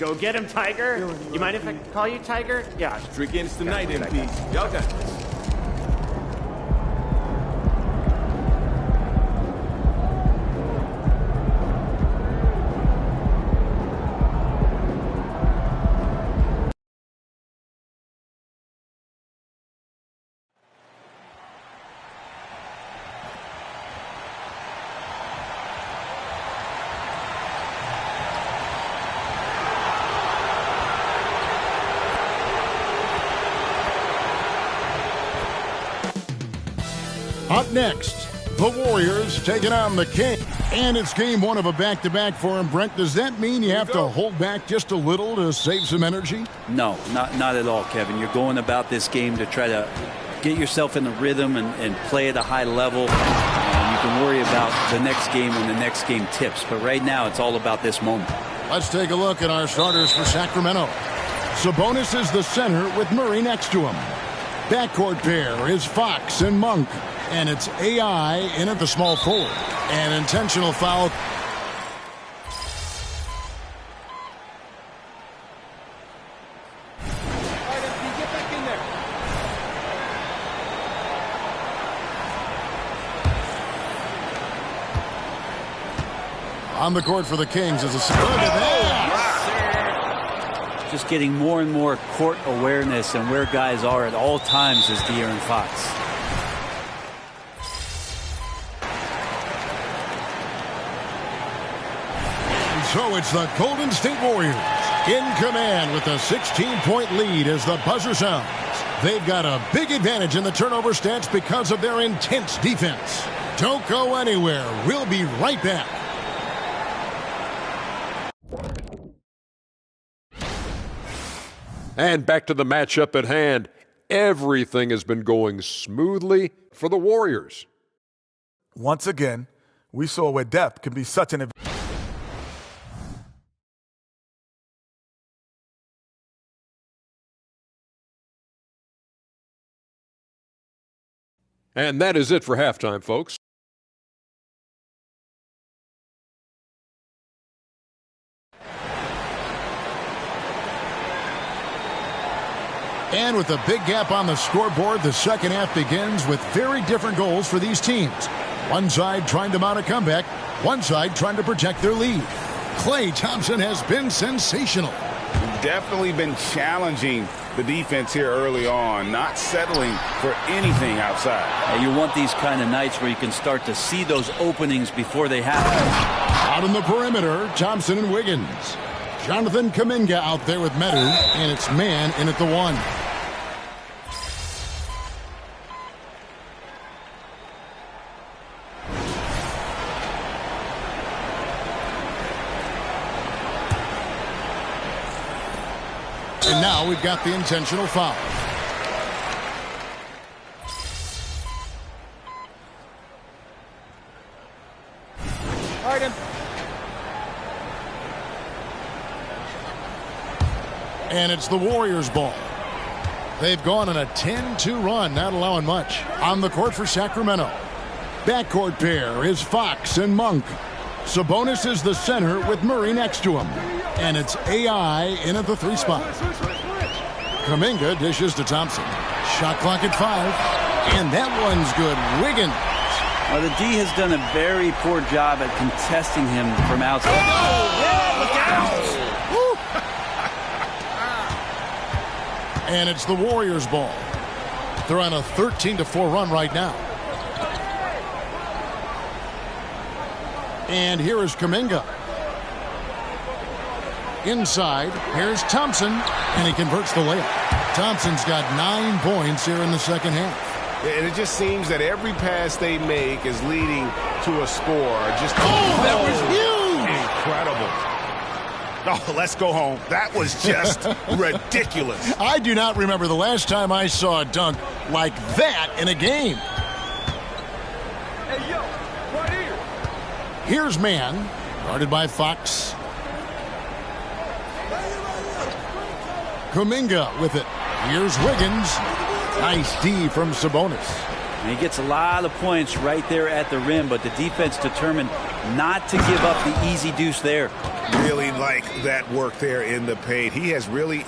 Go get him, Tiger. You mind if I call you Tiger? Yeah. Trick ends tonight, MP. Y'all got this. Up next, the Warriors taking on the Kings. And it's game one of a back-to-back for him. Brent, does that mean you have to hold back just a little to save some energy? No, not at all, Kevin. You're going about this game to try to get yourself in the rhythm and play at a high level. And you can worry about the next game when the next game tips. But right now, it's all about this moment. Let's take a look at our starters for Sacramento. Sabonis is the center with Murray next to him. Backcourt pair is Fox and Monk. And it's AI in at the small forward. An intentional foul. On the court for the Kings is a just getting more and more court awareness and where guys are at all times is De'Aaron Fox. So it's the Golden State Warriors in command with a 16-point lead as the buzzer sounds. They've got a big advantage in the turnover stats because of their intense defense. Don't go anywhere. We'll be right back. And back to the matchup at hand. Everything has been going smoothly for the Warriors. Once again, we saw where depth can be such an advantage. And that is it for halftime, folks. And with a big gap on the scoreboard, the second half begins with very different goals for these teams. One side trying to mount a comeback, one side trying to protect their lead. Klay Thompson has been sensational. Definitely been challenging the defense here early on, not settling for anything outside. You want these kind of nights where you can start to see those openings before they happen. Out on the perimeter, Thompson and Wiggins. Jonathan Kuminga out there with Medu, and it's man in at the one. And now we've got the intentional foul. Harden. And it's the Warriors' ball. They've gone on a 10-2 run, not allowing much. On the court for Sacramento. Backcourt pair is Fox and Monk. Sabonis is the center with Murray next to him. And it's AI in at the three spot. Kuminga dishes to Thompson. Shot clock at 5. And that one's good. Wiggins. Well, the D has done a very poor job at contesting him from outside. Look out! And it's the Warriors' ball. They're on a 13-4 run right now. And here is Kuminga. Inside, here's Thompson, and he converts the layup. Thompson's got 9 points here in the second half. And it just seems that every pass they make is leading to a score. Just that was huge! Incredible. Oh, let's go home. That was just ridiculous. I do not remember the last time I saw a dunk like that in a game. Hey, yo, right here. Here's man, guarded by Fox. Kuminga with it. Here's Wiggins. Nice D from Sabonis. And he gets a lot of points right there at the rim, but the defense determined not to give up the easy deuce there. Really like that work there in the paint. He has really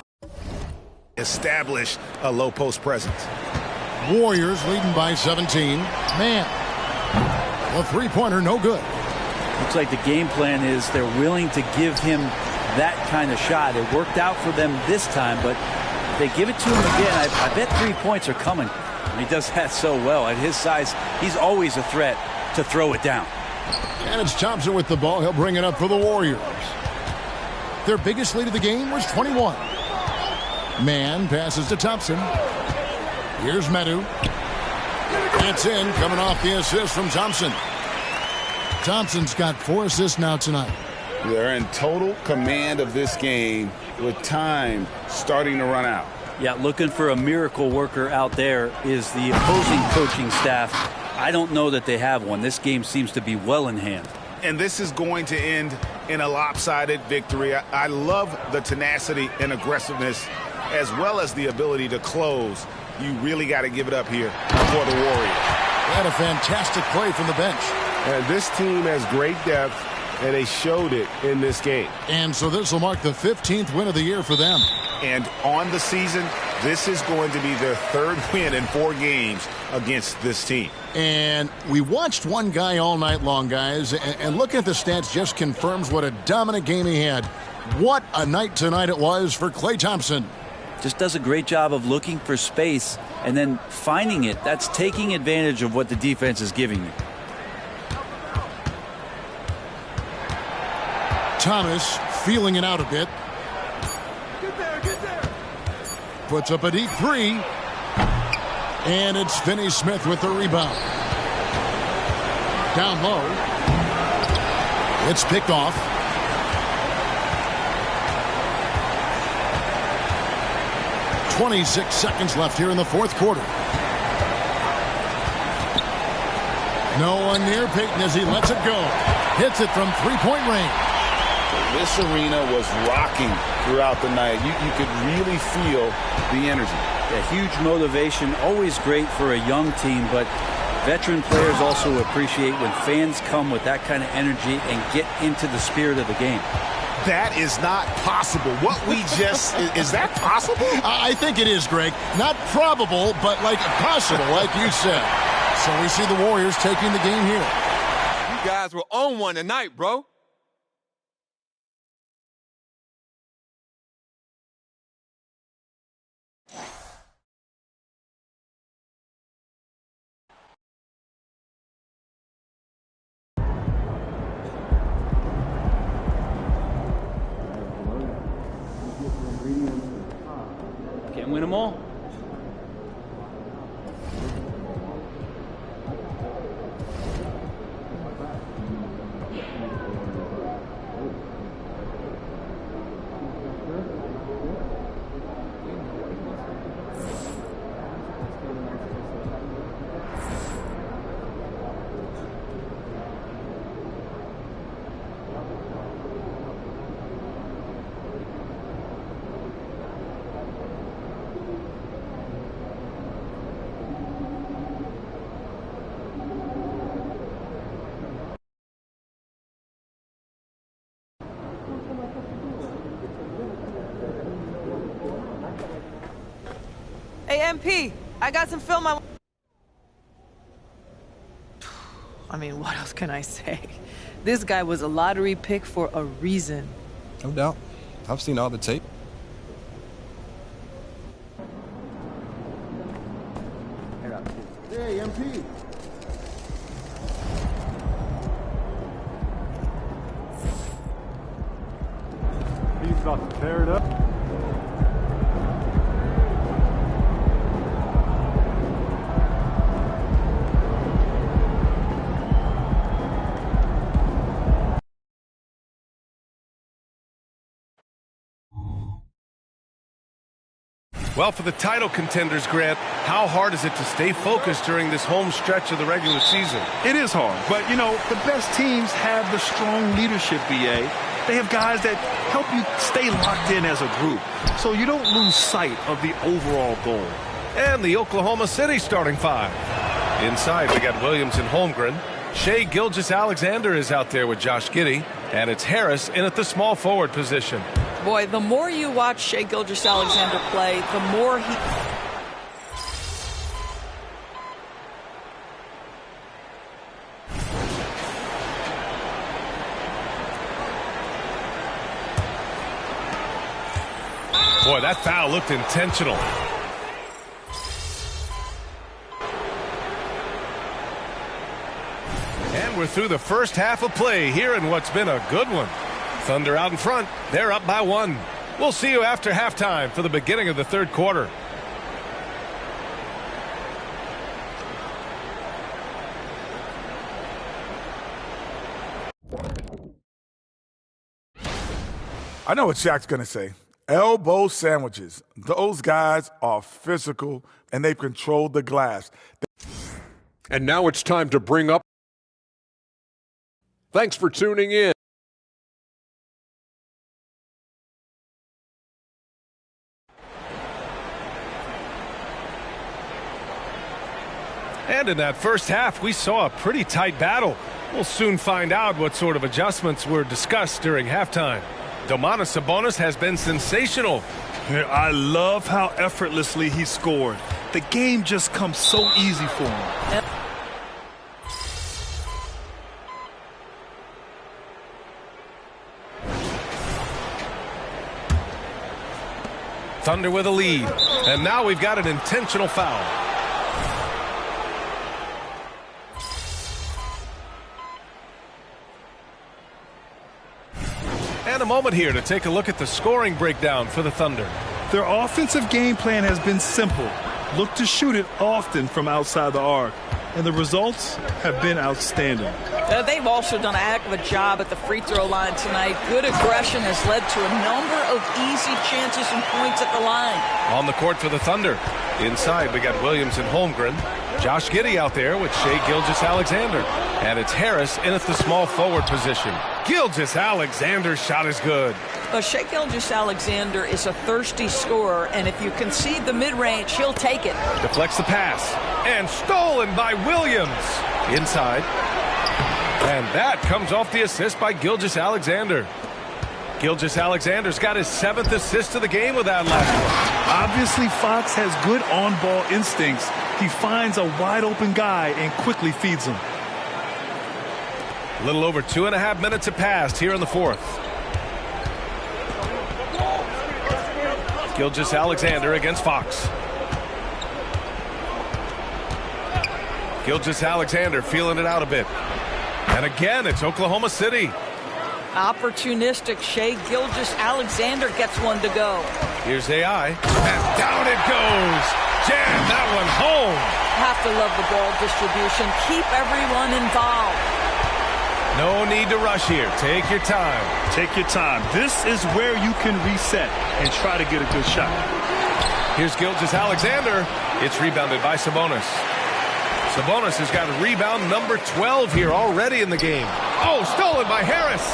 established a low post presence. Warriors leading by 17. Man, a three-pointer, no good. Looks like the game plan is they're willing to give him that kind of shot. It worked out for them this time, but if they give it to him again, I bet 3 points are coming. And he does that so well. At his size, he's always a threat to throw it down. And it's Thompson with the ball. He'll bring it up for the Warriors. Their biggest lead of the game was 21. Man passes to Thompson. Here's Medu. It's in, coming off the assist from Thompson. Thompson's got 4 assists now tonight. They're in total command of this game with time starting to run out. Yeah, looking for a miracle worker out there is the opposing coaching staff. I don't know that they have one. This game seems to be well in hand. And this is going to end in a lopsided victory. I love the tenacity and aggressiveness as well as the ability to close. You really got to give it up here for the Warriors. They had a fantastic play from the bench. And this team has great depth, and they showed it in this game. And so this will mark the 15th win of the year for them. And on the season, this is going to be their 3rd win in 4 games against this team. And we watched one guy all night long, guys, and looking at the stats just confirms what a dominant game he had. What a night tonight it was for Klay Thompson. Just does a great job of looking for space and then finding it. That's taking advantage of what the defense is giving you. Thomas feeling it out a bit. Get there. Puts up a deep 3. And it's Finney-Smith with the rebound. Down low. It's picked off. .26 seconds left here in the 4th quarter. No one near Payton as he lets it go. Hits it from 3-point range. This arena was rocking throughout the night. You could really feel the energy. Yeah, huge motivation, always great for a young team, but veteran players also appreciate when fans come with that kind of energy and get into the spirit of the game. That is not possible. What we just, is that possible? I think it is, Greg. Not probable, but like possible, like you said. So we see the Warriors taking the game here. You guys were on one tonight, bro. Can't win them all. Hey, MP, I got some film I mean, what else can I say? This guy was a lottery pick for a reason. No doubt. I've seen all the tape. Hey, MP. He's about to tear it up. Well, for the title contenders, Grant, how hard is it to stay focused during this home stretch of the regular season? It is hard, but, you know, the best teams have the strong leadership, BA. They have guys that help you stay locked in as a group, so you don't lose sight of the overall goal. And the Oklahoma City starting 5. Inside, we got Williams and Holmgren. Shai Gilgeous-Alexander is out there with Josh Giddey. And it's Harris in at the small forward position. Boy, the more you watch Shai Gilgeous-Alexander play, the more he... Boy, that foul looked intentional. And we're through the first half of play here in what's been a good one. Thunder out in front. They're up by 1. We'll see you after halftime for the beginning of the third quarter. I know what Shaq's going to say. Elbow sandwiches. Those guys are physical, and they've controlled the glass. And now it's time to bring up. Thanks for tuning in. And in that first half, we saw a pretty tight battle. We'll soon find out what sort of adjustments were discussed during halftime. Domantas Sabonis has been sensational. I love how effortlessly he scored. The game just comes so easy for him. Thunder with a lead. And now we've got an intentional foul. And a moment here to take a look at the scoring breakdown for the Thunder. Their offensive game plan has been simple. Look to shoot it often from outside the arc. And the results have been outstanding. They've also done a heck of a job at the free throw line tonight. Good aggression has led to a number of easy chances and points at the line. On the court for the Thunder. Inside, we got Williams and Holmgren. Josh Giddey out there with Shai Gilgeous-Alexander. And it's Harris in at the small forward position. Gilgeous-Alexander's shot is good. Shai Gilgeous-Alexander is a thirsty scorer, and if you concede the mid-range, he'll take it. Deflects the pass. And stolen by Williams. Inside. And that comes off the assist by Gilgeous-Alexander. Gilgeous-Alexander's got his 7th assist of the game with that last one. Obviously, Fox has good on-ball instincts. He finds a wide-open guy and quickly feeds him. A little over 2.5 minutes have passed here in the fourth. Gilgeous-Alexander against Fox. Gilgeous-Alexander feeling it out a bit. And again, it's Oklahoma City. Opportunistic Shai Gilgeous-Alexander gets one to go. Here's AI. And down it goes. Jam that one home. Have to love the ball distribution. Keep everyone involved. No need to rush here. Take your time. Take your time. This is where you can reset and try to get a good shot. Here's Gilgeous-Alexander. It's rebounded by Sabonis. Sabonis has got rebound number 12 here already in the game. Oh, stolen by Harris.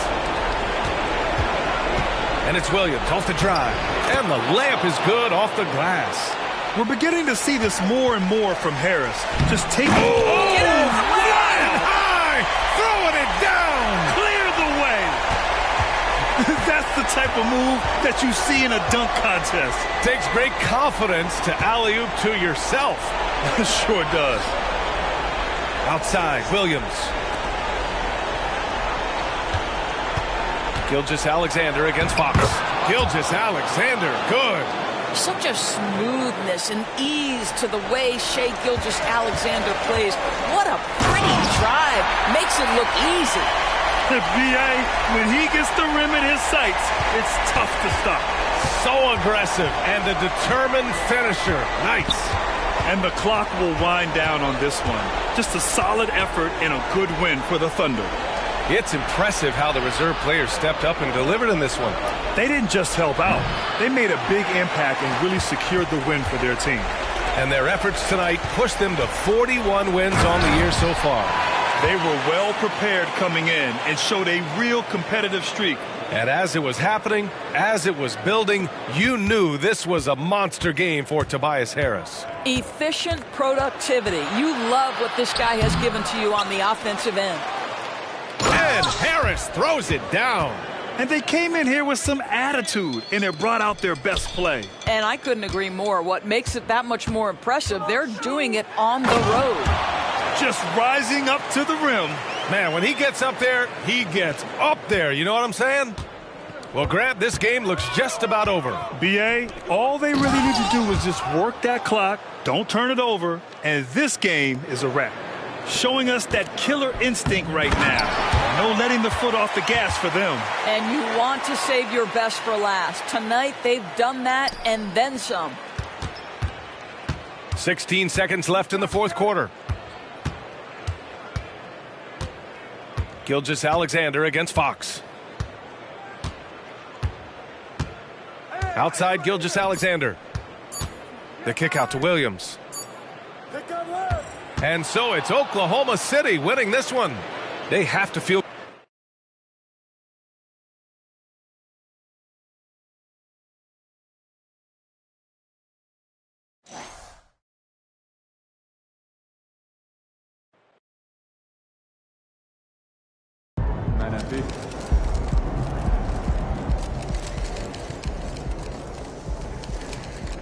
And it's Williams off the drive. And the layup is good off the glass. We're beginning to see this more and more from Harris. Just take it. Flying high. Throwing it down. Clear the way. That's the type of move that you see in a dunk contest. Takes great confidence to alley-oop to yourself. Sure does. Outside, Williams. Gilgeous-Alexander against Fox. Gilgeous-Alexander, good. Such a smoothness and ease to the way Shai Gilgeous-Alexander plays. What a pretty drive. Makes it look easy. B.A., when he gets the rim in his sights, it's tough to stop. So aggressive and a determined finisher. Nice. And the clock will wind down on this one. Just a solid effort and a good win for the Thunder. It's impressive how the reserve players stepped up and delivered in this one. They didn't just help out. They made a big impact and really secured the win for their team. And their efforts tonight pushed them to 41 wins on the year so far. They were well prepared coming in and showed a real competitive streak And as it was happening, as it was building, you knew this was a monster game for Tobias Harris. Efficient productivity. You love what this guy has given to you on the offensive end. And Harris throws it down. And they came in here with some attitude, and it brought out their best play. And I couldn't agree more. What makes it that much more impressive, they're doing it on the road. Just rising up to the rim. Man, when he gets up there, he gets up there. You know what I'm saying? Well, Grant, this game looks just about over. B.A., all they really need to do is just work that clock, don't turn it over, and this game is a wrap. Showing us that killer instinct right now. No letting the foot off the gas for them. And you want to save your best for last. Tonight, they've done that and then some. 16 seconds left in the fourth quarter. Gilgeous-Alexander against Fox. Outside Gilgeous-Alexander. The kick out to Williams. And so it's Oklahoma City winning this one. They have to feel.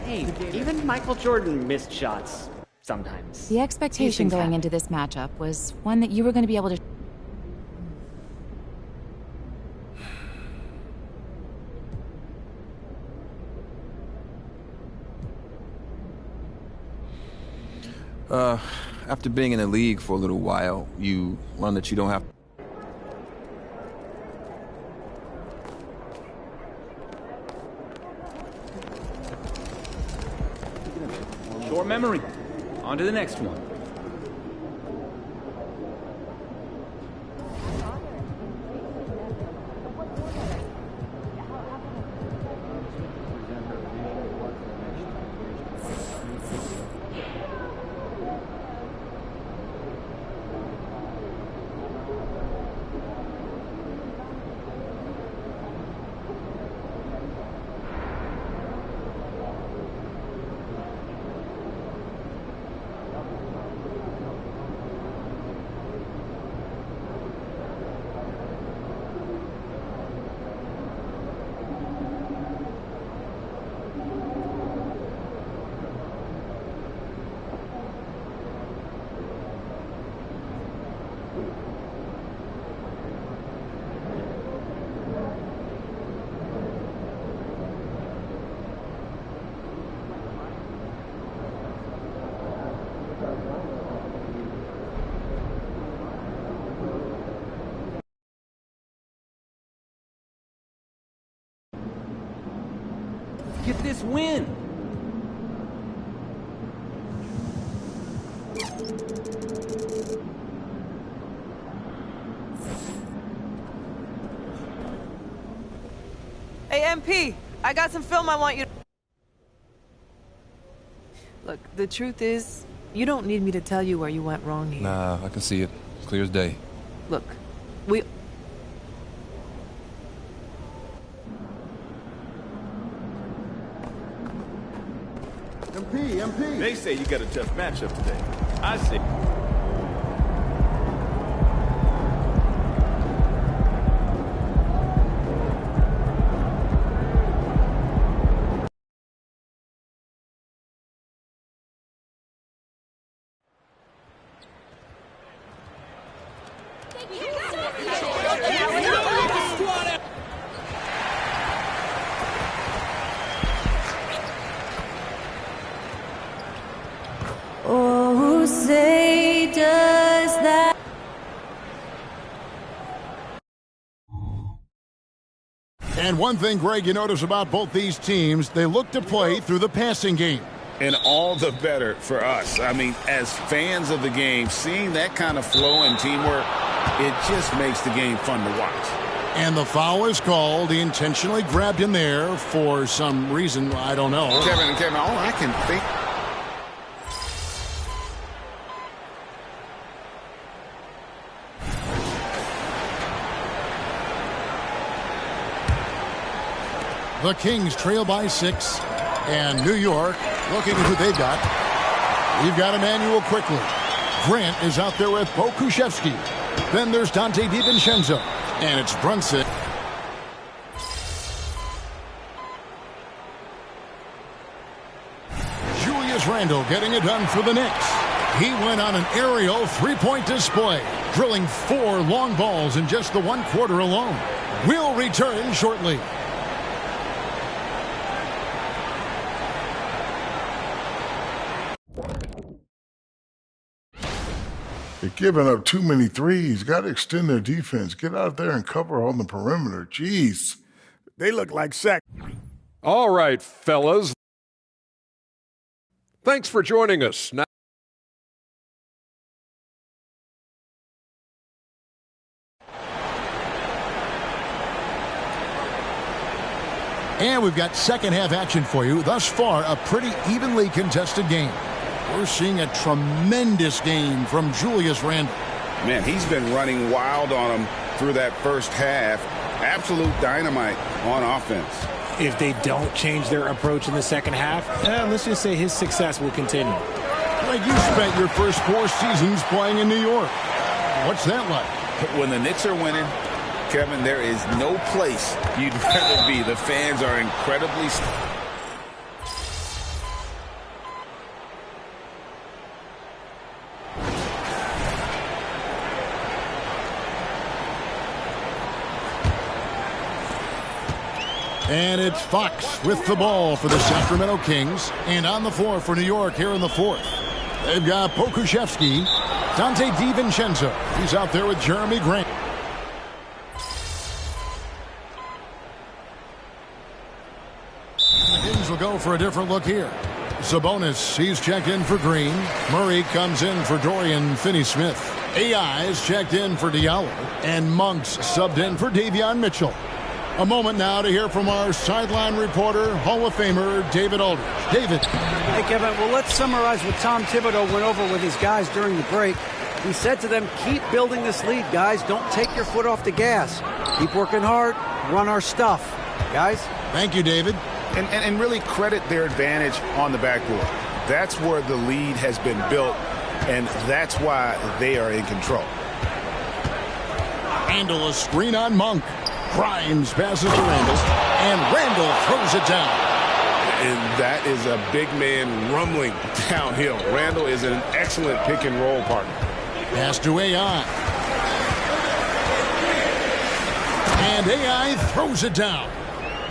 Hey, even Michael Jordan missed shots sometimes. The expectation going into this matchup was one that you were going to be able to... After being in the league for a little while, you learn that you don't have... Short memory. On to the next one. Get this win. Hey, MP, I got some film I want you to... Look, the truth is, you don't need me to tell you where you went wrong here. Nah, I can see it. Clear as day. Look, we... MP. They say you got a tough matchup today. I see. Oh, say does that... And one thing, Greg, you notice about both these teams, they look to play through the passing game. And all the better for us. I mean, as fans of the game, seeing that kind of flow and teamwork, it just makes the game fun to watch. And the foul is called. He intentionally grabbed him there for some reason. I don't know. Kevin, all I can think... The Kings trail by 6. And New York, looking at who they've got. We've got Emmanuel quickly. Grant is out there with Pokusevski. Then there's Dante DiVincenzo. And it's Brunson. Julius Randle getting it done for the Knicks. He went on an aerial three-point display, drilling 4 long balls in just the 1 quarter alone. We'll return shortly. They're giving up too many threes. Got to extend their defense. Get out there and cover on the perimeter. Jeez. They look like Shaq. All right, fellas. Thanks for joining us. Now and we've got second half action for you. Thus far, a pretty evenly contested game. We're seeing a tremendous game from Julius Randle. Man, he's been running wild on him through that first half. Absolute dynamite on offense. If they don't change their approach in the second half, let's just say his success will continue. Like you spent your first 4 seasons playing in New York. What's that like? When the Knicks are winning, Kevin, there is no place you'd rather be. The fans are incredibly... And it's Fox with the ball for the Sacramento Kings. And on the floor for New York here in the 4th. They've got Pokusevski, Dante DiVincenzo. He's out there with Jeremy Grant. The Kings will go for a different look here. Sabonis, he's checked in for Green. Murray comes in for Dorian Finney-Smith. AI is checked in for Diallo. And Monk's subbed in for Davion Mitchell. A moment now to hear from our sideline reporter, Hall of Famer David Aldridge. David. Hey, Kevin. Well, let's summarize what Tom Thibodeau went over with his guys during the break. He said to them, keep building this lead, guys. Don't take your foot off the gas. Keep working hard. Run our stuff. Guys? Thank you, David. And really credit their advantage on the backboard. That's where the lead has been built, and that's why they are in control. Handle a screen on Monk. Grimes passes to Randle, and Randle throws it down. And that is a big man rumbling downhill. Randle is an excellent pick-and-roll partner. Pass to AI. And AI throws it down.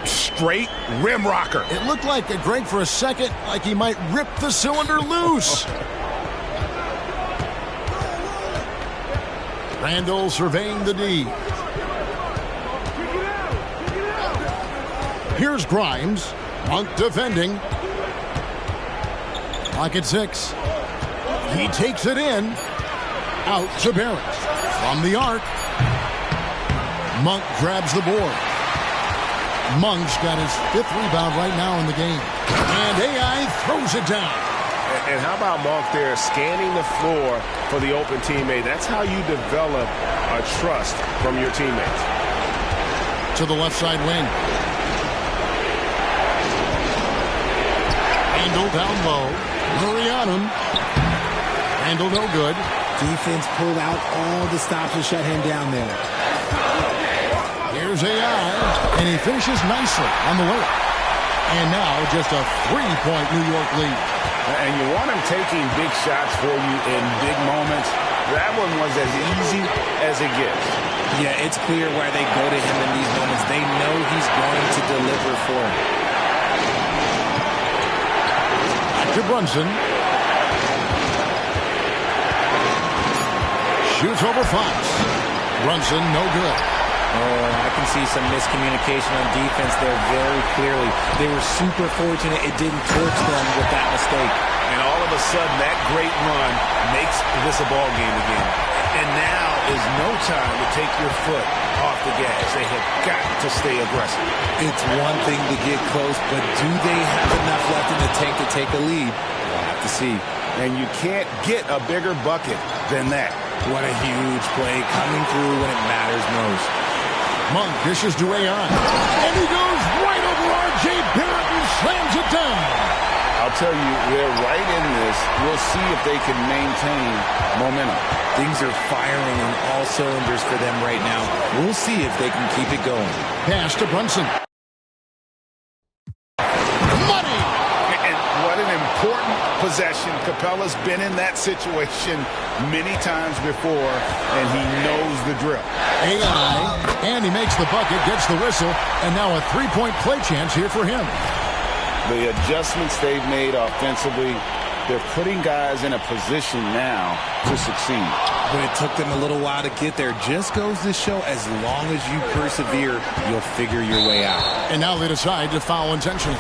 Straight rim rocker. It looked like Greg for a second, like he might rip the cylinder loose. Randle surveying the D. Here's Grimes. Monk defending. Clock at 6. He takes it in. Out to Barrett. From the arc. Monk grabs the board. Monk's got his 5th rebound right now in the game. And AI throws it down. And how about Monk there scanning the floor for the open teammate? That's how you develop a trust from your teammates. To the left side wing. Randle down low. Murray on him. Randle no good. Defense pulled out all the stops to shut him down there. Here's AI, and he finishes nicely on the layup. And now just a 3-point New York lead. And you want him taking big shots for you in big moments. That one was as easy as it gets. Yeah, it's clear why they go to him in these moments. They know he's going to deliver for him. Back to Brunson. Shoots over Fox. Brunson, no good. Oh, I can see some miscommunication on defense there very clearly. They were super fortunate it didn't torch them with that mistake. And all of a sudden, that great run makes this a ball game again. And now is no time to take your foot off the gas. They have got to stay aggressive. It's one thing to get close, but do they have enough left in the tank to take a lead? We'll have to see. And you can't get a bigger bucket than that. What a huge play coming through when it matters most. Monk dishes to AI. And he goes right over R.J. Barrett slams it down. I'll tell you, they're right in this. We'll see if they can maintain momentum. Things are firing on all cylinders for them right now. We'll see if they can keep it going. Pass to Brunson. Money! And what an important possession. Capella's been in that situation many times before, and he knows the drill. AI, and he makes the bucket, gets the whistle, and now a three-point play chance here for him. The adjustments they've made offensively, they're putting guys in a position now to succeed. But it took them a little while to get there. Just goes to show, as long as you persevere, you'll figure your way out. And now they decide to foul intentionally.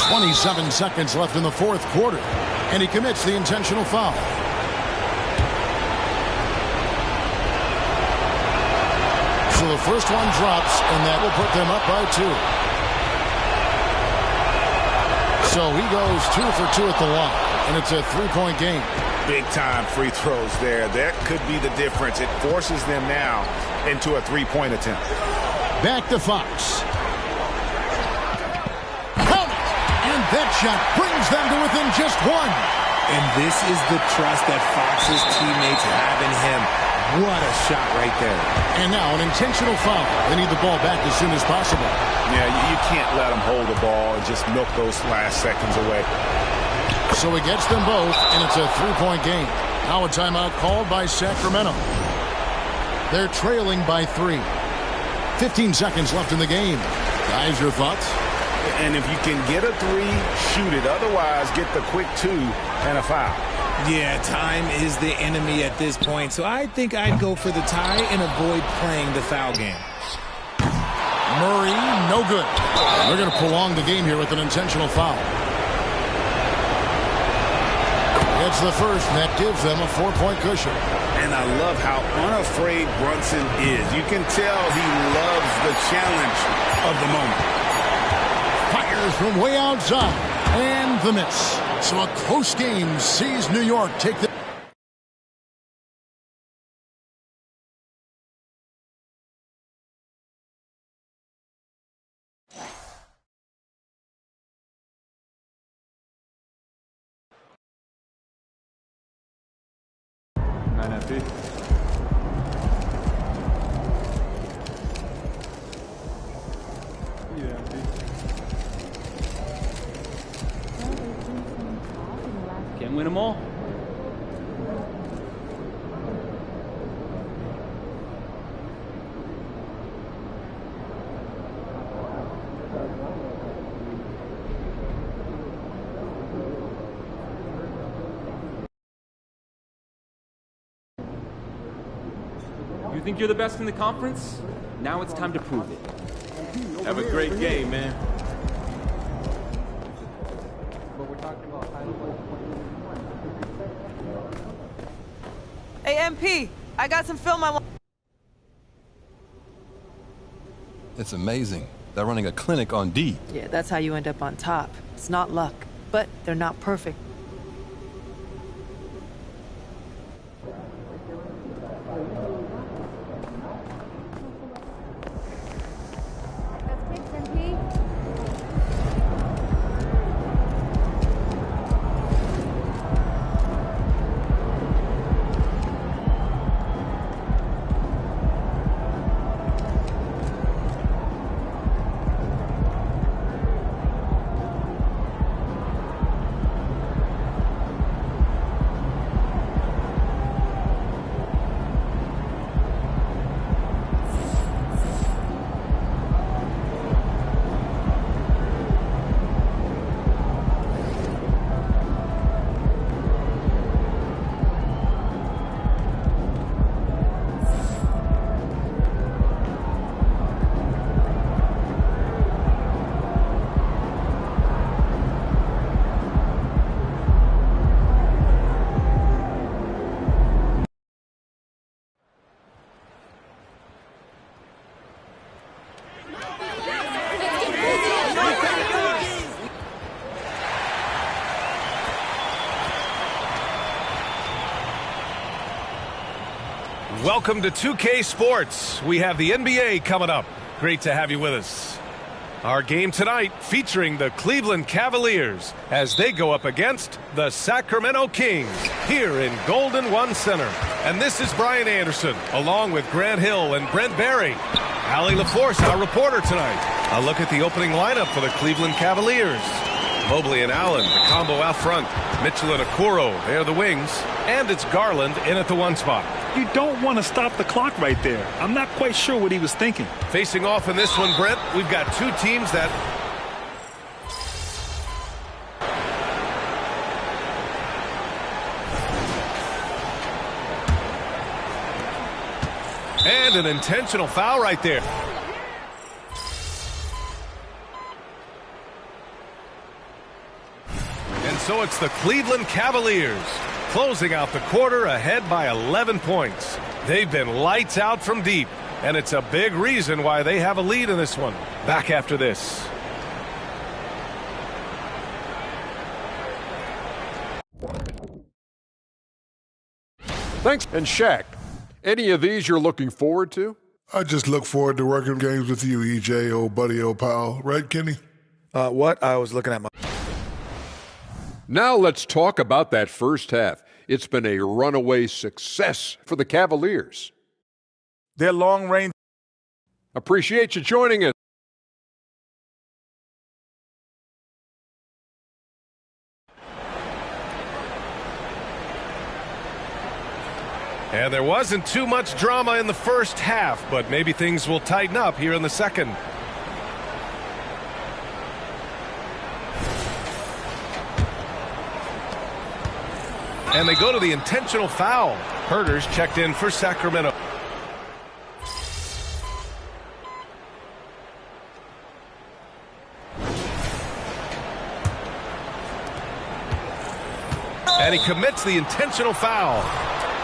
.27 seconds left in the fourth quarter, and he commits the intentional foul. So the first one drops, and that will put them up by 2. So he goes 2 for 2 at the line, and it's a three-point game. Big-time free throws there. That could be the difference. It forces them now into a three-point attempt. Back to Fox. Count it! And that shot brings them to within just 1. And this is the trust that Fox's teammates have in him. What a shot right there. And now an intentional foul. They need the ball back as soon as possible. Yeah, you can't let them hold the ball and just milk those last seconds away. So he gets them both, and it's a three-point game. Now a timeout called by Sacramento. They're trailing by 3. 15 seconds left in the game. Guys, your thoughts? And if you can get a 3, shoot it. Otherwise, get the quick 2 and a foul. Yeah, time is the enemy at this point, so I think I'd go for the tie and avoid playing the foul game. Murray, no good. They're going to prolong the game here with an intentional foul. It's the first, and that gives them a 4-point cushion. And I love how unafraid Brunson is. You can tell he loves the challenge of the moment. Fires from way outside, and the miss. So a close game sees New York take the... Can't win them all. You think you're the best in the conference? Now it's time to prove it. Have a great game, man. Hey, MP, I got some film I want. It's amazing. They're running a clinic on D. Yeah, that's how you end up on top. It's not luck, but they're not perfect. Welcome to 2K Sports. We have the NBA coming up. Great to have you with us. Our game tonight featuring the Cleveland Cavaliers as they go up against the Sacramento Kings here in Golden One Center. And this is Brian Anderson along with Grant Hill and Brent Barry. Allie LaForce, our reporter tonight. A look at the opening lineup for the Cleveland Cavaliers. Mobley and Allen, the combo out front. Mitchell and Okoro, they're the wings. And it's Garland in at the 1 spot. You don't want to stop the clock right there. I'm not quite sure what he was thinking. Facing off in this one, Brent, we've got two teams that... And an intentional foul right there. And so it's the Cleveland Cavaliers closing out the quarter ahead by 11 points. They've been lights out from deep, and it's a big reason why they have a lead in this one. Back after this. Thanks. And Shaq, any of these you're looking forward to? I just look forward to working games with you, EJ, old buddy, old pal. Right, Kenny? What? I was looking at my... Now let's talk about that first half. It's been a runaway success for the Cavaliers. Their long range. Appreciate you joining us. And there wasn't too much drama in the first half, but maybe things will tighten up here in the second. And they go to the intentional foul. Herter's checked in for Sacramento. And he commits the intentional foul.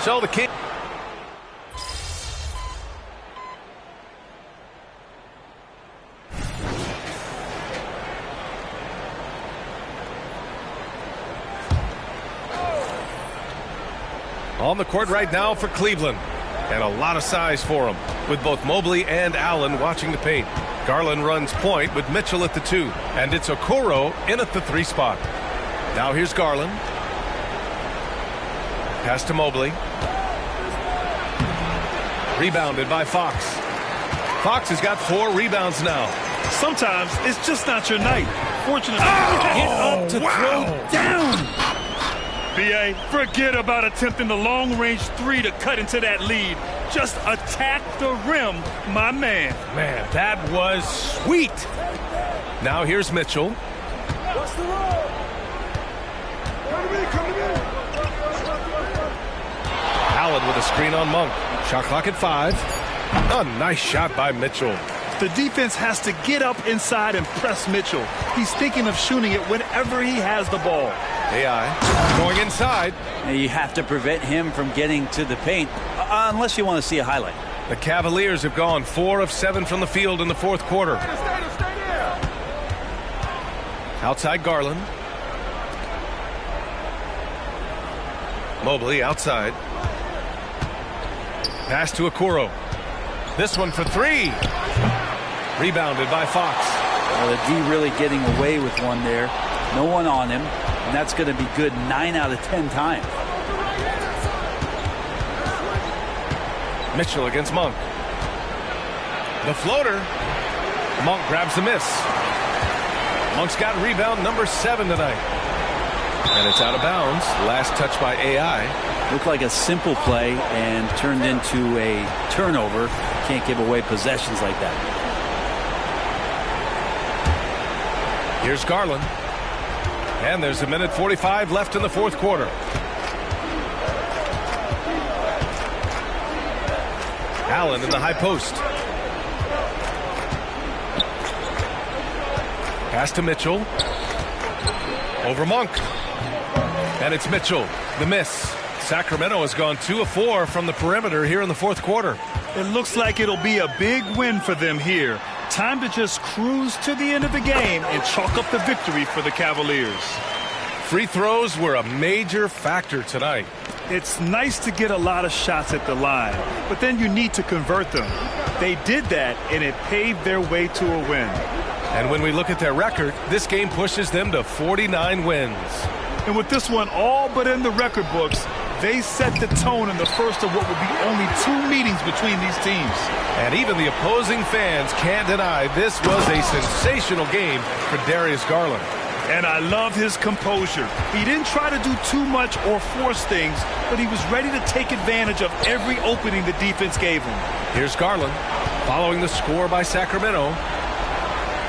So the King. On the court right now for Cleveland. And a lot of size for him, with both Mobley and Allen watching the paint. Garland runs point with Mitchell at the 2. And it's Okoro in at the 3 spot. Now here's Garland. Pass to Mobley. Rebounded by Fox. Fox has got 4 rebounds now. Sometimes it's just not your night. Fortunately, get up to throw down. B.A., forget about attempting the long-range 3 to cut into that lead. Just attack the rim, my man. Man, that was sweet. Now here's Mitchell. What's the roll? Come to me. Allen with a screen on Monk. Shot clock at 5. A nice shot by Mitchell. The defense has to get up inside and press Mitchell. He's thinking of shooting it whenever he has the ball. AI going inside. And you have to prevent him from getting to the paint unless you want to see a highlight. The Cavaliers have gone 4 of 7 from the field in the 4th quarter. Outside Garland. Mobley outside. Pass to Okoro. This one for 3. Rebounded by Fox. Well, the D really getting away with one there. No one on him. And that's going to be good 9 out of 10 times. Mitchell against Monk. The floater. Monk grabs the miss. Monk's got rebound number 7 tonight. And it's out of bounds. Last touch by AI. Looked like a simple play and turned into a turnover. Can't give away possessions like that. Here's Garland. And there's 1:45 left in the 4th quarter. Allen in the high post. Pass to Mitchell. Over Monk. And it's Mitchell. The miss. Sacramento has gone 2 of 4 from the perimeter here in the 4th quarter. It looks like it'll be a big win for them here. Time to just cruise to the end of the game and chalk up the victory for the Cavaliers. Free throws were a major factor tonight. It's nice to get a lot of shots at the line, but then you need to convert them. They did that, and it paved their way to a win. And when we look at their record, this game pushes them to 49 wins. And with this one all but in the record books, they set the tone in the first of what will be only 2 meetings between these teams. And even the opposing fans can't deny this was a sensational game for Darius Garland. And I love his composure. He didn't try to do too much or force things, but he was ready to take advantage of every opening the defense gave him. Here's Garland following the score by Sacramento.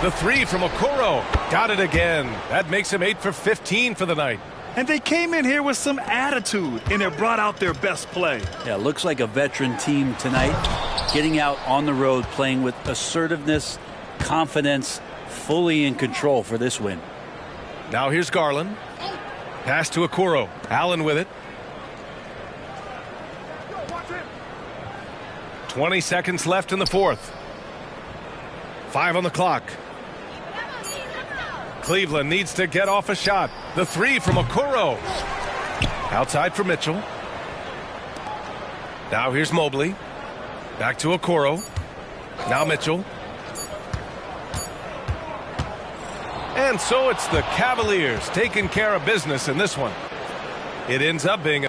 The 3 from Okoro. Got it again. That makes him 8 for 15 for the night. And they came in here with some attitude, and it brought out their best play. Yeah, looks like a veteran team tonight. Getting out on the road, playing with assertiveness, confidence, fully in control for this win. Now here's Garland. Pass to Okoro. Allen with it. 20 seconds left in the fourth. 5 on the clock. Cleveland needs to get off a shot. The 3 from Okoro. Outside for Mitchell. Now here's Mobley. Back to Okoro. Now Mitchell. And so it's the Cavaliers taking care of business in this one. It ends up being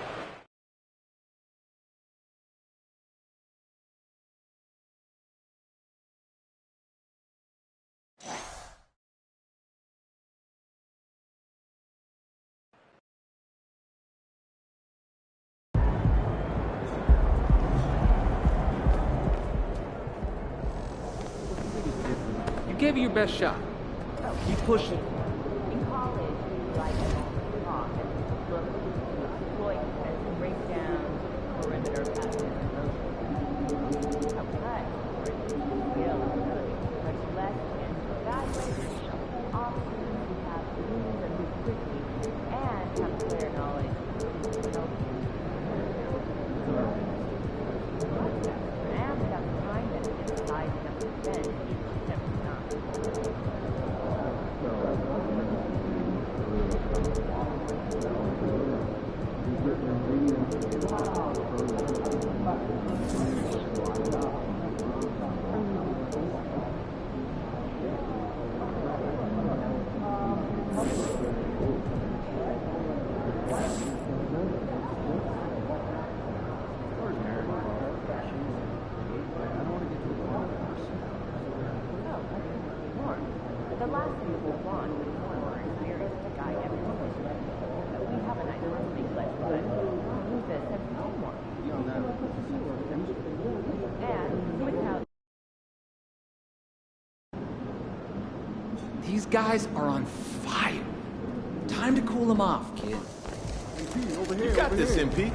You gave it your best shot. Keep pushing. In college, we like to talk and look to exploit and break down perimeter passes and motions. Outside, where it's skill and ability, much less in evaluation. Often we have to move and move quickly and have clear knowledge to help you. And we have time that is sizing up the spend each step of time. The last thing that we want is more experienced guy every position. We have a nice big list, but use this as homework. And without These guys are on fire. Time to cool them off, kid. You got this, MP.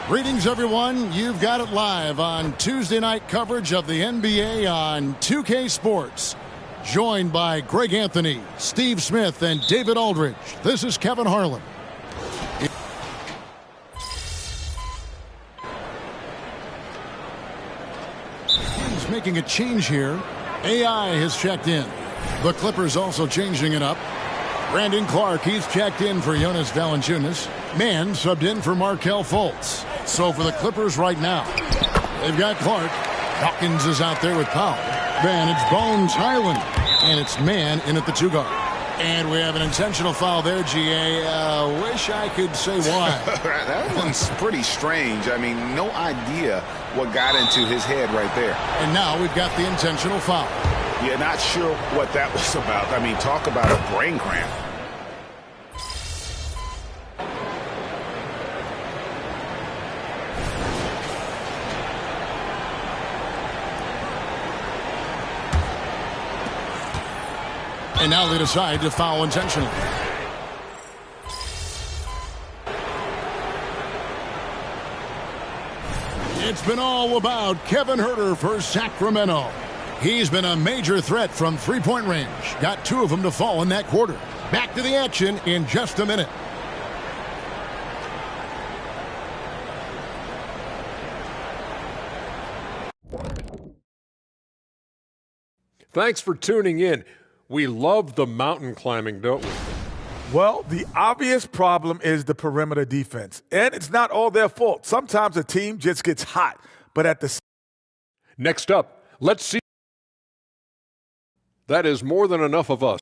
Greetings, everyone. You've got it live on Tuesday night coverage of the NBA on 2K Sports. Joined by Greg Anthony, Steve Smith, and David Aldridge. This is Kevin Harlan. He's making a change here. AI has checked in. The Clippers also changing it up. Brandon Clark, he's checked in for Jonas Valanciunas. Mann subbed in for Markelle Fultz. So for the Clippers right now, they've got Clark. Hawkins is out there with Powell. Then it's Bones Highland. And it's Mann in at the 2 guard. And we have an intentional foul there, GA. Wish I could say why. That one's pretty strange. I mean, no idea what got into his head right there. And now we've got the intentional foul. Yeah, not sure what that was about. I mean, talk about a brain cramp. And now they decide to foul intentionally. It's been all about Kevin Huerter for Sacramento. He's been a major threat from three-point range. Got 2 of them to fall in that quarter. Back to the action in just a minute. Thanks for tuning in. We love the mountain climbing, don't we? Well, the obvious problem is the perimeter defense, and it's not all their fault. Sometimes a team just gets hot, but at the Next up, let's see. That is more than enough of us.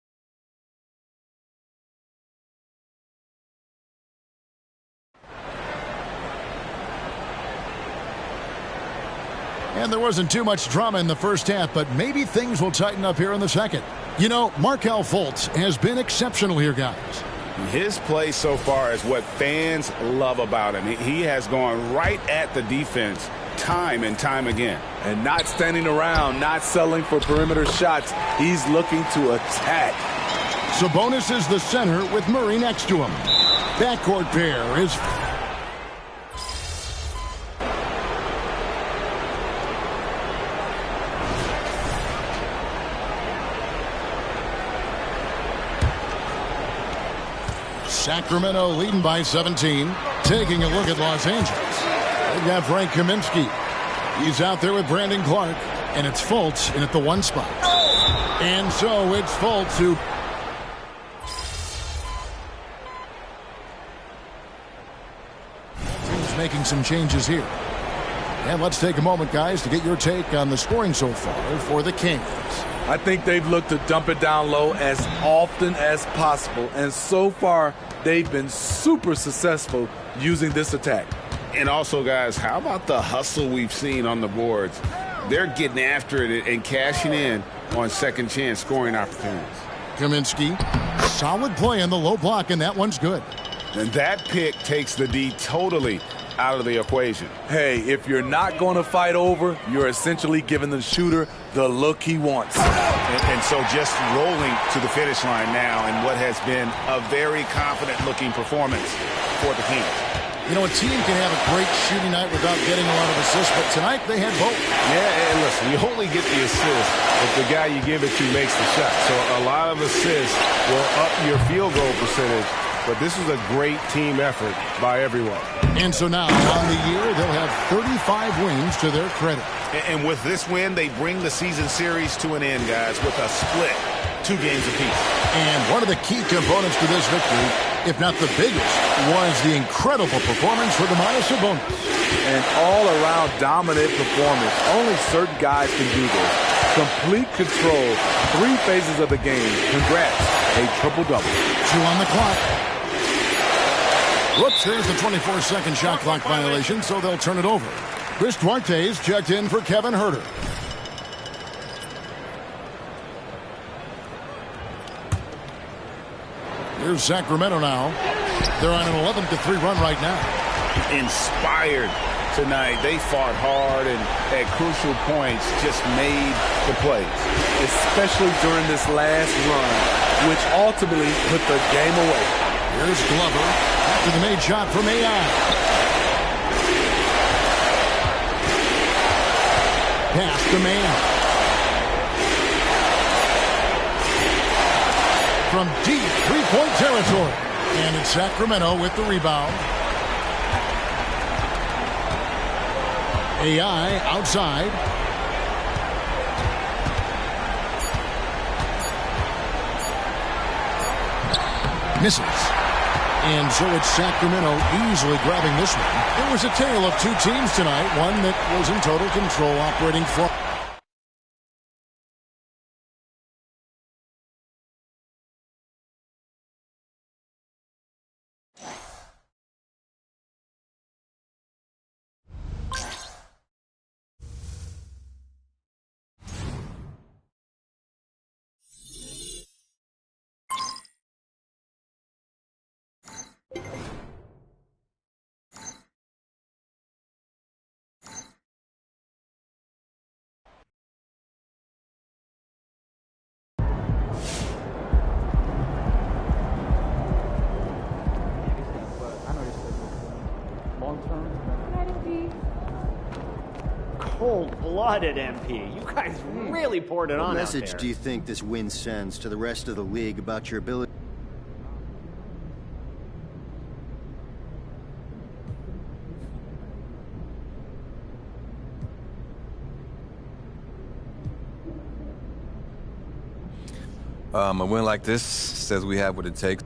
And there wasn't too much drama in the first half, but maybe things will tighten up here in the second. You know, Markelle Fultz has been exceptional here, guys. His play so far is what fans love about him. He has gone right at the defense time and time again. And not standing around, not settling for perimeter shots. He's looking to attack. Sabonis is the center with Murray next to him. Backcourt pair is... Sacramento leading by 17. Taking a look at Los Angeles. They've got Frank Kaminsky. He's out there with Brandon Clark. And it's Fultz in at the 1 spot. And so it's Fultz who... He's making some changes here. And let's take a moment, guys, to get your take on the scoring so far for the Kings. I think they've looked to dump it down low as often as possible. And so far, they've been super successful using this attack. And also, guys, how about the hustle we've seen on the boards? They're getting after it and cashing in on second chance scoring opportunities. Kaminsky, solid play in the low block, and that one's good. And that pick takes the D totally out of the equation. Hey, if you're not going to fight over, you're essentially giving the shooter the look he wants. And so just rolling to the finish line now in what has been a very confident-looking performance for the Kings. You know, a team can have a great shooting night without getting a lot of assists, but tonight they had both. Yeah, and listen, you only get the assist if the guy you give it to makes the shot. So a lot of assists will up your field goal percentage, but this is a great team effort by everyone. And so now, on the year, they'll have 35 wins to their credit. And with this win, they bring the season series to an end, guys, with a split 2 games apiece. And one of the key components to this victory, if not the biggest, was the incredible performance for Domantas Sabonis. An all-around dominant performance. Only certain guys can do this. Complete control, 3 phases of the game. Congrats, a triple-double. 2 on the clock. Whoops, there's the 24-second shot clock violation, so they'll turn it over. Chris Duarte's checked in for Kevin Huerter. Here's Sacramento now. They're on an 11-3 run right now. Inspired tonight. They fought hard and at crucial points just made the plays. Especially during this last run, which ultimately put the game away. Here's Glover after the made shot from AI. Pass to man. From deep three-point territory. And it's Sacramento with the rebound. AI outside. Misses. And so it's Sacramento easily grabbing this one. It was a tale of 2 teams tonight, one that was in total control operating for... cold-blooded, MP. You guys really poured it on What out message there. do you think this win sends to the rest of the league about your ability? A win like this says we have what it takes.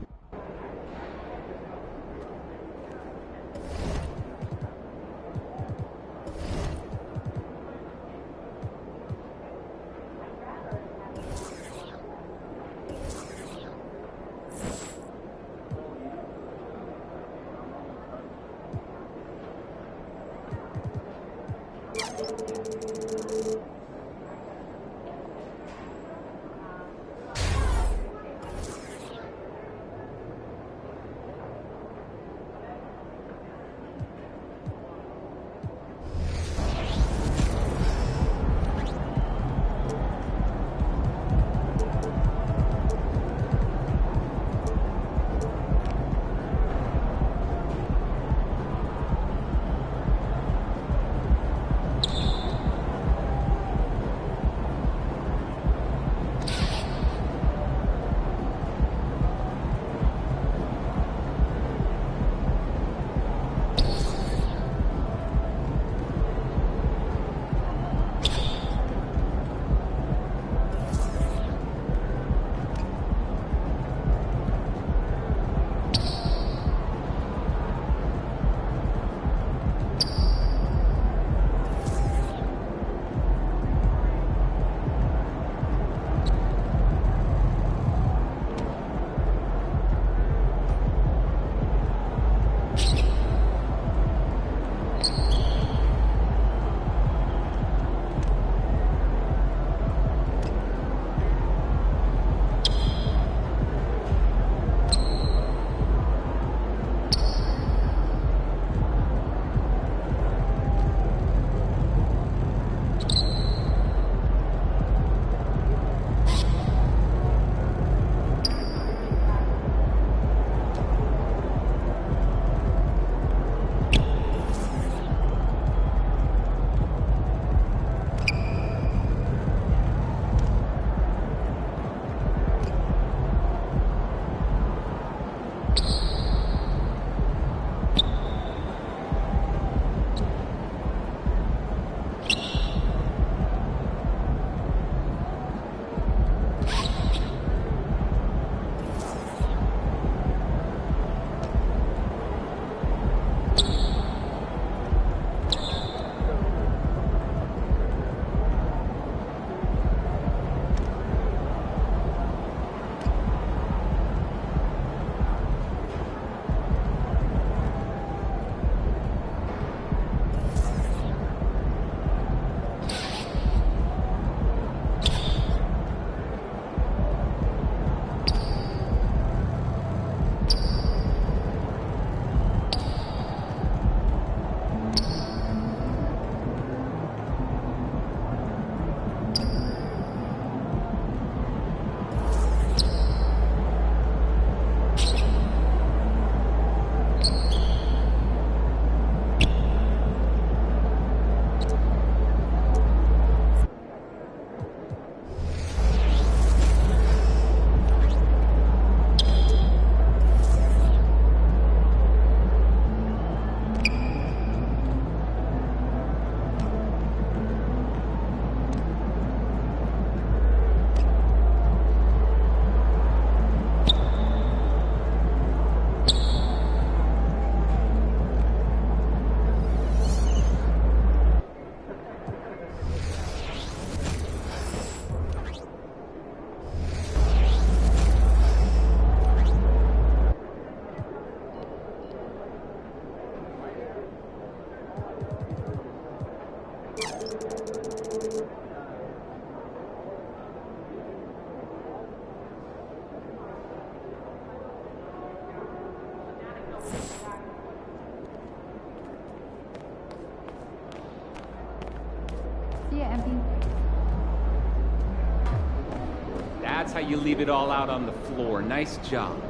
That's how you leave it all out on the floor. Nice job.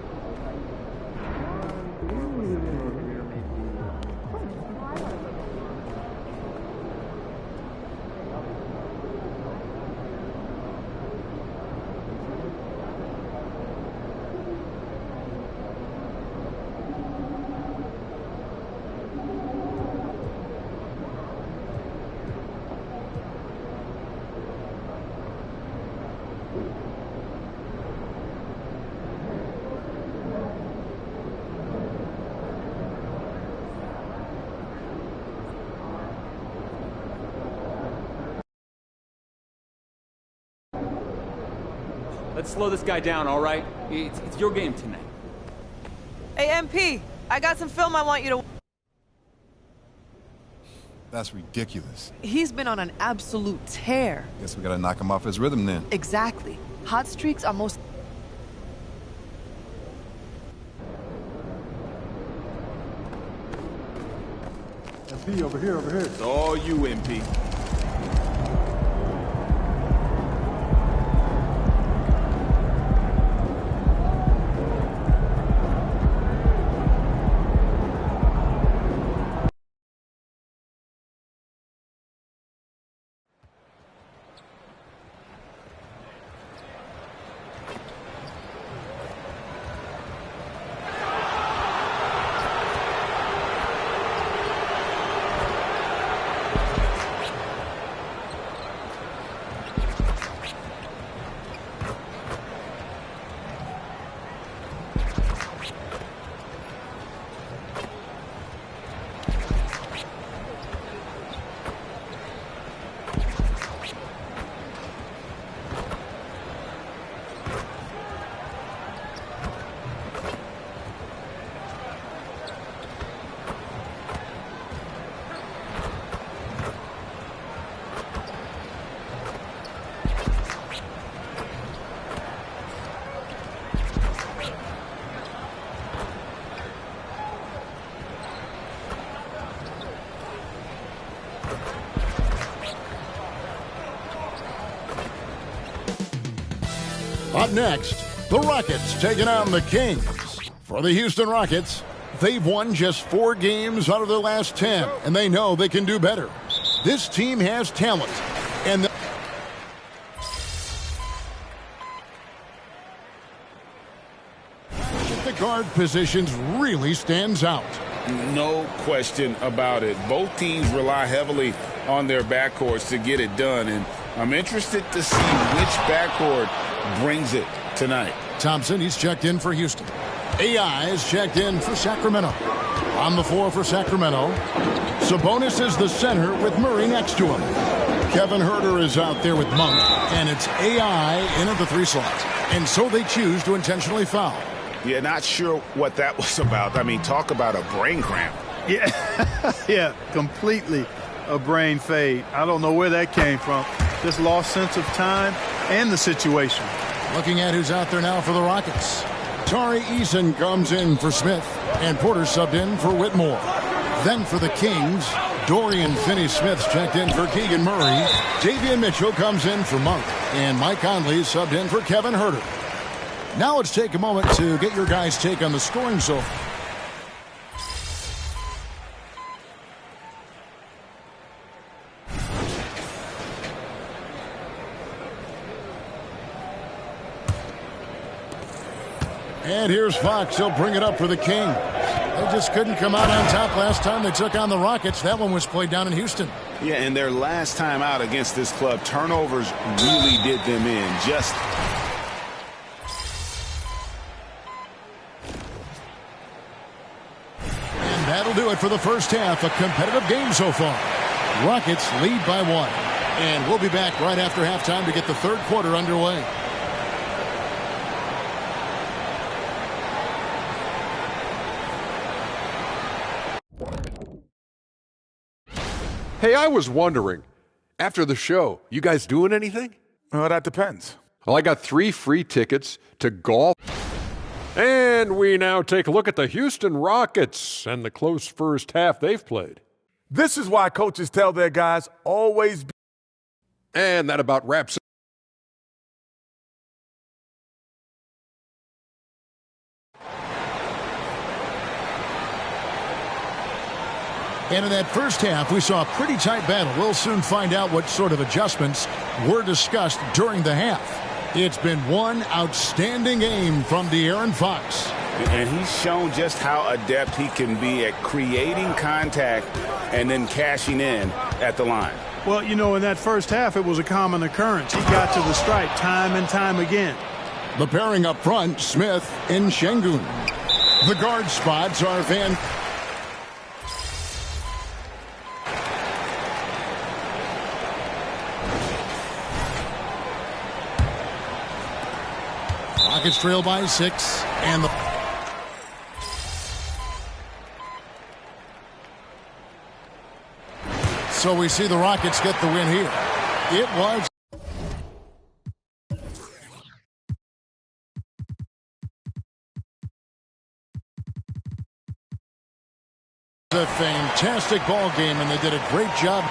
Let's slow this guy down, all right? It's your game tonight. Hey, MP, I got some film I want you to... That's ridiculous. He's been on an absolute tear. Guess we gotta knock him off his rhythm then. Exactly. Hot streaks are most... MP, over here, over here. It's all you, MP. Up next, the Rockets taking on the Kings. For the Houston Rockets, they've won just 4 games out of their last 10, and they know they can do better. This team has talent, and the guard positions really stands out. No question about it. Both teams rely heavily on their backcourts to get it done, and I'm interested to see which backcourt brings it tonight. Thompson, he's checked in for Houston. AI is checked in for Sacramento. On the floor for Sacramento, Sabonis is the center with Murray next to him. Kevin Huerter is out there with Monk, and it's AI in at the 3 slot. And so they choose to intentionally foul. Yeah, not sure what that was about. I mean, talk about a brain cramp. Yeah, yeah, completely a brain fade. I don't know where that came from. Just lost sense of time and the situation. Looking at who's out there now for the Rockets. Tari Eason comes in for Smith, and Porter subbed in for Whitmore. Then for the Kings, Dorian Finney-Smith's checked in for Keegan Murray. Davion Mitchell comes in for Monk, and Mike Conley subbed in for Kevin Huerter. Now let's take a moment to get your guys' take on the scoring so far. And here's Fox. He'll bring it up for the King. They just couldn't come out on top last time they took on the Rockets. That one was played down in Houston. Yeah, and their last time out against this club, turnovers really did them in. And that'll do it for the first half. A competitive game so far. Rockets lead by 1. And we'll be back right after halftime to get the third quarter underway. Hey, I was wondering, after the show, you guys doing anything? Well, that depends. Well, I got 3 free tickets to golf. And we now take a look at the Houston Rockets and the close first half they've played. This is why coaches tell their guys always be. And that about wraps it. And in that first half, we saw a pretty tight battle. We'll soon find out what sort of adjustments were discussed during the half. It's been one outstanding game from De'Aaron Fox. And he's shown just how adept he can be at creating contact and then cashing in at the line. Well, you know, in that first half, it was a common occurrence. He got to the stripe time and time again. The pairing up front, Smith and Şengün. The guard spots are Van. Rockets trail by 6, and so we see the Rockets get the win here. It was a fantastic ball game, and they did a great job.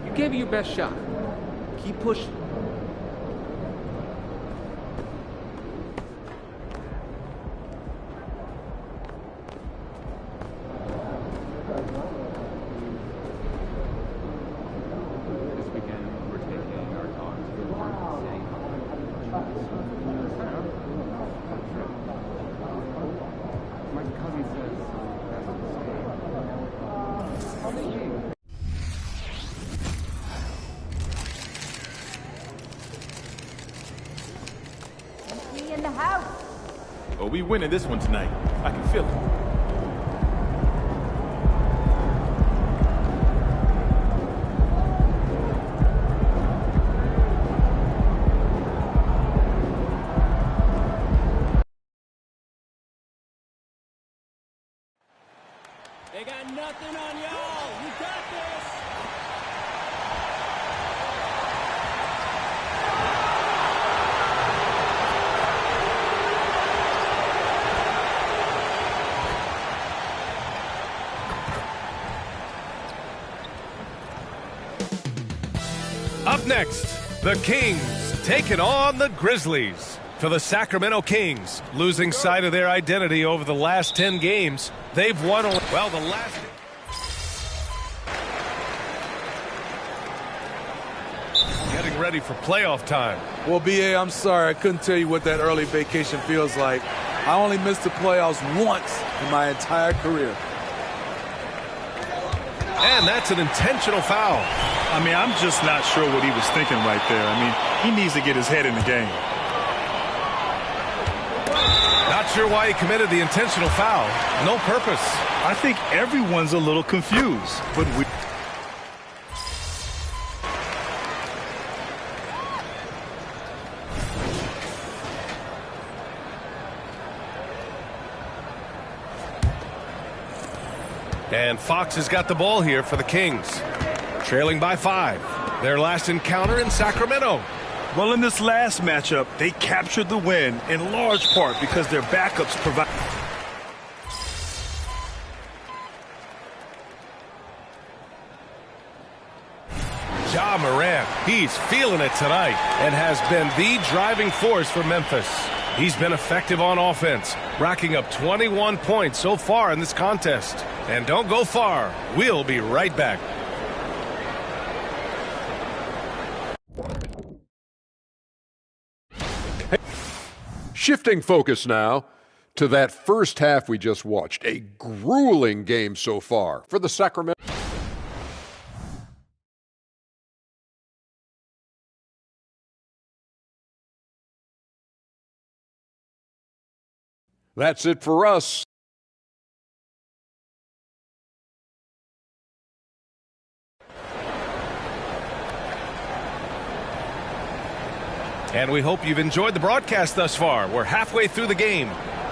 You gave it your best shot. Keep pushing. In the house. Oh, we winning this one tonight. I can feel it. They got nothing on y'all. You got this. Up next, the Kings taking on the Grizzlies. For the Sacramento Kings, losing sight of their identity over the last 10 games, they've won, well, the last... Getting ready for playoff time. Well, B.A., I'm sorry. I couldn't tell you what that early vacation feels like. I only missed the playoffs once in my entire career. And that's an intentional foul. I mean, I'm just not sure what he was thinking right there. I mean, he needs to get his head in the game. Not sure why he committed the intentional foul. No purpose. I think everyone's a little confused, but we... And Fox has got the ball here for the Kings. Trailing by 5. Their last encounter in Sacramento. Well, in this last matchup, they captured the win in large part because their backups provide... Ja Morant, he's feeling it tonight and has been the driving force for Memphis. He's been effective on offense, racking up 21 points so far in this contest. And don't go far. We'll be right back. Shifting focus now to that first half we just watched. A grueling game so far for the Sacramento. That's it for us. And we hope you've enjoyed the broadcast thus far. We're halfway through the game.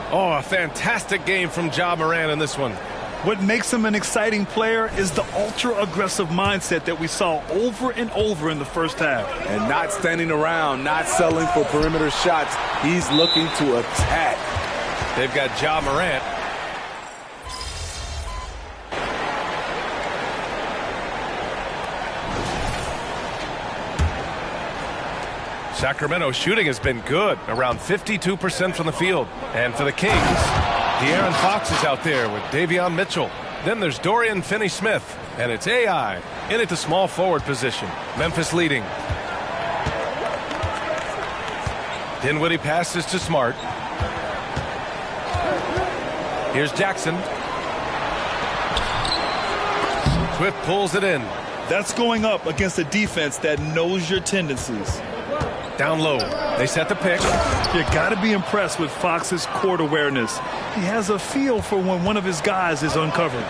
Oh, a fantastic game from Ja Morant in this one. What makes him an exciting player is the ultra-aggressive mindset that we saw over and over in the first half. And not standing around, not settling for perimeter shots. He's looking to attack. They've got Ja Morant. Sacramento shooting has been good, around 52% from the field. And for the Kings, De'Aaron Fox is out there with Davion Mitchell. Then there's Dorian Finney-Smith, and it's AI in at the small forward position. Memphis leading. Dinwiddie passes to Smart. Here's Jackson. Swift pulls it in. That's going up against a defense that knows your tendencies. Down low. They set the pick. You got to be impressed with Fox's court awareness. He has a feel for when one of his guys is uncovered.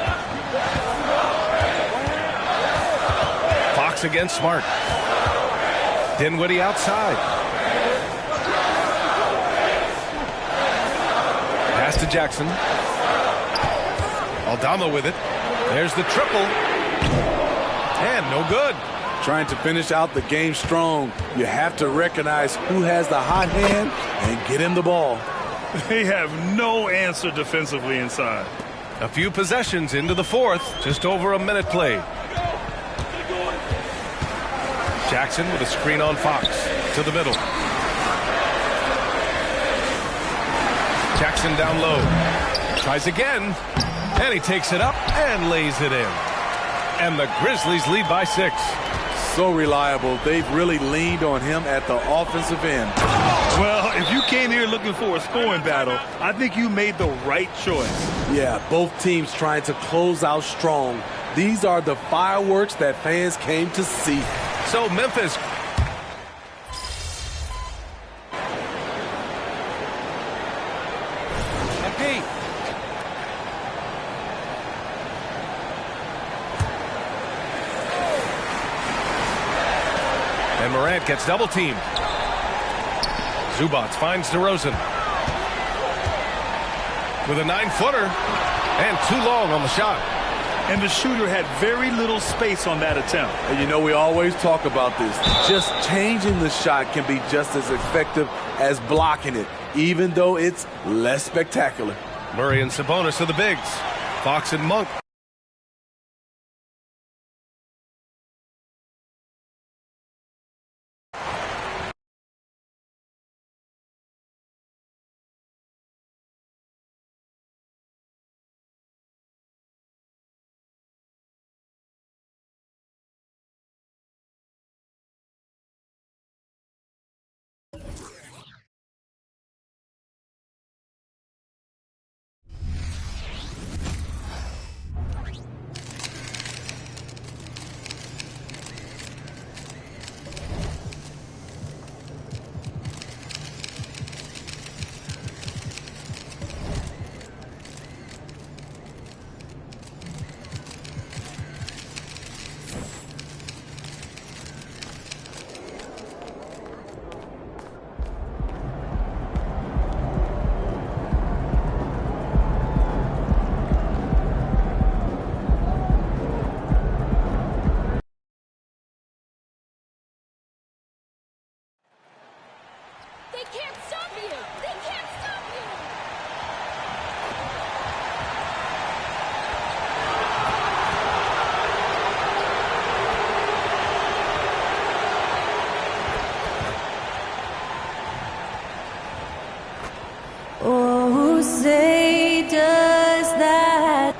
Fox against Smart. Dinwiddie outside. Pass to Jackson. Aldama with it. There's the triple. And no good. Trying to finish out the game strong. You have to recognize who has the hot hand and get him the ball. They have no answer defensively inside. A few possessions into the fourth. Just over a minute played. Jackson with a screen on Fox. To the middle. Jackson down low. Tries again. And he takes it up and lays it in. And the Grizzlies lead by 6. So reliable. They've really leaned on him at the offensive end. Well, if you came here looking for a scoring battle, I think you made the right choice. Yeah, both teams trying to close out strong. These are the fireworks that fans came to see. So Memphis. MP. And Morant gets double teamed. Zubac finds DeRozan. With a 9-footer. And too long on the shot. And the shooter had very little space on that attempt. And you know, we always talk about this. Just changing the shot can be just as effective as blocking it, even though it's less spectacular. Murray and Sabonis are the bigs. Fox and Monk. They can't stop you! They can't stop you! Oh, say does that.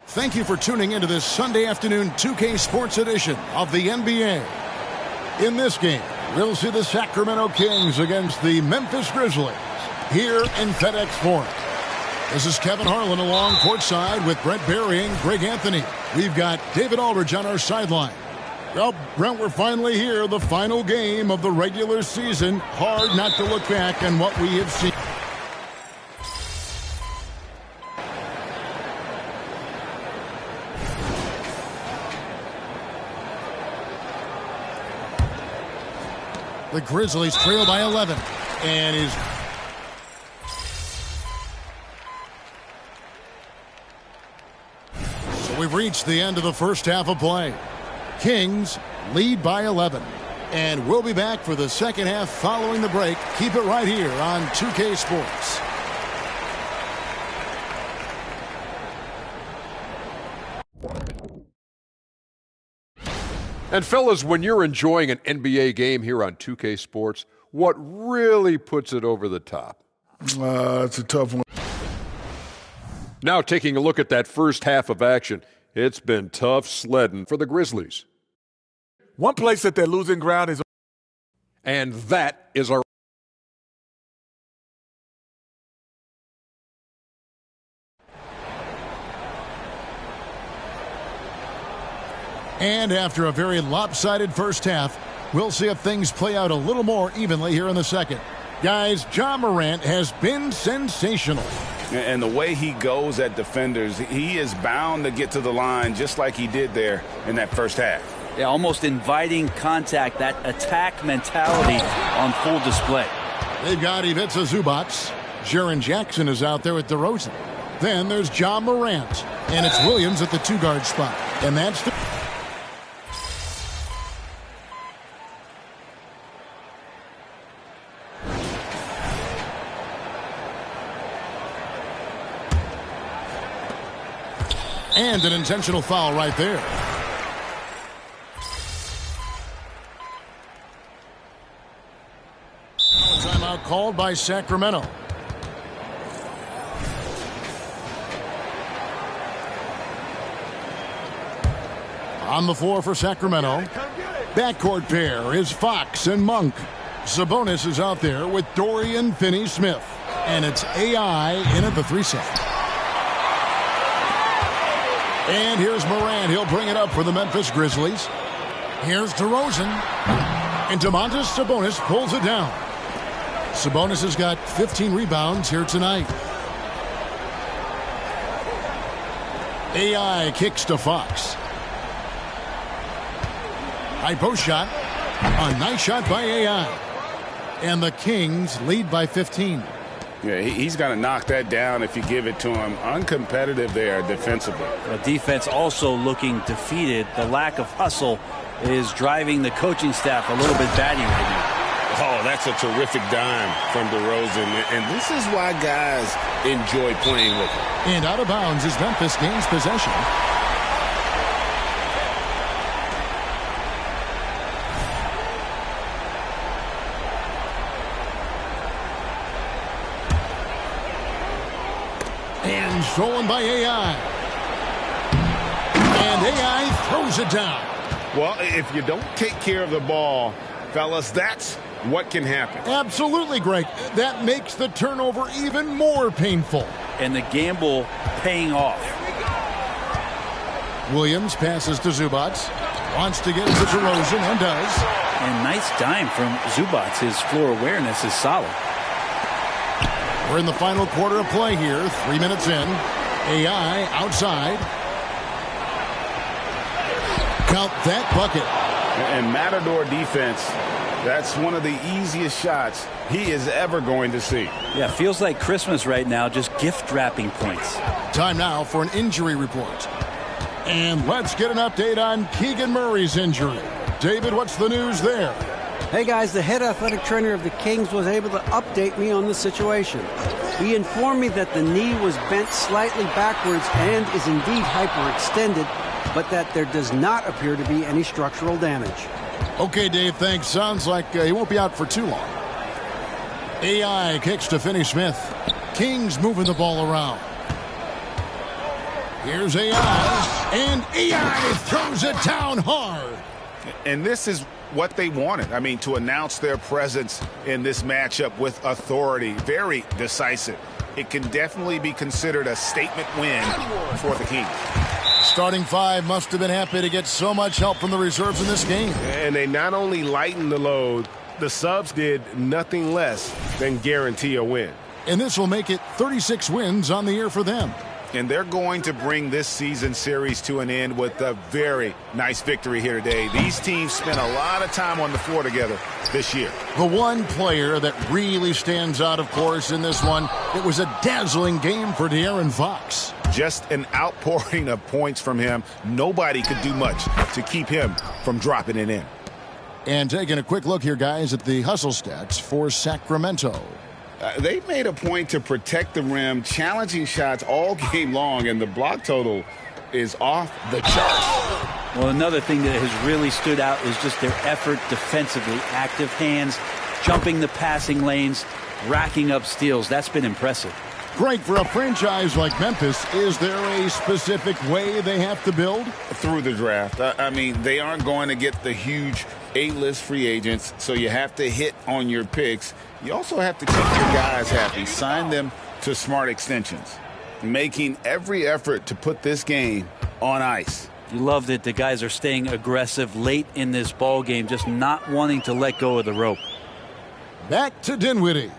Thank you for tuning into this Sunday afternoon 2K Sports edition of the NBA. In this game, we'll see the Sacramento Kings against the Memphis Grizzlies here in FedEx Forum. This is Kevin Harlan along courtside with Brent Barry and Greg Anthony. We've got David Aldridge on our sideline. Well, Brent, we're finally here, the final game of the regular season. Hard not to look back on what we have seen. The Grizzlies trail by 11. And is so we've reached the end of the first half of play. Kings lead by 11. And we'll be back for the second half following the break. Keep it right here on 2K Sports. And fellas, when you're enjoying an NBA game here on 2K Sports, what really puts it over the top? It's a tough one. Now taking a look at that first half of action, it's been tough sledding for the Grizzlies. One place that they're losing ground is... And that is our... And after a very lopsided first half, we'll see if things play out a little more evenly here in the second. Guys, Ja Morant has been sensational. And the way he goes at defenders, he is bound to get to the line just like he did there in that first half. Yeah, almost inviting contact, that attack mentality on full display. They've got Ivica Zubac. Jaren Jackson is out there with DeRozan. Then there's Ja Morant. And it's Williams at the two-guard spot. And that's the... And an intentional foul right there. Timeout called by Sacramento. On the floor for Sacramento. Backcourt pair is Fox and Monk. Sabonis is out there with Dorian Finney-Smith. And it's AI in at the 3-set. And here's Morant. He'll bring it up for the Memphis Grizzlies. Here's DeRozan. And Domantas Sabonis pulls it down. Sabonis has got 15 rebounds here tonight. AI kicks to Fox. High post shot. A nice shot by AI. And the Kings lead by 15. Yeah, he's going to knock that down if you give it to him. Uncompetitive there defensively. The defense also looking defeated. The lack of hustle is driving the coaching staff a little bit batty right now. Oh, that's a terrific dime from DeRozan. And this is why guys enjoy playing with him. And out of bounds as Memphis gains possession. And stolen by AI. And AI throws it down. Well, if you don't take care of the ball, fellas, that's what can happen. Absolutely, Greg. That makes the turnover even more painful. And the gamble paying off. Williams passes to Zubac. Wants to get to DeRozan and does. And nice dime from Zubac. His floor awareness is solid. We're in the final quarter of play here. 3 minutes in. AI outside. Count that bucket. And Matador defense, that's one of the easiest shots he is ever going to see. Yeah, feels like Christmas right now, just gift wrapping points. Time now for an injury report. And let's get an update on Keegan Murray's injury. David, what's the news there? Hey guys, the head athletic trainer of the Kings was able to update me on the situation. He informed me that the knee was bent slightly backwards and is indeed hyperextended, but that there does not appear to be any structural damage. Okay, Dave, thanks. Sounds like he won't be out for too long. AI kicks to Finney-Smith. Kings moving the ball around. Here's AI, and AI throws it down hard. And this is what they wanted. I mean, to announce their presence in this matchup with authority. Very decisive. It can definitely be considered a statement win for the Kings. Starting five must have been happy to get so much help from the reserves in this game. And they not only lightened the load, the subs did nothing less than guarantee a win. And this will make it 36 wins on the year for them. And they're going to bring this season series to an end with a very nice victory here today. These teams spent a lot of time on the floor together this year. The one player that really stands out, of course, in this one, it was a dazzling game for De'Aaron Fox. Just an outpouring of points from him. Nobody could do much to keep him from dropping it in. And taking a quick look here, guys, at the hustle stats for Sacramento. They've made a point to protect the rim, challenging shots all game long, and the block total is off the charts. Well, another thing that has really stood out is just their effort defensively. Active hands, jumping the passing lanes, racking up steals. That's been impressive. Great for a franchise like Memphis. Is there a specific way they have to build? Through the draft. I mean, they aren't going to get the huge A-list free agents, so you have to hit on your picks. You also have to keep your guys happy. Sign them to smart extensions. Making every effort to put this game on ice. You love that the guys are staying aggressive late in this ball game, just not wanting to let go of the rope. Back to Dinwiddie.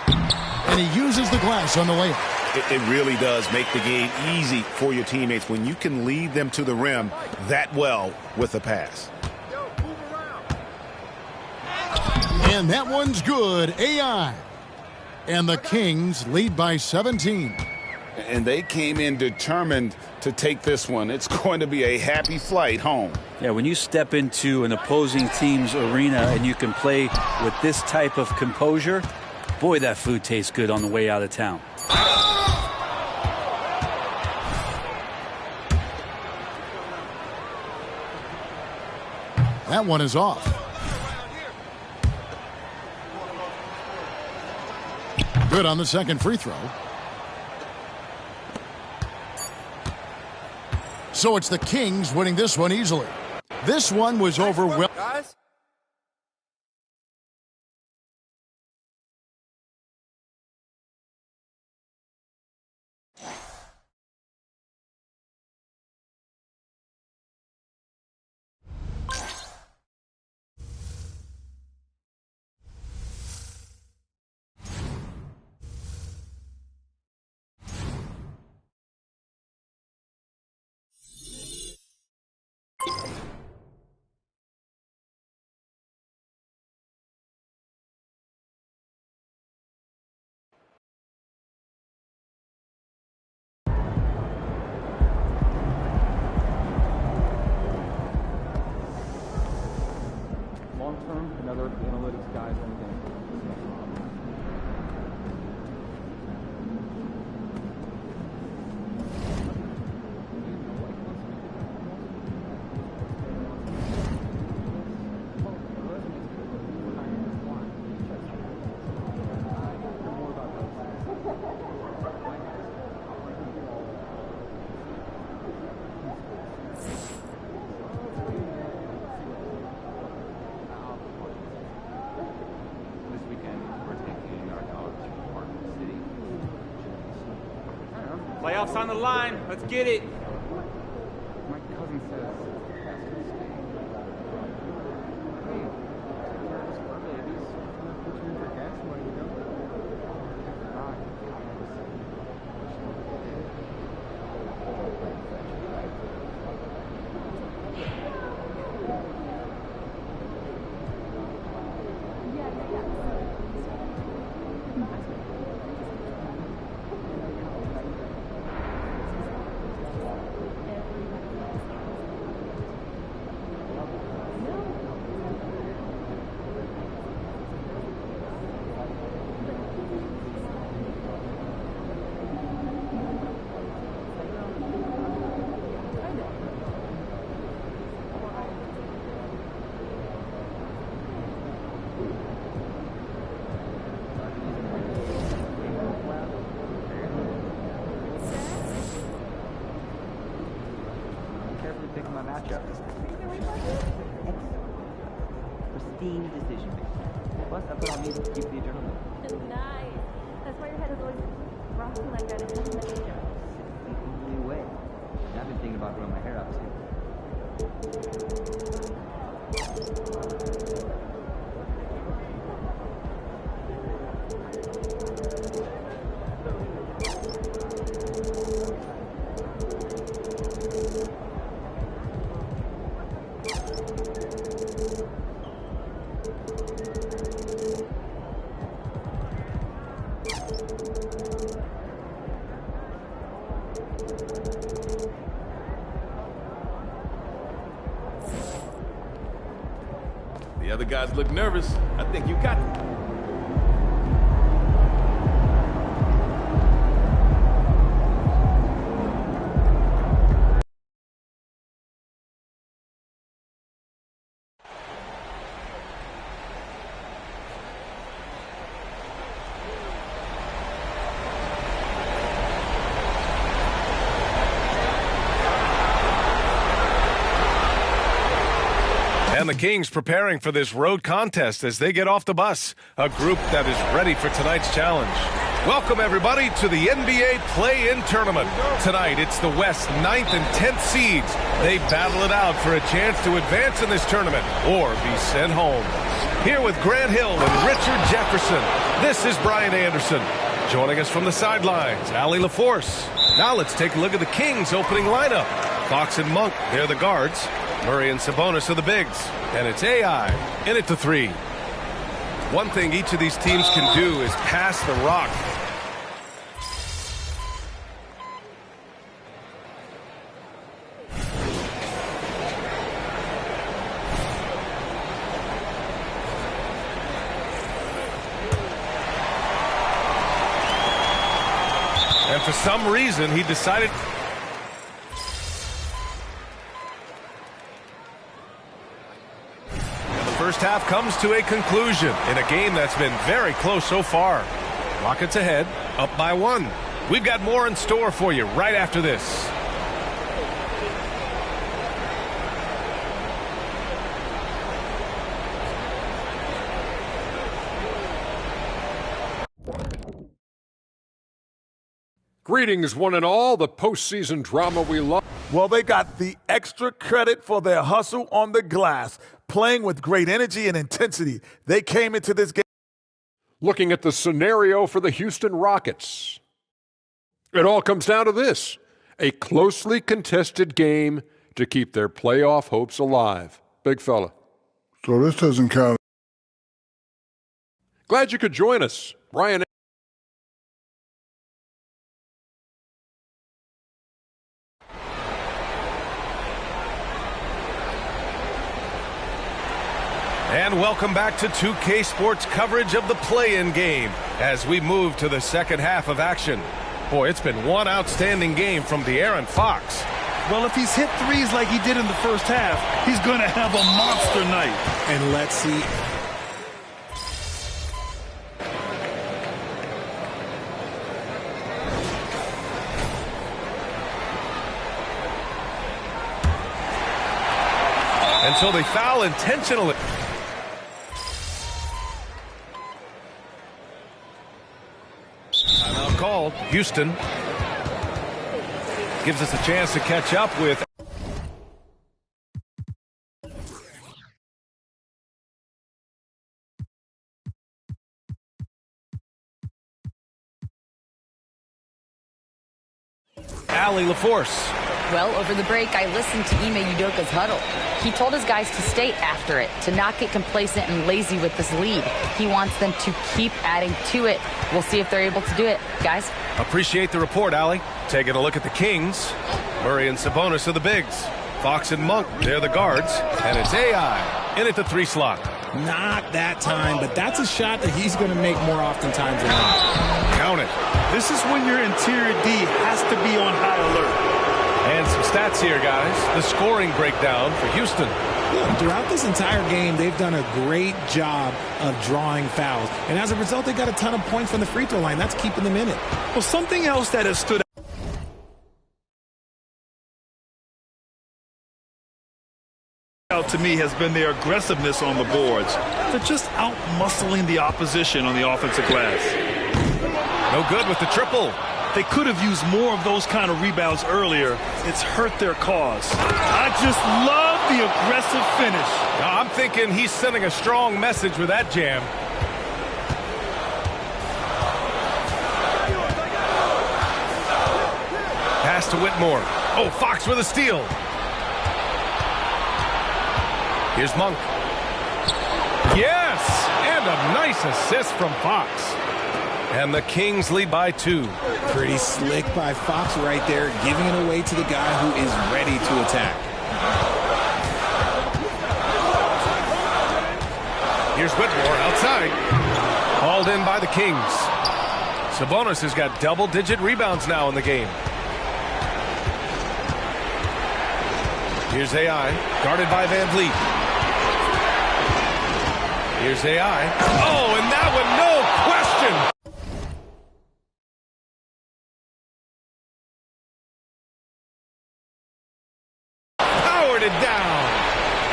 And he uses the glass on the layup. It really does make the game easy for your teammates when you can lead them to the rim that well with a pass. And that one's good. AI. And the Kings lead by 17. And they came in determined to take this one. It's going to be a happy flight home. Yeah, when you step into an opposing team's arena and you can play with this type of composure, boy, that food tastes good on the way out of town. That one is off. Good on the second free throw. So it's the Kings winning this one easily. This one was overwhelming. Long-term, another analytics guys on the game. Playoffs on the line. Let's get it. My cousin says. Hey, this fur babies. Put you in for gas money, you know? Picking my matchup. Pristine decision making. Plus, I put on music to keep the adrenaline. Nice. That's why your head is always rocking like that. It doesn't make a joke. It's the way. And I've been thinking about growing my hair out too. The other guys look nervous. I think you got it. And the Kings preparing for this road contest as they get off the bus. A group that is ready for tonight's challenge. Welcome, everybody, to the NBA Play-In Tournament. Tonight, it's the West 9th and 10th seeds. They battle it out for a chance to advance in this tournament or be sent home. Here with Grant Hill and Richard Jefferson, this is Brian Anderson. Joining us from the sidelines, Allie LaForce. Now let's take a look at the Kings' opening lineup. Fox and Monk, they're the guards. Murray and Sabonis are the bigs. And it's AI in at the 3. One thing each of these teams can do is pass the rock. And for some reason, he decided... First half comes to a conclusion in a game that's been very close so far. Rockets ahead, up by 1. We've got more in store for you right after this. Greetings, one and all, the postseason drama we love. Well, they got the extra credit for their hustle on the glass, playing with great energy and intensity. They came into this game looking at the scenario for the Houston Rockets. It all comes down to this: a closely contested game to keep their playoff hopes alive. Big fella. So this doesn't count. Glad you could join us, Ryan. And welcome back to 2K Sports coverage of the play-in game as we move to the second half of action. Boy, it's been one outstanding game from De'Aaron Fox. Well, if he's hit threes like he did in the first half, he's going to have a monster night. And let's see. And so they foul intentionally. Timeout called. Houston gives us a chance to catch up with. Allie LaForce. Well, over the break, I listened to Ime Udoka's huddle. He told his guys to stay after it, to not get complacent and lazy with this lead. He wants them to keep adding to it. We'll see if they're able to do it. Guys? Appreciate the report, Allie. Taking a look at the Kings. Murray and Sabonis are the bigs. Fox and Monk, they're the guards. And it's AI in at the 3 slot. Not that time, but that's a shot that he's going to make more oftentimes than not. Count it. This is when your interior D has to be on high alert. And some stats here, guys. The scoring breakdown for Houston. Yeah, throughout this entire game, they've done a great job of drawing fouls. And as a result, they got a ton of points from the free throw line. That's keeping them in it. Well, something else that has stood out to me has been their aggressiveness on the boards. They're just out-muscling the opposition on the offensive glass. No good with the triple. They could have used more of those kind of rebounds earlier. It's hurt their cause. I just love the aggressive finish. I'm thinking he's sending a strong message with that jam. Pass to Whitmore. Oh, Fox with a steal. Here's Monk. Yes! And a nice assist from Fox. And the Kings lead by 2. Pretty slick by Fox right there, giving it away to the guy who is ready to attack. Here's Whitmore outside. Hauled in by the Kings. Sabonis has got double-digit rebounds now in the game. Here's AI, guarded by Van Vliet. Here's AI. Oh, and that one, no question. Powered it down.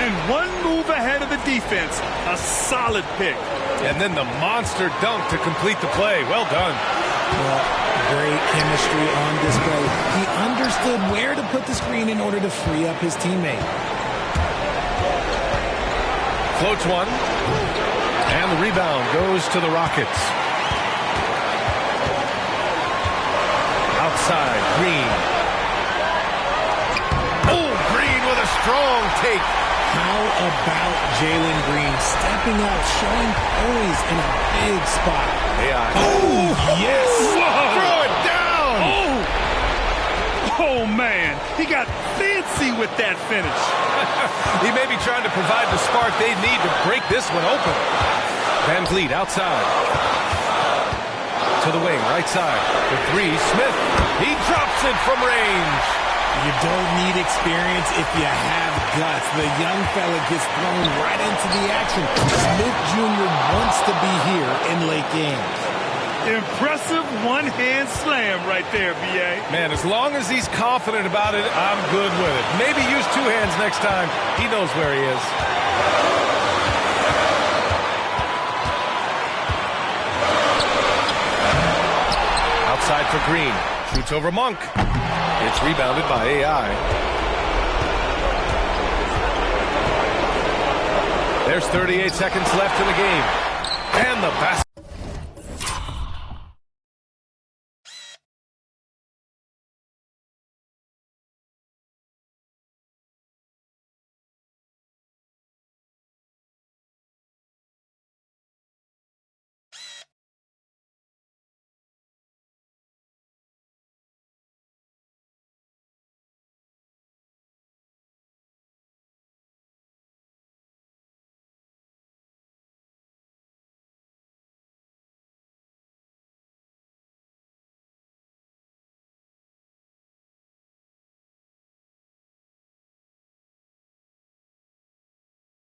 And one move ahead of the defense. A solid pick. And then the monster dunk to complete the play. Well done. Well, great chemistry on display. He understood where to put the screen in order to free up his teammate. Floats one. And the rebound goes to the Rockets. Outside, Green. Oh, Green with a strong take. How about Jalen Green stepping up, showing poise in a big spot? AI. Oh, yes. Whoa. Throw it down. Oh, man. He got fancy with that finish. He may be trying to provide the spark they need to break this one open. Van Vliet outside. To the wing, right side. The three, Smith. He drops it from range. You don't need experience if you have guts. The young fella gets thrown right into the action. Smith Jr. wants to be here in late games. Impressive one-hand slam right there, B.A. Man, as long as he's confident about it, I'm good with it. Maybe use two hands next time. He knows where he is. Outside for Green. Shoots over Monk. It's rebounded by AI. There's 38 seconds left in the game. And the basket.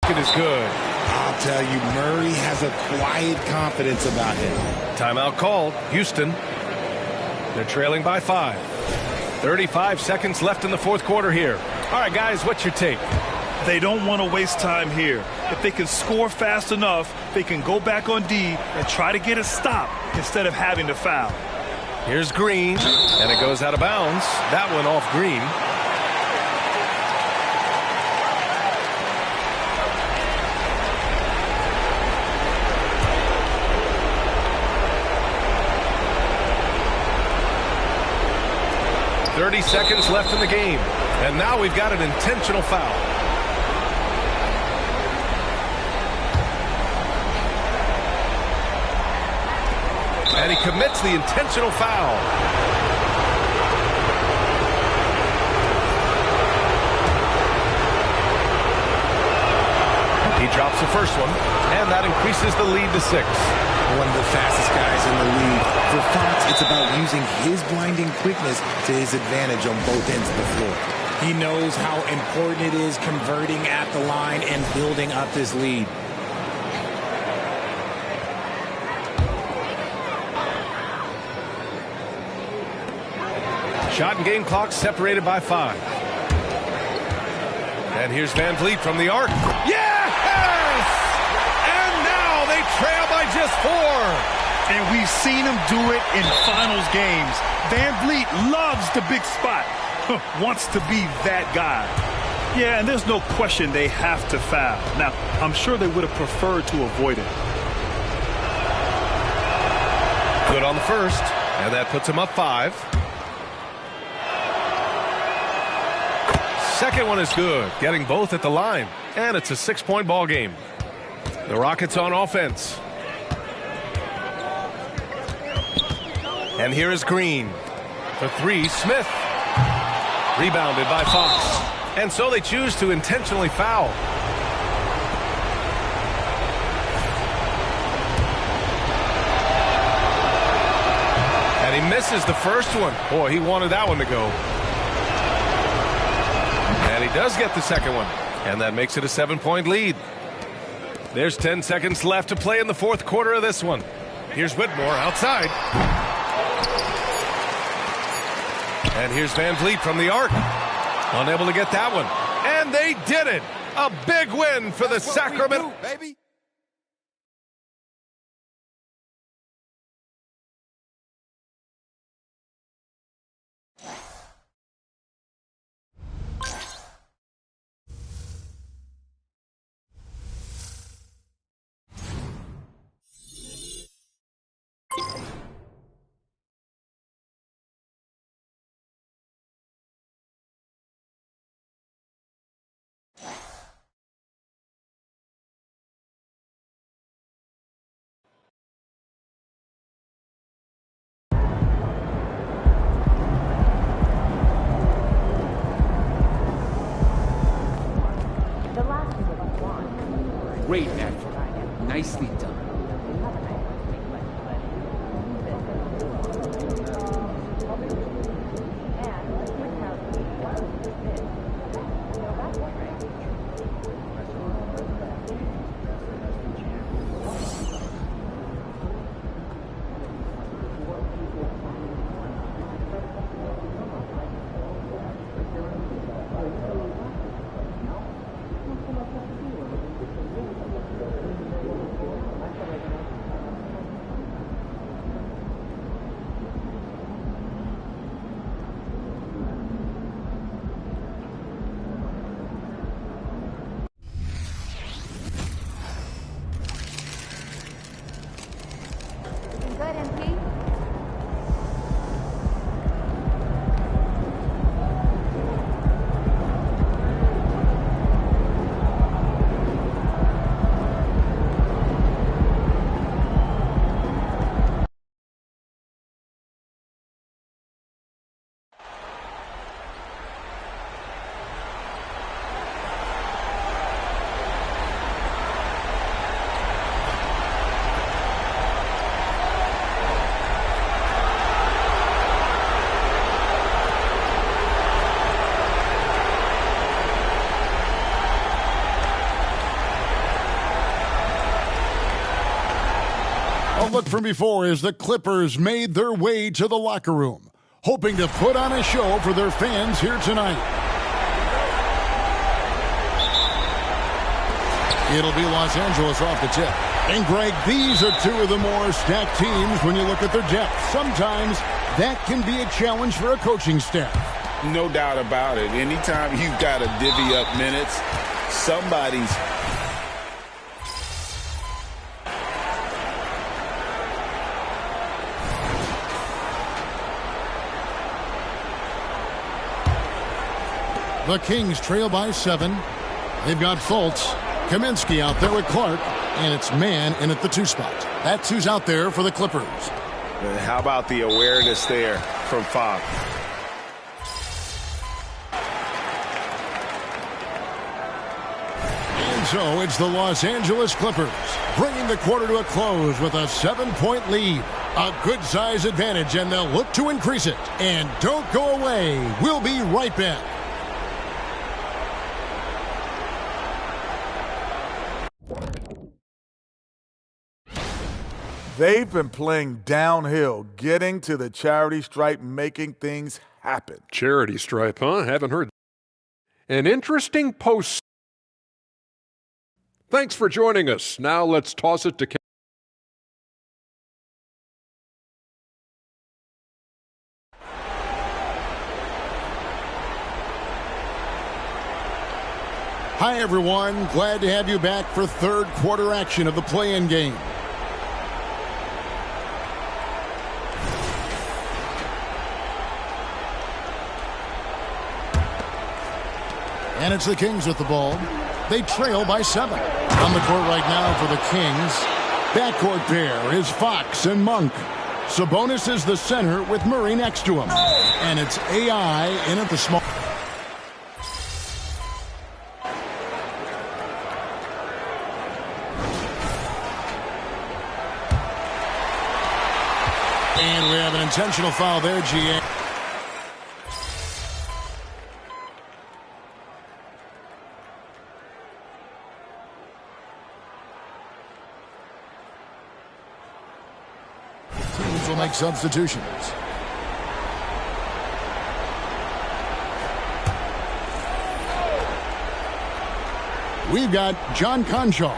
Is good. I'll tell you, Murray has a quiet confidence about him. Timeout called. Houston. They're trailing by 5. 35 seconds left in the fourth quarter here. All right, guys, what's your take? They don't want to waste time here. If they can score fast enough, they can go back on D and try to get a stop instead of having to foul. Here's Green, and it goes out of bounds. That one off Green. .30 seconds left in the game. And now we've got an intentional foul. And he commits the intentional foul. He drops the first one, and that increases the lead to 6. One of the fastest guys in the league. For Fox, it's about using his blinding quickness to his advantage on both ends of the floor. He knows how important it is converting at the line and building up this lead. Shot and game clock separated by 5. And here's Van Vliet from the arc. Yes! And now they trail by just 4. And we've seen him do it in finals games. Van Vliet loves the big spot. Wants to be that guy. Yeah, and there's no question they have to foul. Now, I'm sure they would have preferred to avoid it. Good on the first. And that puts him up 5. Second one is good. Getting both at the line. And it's a 6-point ball game. The Rockets on offense. And here is Green. For three, Smith. Rebounded by Fox. And so they choose to intentionally foul. And he misses the first one. Boy, he wanted that one to go. And he does get the second one. And that makes it a 7-point lead. There's 10 seconds left to play in the fourth quarter of this one. Here's Whitmore outside. And here's Van Vliet from the arc. Unable to get that one. And they did it. A big win for the Sacramento. Baby. Great effort. Nicely done. Look from before as the Clippers made their way to the locker room, hoping to put on a show for their fans here tonight. It'll be Los Angeles off the tip. And, Greg, these are two of the more stacked teams when you look at their depth. Sometimes that can be a challenge for a coaching staff. No doubt about it. Anytime you've got to divvy up minutes, somebody's... The Kings trail by 7. They've got Fultz, Kaminsky out there with Clark, and it's Man in at the 2 spot. That's who's out there for the Clippers. How about the awareness there from Fox? And so it's the Los Angeles Clippers bringing the quarter to a close with a 7-point lead. A good size advantage, and they'll look to increase it. And don't go away. We'll be right back. They've been playing downhill, getting to the charity stripe, making things happen. Charity stripe, huh? Haven't heard. An interesting post. Thanks for joining us. Now let's toss it to Kevin. Hi, everyone. Glad to have you back for third quarter action of the play-in game. And it's the Kings with the ball. They trail by 7. On the court right now for the Kings. Backcourt pair is Fox and Monk. Sabonis is the center with Murray next to him. And it's AI in at the small. And we have an intentional foul there, GA. Teams will make substitutions. We've got John Conchar.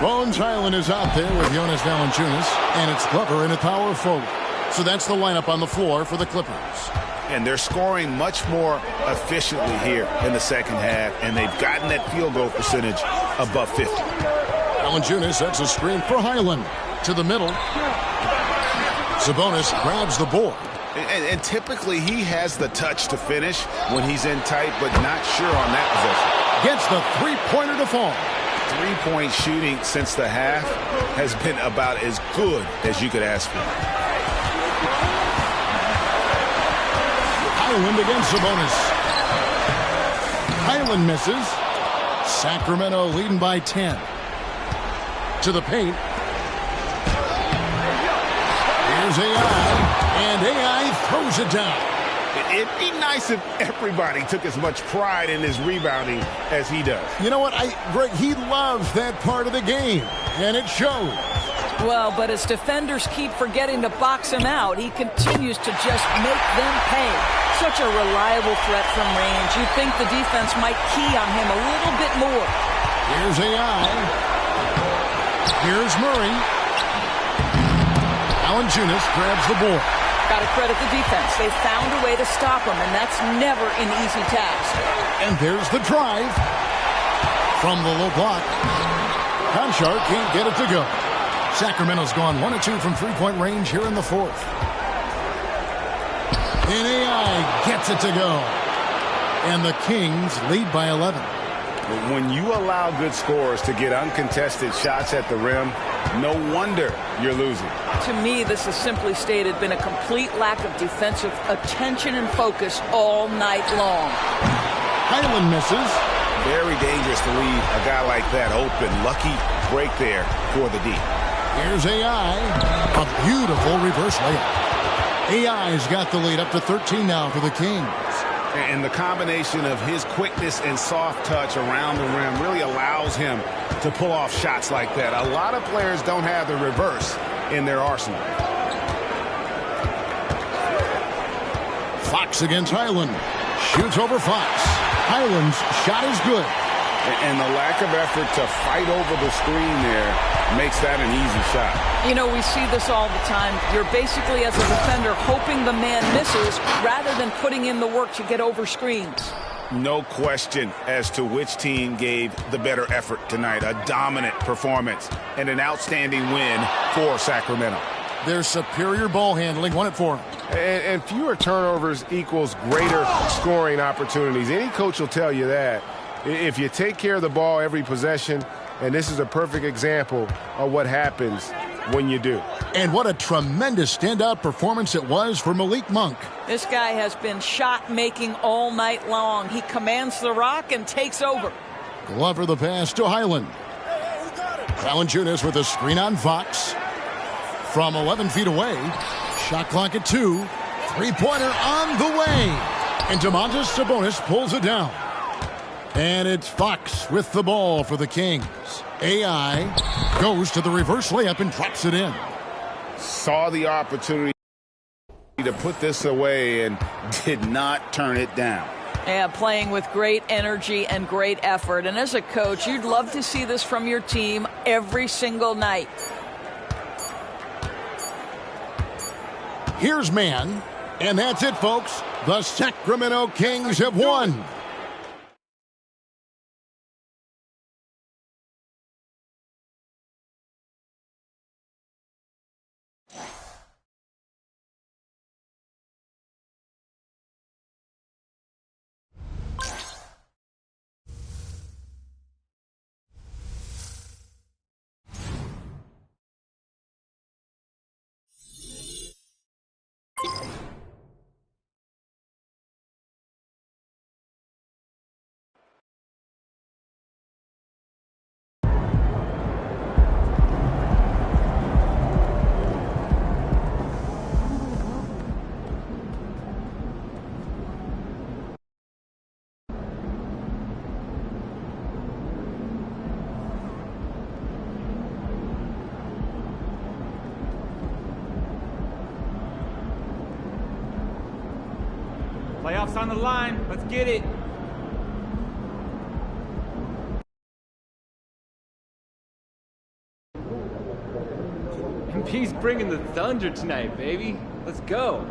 Bones Hyland is out there with Jonas Valanciunas, and it's Glover in a power forward. So that's the lineup on the floor for the Clippers. And they're scoring much more efficiently here in the second half, and they've gotten that field goal percentage above 50. Valanciunas sets a screen for Hyland. To the middle. Sabonis grabs the board. And typically he has the touch to finish when he's in tight, but not sure on that possession. Gets the three-pointer to fall. Three-point shooting since the half has been about as good as you could ask for. Hyland against Sabonis. Hyland misses. Sacramento leading by 10. To the paint. Here's AI, and AI throws it down. It'd be nice if everybody took as much pride in his rebounding as he does. You know what, Greg, he loves that part of the game, and it shows. Well, but as defenders keep forgetting to box him out, he continues to just make them pay. Such a reliable threat from range. You'd think the defense might key on him a little bit more. Here's AI. Here's Murray. Valanciunas grabs the ball. Got to credit the defense. They found a way to stop him, and that's never an easy task. And there's the drive. From the low block. Conchar can't get it to go. Sacramento's gone 1 of 2 from three-point range here in the fourth. And AI gets it to go. And the Kings lead by 11. When you allow good scorers to get uncontested shots at the rim, no wonder you're losing. To me, this has simply stated been a complete lack of defensive attention and focus all night long. Hyland misses. Very dangerous to leave a guy like that open. Lucky break there for the D. Here's AI. A beautiful reverse layup. AI's got the lead up to 13 now for the Kings. And the combination of his quickness and soft touch around the rim really allows him to pull off shots like that. A lot of players don't have the reverse in their arsenal. Fox against Hyland. Shoots over Fox. Hyland's shot is good. And the lack of effort to fight over the screen there makes that an easy shot. You know, we see this all the time. You're basically, as a defender, hoping the man misses rather than putting in the work to get over screens. No question as to which team gave the better effort tonight. A dominant performance and an outstanding win for Sacramento. Their superior ball handling won it for them. And fewer turnovers equals greater scoring opportunities. Any coach will tell you that. If you take care of the ball every possession, and this is a perfect example of what happens when you do. And what a tremendous standout performance it was for Malik Monk. This guy has been shot-making all night long. He commands the rock and takes over. Glover the pass to Hyland. Valanciunas with a screen on Fox. From 11 feet away. Shot clock at 2. Three-pointer on the way. And Domantas Sabonis pulls it down. And it's Fox with the ball for the Kings. AI goes to the reverse layup and drops it in. Saw the opportunity to put this away and did not turn it down. Yeah, playing with great energy and great effort. And as a coach, you'd love to see this from your team every single night. Here's man. And that's it, folks. The Sacramento Kings have won. Playoffs on the line. Let's get it. He's bringing the thunder tonight, baby. Let's go.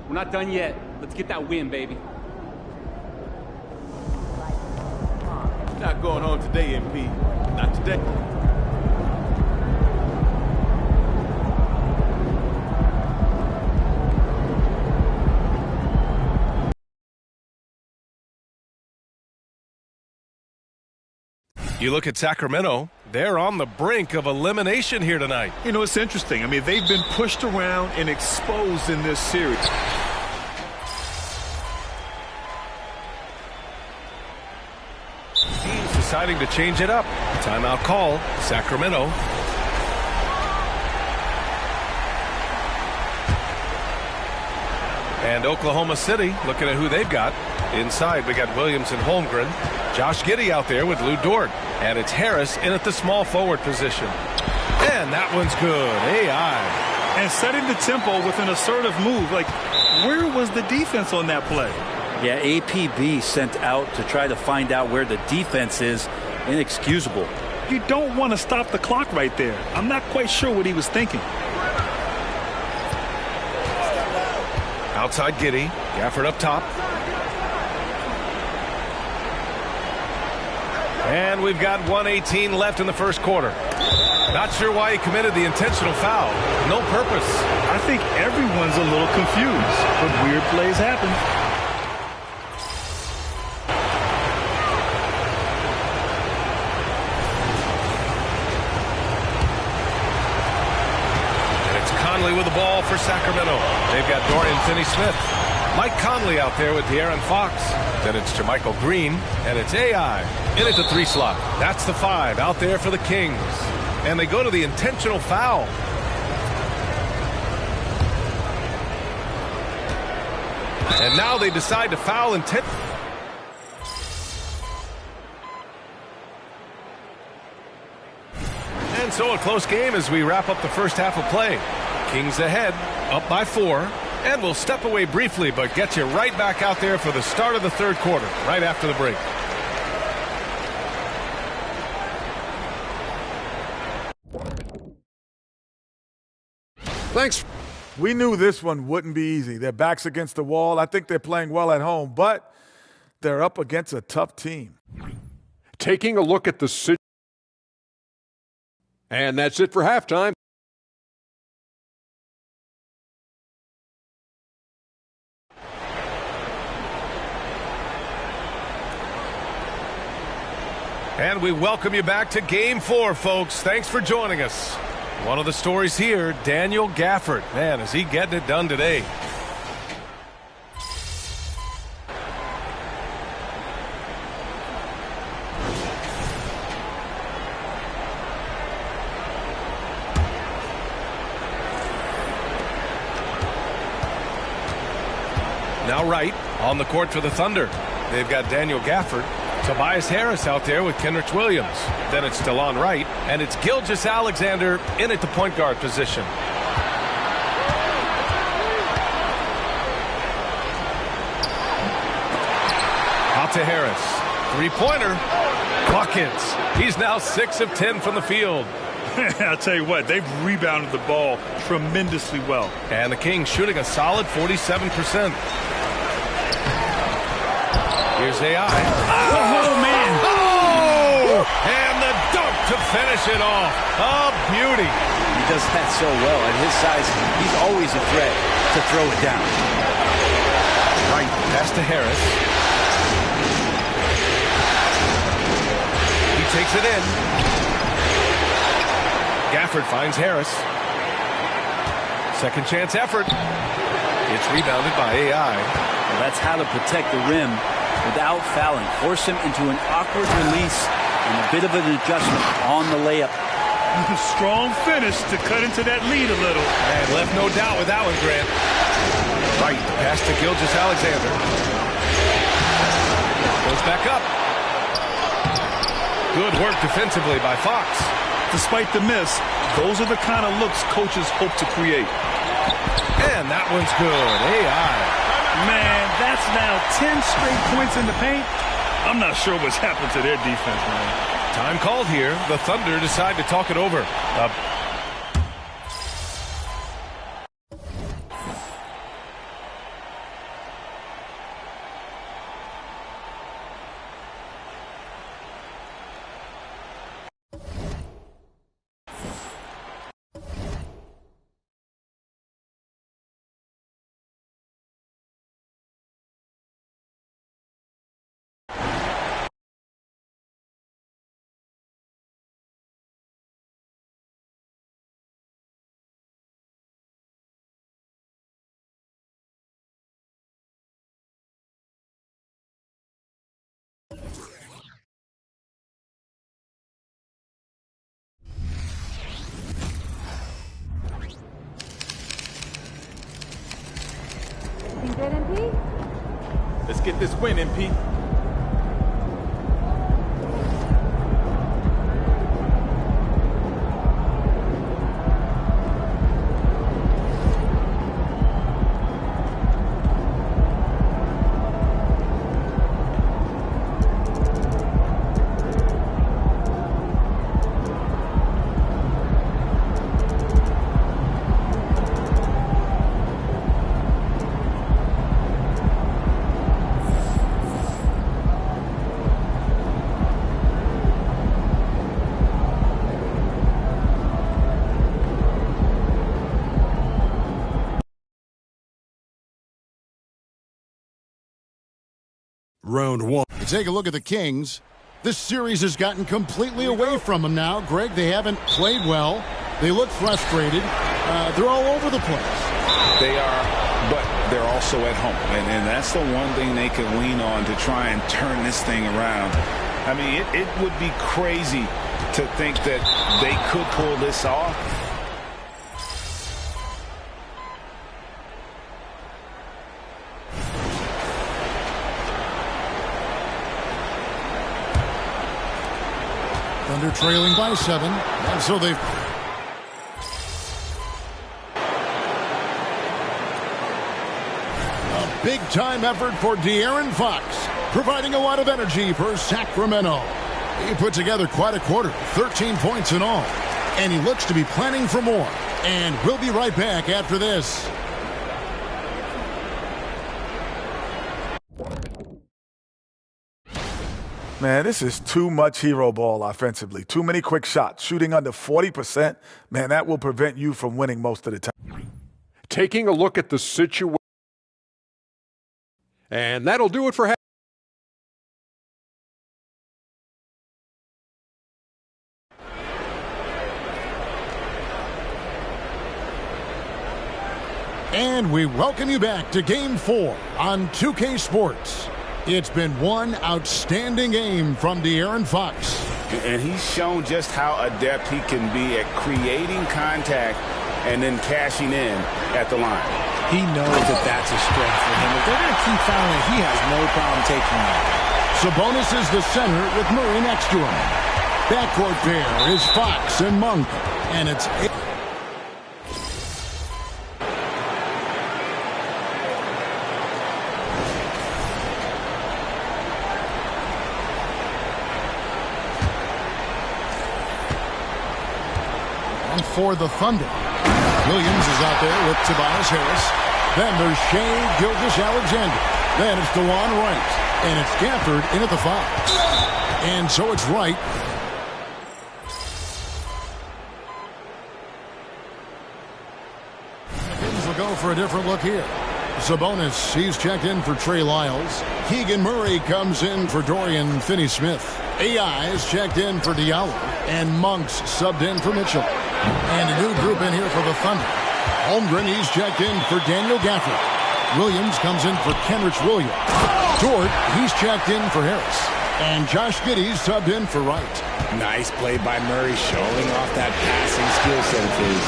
We're not done yet. Let's get that win, baby. Not going home today, MP. Not today. You look at Sacramento, they're on the brink of elimination here tonight. You know, it's interesting. I mean, they've been pushed around and exposed in this series. Team's deciding to change it up. Timeout call, Sacramento. And Oklahoma City, looking at who they've got. Inside, we got Williams and Holmgren. Josh Giddey out there with Lou Dort. And it's Harris in at the small forward position. And that one's good. AI. And setting the tempo with an assertive move. Like, where was the defense on that play? Yeah, APB sent out to try to find out where the defense is. Inexcusable. You don't want to stop the clock right there. I'm not quite sure what he was thinking. Outside Giddey. Gafford up top. And we've got 1:18 left in the first quarter. Not sure why he committed the intentional foul. No purpose. I think everyone's a little confused, but weird plays happen. And it's Conley with the ball for Sacramento. They've got Dorian Finney-Smith. Mike Conley out there with De'Aaron Fox. Then it's Jermichael Green, and it's AI in at the 3 slot. That's the 5 out there for the Kings. And they go to the intentional foul. And now they decide to foul intent. And so a close game as we wrap up the first half of play. Kings ahead, up by 4. And we'll step away briefly, but get you right back out there for the start of the third quarter, right after the break. Thanks. We knew this one wouldn't be easy. Their backs against the wall. I think they're playing well at home, but they're up against a tough team. Taking a look at the situation. And that's it for halftime. And we welcome you back to Game 4, folks. Thanks for joining us. One of the stories here, Daniel Gafford. Man, is he getting it done today. Now right, on the court for the Thunder. They've got Daniel Gafford. Tobias Harris out there with Kenrich Williams. Then it's Delon Wright, and it's Gilgeous-Alexander in at the point guard position. Out to Harris. Three-pointer. Buckets. He's now 6 of 10 from the field. I'll tell you what, they've rebounded the ball tremendously well. And the Kings shooting a solid 47%. Here's AI. Oh, man. Oh! And the dunk to finish it off. A beauty. He does that so well. At his size, he's always a threat to throw it down. Right, pass to Harris. He takes it in. Gafford finds Harris. Second chance effort. It's rebounded by AI. Well, that's how to protect the rim without fouling. Force him into an awkward release and a bit of an adjustment on the layup. Strong finish to cut into that lead a little. And left no doubt with that one, Grant. Right, pass to Gilgeous-Alexander. Goes back up. Good work defensively by Fox. Despite the miss, those are the kind of looks coaches hope to create. And that one's good. AI. Man, that's now 10 straight points in the paint. I'm not sure what's happened to their defense, man. Time called here. The Thunder decide to talk it over. Good, MP? Let's get this win, MP. Round one. You take a look at the Kings. This series has gotten completely away from them now. Greg, they haven't played well. They look frustrated. They're all over the place. They are, but they're also at home. And that's the one thing they can lean on to try and turn this thing around. I mean, it would be crazy to think that they could pull this off. Thunder trailing by 7, and so they've... A big-time effort for De'Aaron Fox, providing a lot of energy for Sacramento. He put together quite a quarter, 13 points in all, and he looks to be planning for more. And we'll be right back after this. Man, this is too much hero ball offensively. Too many quick shots. Shooting under 40%, man, that will prevent you from winning most of the time. Taking a look at the situation. And that'll do it for we welcome you back to Game 4 on 2K Sports. It's been one outstanding game from De'Aaron Fox. And he's shown just how adept he can be at creating contact and then cashing in at the line. He knows that that's a strength for him. If they're going to keep fouling it, he has no problem taking that. Sabonis is the center with Murray next to him. Backcourt pair is Fox and Monk. And it's... And for the Thunder, Williams is out there with Tobias Harris. Then there's Shai Gilgeous-Alexander. Then it's DeJuan Wright. And it's Gafford in at the 5. And so it's Wright. Things will go for a different look here. Sabonis, he's checked in for Trey Lyles. Keegan Murray comes in for Dorian Finney-Smith. AI is checked in for Diallo. And Monk's subbed in for Mitchell. And a new group in here for the Thunder. Holmgren, he's checked in for Daniel Gafford. Williams comes in for Kenrich Williams. Dort, he's checked in for Harris. And Josh Giddey's subbed in for Wright. Nice play by Murray, showing off that passing skill set of his.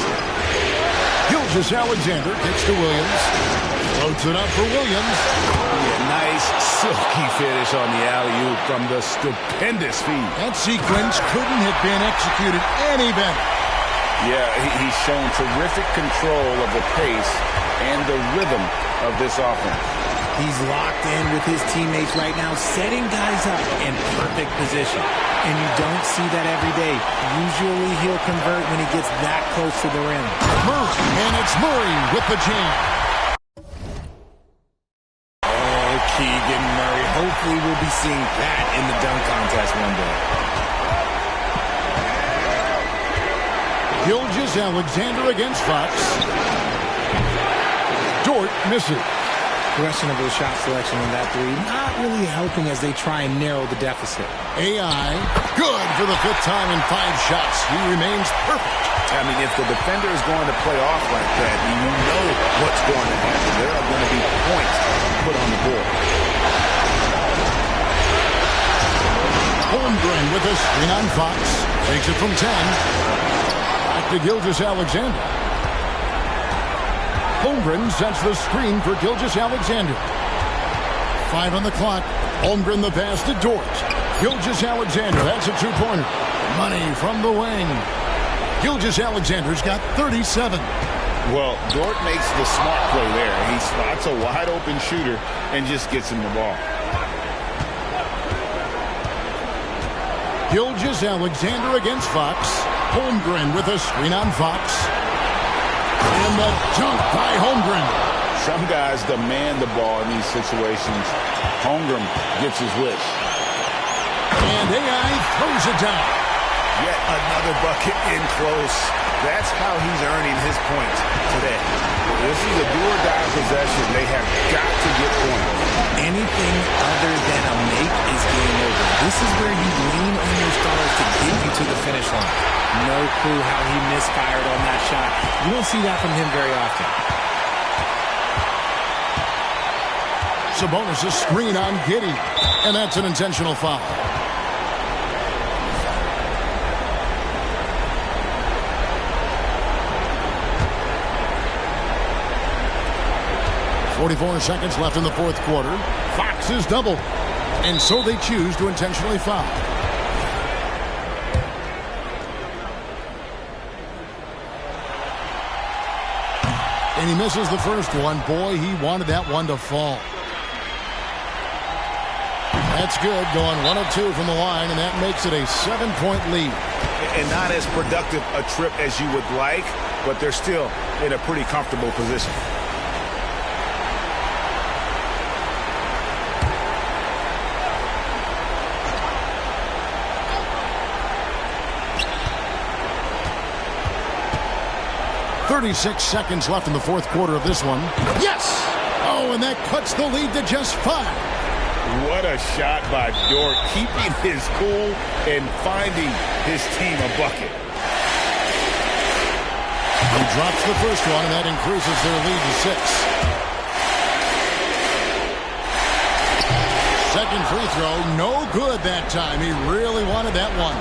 Gilgeous-Alexander kicks to Williams. Floats it up for Williams. Yeah, nice silky finish on the alley-oop from the stupendous feed. That sequence couldn't have been executed any better. Yeah, he's shown terrific control of the pace and the rhythm of this offense. He's locked in with his teammates right now, setting guys up in perfect position. And you don't see that every day. Usually he'll convert when he gets that close to the rim. Murray, and it's Murray with the jam. Oh, Keegan Murray. Hopefully we'll be seeing that in the dunk contest one day. Gilgeous-Alexander against Fox. Dort misses. Questionable shot selection on that three. Not really helping as they try and narrow the deficit. AI, good for the 5th time in 5 shots. He remains perfect. I mean, if the defender is going to play off like that, you know what's going to happen. There are going to be points put on the board. Holmgren with a screen on Fox. Takes it from 10. Back to Gilgeous-Alexander. Holmgren sets the screen for Gilgeous-Alexander. 5 on the clock. Holmgren the pass to Dort. Gilgeous-Alexander, that's a 2-pointer. Money from the wing. Gilgeous-Alexander's got 37. Well, Dort makes the smart play there. He spots a wide open shooter and just gets him the ball. Gilgeous-Alexander against Fox. Holmgren with a screen on Fox. And the dunk by Holmgren. Some guys demand the ball in these situations. Holmgren gets his wish. And AI throws it down. Yet another bucket in close. That's how he's earning his points today. This is a do-or-die possession. They have got to get points. Anything other than a make is game over. This is where you lean on your stars to get you to the finish line. No clue how he misfired on that shot. You don't see that from him very often. Sabonis' screen on Giddey. And that's an intentional foul. .44 seconds left in the 4th quarter. Fox is doubled. And so they choose to intentionally foul. And he misses the first one. Boy, he wanted that one to fall. That's good. Going 1 of 2 from the line, and that makes it a 7-point lead. And not as productive a trip as you would like, but they're still in a pretty comfortable position. .36 seconds left in the 4th quarter of this one. Yes! Oh, and that cuts the lead to just 5. What a shot by Dort, keeping his cool and finding his team a bucket. He drops the first one, and that increases their lead to 6. second free throw. No good that time. He really wanted that one.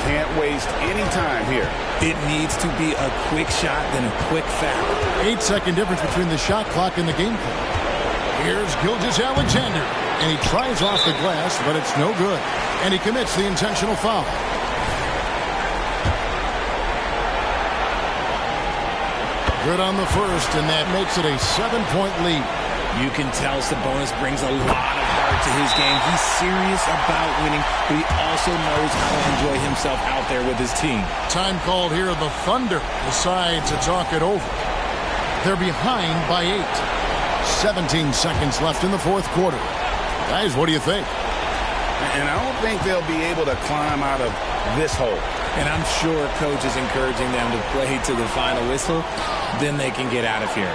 Can't waste any time here. It needs to be a quick shot, then a quick foul. 8-second difference between the shot clock and the game clock. Here's Gilgeous-Alexander, and he tries off the glass, but it's no good. And he commits the intentional foul. Good on the first, and that makes it a 7-point lead. You can tell Sabonis brings a lot of heart to his game. He's serious about winning, but he also knows how to enjoy himself out there with his team. Time called here. The Thunder decide to talk it over. They're behind by 8. 17 seconds left in the fourth quarter. Guys, what do you think? And I don't think they'll be able to climb out of this hole. And I'm sure coach is encouraging them to play to the final whistle. Then they can get out of here.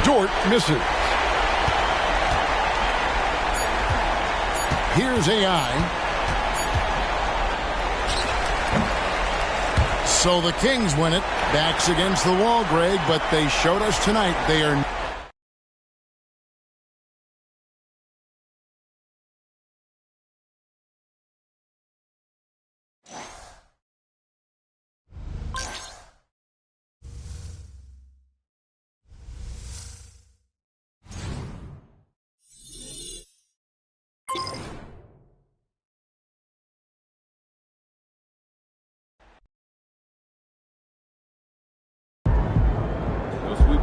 Dort misses. Here's AI. So the Kings win it. Backs against the wall, Greg, but they showed us tonight they are...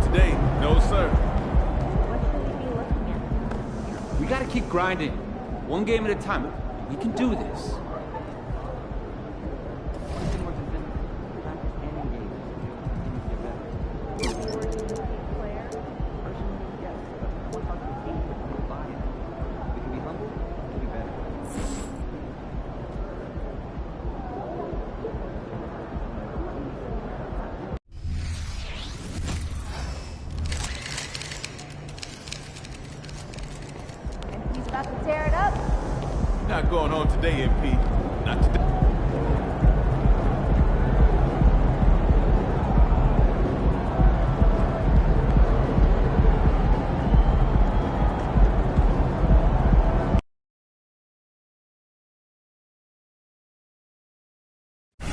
Today, no sir. We got to keep grinding. One game at a time. We can do this. Not going on today, MP. Not today.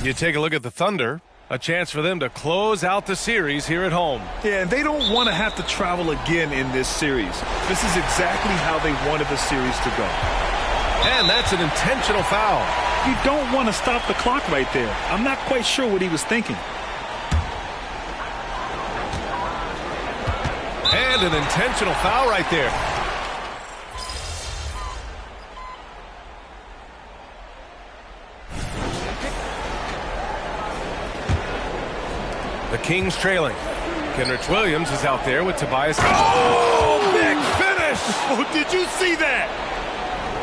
You take a look at the Thunder. A chance for them to close out the series here at home. Yeah, and they don't want to have to travel again in this series. This is exactly how they wanted the series to go. And that's an intentional foul. You don't want to stop the clock right there. I'm not quite sure what he was thinking. And an intentional foul right there. The Kings trailing. Kenrich Williams is out there with Tobias. Oh, big finish! Oh, did you see that?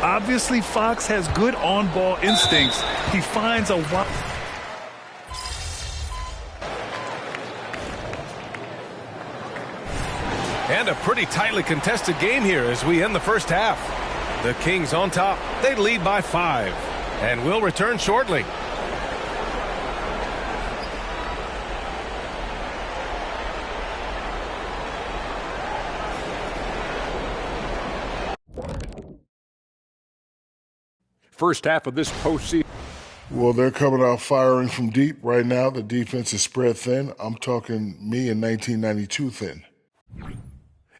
Obviously, Fox has good on-ball instincts. He finds a... And a pretty tightly contested game here as we end the first half. The Kings on top. They lead by 5. And will return shortly. First half of this postseason. Well, they're coming out firing from deep right now. The defense is spread thin. I'm talking me in 1992 thin.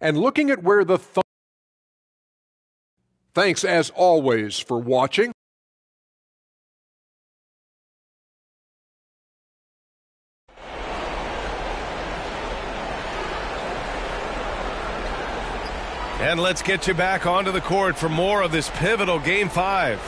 And looking at where the thanks as always for watching. And let's get you back onto the court for more of this pivotal Game 5.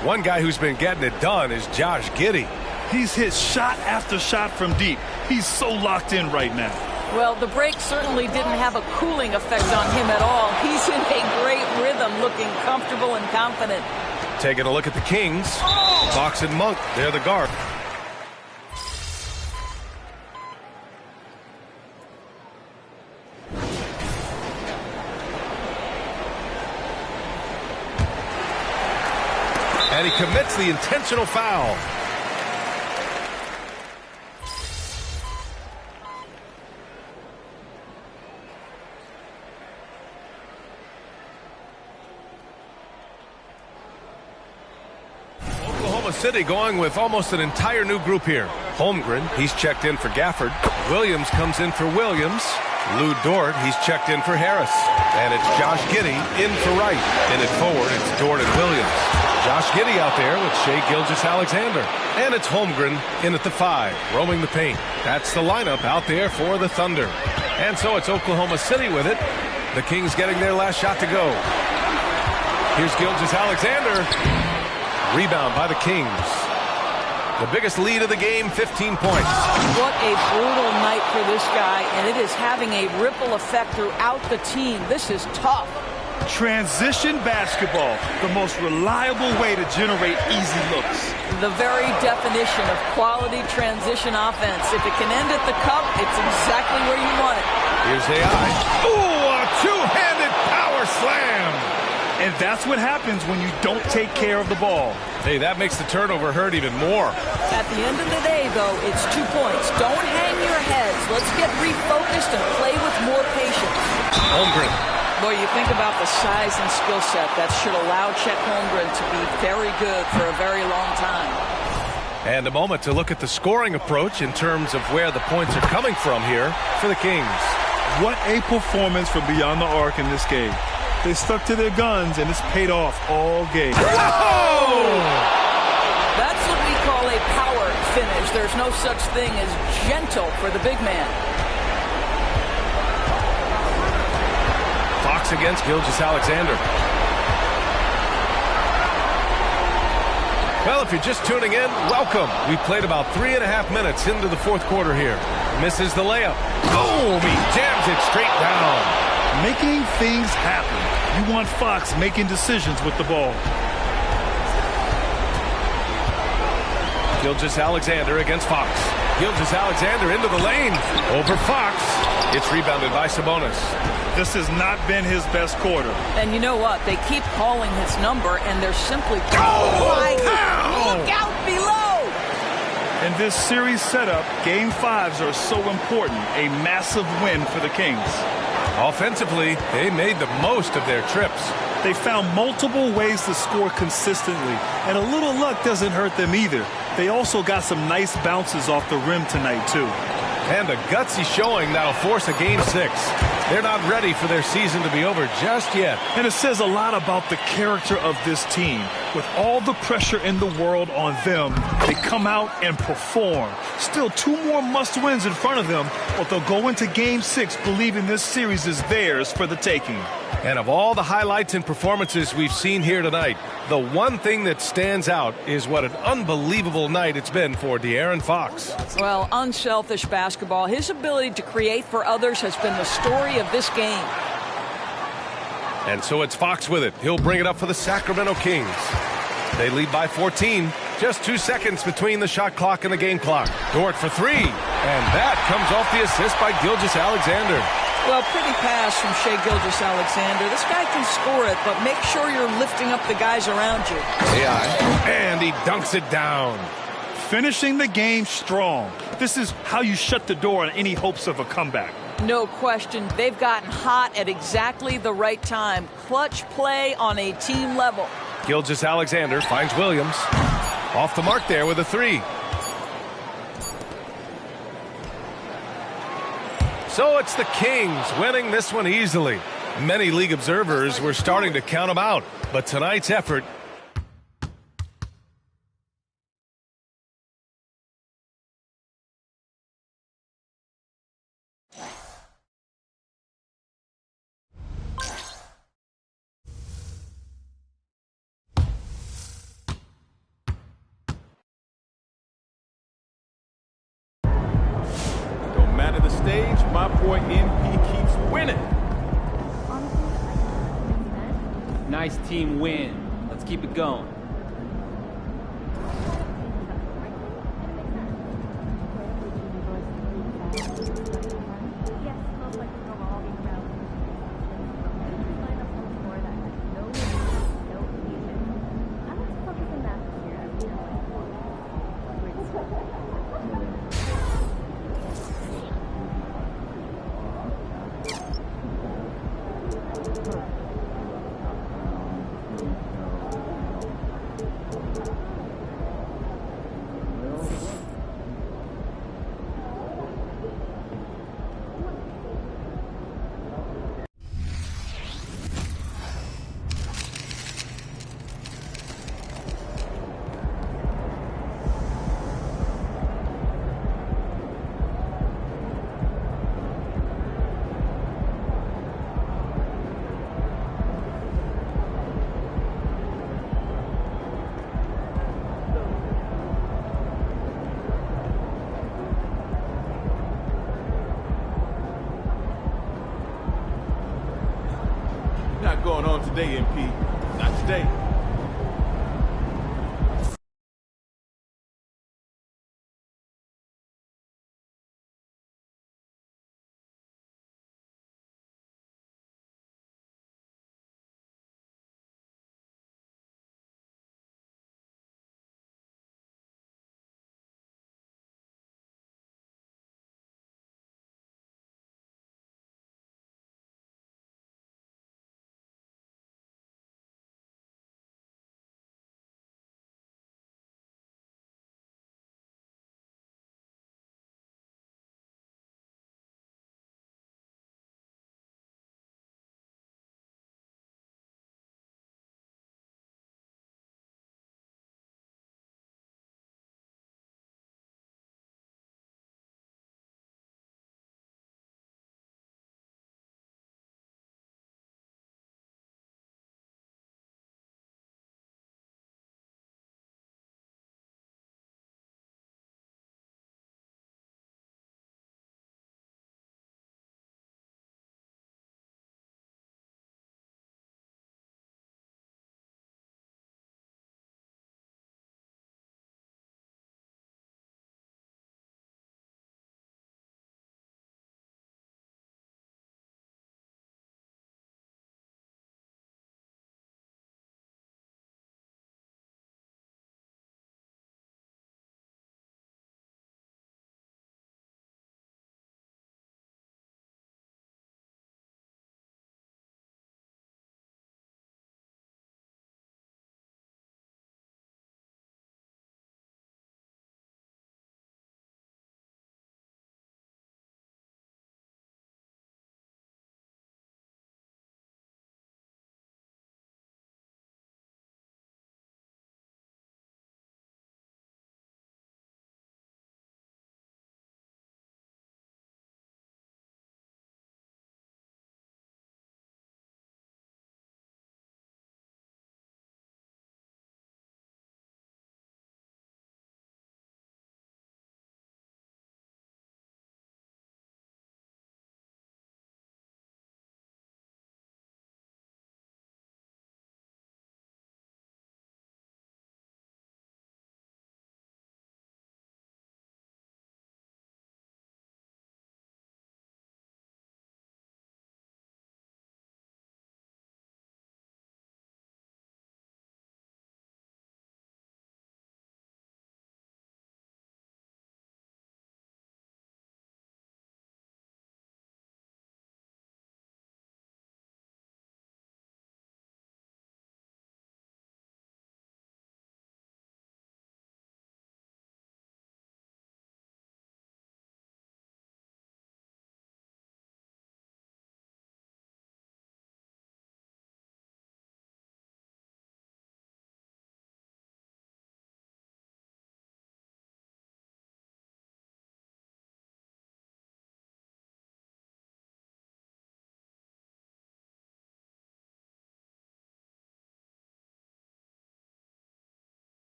One guy who's been getting it done is Josh Giddey. He's hit shot after shot from deep. He's so locked in right now. Well, the break certainly didn't have a cooling effect on him at all. He's in a great rhythm, looking comfortable and confident. Taking a look at the Kings. Fox and Monk, they're the guard. And he commits the intentional foul. Oklahoma City going with almost an entire new group here. Holmgren, he's checked in for Gafford. Williams comes in for Williams. Lou Dort, he's checked in for Harris. And it's Josh Giddey in for Wright. In at forward, it's Dort and Williams. Josh Giddey out there with Shai Gilgeous-Alexander. And it's Holmgren in at the 5, roaming the paint. That's the lineup out there for the Thunder. And so it's Oklahoma City with it. The Kings getting their last shot to go. Here's Gilgeous-Alexander. Rebound by the Kings. The biggest lead of the game, 15 points. What a brutal night for this guy, and it is having a ripple effect throughout the team. This is tough. Transition basketball, the most reliable way to generate easy looks. The very definition of quality transition offense. If it can end at the cup, it's exactly where you want it. Here's AI. Ooh, a two-handed power slam. And that's what happens when you don't take care of the ball. Hey, that makes the turnover hurt even more. At the end of the day, though, it's 2 points. Don't hang your heads. Let's get refocused and play with more patience. Holmgren. Boy, you think about the size and skill set that should allow Chet Holmgren to be very good for a very long time. And a moment to look at the scoring approach in terms of where the points are coming from here for the Kings. What a performance from beyond the arc in this game. They stuck to their guns, and it's paid off all game. Oh! That's what we call a power finish. There's no such thing as gentle for the big man. Fox against Gilgeous-Alexander. Well, if you're just tuning in, welcome. We played about 3.5 minutes into the fourth quarter here. Misses the layup. Boom! He jams it straight down. Making things happen. You want Fox making decisions with the ball. Gilgeous-Alexander against Fox. Gilgeous-Alexander into the lane. Over Fox. It's rebounded by Sabonis. This has not been his best quarter. And you know what? They keep calling his number, and they're simply... Look out below! In this series setup, Game 5s are so important. A massive win for the Kings. Offensively, they made the most of their trips. They found multiple ways to score consistently, and a little luck doesn't hurt them either. They also got some nice bounces off the rim tonight, too. And a gutsy showing that'll force a Game 6. They're not ready for their season to be over just yet. And it says a lot about the character of this team. With all the pressure in the world on them, they come out and perform. Still 2 more must-wins in front of them, but they'll go into Game 6 believing this series is theirs for the taking. And of all the highlights and performances we've seen here tonight, the one thing that stands out is what an unbelievable night it's been for De'Aaron Fox. Well, unselfish basketball. His ability to create for others has been the story of this game. And so it's Fox with it. He'll bring it up for the Sacramento Kings. They lead by 14. Just 2 seconds between the shot clock and the game clock. Dort for 3. And that comes off the assist by Gilgeous-Alexander. Well, pretty pass from Shai Gilgeous-Alexander. This guy can score it, but make sure you're lifting up the guys around you. And he dunks it down. Finishing the game strong. This is how you shut the door on any hopes of a comeback. No question. They've gotten hot at exactly the right time. Clutch play on a team level. Gilgeous-Alexander finds Williams. Off the mark there with a 3. So it's the Kings winning this one easily. Many league observers were starting to count them out, but tonight's effort the stage, my boy MP keeps winning. Nice team win. Let's keep it going. got going on today, MP? Not today.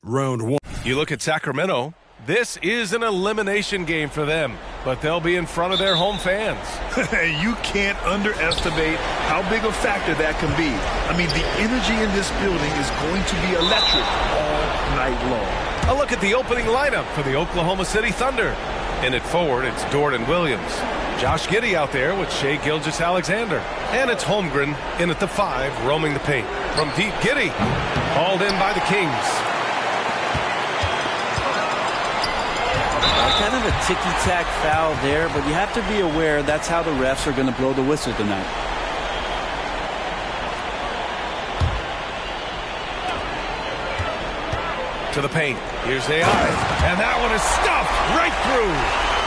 Round one. You look at Sacramento, This is an elimination game for them, but they'll be in front of their home fans. You can't underestimate how big a factor that can be. I mean, the energy in this building is going to be electric all night long. A look at the opening lineup for the Oklahoma City Thunder. In at forward, it's Dort and Williams. Josh Giddey out there with Shai Gilgeous-Alexander. And it's Holmgren in at the 5, roaming the paint. From deep, Giddey, hauled in by the Kings. Kind of a ticky-tack foul there, but you have to be aware that's how the refs are going to blow the whistle tonight. To the paint. Here's AI. And that one is stuffed right through.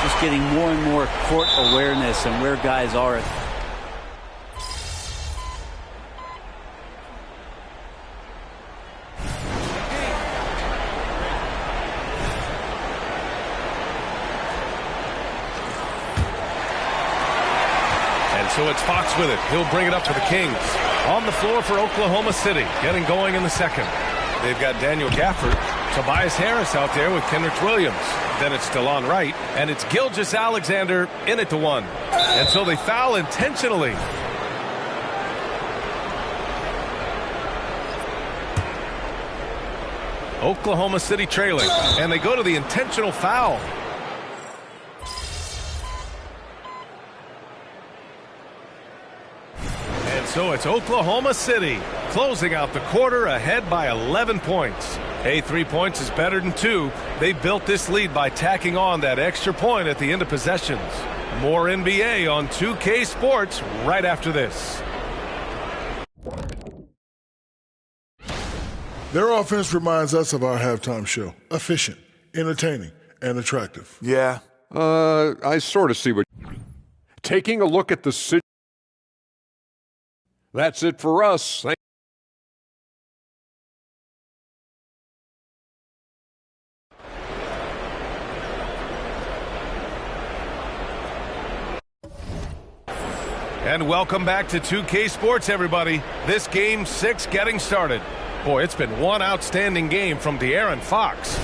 Just getting more and more court awareness and where guys are. So it's Fox with it. He'll bring it up to the Kings. On the floor for Oklahoma City. Getting going in the second. They've got Daniel Gafford. Tobias Harris out there with Kenrich Williams. Then it's DeLon Wright. And it's Gilgeous-Alexander in at the 1. And so they foul intentionally. Oklahoma City trailing. And they go to the intentional foul. So it's Oklahoma City closing out the quarter ahead by 11 points. Hey, 3 points is better than 2. They built this lead by tacking on that extra point at the end of possessions. More NBA on 2K Sports right after this. Their offense reminds us of our halftime show. Efficient, entertaining, and attractive. Yeah. I sort of see what... Taking a look at the situation. That's it for us. And welcome back to 2K Sports, everybody. This Game 6 getting started. Boy, it's been one outstanding game from De'Aaron Fox.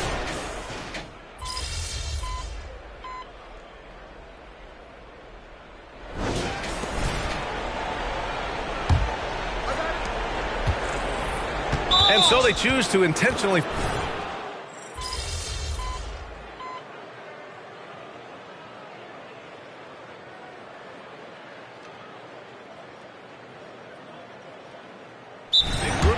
And so they choose to intentionally...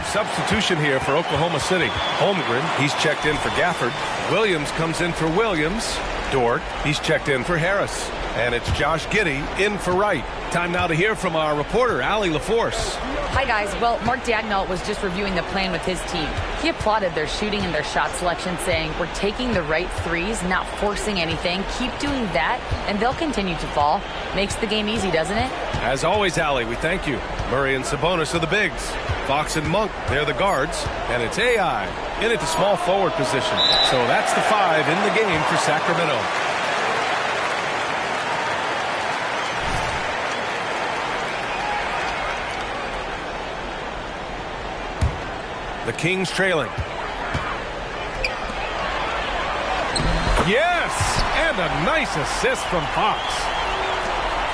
Substitution here for Oklahoma City. Holmgren, he's checked in for Gafford. Williams comes in for Williams. Dort, he's checked in for Harris. And it's Josh Giddey in for Wright. Time now to hear from our reporter, Allie LaForce. Hi, guys. Well, Mark Daigneault was just reviewing the plan with his team. He applauded their shooting and their shot selection, saying, we're taking the right threes, not forcing anything. Keep doing that, and they'll continue to fall. Makes the game easy, doesn't it? As always, Allie, we thank you. Murray and Sabonis are the bigs. Fox and Monk, they're the guards. And it's AI in at the small forward position. So that's the 5 in the game for Sacramento. The Kings trailing. Yes! And a nice assist from Fox.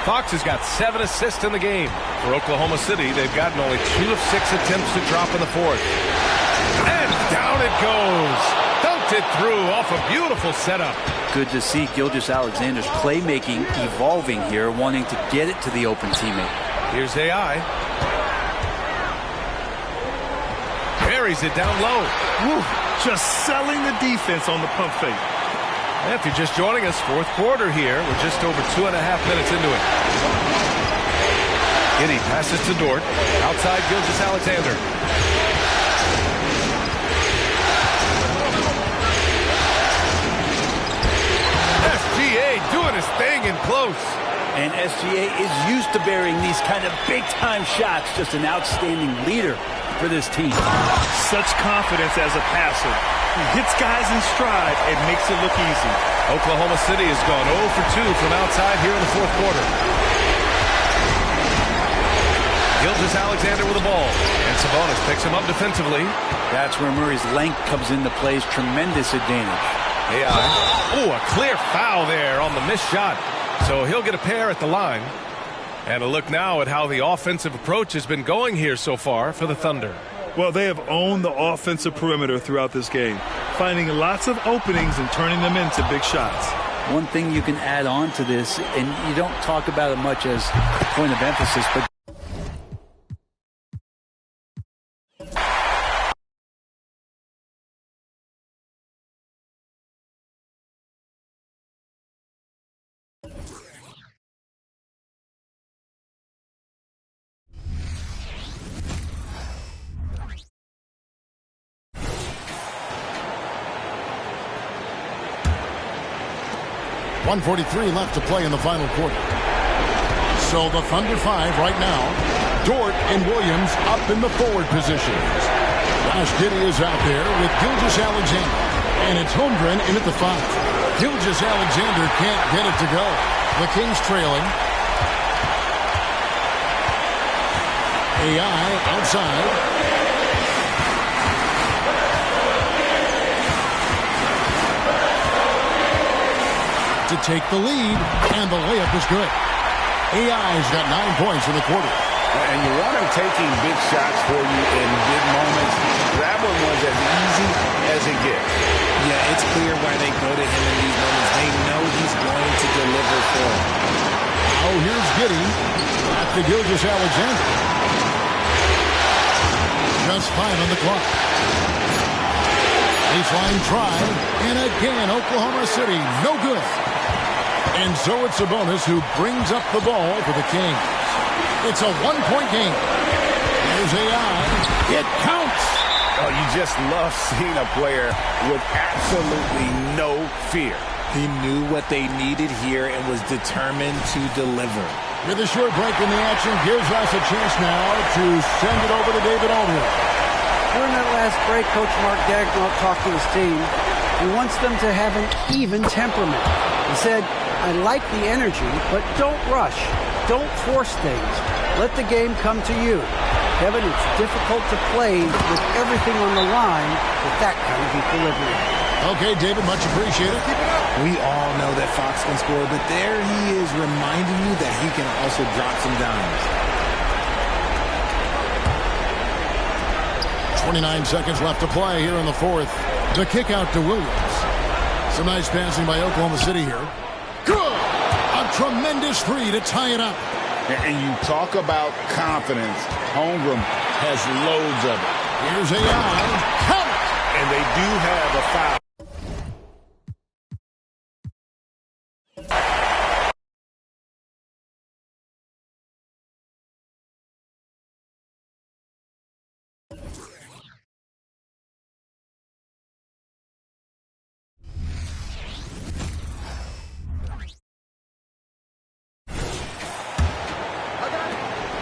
Fox has got 7 assists in the game. For Oklahoma City, they've gotten only 2 of 6 attempts to drop in the fourth. And down it goes. Dunked it through off a beautiful setup. Good to see Gilgeous-Alexander's playmaking evolving here, wanting to get it to the open teammate. Here's AI. Buries it down low. Woo, just selling the defense on the pump fake. And if you're just joining us, fourth quarter here. We're just over 2.5 minutes into it. Giddey passes to Dort. Outside Gilgeous-Alexander. SGA doing his thing in close. And SGA is used to burying these kind of big-time shots. Just an outstanding leader for this team. Such confidence as a passer. He hits guys in stride and makes it look easy. Oklahoma City has gone 0 for 2 from outside here in the fourth quarter. Gilgeous-Alexander with the ball. And Sabonis picks him up defensively. That's where Murray's length comes into play's tremendous advantage. AI. Oh, a clear foul there on the missed shot. So he'll get a pair at the line. And a look now at how the offensive approach has been going here so far for the Thunder. Well, they have owned the offensive perimeter throughout this game, finding lots of openings and turning them into big shots. One thing you can add on to this, and you don't talk about it much as a point of emphasis, but .143 left to play in the final quarter. So the Thunder 5 right now. Dort and Williams up in the forward positions. Josh Giddey is out there with Gilgeous-Alexander. And it's Holmgren in at the 5. Gilgeous-Alexander can't get it to go. The Kings trailing. AI outside. To take the lead, and the layup is good. AI's got 9 points in the quarter. And you want him taking big shots for you in big moments. That one was as easy as it gets. Yeah, it's clear why they go to him in these moments. They know he's going to deliver for them. Oh, here's Giddey. Back to Gilgeous-Alexander. Just 5 on the clock. Baseline try, and again, Oklahoma City, no good. And so it's Sabonis who brings up the ball for the Kings. It's a 1-point game. Here's AI. It counts. Oh, you just love seeing a player with absolutely no fear. He knew what they needed here and was determined to deliver. With a short break in the action, gives us a chance now to send it over to David Aldridge. During that last break, Coach Mark Daigneault talked to his team. He wants them to have an even temperament. He said, I like the energy, but don't rush. Don't force things. Let the game come to you. Kevin, it's difficult to play with everything on the line with that kind of equilibrium. Okay, David, much appreciated. We all know that Fox can score, but there he is reminding you that he can also drop some dimes. 29 seconds left to play here in the fourth. The kick out to Williams. Some nice passing by Oklahoma City here. Good! A tremendous 3 to tie it up. And you talk about confidence. Holmgren has loads of it. Here's AI. Count it! And they do have a foul. –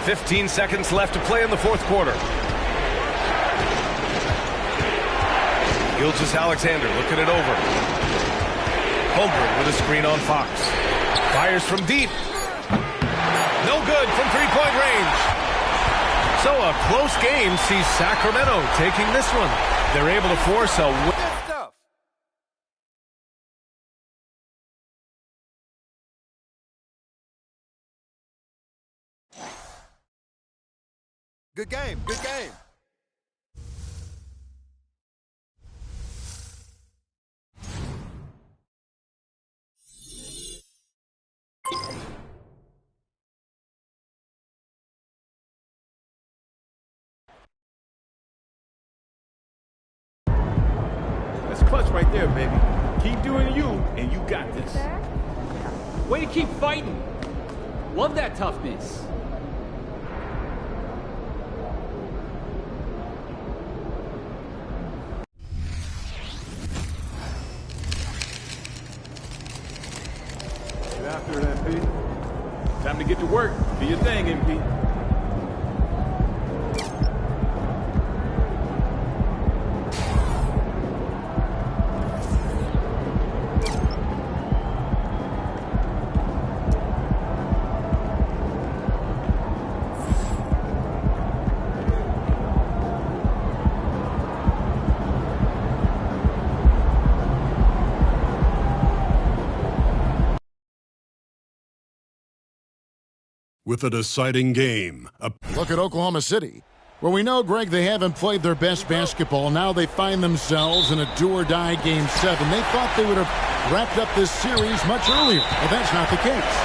15 seconds left to play in the fourth quarter. Gilgeous-Alexander looking it over. Holmgren with a screen on Fox. Fires from deep. No good from three-point range. So a close game sees Sacramento taking this one. They're able to force a win. Good game, good game. That's clutch right there, baby. Keep doing you, and you got this. Way to keep fighting. Love that toughness. Get after it, MP. Time to get to work. Do your thing, MP. with a deciding game. Look at Oklahoma City. Well, we know, Greg, they haven't played their best basketball. Now they find themselves in a do-or-die Game 7. They thought they would have wrapped up this series much earlier, but that's not the case.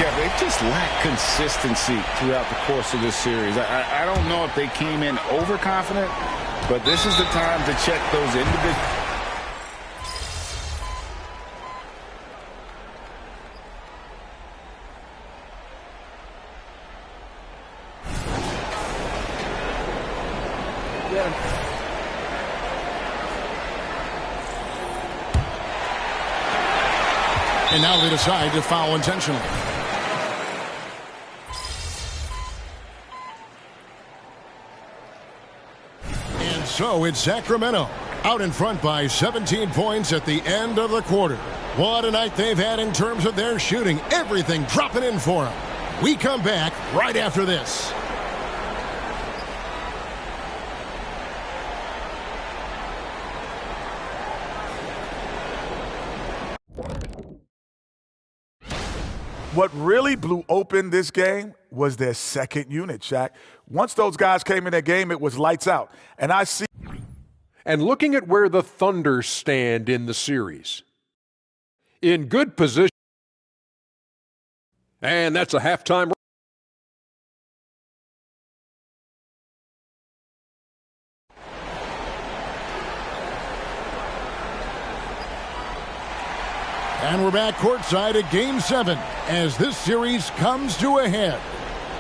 Yeah, they just lack consistency throughout the course of this series. I don't know if they came in overconfident, but this is the time to check those individual. And now they decide to foul intentionally. And so it's Sacramento out in front by 17 points at the end of the quarter. What a night they've had in terms of their shooting. Everything dropping in for them. We come back right after this. What really blew open this game was their second unit, Shaq. Once those guys came in that game, it was lights out. And I see. And looking at where the Thunder stand in the series. In good position. And that's a halftime. And we're back courtside at Game 7 as this series comes to a head.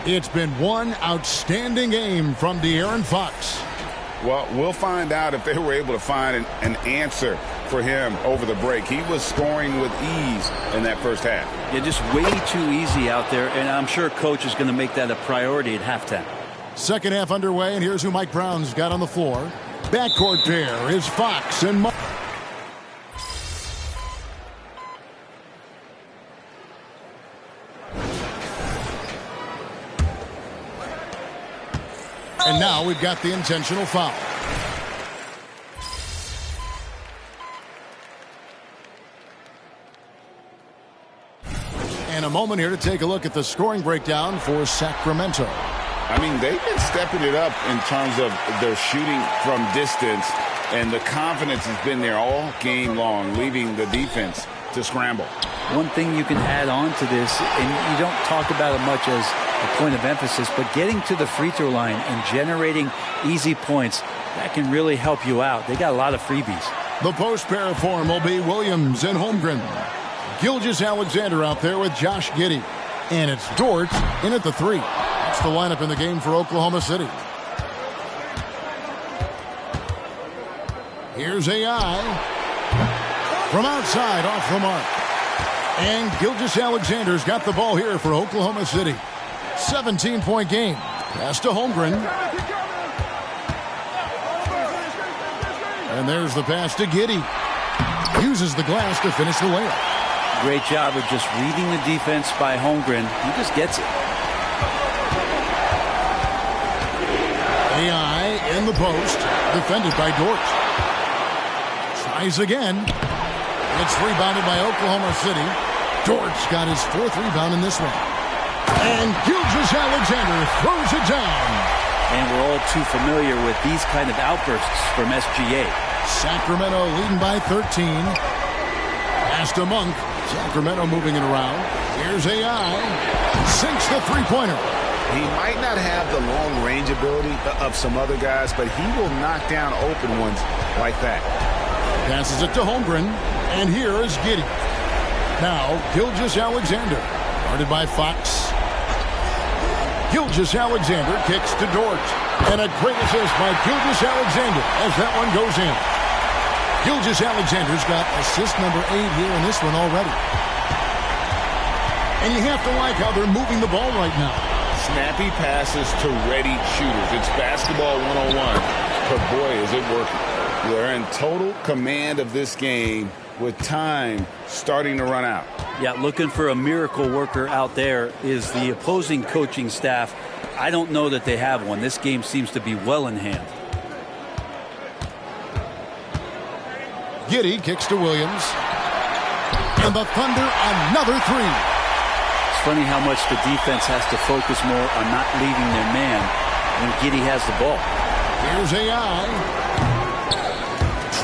It's been one outstanding game from De'Aaron Fox. Well, we'll find out if they were able to find an answer for him over the break. He was scoring with ease in that first half. Yeah, just way too easy out there, and I'm sure Coach is going to make that a priority at halftime. Second half underway, and here's who Mike Brown's got on the floor. Backcourt pair is Fox and Monk. And now we've got the intentional foul. And a moment here to take a look at the scoring breakdown for Sacramento. I mean, they've been stepping it up in terms of their shooting from distance, and the confidence has been there all game long, leaving the defense to scramble. One thing you can add on to this, and you don't talk about it much as a point of emphasis, but getting to the free throw line and generating easy points, that can really help you out. They got a lot of freebies. The post pair form will be Williams and Holmgren. Gilgeous-Alexander out there with Josh Giddey. And it's Dort in at the 3. That's the lineup in the game for Oklahoma City. Here's AI. From outside, off the mark. And Gilgeous-Alexander's got the ball here for Oklahoma City. 17-point game. Pass to Holmgren. And there's the pass to Giddey. Uses the glass to finish the layup. Great job of just reading the defense by Holmgren. He just gets it. AI in the post. Defended by Dort. Tries again. It's rebounded by Oklahoma City. Dort's got his 4th rebound in this one. And Gilgeous-Alexander throws it down. And we're all too familiar with these kind of outbursts from SGA. Sacramento leading by 13. Pass to Monk. Sacramento moving it around. Here's AI. Sinks the three-pointer. He might not have the long-range ability of some other guys, but he will knock down open ones like that. Passes it to Holmgren. And here is Giddey. Now, Gilgeous-Alexander. Guarded by Fox. Gilgeous-Alexander kicks to Dort. And a great assist by Gilgeous-Alexander as that one goes in. Gilgeous-Alexander's got assist number 8 here in this one already. And you have to like how they're moving the ball right now. Snappy passes to ready shooters. It's basketball 101. But boy, is it working. They're in total command of this game with time starting to run out. Yeah, looking for a miracle worker out there is the opposing coaching staff. I don't know that they have one. This game seems to be well in hand. Giddey kicks to Williams. And the Thunder another 3. As funny how much the defense has to focus more on not leaving their man when Giddey has the ball. Here's AI.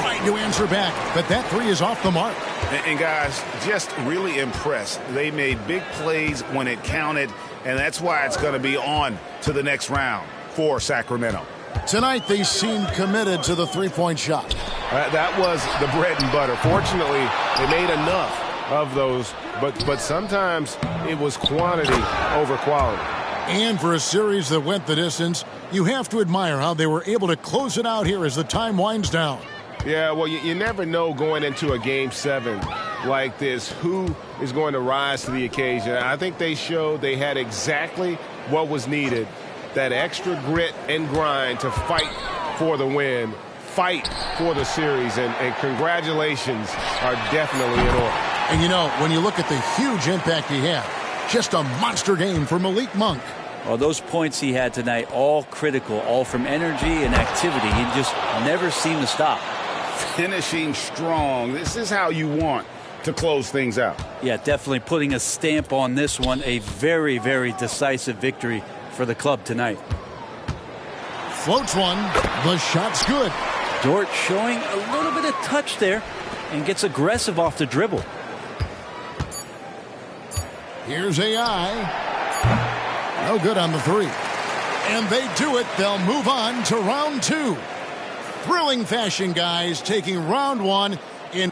Trying to answer back, but that three is off the mark. And guys, just really impressed. They made big plays when it counted, and that's why it's going to be on to the next round for Sacramento. Tonight, they seem committed to the three-point shot. That was the bread and butter. Fortunately, they made enough of those, but sometimes it was quantity over quality. And for a series that went the distance, you have to admire how they were able to close it out here as the time winds down. Yeah, well, you never know going into a Game 7 like this who is going to rise to the occasion. I think they showed they had exactly what was needed, that extra grit and grind to fight for the win, fight for the series, and congratulations are definitely in order. And you know, when you look at the huge impact he had, just a monster game for Malik Monk. Well, those points he had tonight, all critical, all from energy and activity. He just never seemed to stop. Finishing strong. This is how you want to close things out. Yeah, definitely putting a stamp on this one. A very, very decisive victory for the club tonight. Floats one. The shot's good. Dort showing a little bit of touch there and gets aggressive off the dribble. Here's AI. No good on the three. And they do it. They'll move on to round two. Thrilling fashion, guys, taking round one in.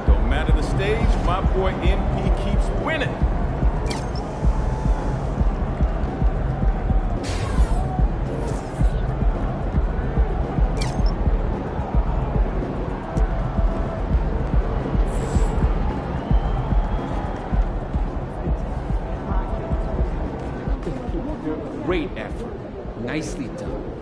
Don't matter the stage, my boy MP keeps winning. Great effort. Nicely done.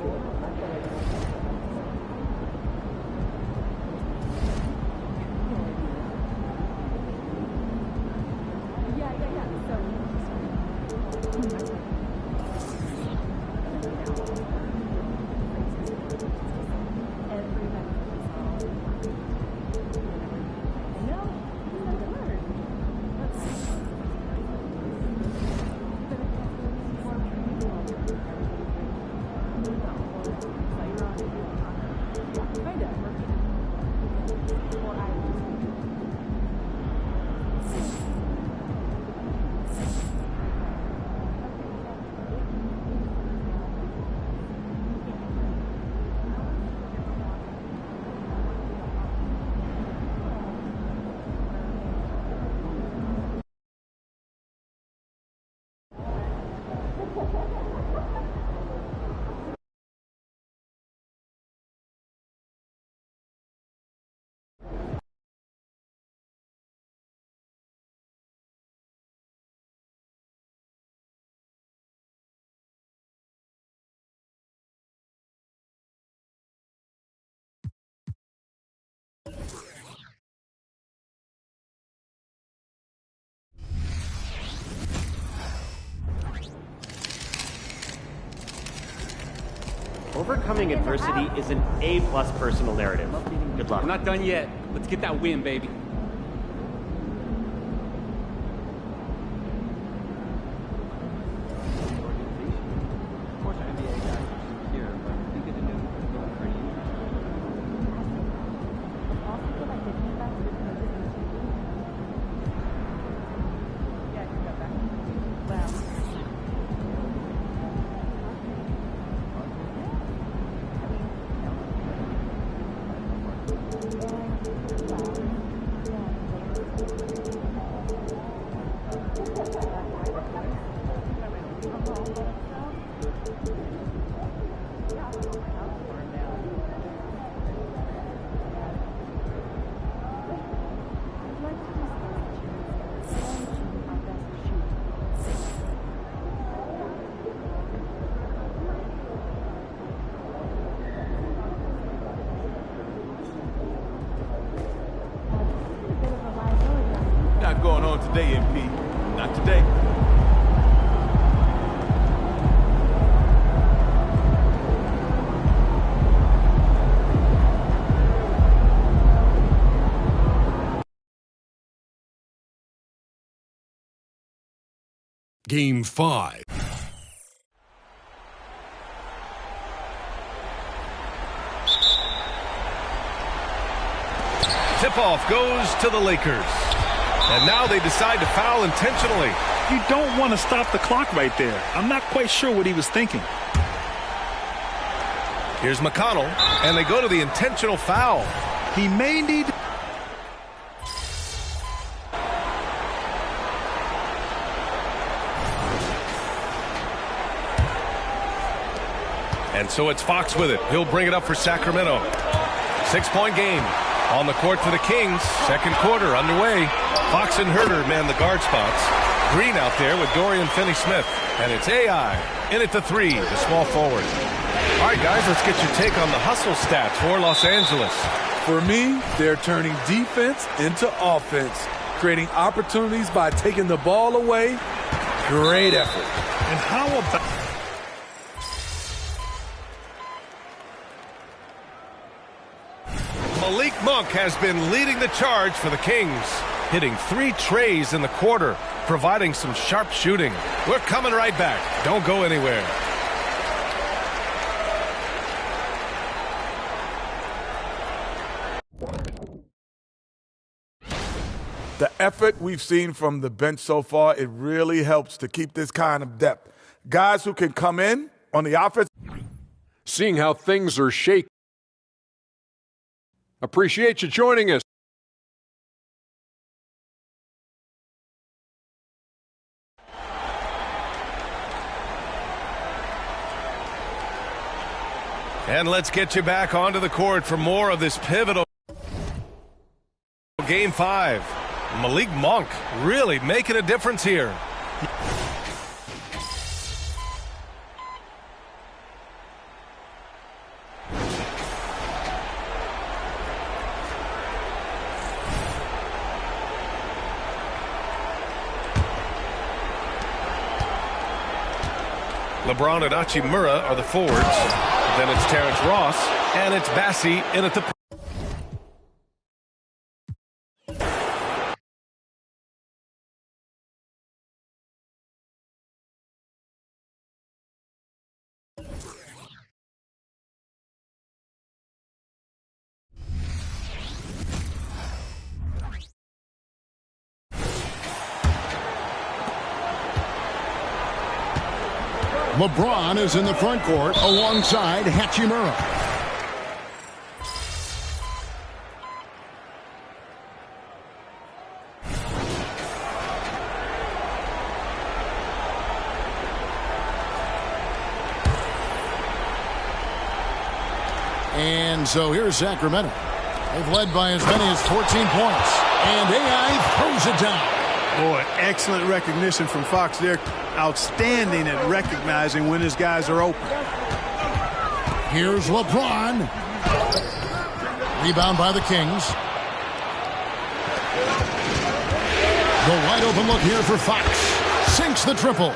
Overcoming adversity is an A-plus personal narrative. Good luck. We're not done yet. Let's get that win, baby. going on today, MP. Not today. Game 5. Tip-off goes to the Lakers. And now they decide to foul intentionally. You don't want to stop the clock right there. I'm not quite sure what he was thinking. Here's McConnell, and they go to the intentional foul. He may need... And so it's Fox with it. He'll bring it up for Sacramento. 6-point game on the court for the Kings. Second quarter underway. Fox and Herter man the guard spots. Green out there with Dorian Finney-Smith. And it's AI in at the 3, the small forward. All right, guys, let's get your take on the hustle stats for Los Angeles. For me, they're turning defense into offense, creating opportunities by taking the ball away. Great effort. And how about... Malik Monk has been leading the charge for the Kings, hitting 3 trays in the quarter, providing some sharp shooting. We're coming right back. Don't go anywhere. The effort we've seen from the bench so far, it really helps to keep this kind of depth. Guys who can come in on the offense. Seeing how things are shaking. Appreciate you joining us. And let's get you back onto the court for more of this pivotal Game 5. Malik Monk really making a difference here. LeBron and Hachimura are the forwards. Then it's Terrence Ross, and it's Bassie in at the... LeBron is in the front court alongside Hachimura. And so here's Sacramento. They've led by as many as 14 points. And AI throws it down. Boy, excellent recognition from Fox there. Outstanding at recognizing when his guys are open. Here's LeBron. Rebound by the Kings. The wide open look here for Fox. Sinks the triple.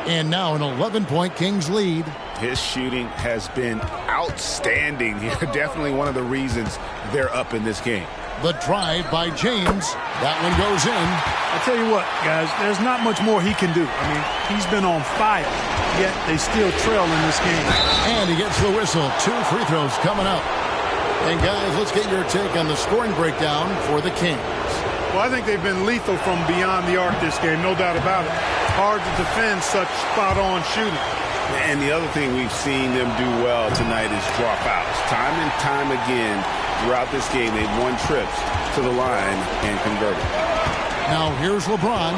And now an 11-point Kings lead. His shooting has been outstanding here. Definitely one of the reasons they're up in this game. The drive by James. That one goes in. I tell you what, guys, there's not much more he can do. I mean, he's been on fire, yet they still trail in this game. And he gets the whistle. 2 free throws coming up. And, guys, let's get your take on the scoring breakdown for the Kings. Well, I think they've been lethal from beyond the arc this game, no doubt about it. Hard to defend such spot-on shooting. And the other thing we've seen them do well tonight is dropouts. Time and time again throughout this game, they've won trips to the line and converted. Now here's LeBron.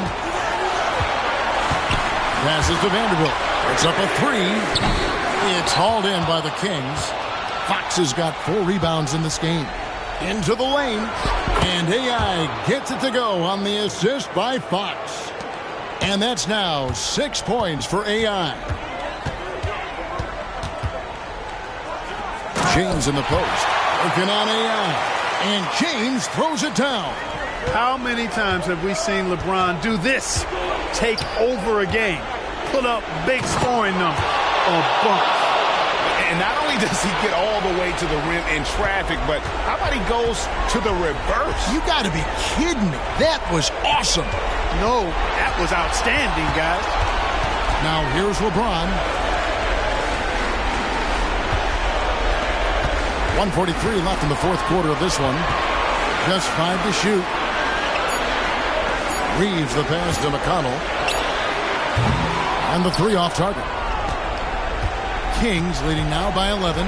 Passes to Vanderbilt. It's up a 3. It's hauled in by the Kings. Fox has got 4 rebounds in this game. Into the lane. And AI gets it to go on the assist by Fox. And that's now 6 points for AI. James in the post. Working on AI. And James throws it down. How many times have we seen LeBron do this? Take over a game. Put up big scoring numbers. A bunch. And not only does he get all the way to the rim in traffic, but how about he goes to the reverse? You got to be kidding me. That was awesome. No, that was outstanding, guys. Now here's LeBron. 1:43 left in the fourth quarter of this one. Just 5 to shoot. Reeves the pass to McConnell. And the 3 off target. Kings leading now by 11.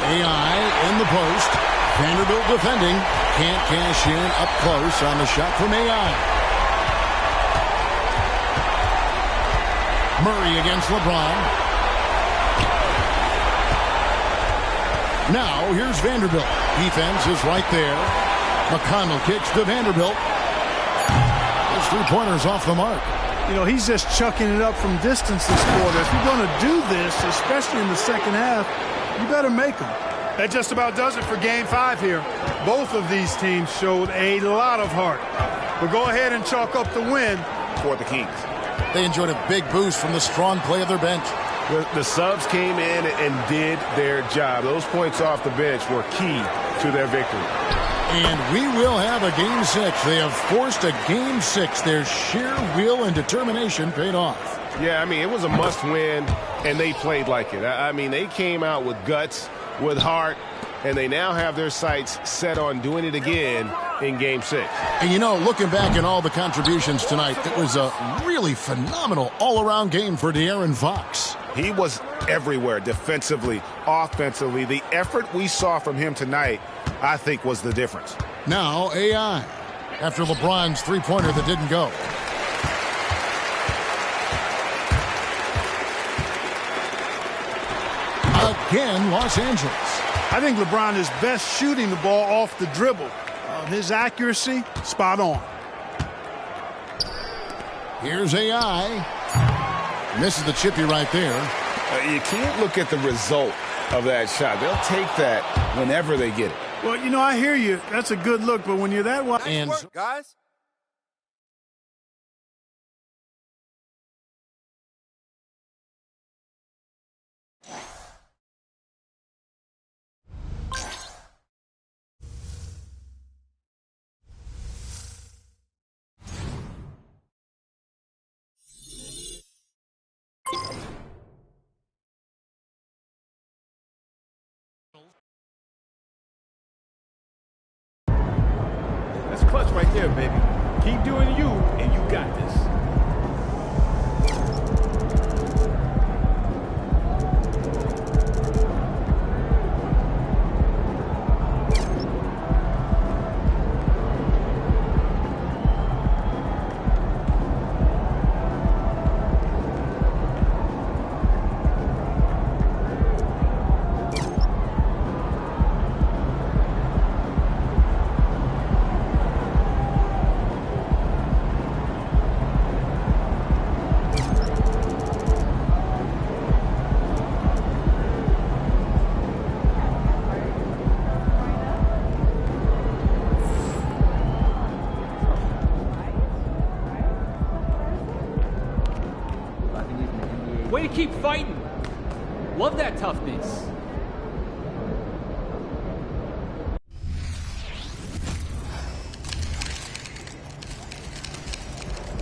AI in the post. Vanderbilt defending. Can't cash in up close on the shot from AI. Murray against LeBron. Now here's Vanderbilt. Defense is right there. McConnell kicks to Vanderbilt. His 3-pointers off the mark. You know, he's just chucking it up from distance this quarter. If you're going to do this, especially in the second half, you better make them. That just about does it for Game 5 here. Both of these teams showed a lot of heart. But go ahead and chalk up the win for the Kings. They enjoyed a big boost from the strong play of their bench. The subs came in and did their job. Those points off the bench were key to their victory. And we will have a Game 6. They have forced a Game 6. Their sheer will and determination paid off. Yeah, I mean, it was a must-win, and they played like it. I mean, they came out with guts, with heart, and they now have their sights set on doing it again in Game 6. And, you know, looking back at all the contributions tonight, it was a really phenomenal all-around game for De'Aaron Fox. He was everywhere, defensively, offensively. The effort we saw from him tonight, I think, was the difference. Now AI, after LeBron's 3-pointer that didn't go. Again, Los Angeles. I think LeBron is best shooting the ball off the dribble. His accuracy, spot on. Here's AI. Misses the chippy right there. You can't look at the result of that shot. They'll take that whenever they get it. Well, you know, I hear you. That's a good look, but when you're that wide... Nice work, guys. That's clutch right there, baby. Keep doing you, and you got this. Way to keep fighting. Love that toughness.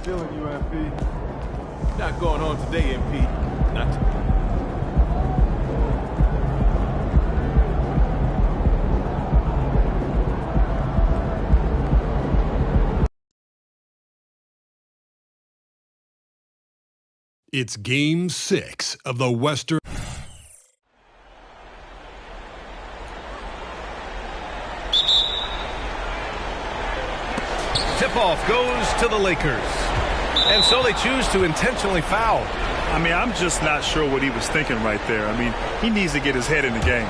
Feeling you, MP. Not going on today, MP. Not today. It's Game 6 of the Western. Tip-off goes to the Lakers. And so they choose to intentionally foul. I mean, I'm just not sure what he was thinking right there. I mean, he needs to get his head in the game.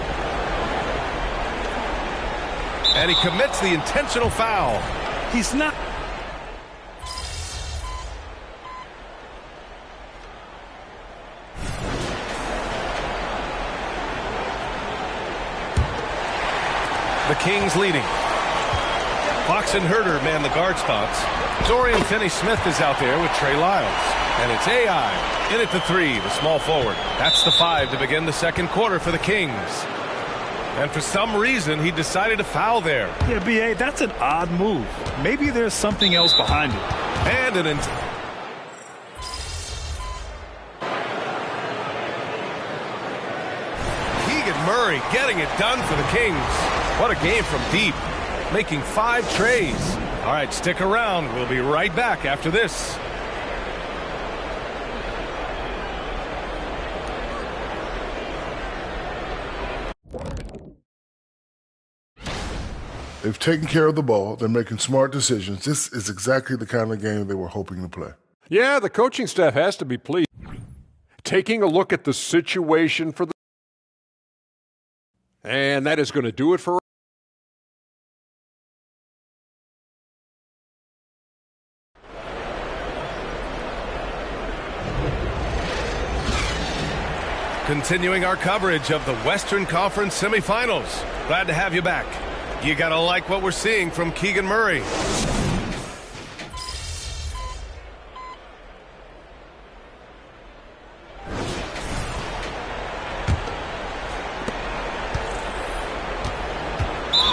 And he commits the intentional foul. He's not... The Kings leading. Fox and Herter man the guard spots. Dorian Finney-Smith is out there with Trey Lyles. And it's AI in at the 3, the small forward. That's the 5 to begin the second quarter for the Kings. And for some reason, he decided to foul there. Yeah, B.A., that's an odd move. Maybe there's something else behind it. And an Keegan Murray getting it done for the Kings. What a game from deep, making 5 trays. All right, stick around. We'll be right back after this. They've taken care of the ball. They're making smart decisions. This is exactly the kind of game they were hoping to play. Yeah, the coaching staff has to be pleased. Taking a look at the situation for the... And that is going to do it for... Continuing our coverage of the Western Conference semifinals. Glad to have you back. You gotta like what we're seeing from Keegan Murray.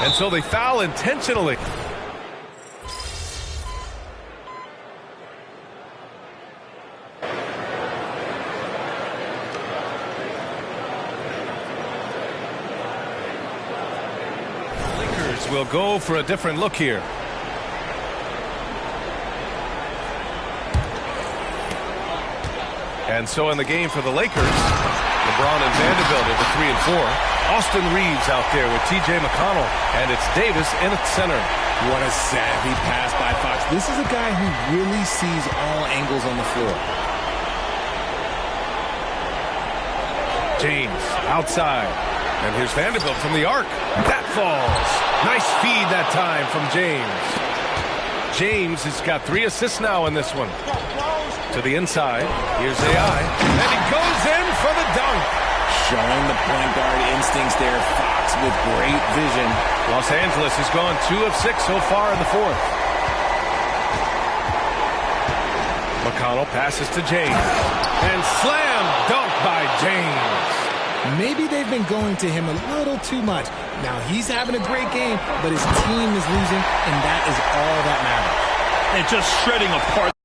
And so they foul intentionally. We'll go for a different look here. And so in the game for the Lakers, LeBron and Vanderbilt at the 3 and 4. Austin Reeves out there with T.J. McConnell, and it's Davis in at center. What a savvy pass by Fox. This is a guy who really sees all angles on the floor. James outside. And here's Vanderbilt from the arc. That falls. Nice feed that time from James. James has got 3 assists now in this one. To the inside. Here's AI. And he goes in for the dunk. Showing the point guard instincts there. Fox with great vision. Los Angeles has gone 2 of 6 so far in the fourth. McConnell passes to James. And slam dunk by James. Maybe they've been going to him a little too much. Now, he's having a great game, but his team is losing, and that is all that matters. And just shredding apart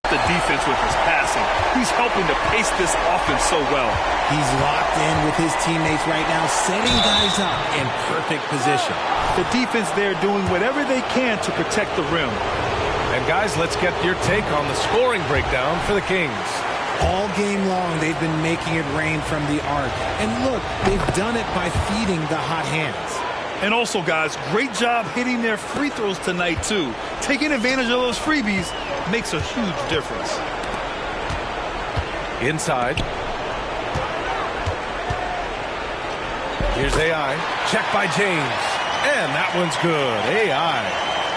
the defense with his passing. He's helping to pace this offense so well. He's locked in with his teammates right now, setting guys up in perfect position. The defense there doing whatever they can to protect the rim. And, guys, let's get your take on the scoring breakdown for the Kings. All game long, they've been making it rain from the arc. And look, they've done it by feeding the hot hands. And also, guys, great job hitting their free throws tonight, too. Taking advantage of those freebies makes a huge difference. Inside. Here's AI. Check by James. And that one's good. AI.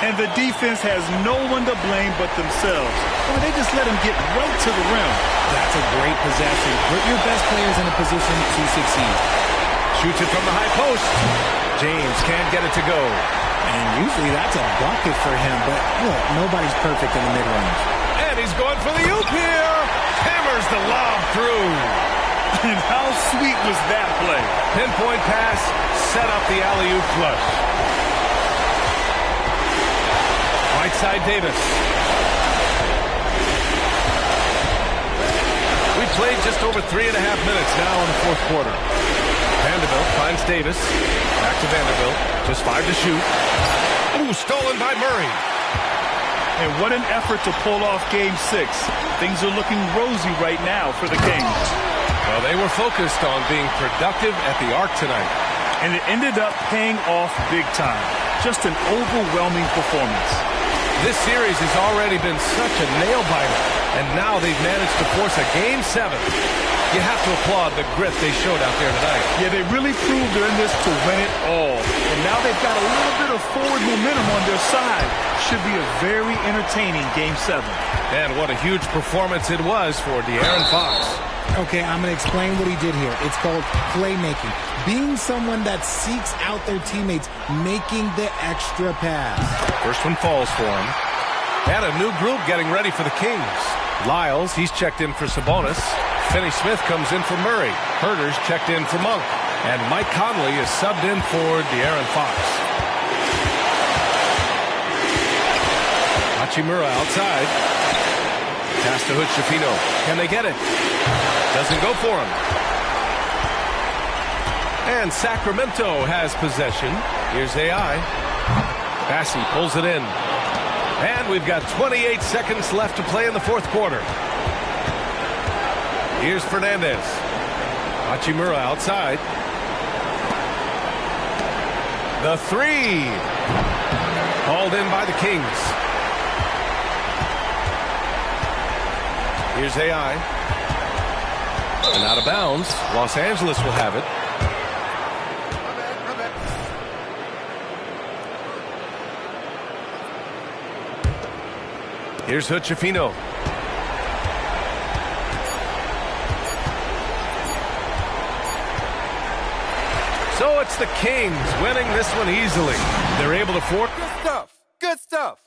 And the defense has no one to blame but themselves. I mean, they just let him get right to the rim. That's a great possession. Put your best players in a position to succeed. Shoots it from the high post. James can't get it to go. And usually that's a bucket for him, but look, nobody's perfect in the mid-range. And he's going for the oop here. Hammers the lob through. And how sweet was that play? Pinpoint pass, set up the alley-oop flush. Right side Davis. We played just over 3.5 minutes now in the fourth quarter. Vanderbilt finds Davis. Back to Vanderbilt. Just 5 to shoot. Ooh, stolen by Murray. And what an effort to pull off Game 6. Things are looking rosy right now for the Kings. Well, they were focused on being productive at the arc tonight. And it ended up paying off big time. Just an overwhelming performance. This series has already been such a nail-biter, and now they've managed to force a Game 7. You have to applaud the grit they showed out there tonight. Yeah, they really proved they're in this to win it all. And now they've got a little bit of forward momentum on their side. Should be a very entertaining Game 7. And what a huge performance it was for De'Aaron Fox. Okay, I'm going to explain what he did here. It's called playmaking. Being someone that seeks out their teammates, making the extra pass. First one falls for him. And a new group getting ready for the Kings. Lyles, he's checked in for Sabonis. Finney-Smith comes in for Murray. Herter's checked in for Monk. And Mike Conley is subbed in for De'Aaron Fox. Hachimura outside. Pass to Hood-Schifino. Can they get it? Doesn't go for him. And Sacramento has possession. Here's AI. Bassey pulls it in. And we've got 28 seconds left to play in the fourth quarter. Here's Fernandez. Hachimura outside. The three. Called in by the Kings. Here's AI. And out of bounds. Los Angeles will have it. Here's Hood-Schifino. So it's the Kings winning this one easily. They're able to force. Good stuff. Good stuff.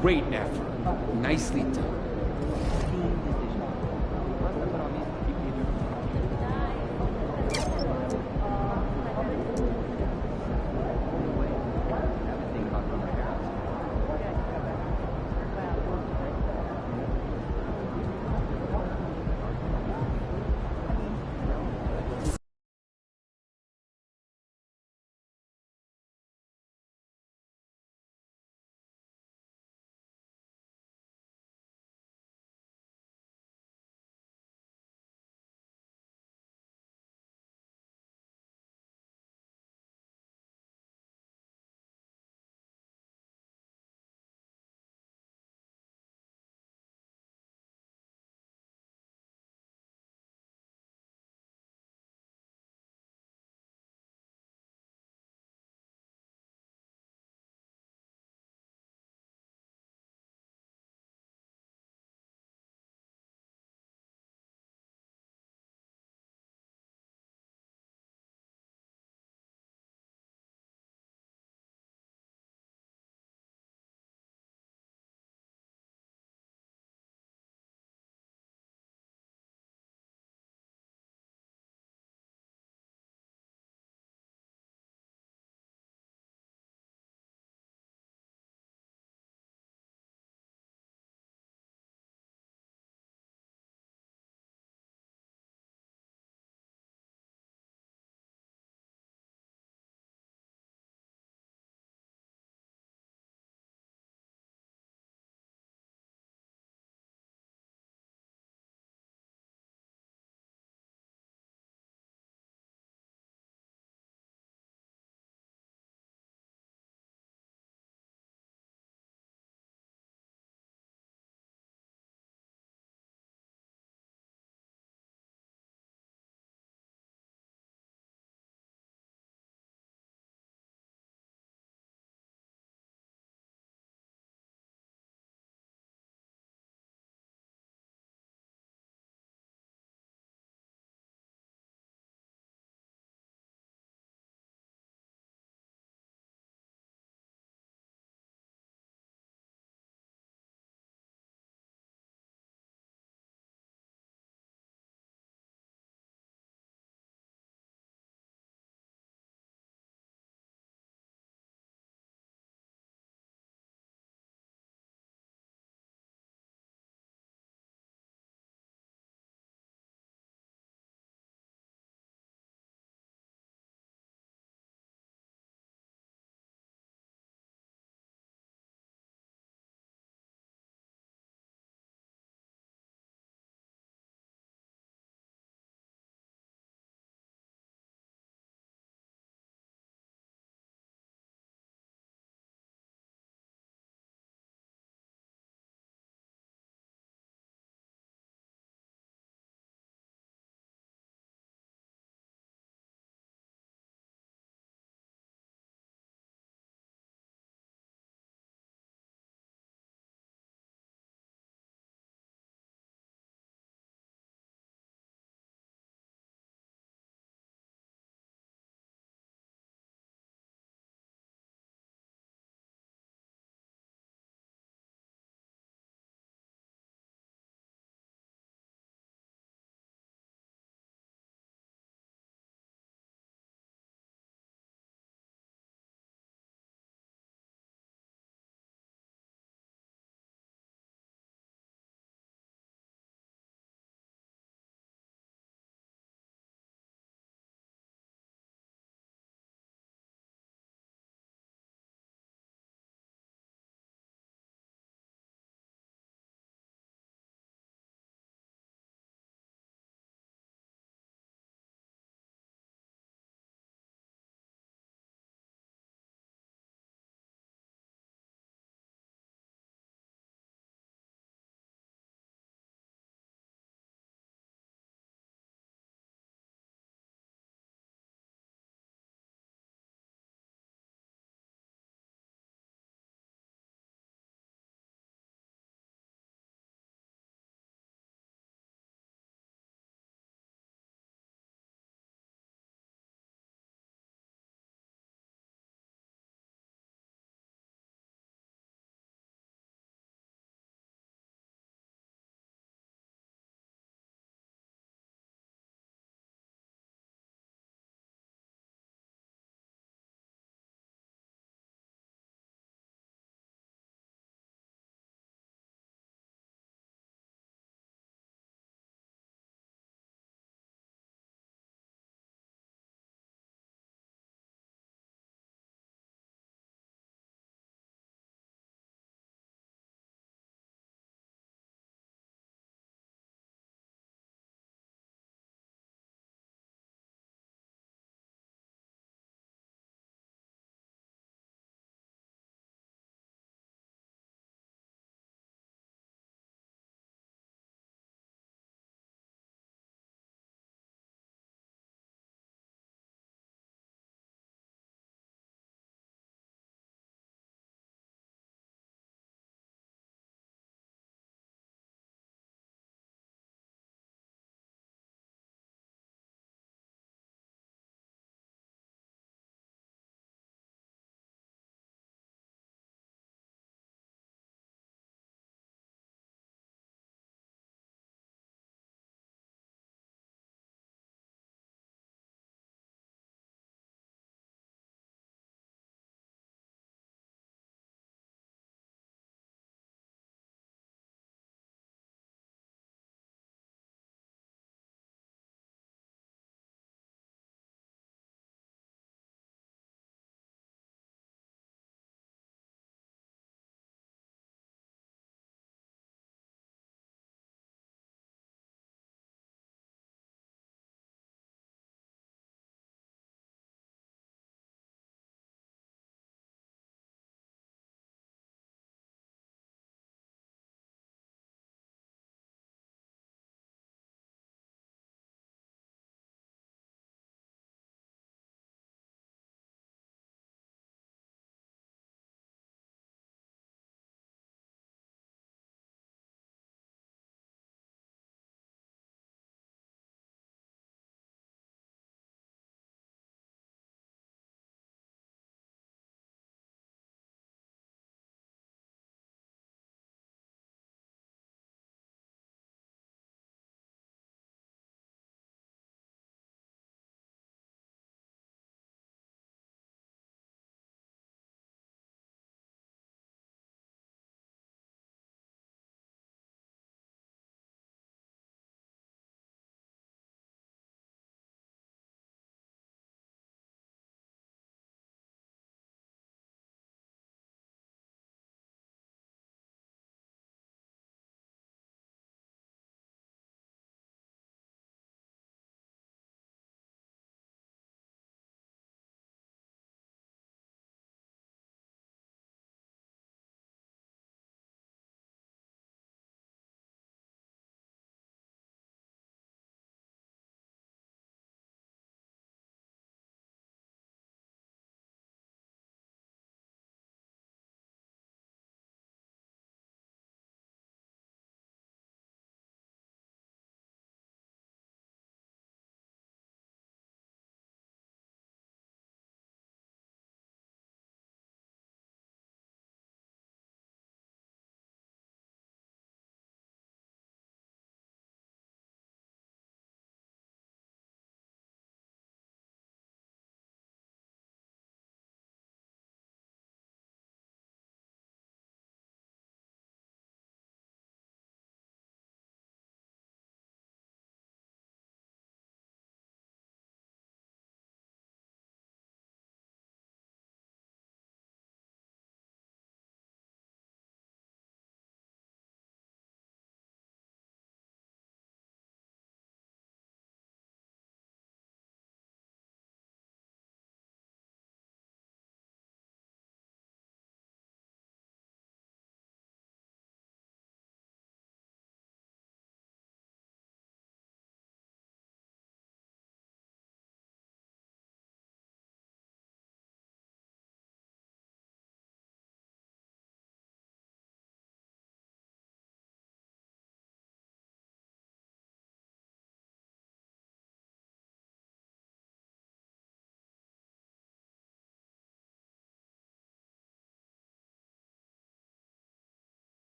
Great effort. Nicely done.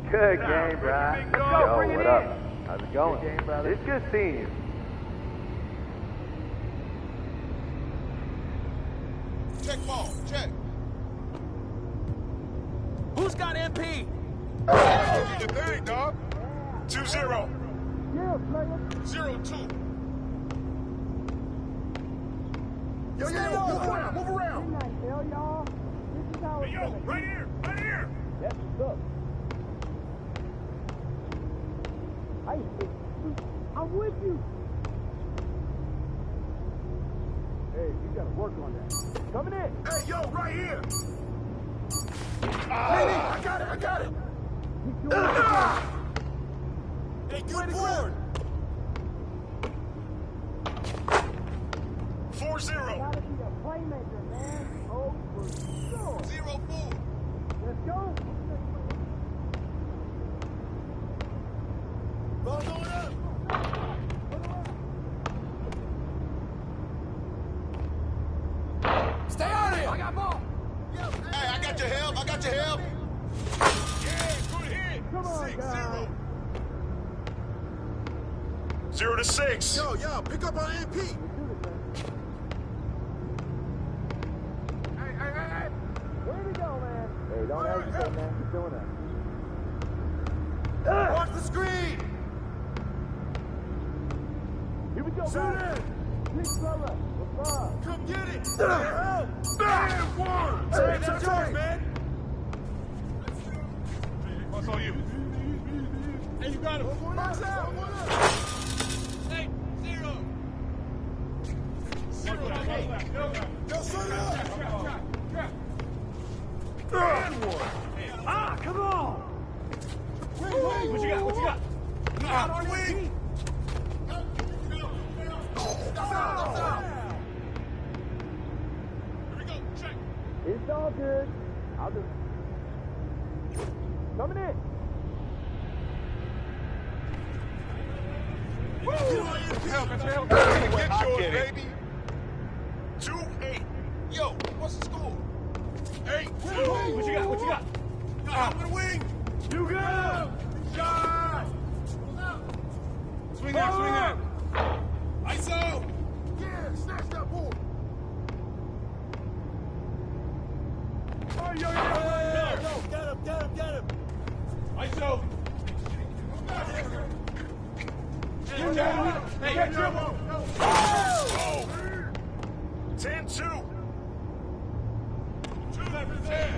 Good game, Brad. Yo, what up? How's it going? Good game, brother. It's good seeing you. Check ball, check. Who's got MP? Do your thing, dog. 2-0. Yeah, player. 0-2. Yo, move around, move around. Y'all. This is how Hey, yo, right here, right here. That's what's up. I'm with you. Hey, you gotta work on that. Coming in. Hey, yo, right here. I got it. Hey, good board. 4-0. Gotta be a playmaker, man. Oh, for sure. 0-4. Let's go. Ball going up. Stay on it! I got ball! Hey, I got your help. Yeah, good hit. Come on, 6-0. 0-6. Yo, pick up on MP. Hey. Where we go, man? Hey, don't hesitate, man. Keep doing that. Watch the screen. Here we go, man. Big fella. What's up? Come get it. Help. Bam, one. Hey, That's yours, man. What's on you? Hey, you got him. Box out. Hey, 0. 0. Yo, shut up. And one. Come on. Wait. What you got? Out on the wing. Here we go. Check. It's all good. I'll do it. Coming in. Help. Get yours, baby. 2-8. Yo, what's the score? 8-2. What you got? Out on the wing. You go. Shot. Swing that. ISO. Yeah, snatch that ball. Oh, yo. Get him. ISO. Hey, get dribble. 10-2. 2 left his head.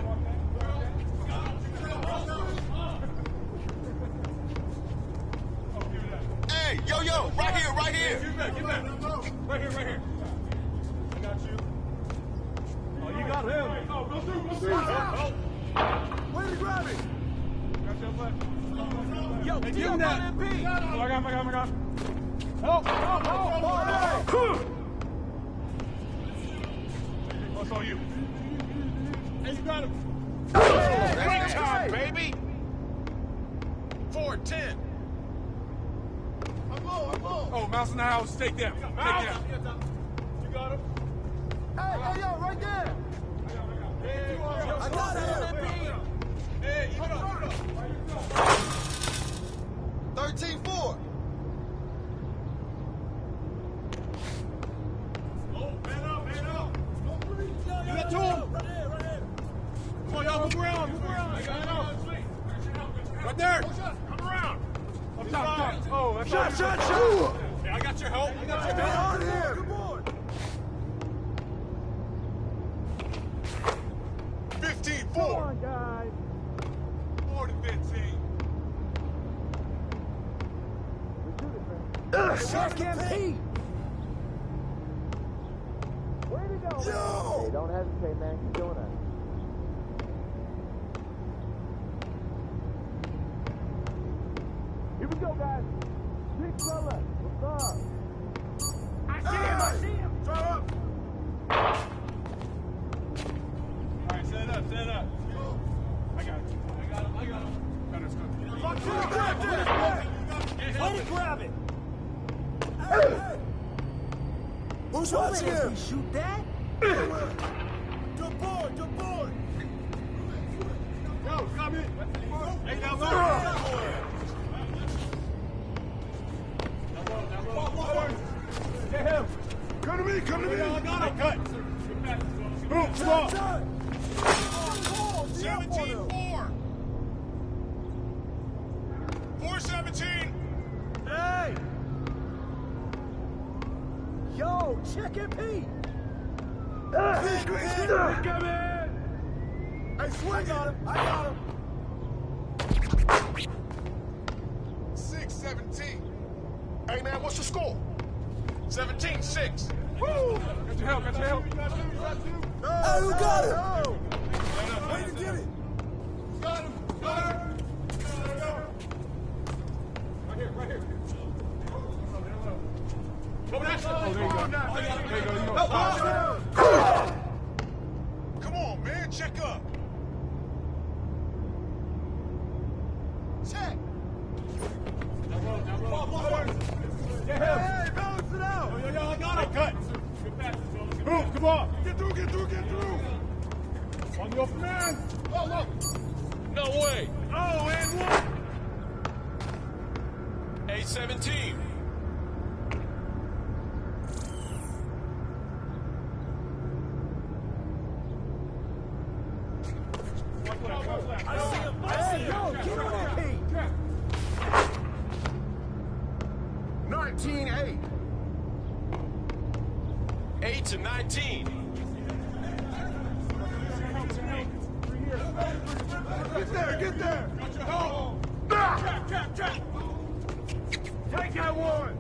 Hey, yo, right here. Get back. Right here. I got you. Oh, you got him. Go through. Where did he grab it? Got your butt. Yo, Hey, give him that. MP! Oh, I got him. Help. What's on you? Hey, you got him. Great time, baby. 4-10. I'm low. Oh, mouse in the house. Take them. You got him. Hey, yo, right there. I got it. Hey, you up. 13-4. Oh, man up. You got 2. Come on, y'all, move around. Right there. Come around. Up top. Oh, that's Shot. Hey, I got your help. On here. Good boy. 15-4. Come on, guys. More than 15. Shot MP. Way to go. Yo. Hey, don't hesitate, man. Keep doing that. Here we Let's go, guys. Big fella. What's up? I see him. Throw up. All right, set it up. I got him. Way to grab it. Hey. Who's watching him? Shoot that? Good boy. Yo, come in. Hey, now go. Get him. Come to me. I got him. Cut. Boom, come on. 17-4. 4-17. Hey. Yo, check it, Pete. Come in. Hey, swing got him. I got him. 6-17. Hey, man, what's the score? 17-6. Woo! Got your help. Hey, who got it? Way to get it. Got him. Right here. Over that side. There you go. Come on, man. Check up. Check. Get him. Hey, balance it out. Yo, I got it. Cut. Boom, come on. Get through. On your man. Oh, no way. Oh, and one. 8-17. I see him. Yo, keep it, Pete. 19-8. 8-19. Get there. Got your help. Trap. Take that one.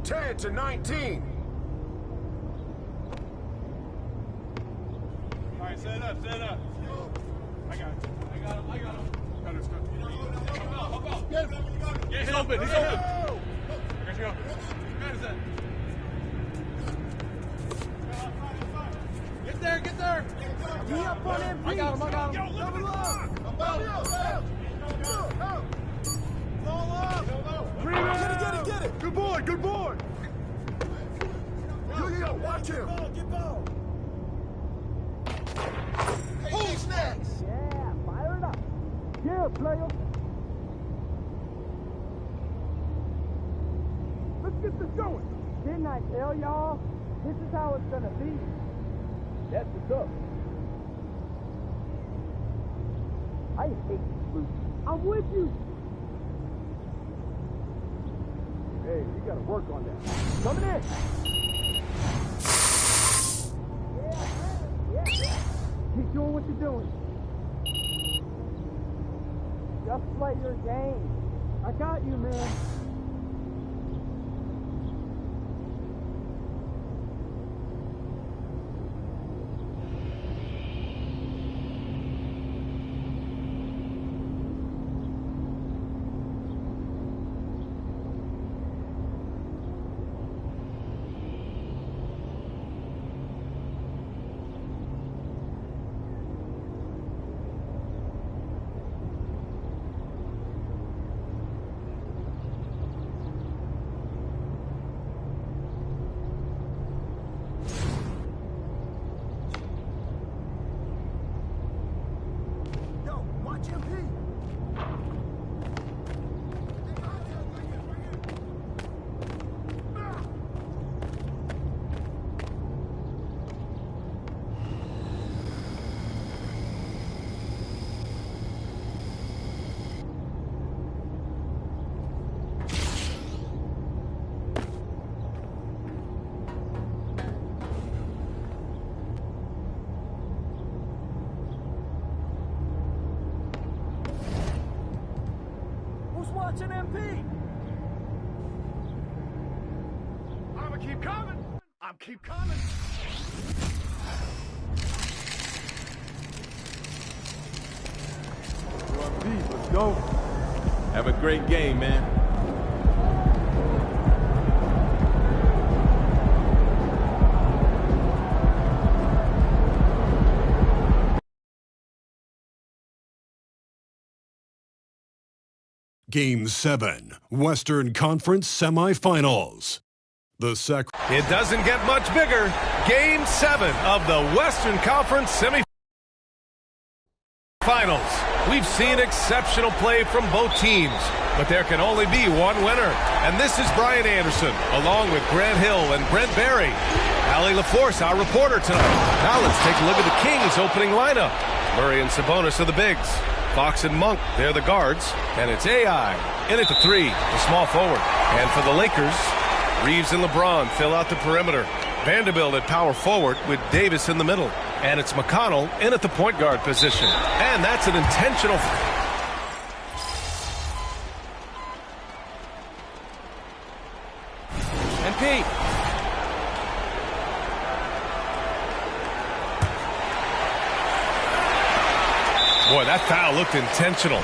10-19. All right, set it up. I got him. Got it. Help out. Yeah, he's open. I got you. Man, is that? Get there. He up on him. I got him. Yo, level up. Ball up. Get it. Good boy. Yo, watch him. Get ball. Who's next? Yeah, fire it up. Yeah, player. Let's get this going. Didn't I tell y'all? This is how it's gonna be. That's what's up. I hate losing. I'm with you. Hey, you gotta work on that. Coming in. Yeah. Keep doing what you're doing. Just play your game. I got you, man. Watching MP. I'ma keep coming. I'm keep coming. Let's go. Have a great game, man. Game 7, Western Conference Semifinals. It doesn't get much bigger. Game 7 of the Western Conference Semifinals. We've seen exceptional play from both teams, but there can only be one winner. And this is Brian Anderson, along with Grant Hill and Brent Barry. Allie LaForce, our reporter tonight. Now let's take a look at the Kings' opening lineup. Murray and Sabonis are the bigs. Fox and Monk, they're the guards. And it's AI in at the 3, the small forward. And for the Lakers, Reeves and LeBron fill out the perimeter. Vanderbilt at power forward with Davis in the middle. And it's McConnell in at the point guard position. And that's an intentional... MP. Boy, that foul looked intentional.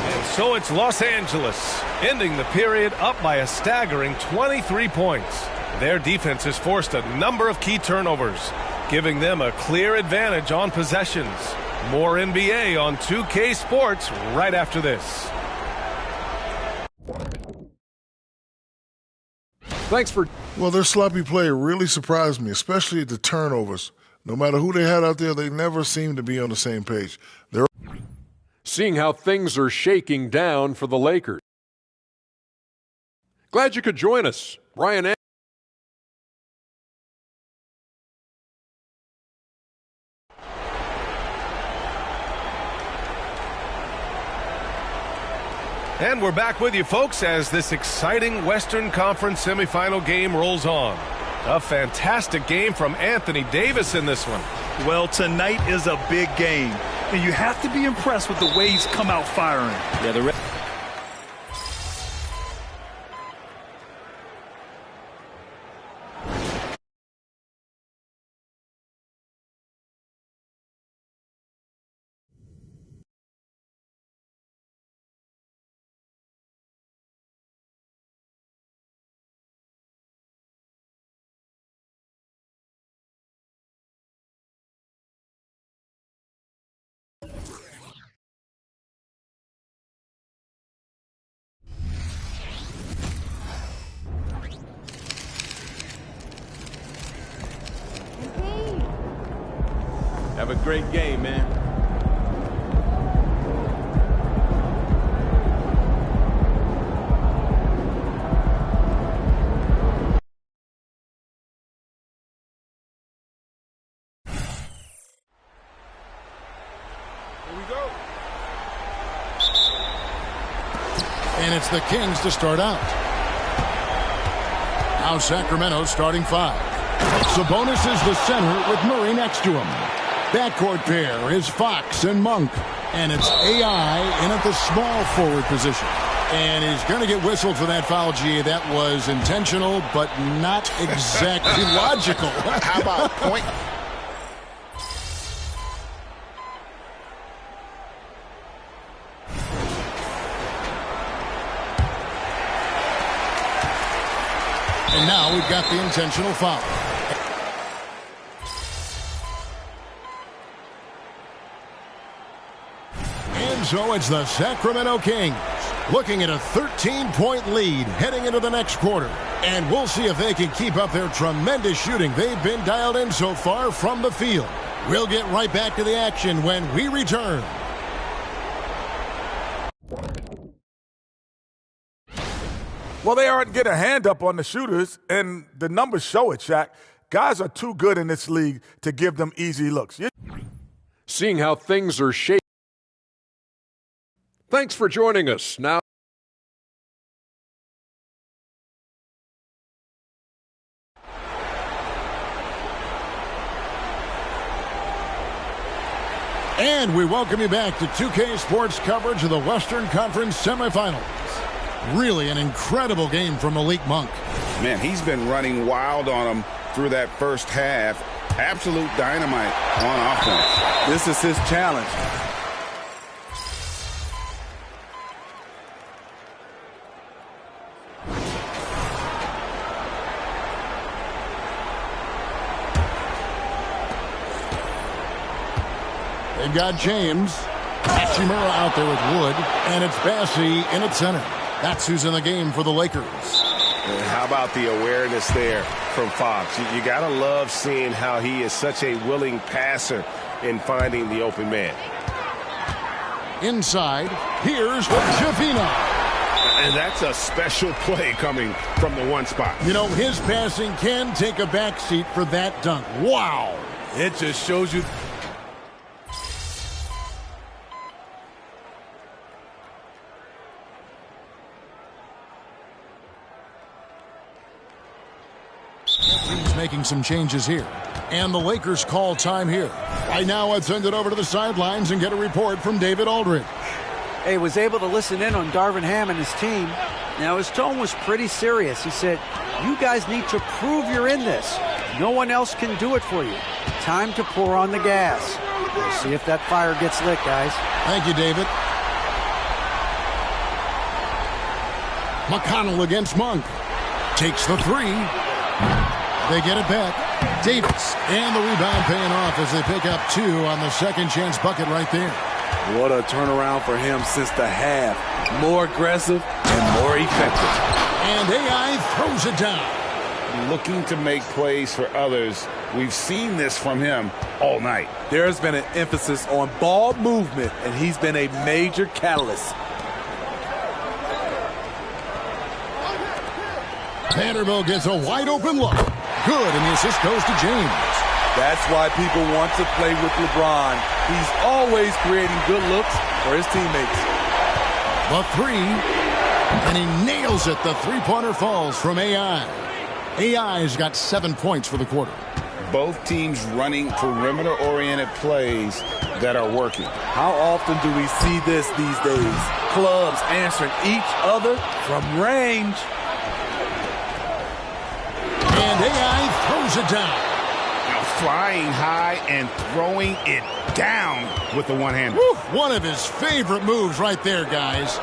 And so it's Los Angeles, ending the period up by a staggering 23 points. Their defense has forced a number of key turnovers, giving them a clear advantage on possessions. More NBA on 2K Sports right after this. Thanks for... Well, their sloppy play really surprised me, especially the turnovers. No matter who they had out there, they never seemed to be on the same page. They're seeing how things are shaking down for the Lakers. Glad you could join us. Brian And we're back with you, folks, as this exciting Western Conference semifinal game rolls on. A fantastic game from Anthony Davis in this one. Well, tonight is a big game, and you have to be impressed with the way he's come out firing. Yeah, Have a great game, man. Here we go. And it's the Kings to start out. Now Sacramento starting 5. Sabonis is the center with Murray next to him. Backcourt pair is Fox and Monk. And it's AI in at the small forward position. And he's going to get whistled for that foul, G. That was intentional, but not exactly logical. How about point? And now we've got the intentional foul. And so it's the Sacramento Kings looking at a 13-point lead heading into the next quarter. And we'll see if they can keep up their tremendous shooting they've been dialed in so far from the field. We'll get right back to the action when we return. Well, they aren't getting a hand up on the shooters, and the numbers show it, Shaq. Guys are too good in this league to give them easy looks. Seeing how things are shaking. Thanks for joining us. Now, and we welcome you back to 2K Sports coverage of the Western Conference semifinals. Really an incredible game from Malik Monk. Man, he's been running wild on him through that first half. Absolute dynamite on offense. This is his challenge. They've got James. Hachimura out there with Wood. And it's Bassey in at center. That's who's in the game for the Lakers. And how about the awareness there from Fox? You got to love seeing how he is such a willing passer in finding the open man. Inside, here's Schifino. And that's a special play coming from the one spot. You know, his passing can take a backseat for that dunk. Wow. It just shows you. He's making some changes here. And the Lakers call time here. Right now, let's send it over to the sidelines and get a report from David Aldridge. Hey, was able to listen in on Darvin Ham and his team. Now, his tone was pretty serious. He said, you guys need to prove you're in this. No one else can do it for you. Time to pour on the gas. We'll see if that fire gets lit, guys. Thank you, David. McConnell against Monk. Takes the three. They get it back. Davis. And the rebound paying off as they pick up 2 on the second chance bucket right there. What a turnaround for him since the half. More aggressive and more effective. And AI throws it down. Looking to make plays for others. We've seen this from him all night. There's been an emphasis on ball movement, and he's been a major catalyst. Vanderbilt gets a wide open look. Good, and the assist goes to James. That's why people want to play with LeBron. He's always creating good looks for his teammates. The three, and he nails it. The three-pointer falls from AI. AI's got 7 points for the quarter. Both teams running perimeter-oriented plays that are working. How often do we see this these days? Clubs answering each other from range. And AI throws it down. Now flying high and throwing it down with the one-hander. One of his favorite moves right there, guys.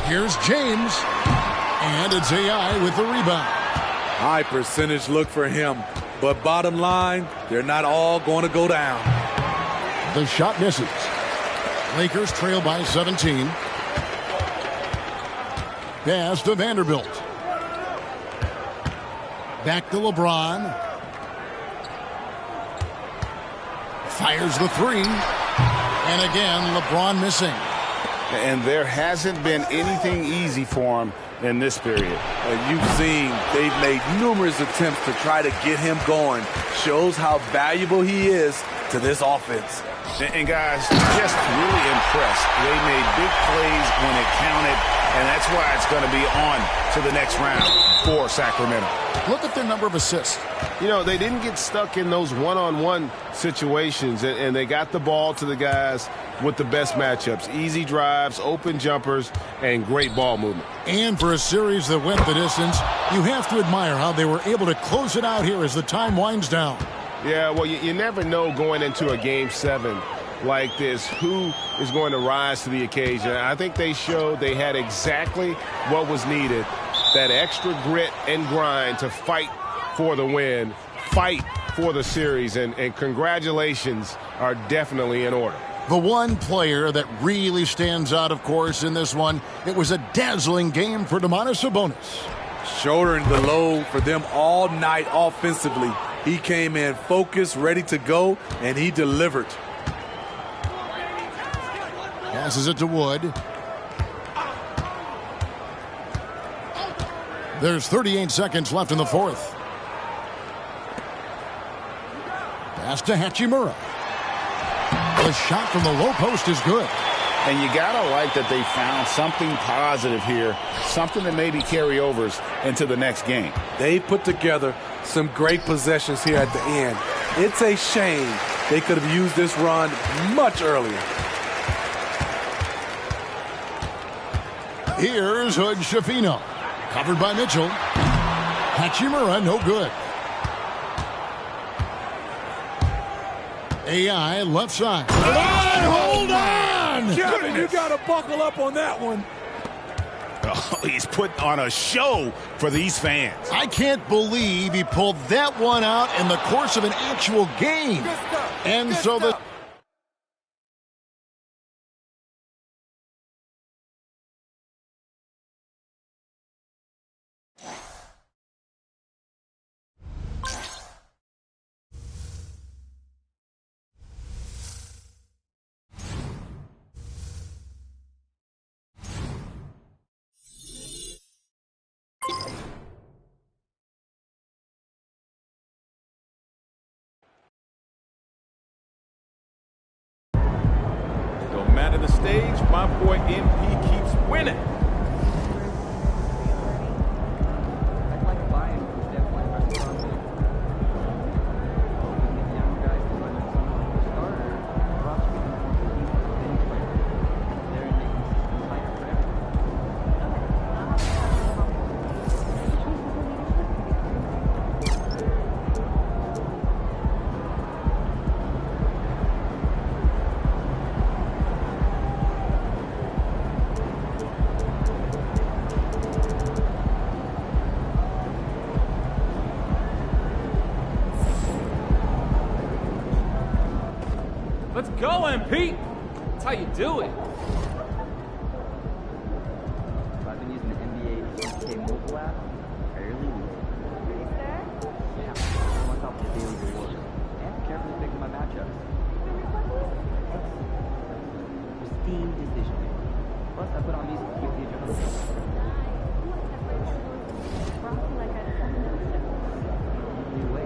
Here's James. And it's AI with the rebound. High percentage look for him. But bottom line, they're not all going to go down. The shot misses. Lakers trail by 17. Pass to Vanderbilt. Back to LeBron. Fires the three. And again, LeBron missing. And there hasn't been anything easy for him in this period. And you've seen they've made numerous attempts to try to get him going. Shows how valuable he is to this offense. And guys, just really impressed. They made big plays when it counted, and that's why it's going to be on to the next round for Sacramento. Look at their number of assists. You know, they didn't get stuck in those one-on-one situations, and they got the ball to the guys with the best matchups. Easy drives, open jumpers, and great ball movement. And for a series that went the distance, you have to admire how they were able to close it out here as the time winds down. Yeah, well, you never know going into a Game 7 like this who is going to rise to the occasion. I think they showed they had exactly what was needed, that extra grit and grind to fight for the win, fight for the series, and congratulations are definitely in order. The one player that really stands out, of course, in this one, it was a dazzling game for Domantas Sabonis. Shouldering the load for them all night offensively. He came in focused, ready to go, and he delivered. Passes it to Wood. There's 38 seconds left in the fourth. Pass to Hachimura. The shot from the low post is good. And you got to like that they found something positive here, something that maybe carry overs into the next game. They put together some great possessions here at the end. It's a shame they could have used this run much earlier. Here's Hood Schifino. Covered by Mitchell. Hachimura, no good. AI left side. Hold on! Kevin, you got to buckle up on that one. Oh, he's put on a show for these fans. I can't believe he pulled that one out in the course of an actual game. And so the... Don't matter the stage, my boy MP keeps winning. Let's go, MP! That's how you do it. I've been using the NBA 2K mobile app fairly recently. Yeah, I'm on top of the daily rewards. And carefully picking my matchups. Pristine decision making. Plus, I put on music to keep the adrenaline. New way.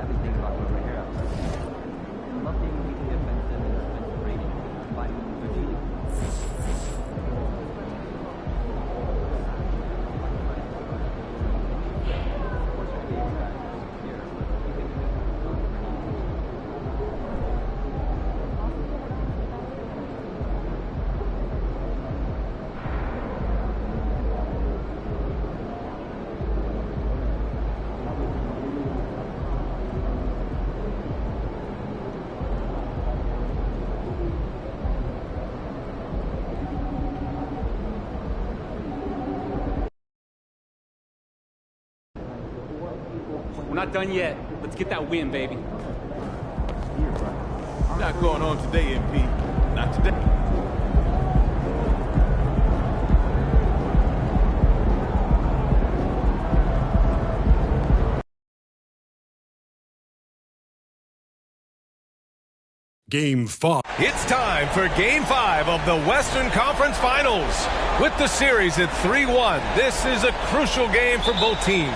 I've been thinking about going right here outside. I love taking weekly offensive and defensive ratings and combining them with strategic. We're not done yet. Let's get that win, baby. Not going on today, MP. Not today. Game 5. It's time for Game 5 of the Western Conference Finals. With the series at 3-1, this is a crucial game for both teams.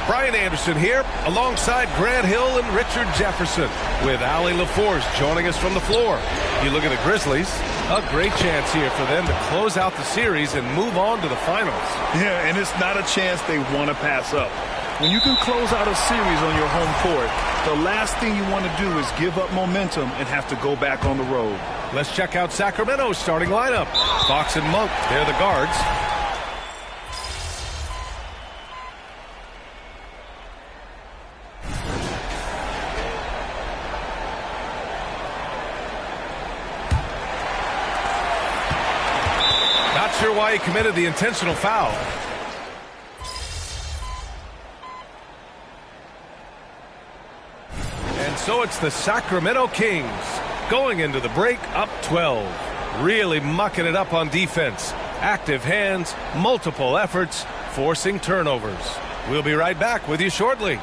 Brian Anderson here, alongside Grant Hill and Richard Jefferson, with Allie LaForce joining us from the floor. You look at the Grizzlies, a great chance here for them to close out the series and move on to the finals. Yeah, and it's not a chance they want to pass up. When you can close out a series on your home court, the last thing you want to do is give up momentum and have to go back on the road. Let's check out Sacramento's starting lineup. Fox and Monk, they're the guards. Not sure why he committed the intentional foul. And so it's the Sacramento Kings going into the break up 12. Really mucking it up on defense. Active hands, multiple efforts, forcing turnovers. We'll be right back with you shortly.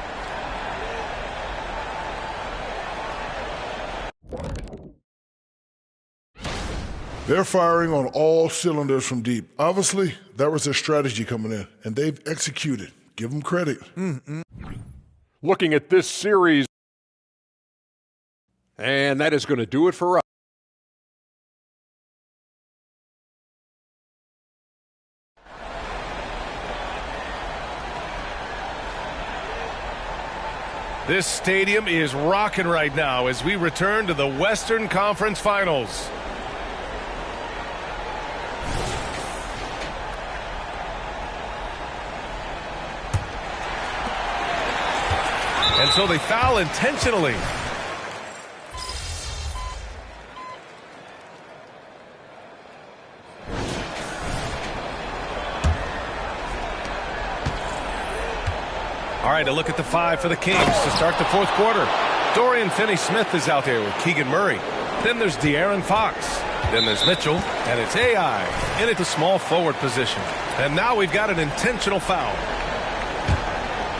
They're firing on all cylinders from deep. Obviously, that was their strategy coming in, and they've executed. Give them credit. Looking at this series, and that is going to do it for us. This stadium is rocking right now as we return to the Western Conference Finals. And so they foul intentionally. All right, a look at the 5 for the Kings to start the fourth quarter. Dorian Finney-Smith is out there with Keegan Murray. Then there's De'Aaron Fox. Then there's Mitchell, and it's AI in at the small forward position. And now we've got an intentional foul.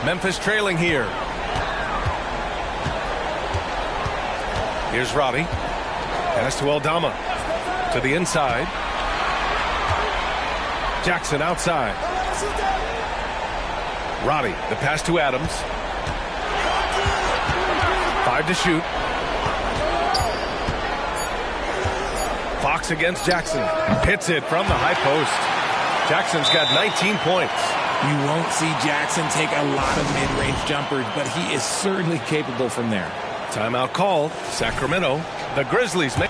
Memphis trailing here. Here's Roddy. Pass to Aldama. To the inside. Jackson outside. Roddy, the pass to Adams. 5 to shoot. Fox against Jackson. Hits it from the high post. Jackson's got 19 points. You won't see Jackson take a lot of mid-range jumpers, but he is certainly capable from there. Timeout called. Sacramento. The Grizzlies make.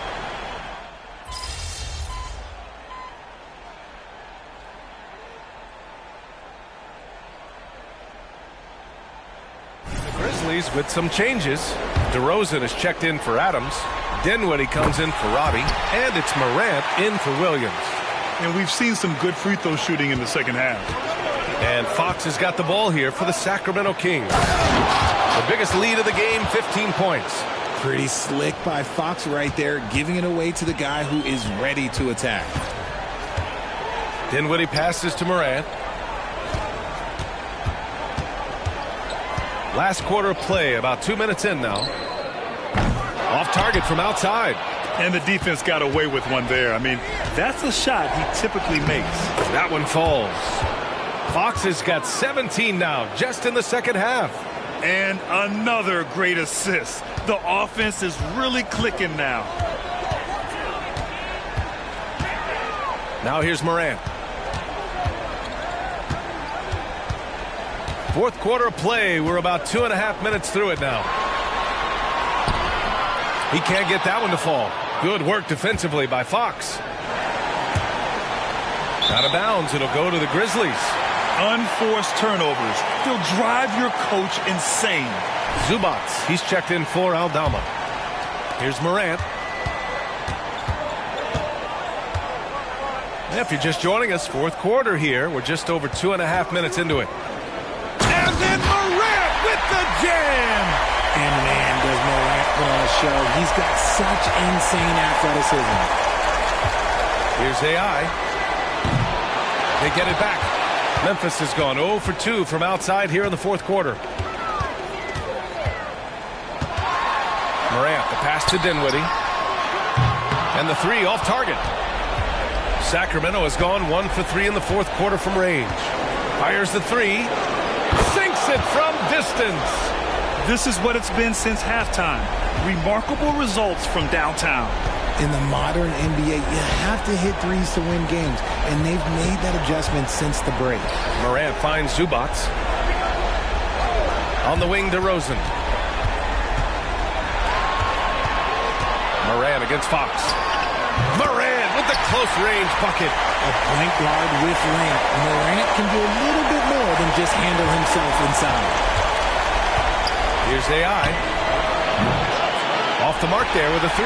The Grizzlies with some changes. DeRozan is checked in for Adams. Dinwiddie comes in for Roddy. And it's Morant in for Williams. And we've seen some good free throw shooting in the second half. And Fox has got the ball here for the Sacramento Kings. The biggest lead of the game, 15 points. Pretty slick by Fox right there, giving it away to the guy who is ready to attack. Dinwiddie passes to Morant. Last quarter of play, about 2 minutes in now. Off target from outside. And the defense got away with one there. I mean, that's a shot he typically makes. That one falls. Fox has got 17 now, just in the second half. And another great assist. The offense is really clicking now. Now here's Morant. Fourth quarter of play. We're about 2.5 minutes through it now. He can't get that one to fall. Good work defensively by Fox. Out of bounds. It'll go to the Grizzlies. Unforced turnovers. They'll drive your coach insane. Zubac. He's checked in for Aldama. Here's Morant. If you're just joining us, fourth quarter here. We're just over 2.5 minutes into it. And then Morant with the jam. And man, does Morant put on a show. He's got such insane athleticism. Here's AI. They get it back. Memphis has gone 0 for 2 from outside here in the fourth quarter. Morant, the pass to Dinwiddie. And the 3 off target. Sacramento has gone 1 for 3 in the fourth quarter from range. Fires the 3. Sinks it from distance. This is what it's been since halftime. Remarkable results from downtown. In the modern NBA, you have to hit threes to win games, and they've made that adjustment since the break. Morant finds Zubac. On the wing, DeRozan. Morant against Fox. Morant with the close-range bucket. A point guard with length. Morant can do a little bit more than just handle himself inside. Here's AI. Off the mark there with a 3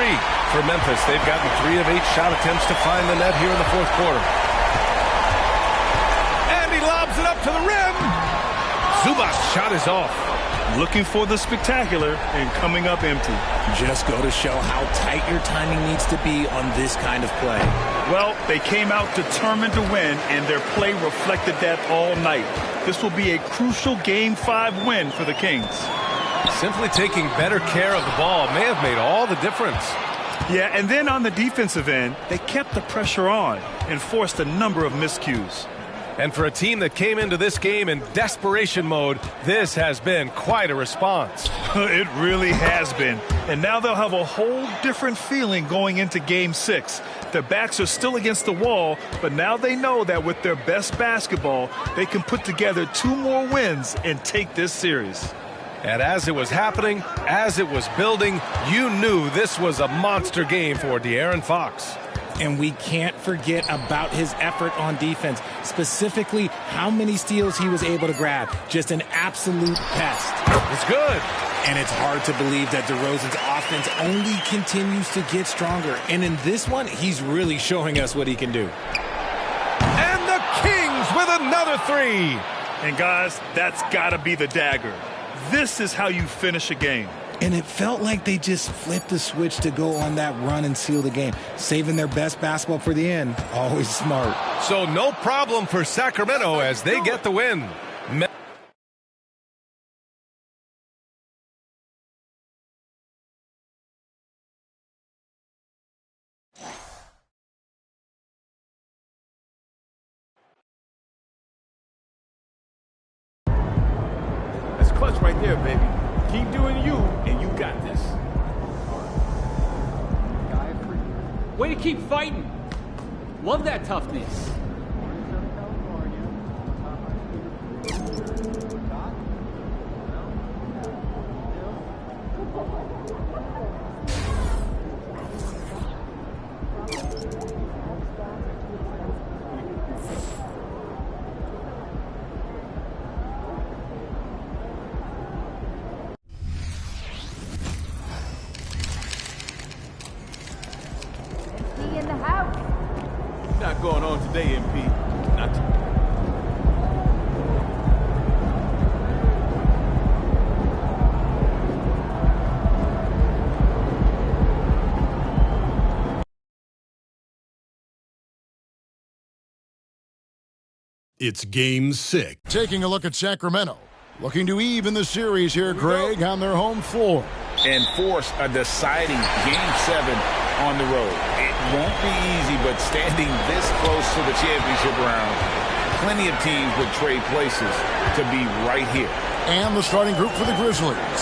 for Memphis. They've gotten 3 of 8 shot attempts to find the net here in the fourth quarter. And he lobs it up to the rim. Zubac's shot is off. Looking for the spectacular and coming up empty. Just go to show how tight your timing needs to be on this kind of play. Well, they came out determined to win, and their play reflected that all night. This will be a crucial Game 5 win for the Kings. Simply taking better care of the ball may have made all the difference. Yeah, and then on the defensive end, they kept the pressure on and forced a number of miscues. And for a team that came into this game in desperation mode, this has been quite a response. It really has been. And now they'll have a whole different feeling going into Game 6. Their backs are still against the wall, but now they know that with their best basketball, they can put together 2 more wins and take this series. And as it was happening, as it was building, you knew this was a monster game for De'Aaron Fox. And we can't forget about his effort on defense, specifically how many steals he was able to grab. Just an absolute pest. It's good. And it's hard to believe that DeRozan's offense only continues to get stronger. And in this one, he's really showing us what he can do. And the Kings with another 3. And guys, that's got to be the dagger. This is how you finish a game. And it felt like they just flipped the switch to go on that run and seal the game. Saving their best basketball for the end. Always smart. So no problem for Sacramento as they get the win. That's clutch right there, baby. Keep doing you, and you got this. Way to keep fighting. Love that toughness. In the house. Not going on today, MP. Not It's Game 6. Taking a look at Sacramento. Looking to even the series here, Greg, on their home floor. And force a deciding Game 7 on the road. It won't be easy, but standing this close to the championship round, plenty of teams would trade places to be right here. And the starting group for the Grizzlies.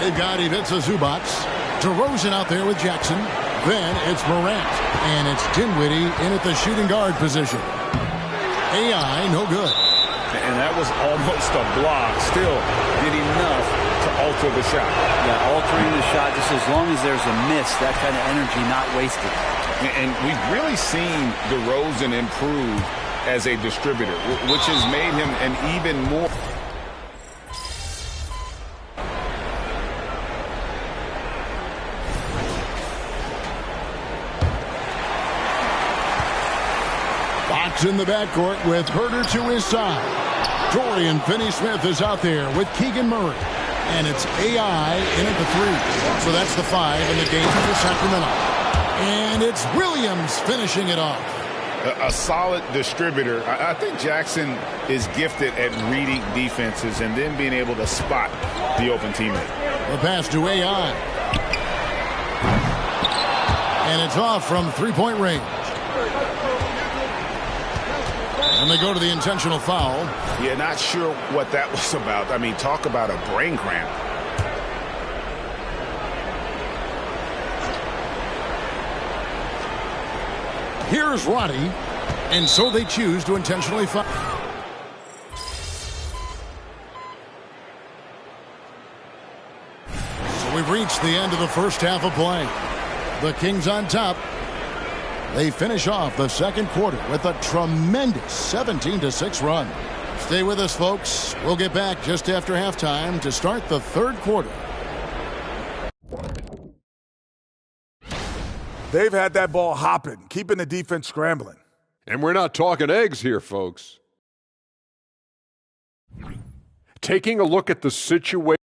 They've got Ivica Zubac, DeRozan out there with Jackson. Then it's Morant, and it's Dinwiddie in at the shooting guard position. AI, no good. And that was almost a block. Still did enough to alter the shot. Yeah, altering the shot, just as long as there's a miss, that kind of energy not wasted. And we've really seen DeRozan improve as a distributor, which has made him an even more... Fox in the backcourt with Herter to his side. Dorian Finney-Smith is out there with Keegan Murray. And it's AI in at the three. So that's the 5 in the game for Sacramento. And it's Williams finishing it off. A solid distributor. I think Jackson is gifted at reading defenses and then being able to spot the open teammate. The pass to AI. And it's off from three-point range. And they go to the intentional foul. Yeah, not sure what that was about. I mean, talk about a brain cramp. Here's Roddy. And so they choose to intentionally foul. So we've reached the end of the first half of play. The Kings on top. They finish off the second quarter with a tremendous 17-6 run. Stay with us, folks. We'll get back just after halftime to start the third quarter. They've had that ball hopping, keeping the defense scrambling. And we're not talking eggs here, folks. Taking a look at the situation.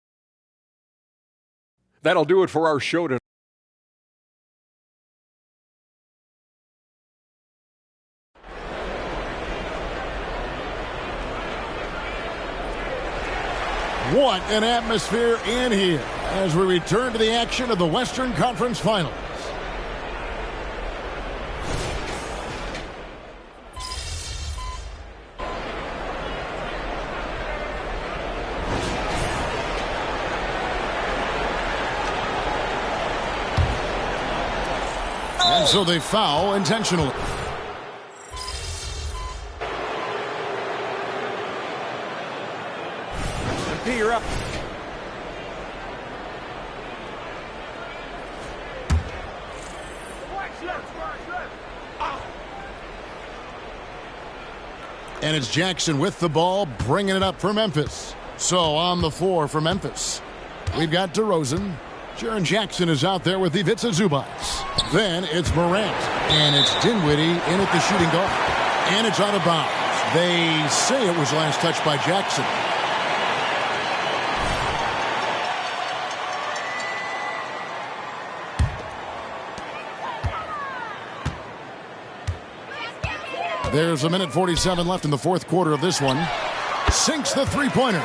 That'll do it for our show tonight. What an atmosphere in here as we return to the action of the Western Conference Finals. And so they foul intentionally. You're up. And it's Jackson with the ball, bringing it up for Memphis. So on the floor for Memphis, we've got DeRozan. Jaren Jackson is out there with Ivica Zubac. Then it's Morant. And it's Dinwiddie in at the shooting guard. And it's out of bounds. They say it was last touched by Jackson. There's 1:47 left in the fourth quarter of this one. Sinks the three-pointer.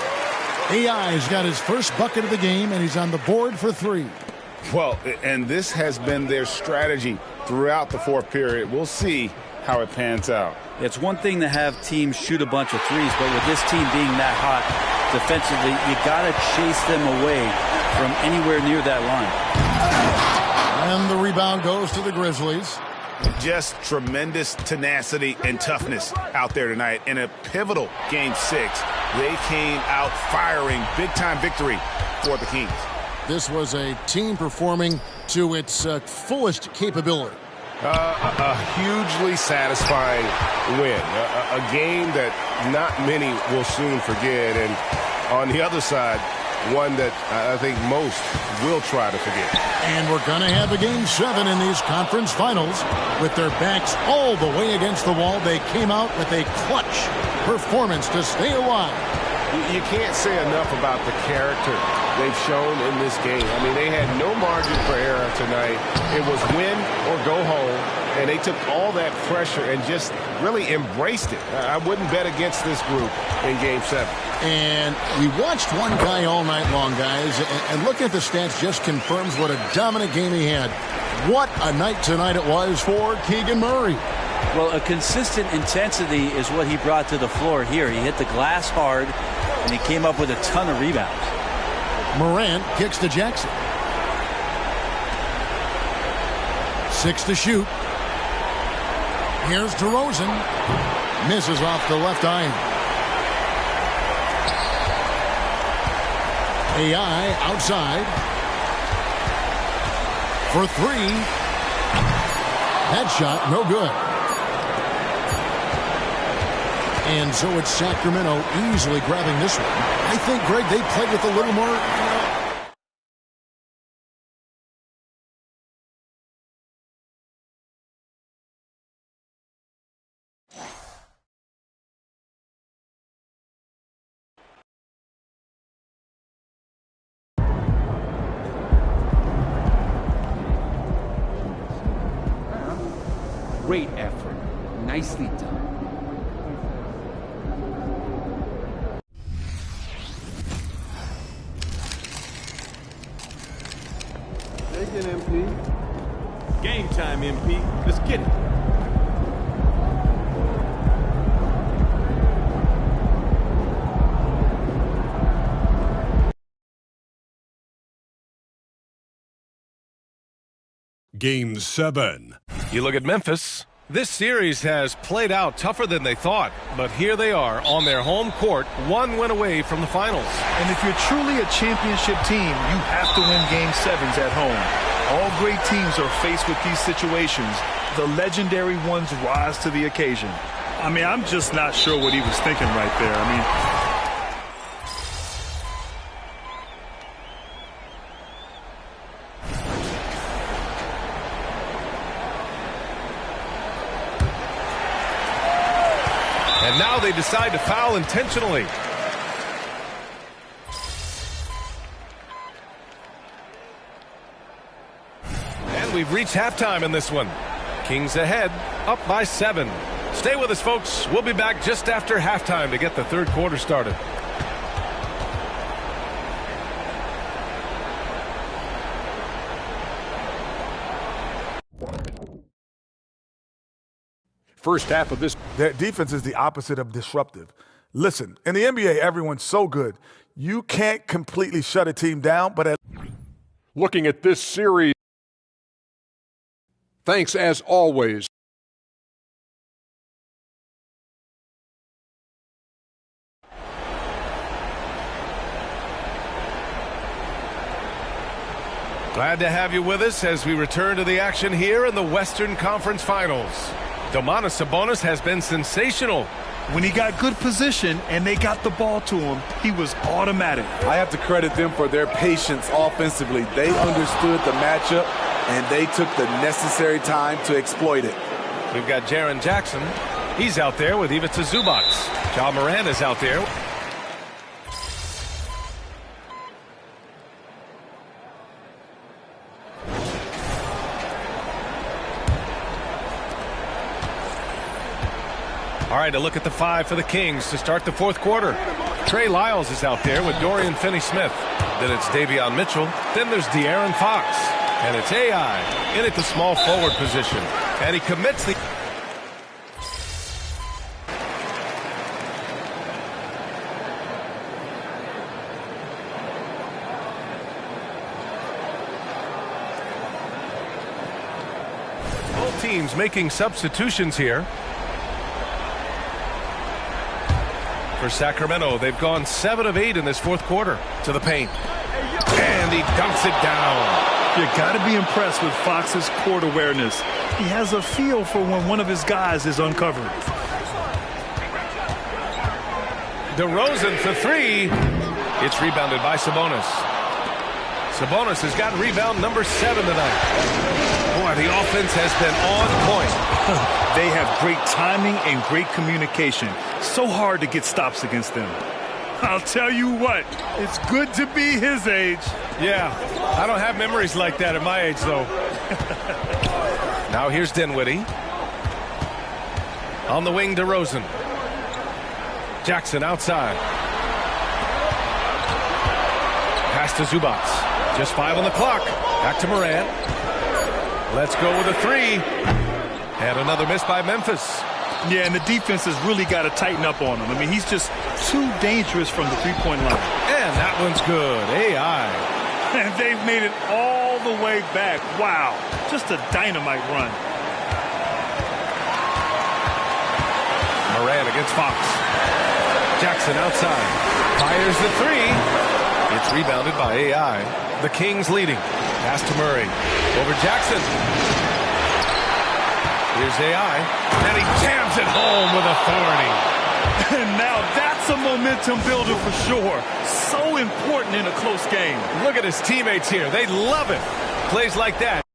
AI's got his first bucket of the game, and he's on the board for 3. Well, and this has been their strategy throughout the fourth period. We'll see how it pans out. It's one thing to have teams shoot a bunch of threes, but with this team being that hot defensively, you got to chase them away from anywhere near that line. And the rebound goes to the Grizzlies. Just tremendous tenacity and toughness out there tonight. In a pivotal Game 6, they came out firing. Big-time victory for the Kings. This was a team performing to its fullest capability. A hugely satisfying win. A game that not many will soon forget. And on the other side, one that I think most will try to forget. And we're going to have a Game 7 in these conference finals. With their backs all the way against the wall, they came out with a clutch performance to stay alive. You can't say enough about the character they've shown in this game. I mean, they had no margin for error tonight. It was win or go home, and they took all that pressure and just really embraced it. I wouldn't bet against this group in Game 7. And we watched one guy all night long, guys, and looking at the stats just confirms what a dominant game he had. What a night tonight it was for Keegan Murray. Well, a consistent intensity is what he brought to the floor here. He hit the glass hard, and he came up with a ton of rebounds. Morant kicks to Jackson. 6 to shoot. Here's DeRozan. Misses off the left iron. AI outside. For 3. That shot, no good. And so it's Sacramento easily grabbing this one. I think, Greg, they played with a little more... Great effort. Nicely done. Take it, MP. Game time, MP. Let's get it. Game 7. You look at Memphis. This series has played out tougher than they thought, but here they are on their home court, one win away from the finals. And if you're truly a championship team, you have to win Game 7s at home. All great teams are faced with these situations. The legendary ones rise to the occasion. I mean, I'm just not sure what he was thinking right there. I mean, and now they decide to foul intentionally. And we've reached halftime in this one. Kings ahead, up by 7. Stay with us, folks. We'll be back just after halftime to get the third quarter started. First half of this. Their defense is the opposite of disruptive. Listen, in the NBA, everyone's so good. You can't completely shut a team down, but looking at this series, thanks as always. Glad to have you with us as we return to the action here in the Western Conference Finals. Domantas Sabonis has been sensational. when he got good position and they got the ball to him, he was automatic. I have to credit them for their patience offensively. They understood the matchup, and they took the necessary time to exploit it. We've got Jaren Jackson. He's out there with Ivica Zubac. Ja Morant is out there. All right, a look at the 5 for the Kings to start the fourth quarter. Trey Lyles is out there with Dorian Finney-Smith. Then it's Davion Mitchell. Then there's De'Aaron Fox. And it's AI in at the small forward position. And he commits the... Both teams making substitutions here. For Sacramento, they've gone 7 of 8 in this fourth quarter. To the paint. And he dunks it down. You got to be impressed with Fox's court awareness. He has a feel for when one of his guys is uncovered. DeRozan for 3. It's rebounded by Sabonis. Sabonis has got rebound number 7 tonight. Boy, the offense has been on point. They have great timing and great communication. So hard to get stops against them. I'll tell you what, it's good to be his age. Yeah, I don't have memories like that at my age, though. Now here's Dinwiddie. On the wing, DeRozan. Jackson outside. Pass to Zubac. Just 5 on the clock. Back to Morant. Let's go with a 3. And another miss by Memphis. Yeah, and the defense has really got to tighten up on him. I mean, he's just too dangerous from the three-point line. And that one's good. AI. And they've made it all the way back. Wow. Just a dynamite run. Morant against Fox. Jackson outside. Fires the 3. It's rebounded by AI. The Kings leading. Pass to Murray. Over Jackson. Here's AI, and he jams it home with authority. And now that's a momentum builder for sure. So important in a close game. Look at his teammates here. They love it. Plays like that.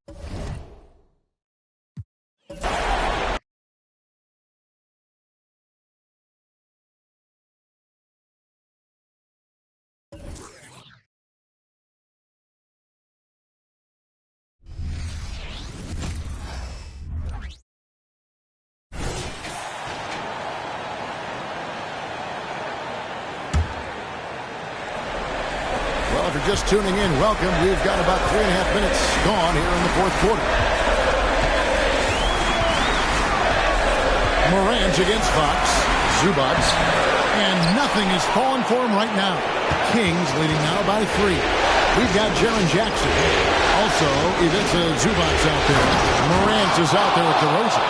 Just tuning in, welcome. We've got about 3.5 minutes gone here in the fourth quarter. Morant against Fox. Zubac. And nothing is falling for him right now. Kings leading now by 3. We've got Jaren Jackson. Also, Ivica Zubac out there. Morant is out there at DeRozan.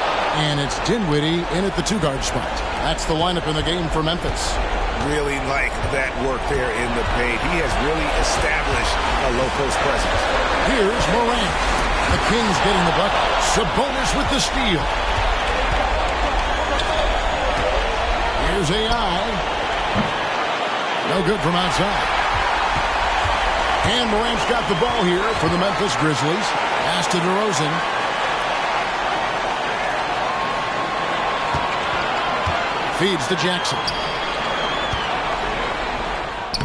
And it's Dinwiddie in at the 2-guard spot. That's the lineup in the game for Memphis. Really like that work there in the paint. He has really established a low-post presence. Here's Morant. The Kings getting the bucket. Sabonis with the steal. Here's AI. No good from outside. And Morant's got the ball here for the Memphis Grizzlies. Pass to DeRozan. Feeds to Jackson.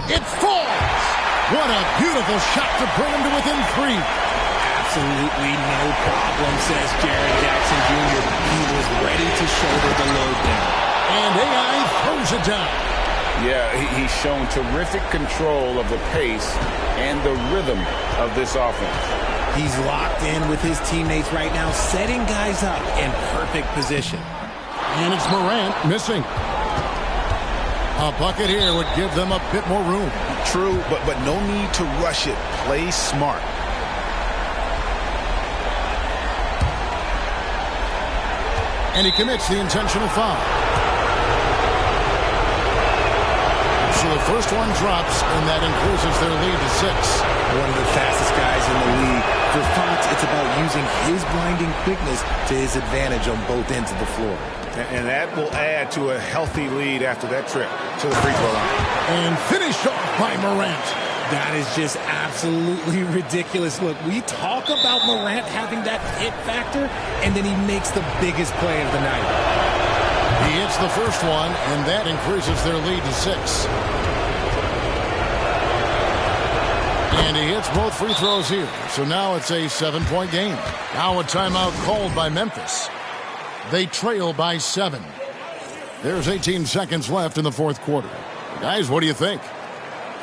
It falls! What a beautiful shot to bring him to within 3. Absolutely no problem, says Jaren Jackson Jr. He was ready to shoulder the load down. And AI throws it down. Yeah, he's shown terrific control of the pace and the rhythm of this offense. He's locked in with his teammates right now, setting guys up in perfect position. And it's Morant missing. A bucket here would give them a bit more room. True, but no need to rush it. Play smart. And he commits the intentional foul. So the first one drops, and that increases their lead to 6. One of the fastest guys in the league. For Fox, it's about using his blinding quickness to his advantage on both ends of the floor. And that will add to a healthy lead after that trip to the free throw line. And finished off by Morant. That is just absolutely ridiculous. Look, we talk about Morant having that hit factor, and then he makes the biggest play of the night. He He hits the first one, and that increases their lead to 6. And he hits both free throws here. So now it's a 7-point game. Now a timeout called by Memphis. They trail by 7. There's 18 seconds left in the fourth quarter. Guys, what do you think?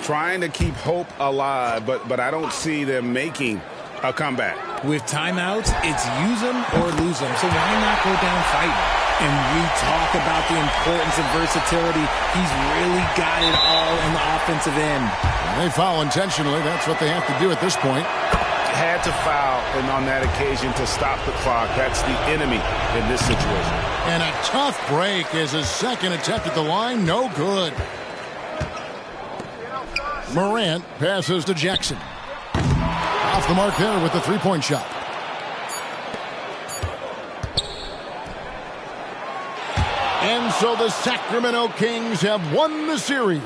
Trying to keep hope alive, but I don't see them making a comeback. With timeouts, it's use them or lose them. So why not go down fighting? And we talk about the importance of versatility. He's really got it all in the offensive end. When they foul intentionally, that's what they have to do at this point. Had to foul, and on that occasion to stop the clock. That's the enemy in this situation. And a tough break as his second attempt at the line, no good. Morant passes to Jackson. Off the mark there with the three-point shot. And so the Sacramento Kings have won the series.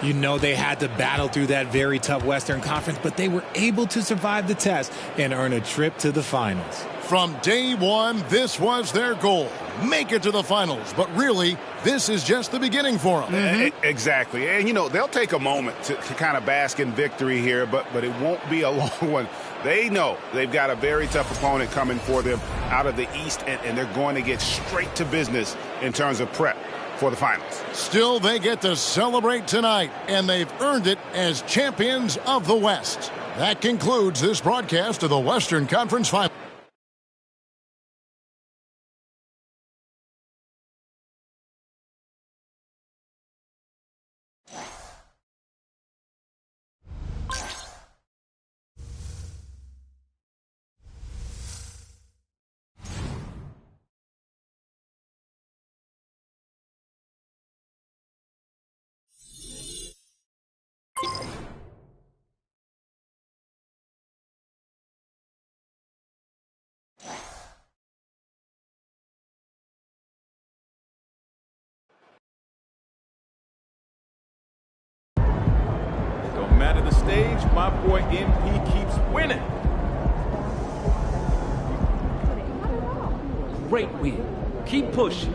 You know they had to battle through that very tough Western Conference, but they were able to survive the test and earn a trip to the finals. From day one, this was their goal. Make it to the finals. But really, this is just the beginning for them. Exactly. And, you know, they'll take a moment to kind of bask in victory here, but it won't be a long one. They know they've got a very tough opponent coming for them out of the East, and they're going to get straight to business in terms of prep for the finals. Still, they get to celebrate tonight, and they've earned it as champions of the West. That concludes this broadcast of the Western Conference Finals. Don't matter the stage, my boy MP keeps winning. Great win. Keep pushing.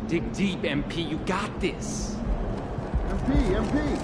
Dig deep, MP. You got this. MP.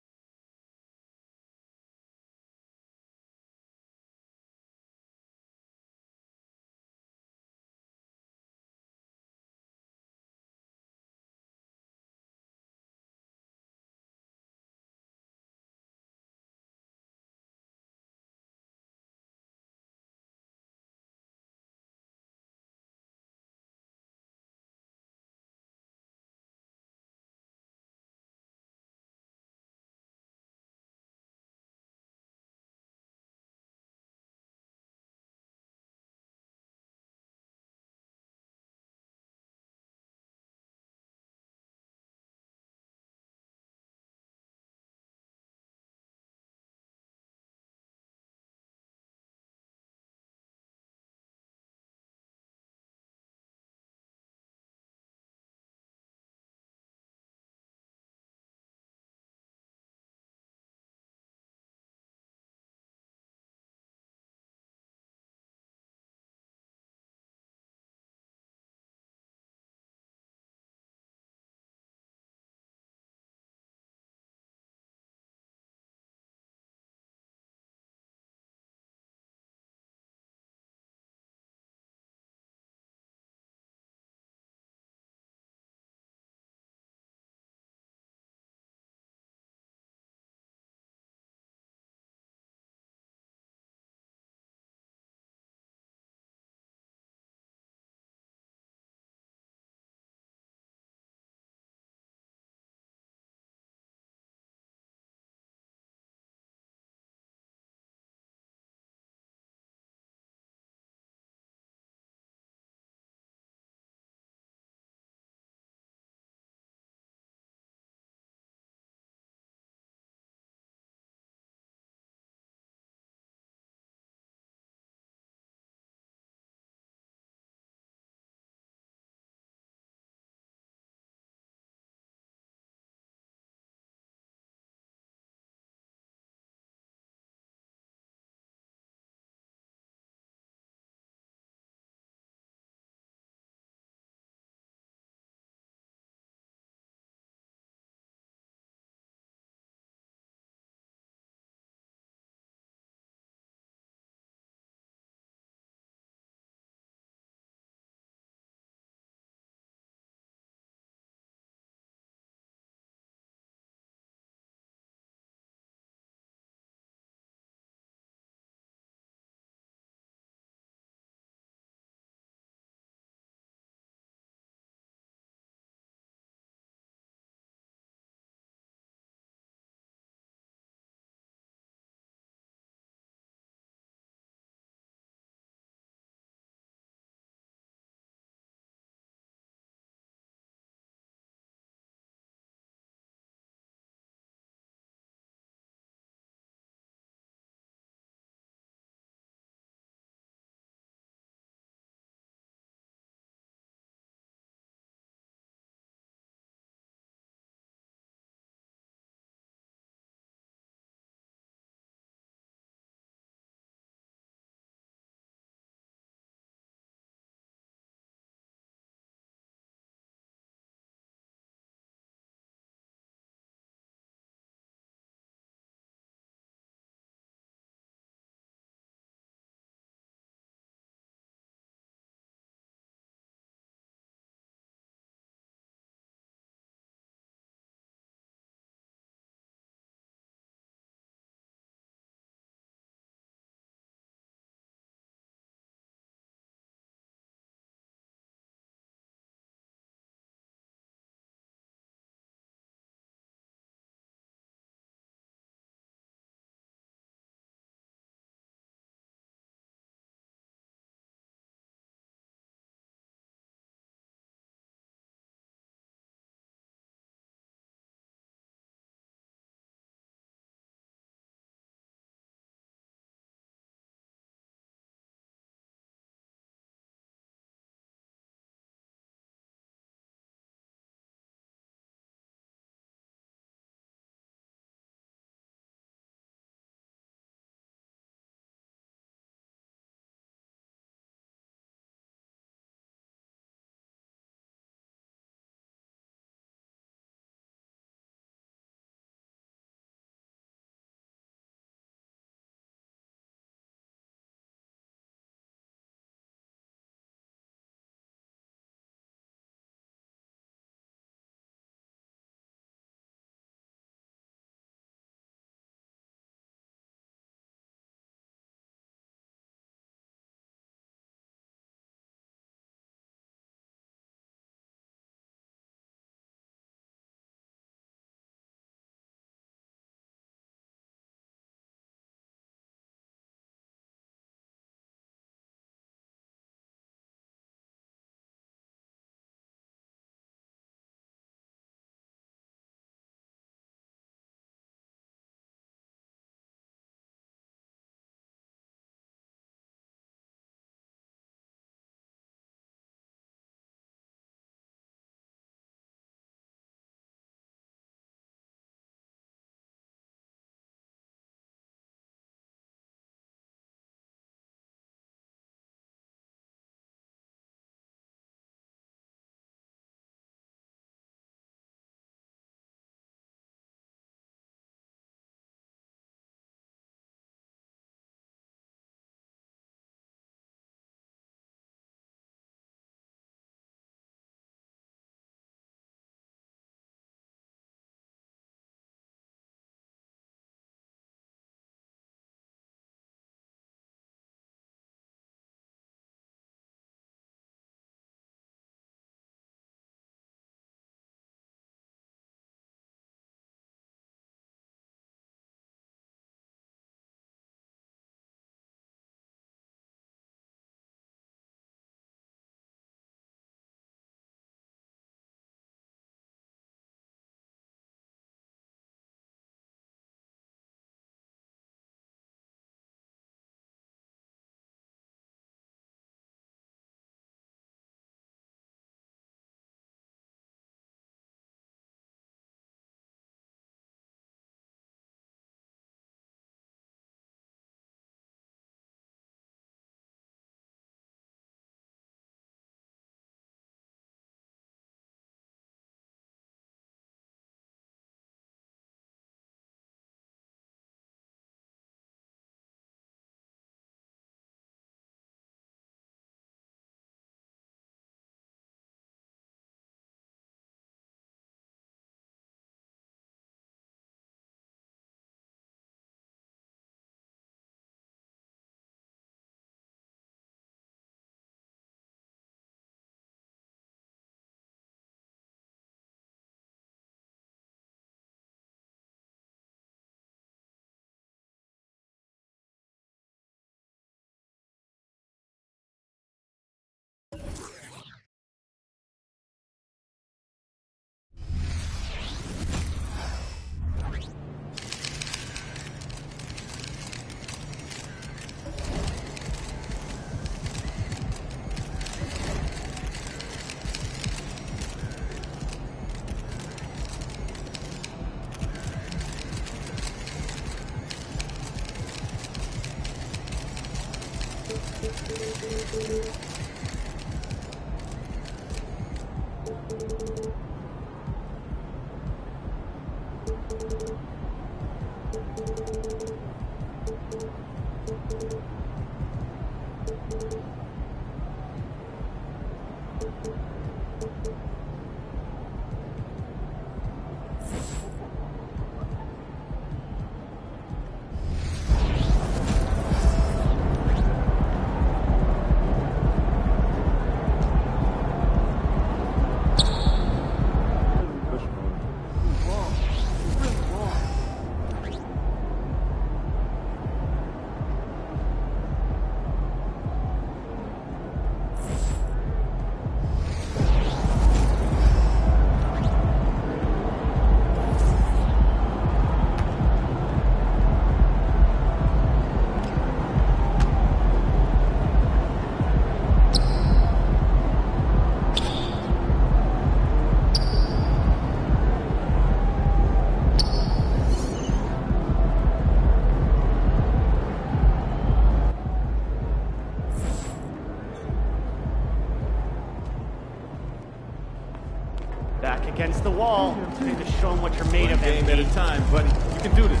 Back against the wall. Need to show them what you're made of. One game at a time, buddy. You can do this.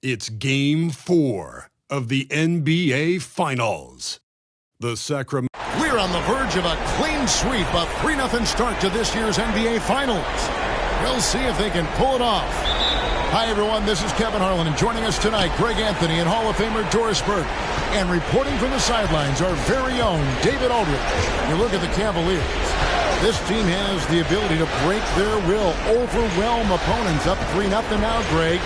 It's Game 4 of the NBA Finals. The Sacramento... We're on the verge of a clean sweep, a 3-0 start to this year's NBA Finals. We'll see if they can pull it off. Hi, everyone. This is Kevin Harlan, and joining us tonight, Greg Anthony and Hall of Famer Doris Burke. And reporting from the sidelines, our very own David Aldridge. You look at the Cavaliers. This team has the ability to break their will, overwhelm opponents up 3-0 now, Greg,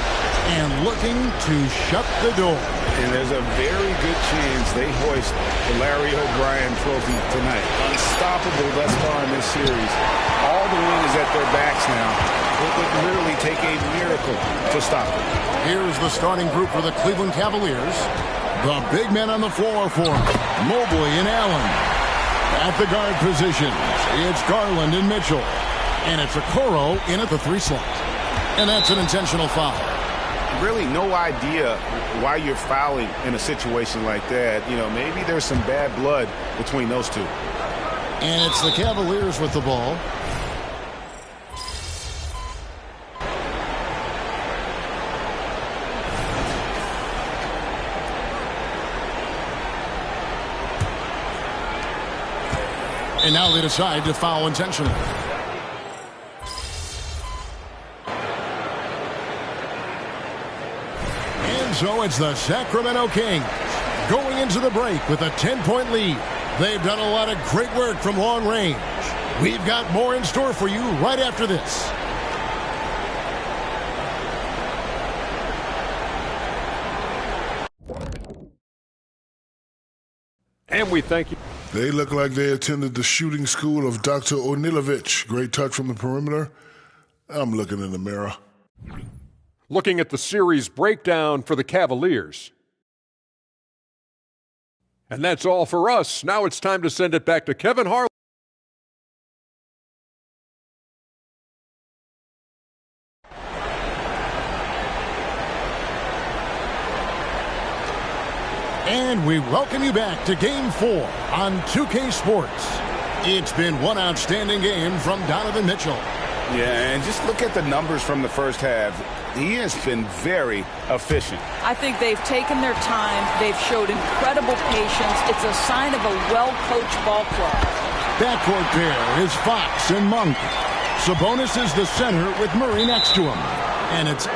and looking to shut the door. And there's a very good chance they hoist the Larry O'Brien trophy tonight. Unstoppable thus far in this series. All the wind is at their backs now. It would literally take a miracle to stop them. Here's the starting group for the Cleveland Cavaliers. The big men on the floor for Mobley and Allen. At the guard positions, it's Garland and Mitchell. And it's Okoro in at the 3 slot. And that's an intentional foul. Really no idea why you're fouling in a situation like that. You know, maybe there's some bad blood between those two. And it's the Cavaliers with the ball. And now they decide to foul intentionally. And so it's the Sacramento Kings going into the break with a 10-point lead. They've done a lot of great work from long range. We've got more in store for you right after this. And we thank you. They look like they attended the shooting school of Dr. Onilovich. Great touch from the perimeter. I'm looking in the mirror. Looking at the series breakdown for the Cavaliers. And that's all for us. Now it's time to send it back to Kevin Harlan. And we welcome you back to Game 4 on 2K Sports. It's been one outstanding game from Donovan Mitchell. Yeah, and just look at the numbers from the first half. He has been very efficient. I think they've taken their time. They've showed incredible patience. It's a sign of a well-coached ball club. Backcourt pair is Fox and Monk. Sabonis is the center with Murray next to him. And it's...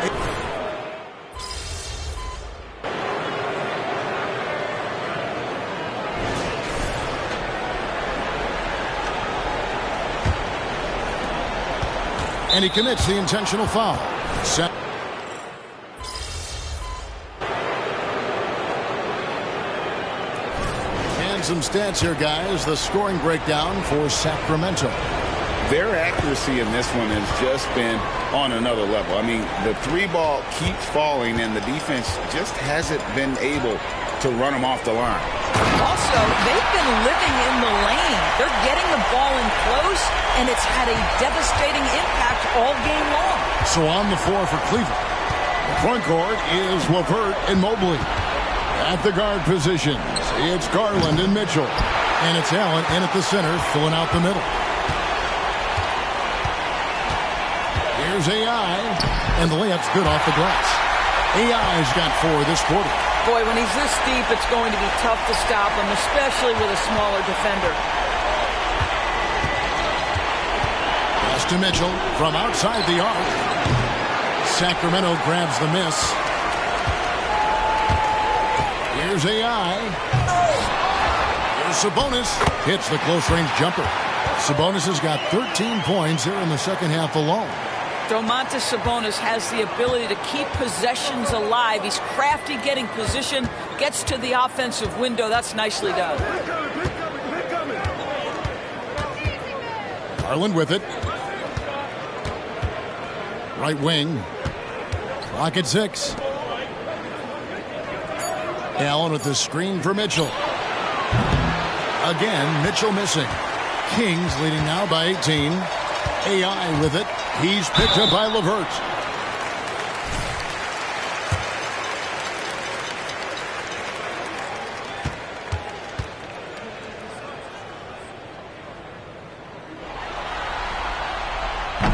And he commits the intentional foul. And some stats here, guys. The scoring breakdown for Sacramento. Their accuracy in this one has just been on another level. I mean, the 3-ball keeps falling, and the defense just hasn't been able to run them off the line. Also, they've been living in the lane. They're getting the ball close, and it's had a devastating impact all game long. So on the floor for Cleveland, the front court is LeVert and Mobley. At the guard positions, it's Garland and Mitchell. And it's Allen in at the center, filling out the middle. Here's AI, and the layup's good off the glass. AI's got 4 this quarter. Boy, when he's this deep, it's going to be tough to stop him, especially with a smaller defender. Pass to Mitchell from outside the arc. Sacramento grabs the miss. Here's AI. Here's Sabonis. Hits the close-range jumper. Sabonis has got 13 points here in the second half alone. Domantas Sabonis has the ability to keep possessions alive. He's crafty getting position, gets to the offensive window. That's nicely done. Garland with it. Right wing. Clock at 6. Allen with the screen for Mitchell. Again, Mitchell missing. Kings leading now by 18. AI with it. He's picked up by LeVert.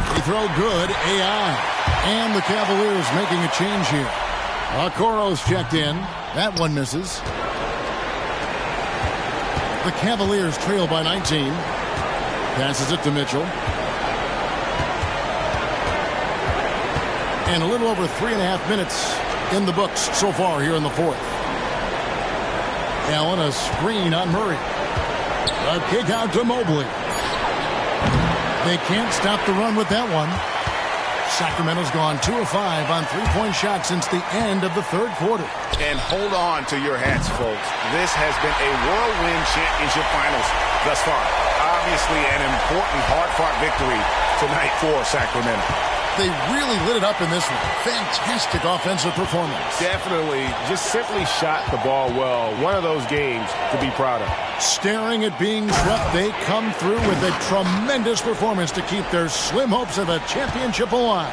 Free throw good. AI. And the Cavaliers making a change here. Okoro's checked in. That one misses. The Cavaliers trail by 19. Passes it to Mitchell. And a little over 3.5 minutes in the books so far here in the fourth. Allen, a screen on Murray. A kick out to Mobley. They can't stop the run with that one. Sacramento's gone 2 of 5 on three-point shots since the end of the third quarter. And hold on to your hats, folks. This has been a whirlwind championship finals thus far. Obviously an important, hard-fought victory tonight for Sacramento. They really lit it up in this one. Fantastic offensive performance. Definitely. Just simply shot the ball well. One of those games to be proud of. Staring at being swept, they come through with a tremendous performance to keep their slim hopes of a championship alive.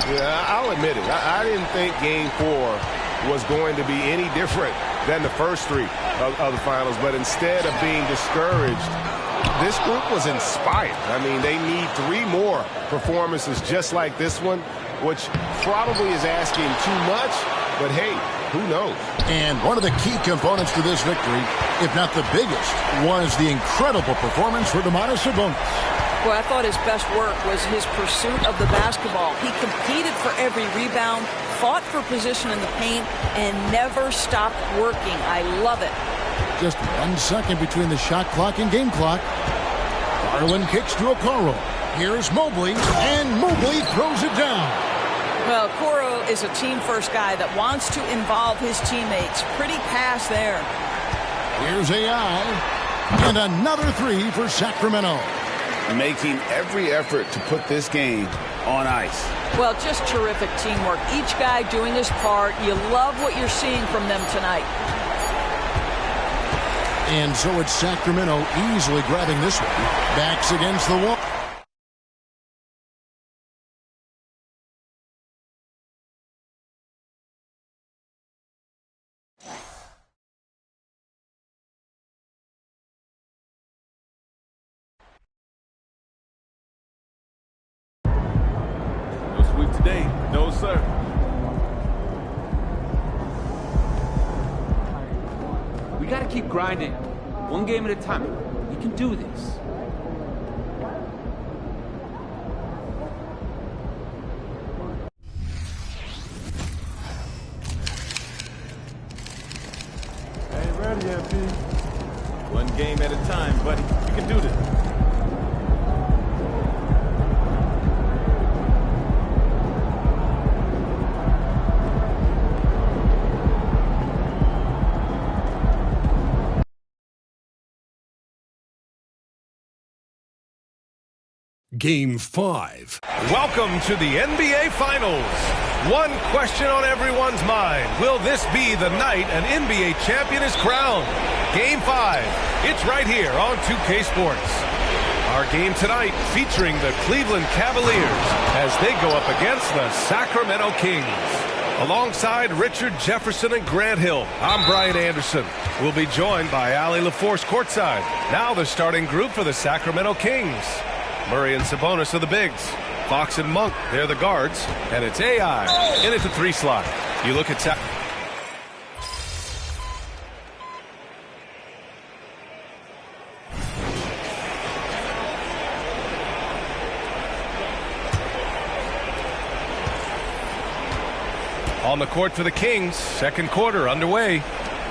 Yeah, I'll admit it. I didn't think Game 4 was going to be any different than the first 3 of the finals. But instead of being discouraged, this group was inspired. I mean, they need 3 more performances just like this one, which probably is asking too much. But, hey, who knows? And one of the key components to this victory, if not the biggest, was the incredible performance for Domantas Sabonis. Boy, I thought his best work was his pursuit of the basketball. He competed for every rebound, fought for position in the paint, and never stopped working. I love it. Just 1 second between the shot clock and game clock. Garland kicks to Okoro. Here's Mobley, and Mobley throws it down. Well, Okoro is a team-first guy that wants to involve his teammates. Pretty pass there. Here's AI, and another 3 for Sacramento. Making every effort to put this game on ice. Well, just terrific teamwork. Each guy doing his part. You love what you're seeing from them tonight. And so it's Sacramento easily grabbing this one. Backs against the wall. No sweep today. No, sir. We gotta keep grinding. One game at a time. We can do this. Ain't ready yet, P. One game at a time, buddy. You can do this. Game 5. Welcome to the NBA Finals. One question on everyone's mind. Will this be the night an NBA champion is crowned? Game 5. It's right here on 2K Sports. Our game tonight featuring the Cleveland Cavaliers as they go up against the Sacramento Kings. Alongside Richard Jefferson and Grant Hill, I'm Brian Anderson. We'll be joined by Allie LaForce courtside. Now the starting group for the Sacramento Kings. Murray and Sabonis are the bigs. Fox and Monk, they're the guards. And it's AI in at the 3 slot. You look at on the court for the Kings, second quarter underway.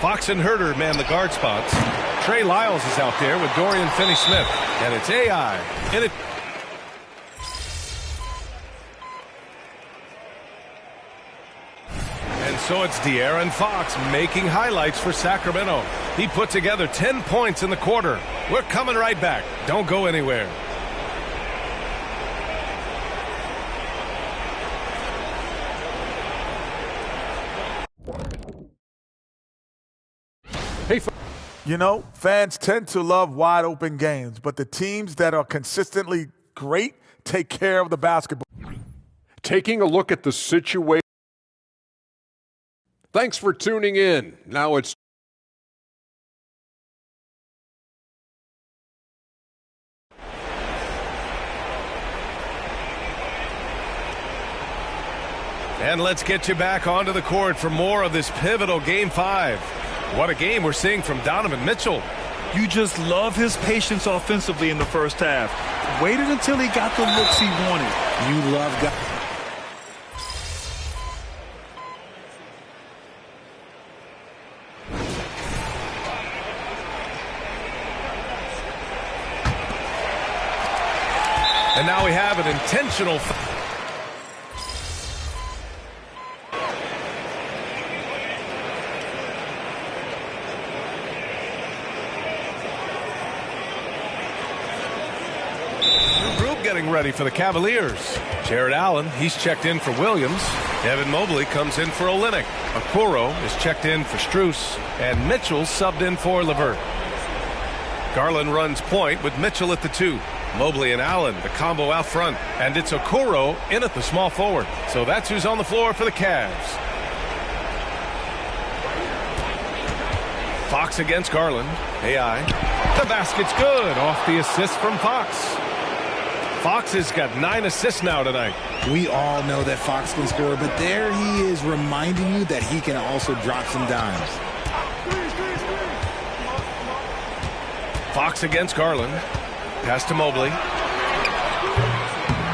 Fox and Herter man the guard spots. Trey Lyles is out there with Dorian Finney-Smith. And it's AI in it. And so it's De'Aaron Fox making highlights for Sacramento. He put together 10 points in the quarter. We're coming right back. Don't go anywhere. You know, fans tend to love wide open games, but the teams that are consistently great take care of the basketball. Taking a look at the situation. Thanks for tuning in. Now it's and let's get you back onto the court for more of this pivotal Game 5. What a game we're seeing from Donovan Mitchell. You just love his patience offensively in the first half. Waited until he got the looks he wanted. You love guys. And now we have an intentional foul. Getting ready for the Cavaliers. Jared Allen, he's checked in for Williams. Evan Mobley comes in for Olynyk. Okoro is checked in for Strus. And Mitchell subbed in for LeVert. Garland runs point with Mitchell at the 2. Mobley and Allen, the combo out front. And it's Okoro in at the small forward. So that's who's on the floor for the Cavs. Fox against Garland. AI. The basket's good off the assist from Fox. Fox has got 9 assists now tonight. We all know that Fox can score, but there he is reminding you that he can also drop some dimes. Fox against Garland. Pass to Mobley.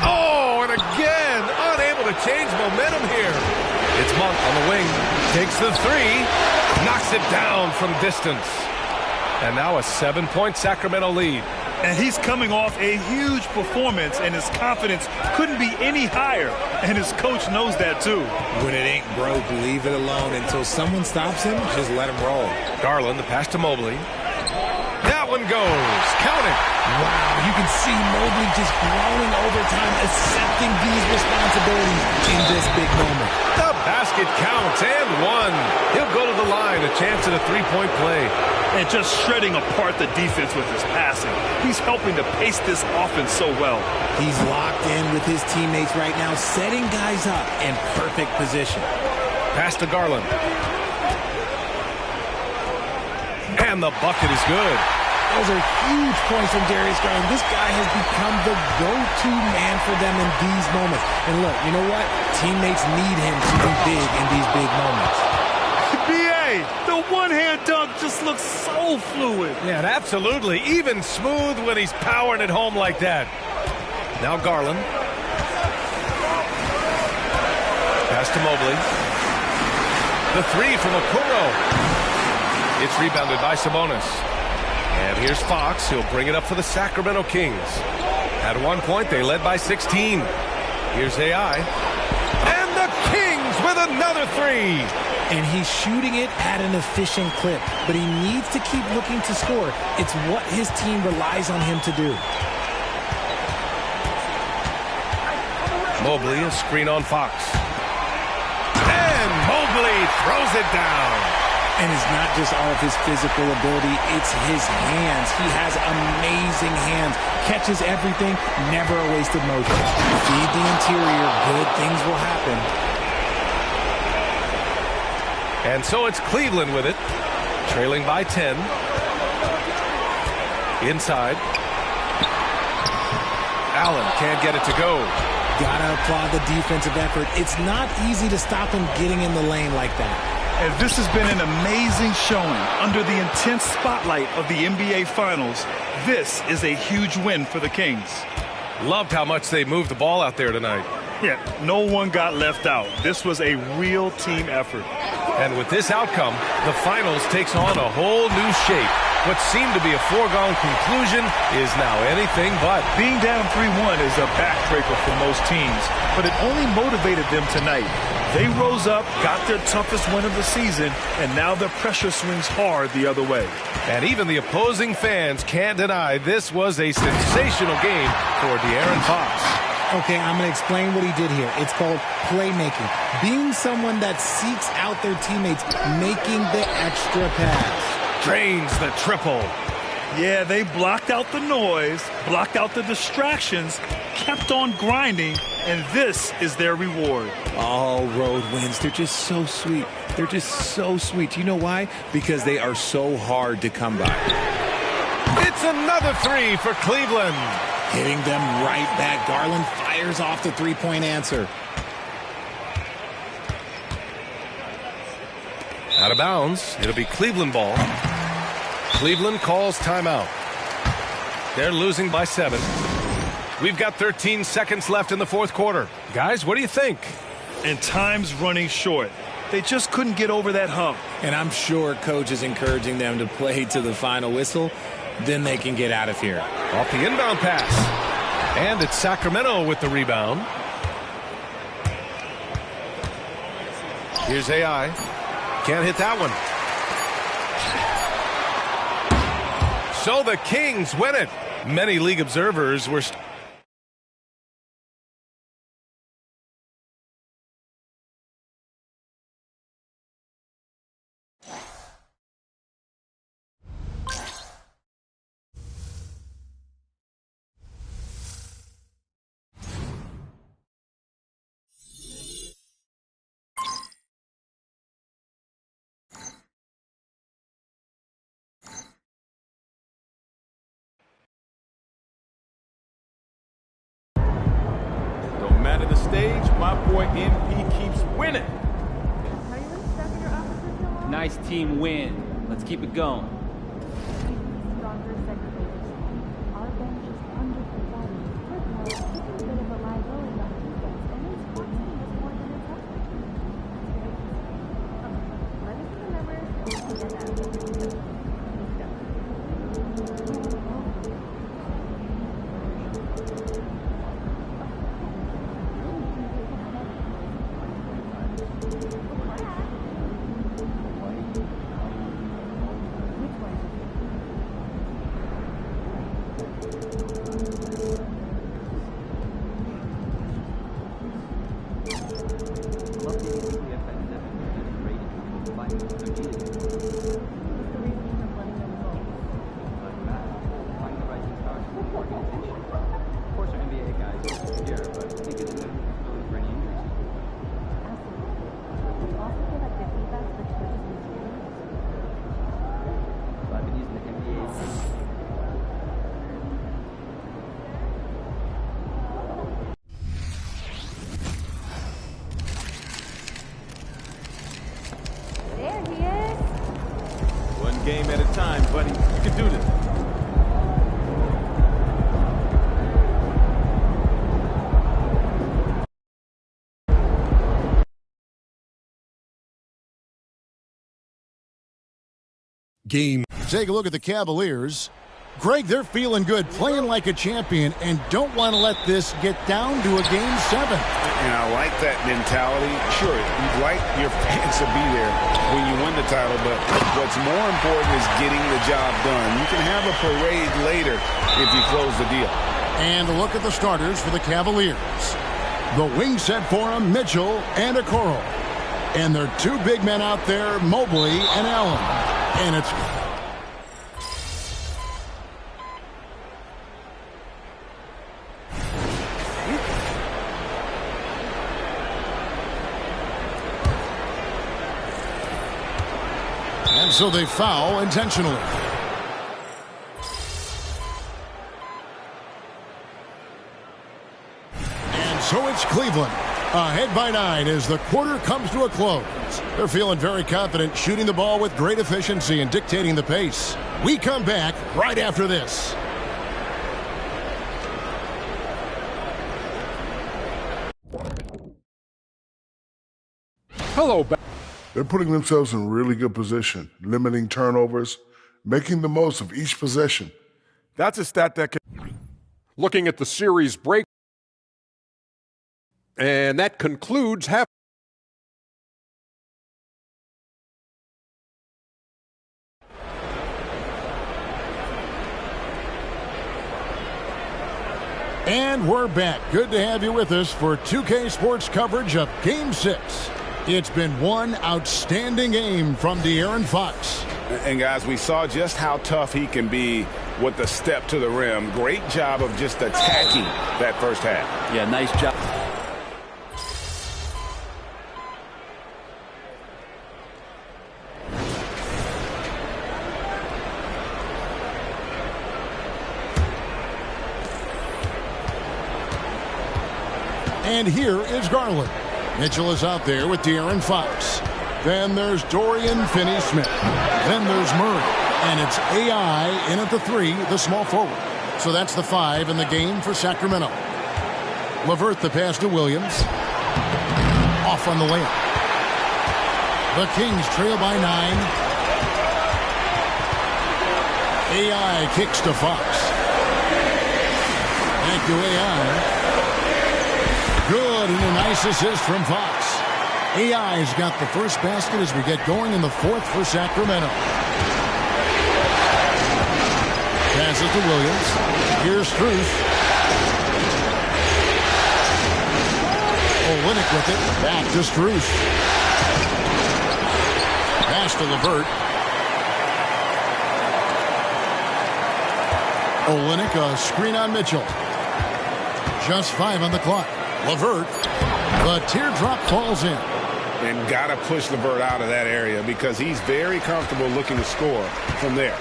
Oh, and again, unable to change momentum here. It's Monk on the wing. Takes the 3. Knocks it down from distance. And now a 7-point Sacramento lead. And he's coming off a huge performance, and his confidence couldn't be any higher. And his coach knows that, too. When it ain't broke, leave it alone. Until someone stops him, just let him roll. Garland, the pass to Mobley. That one goes. Count it. Wow, you can see Mobley just growing over time, accepting these responsibilities in this big moment. The basket counts, and 1. He'll go to the line, a chance at a 3-point play. And just shredding apart the defense with his passing. He's helping to pace this offense so well. He's locked in with his teammates right now, setting guys up in perfect position. Pass to Garland. And the bucket is good. Those are huge points from Darius Garland. This guy has become the go-to man for them in these moments. And look, you know what? Teammates need him to be big in these big moments. The one-hand dunk just looks so fluid. Yeah, absolutely. Even smooth when he's powering it home like that. Now Garland. Pass to Mobley. The 3 from Okoro. It's rebounded by Sabonis. And here's Fox. He'll bring it up for the Sacramento Kings. At one point, they led by 16. Here's AI. And the Kings with another 3. And he's shooting it at an efficient clip, but he needs to keep looking to score. It's what his team relies on him to do. Mobley, a screen on Fox. And Mobley throws it down. And it's not just all of his physical ability, it's his hands. He has amazing hands. Catches everything, never a wasted motion. Feed the interior, good things will happen. And so it's Cleveland with it, trailing by 10. Inside. Allen can't get it to go. Gotta applaud the defensive effort. It's not easy to stop him getting in the lane like that. And this has been an amazing showing under the intense spotlight of the NBA Finals. This is a huge win for the Kings. Loved how much they moved the ball out there tonight. Yeah, no one got left out. This was a real team effort. And with this outcome, the Finals takes on a whole new shape. What seemed to be a foregone conclusion is now anything but. Being down 3-1 is a backbreaker for most teams, but it only motivated them tonight. They rose up, got their toughest win of the season, and now the pressure swings hard the other way. And even the opposing fans can't deny this was a sensational game for De'Aaron Fox. Okay, I'm going to explain what he did here. It's called playmaking. Being someone that seeks out their teammates, making the extra pass. Drains the triple. Yeah, they blocked out the noise, blocked out the distractions, kept on grinding, and this is their reward. All road wins. They're just so sweet. They're just so sweet. You know why? Because they are so hard to come by. It's another three for Cleveland. Hitting them right back. Garland fires off the three-point answer. Out of bounds. It'll be Cleveland ball. Cleveland calls timeout. They're losing by 7. We've got 13 seconds left in the fourth quarter. Guys, what do you think? And time's running short. They just couldn't get over that hump. And I'm sure coach is encouraging them to play to the final whistle. Then they can get out of here. Off the inbound pass. And it's Sacramento with the rebound. Here's AI. Can't hit that one. So the Kings win it. Many league observers were... Matter the stage, my boy MP keeps winning. Nice team win. Let's keep it going. Game at a time, buddy. You can do this. Game. Take a look at the Cavaliers. Greg, they're feeling good, playing like a champion, and don't want to let this get down to a Game 7. And I like that mentality. Sure, you'd like your fans to be there when you win the title, but what's more important is getting the job done. You can have a parade later if you close the deal. And a look at the starters for the Cavaliers. The wing set for them, Mitchell and Okoro. And there are two big men out there, Mobley and Allen. And it's... And so they foul intentionally. And so it's Cleveland. Ahead by 9 as the quarter comes to a close. They're feeling very confident, shooting the ball with great efficiency and dictating the pace. We come back right after this. Hello. They're putting themselves in really good position, limiting turnovers, making the most of each possession. That's a stat that can... Looking at the series break. And that concludes half. And we're back. Good to have you with us for 2K Sports coverage of Game 6. It's been one outstanding game from De'Aaron Fox. And guys, we saw just how tough he can be with the step to the rim. Great job of just attacking that first half. Yeah, nice job. And here is Garland. Mitchell is out there with De'Aaron Fox. Then there's Dorian Finney-Smith. Then there's Murray. And it's AI in at the 3, the small forward. So that's the 5 in the game for Sacramento. LeVert the pass to Williams. Off on the layup. The Kings trail by 9. AI kicks to Fox. Thank you, AI. Good, and a nice assist from Fox. AI's got the first basket as we get going in the 4th for Sacramento. Passes to Williams. Here's Strus. Olynyk with it. Back to Strus. Pass to LeVert. Olynyk, a screen on Mitchell. Just 5 on the clock. LeVert, the teardrop falls in. And got to push LeVert out of that area because he's very comfortable looking to score from there.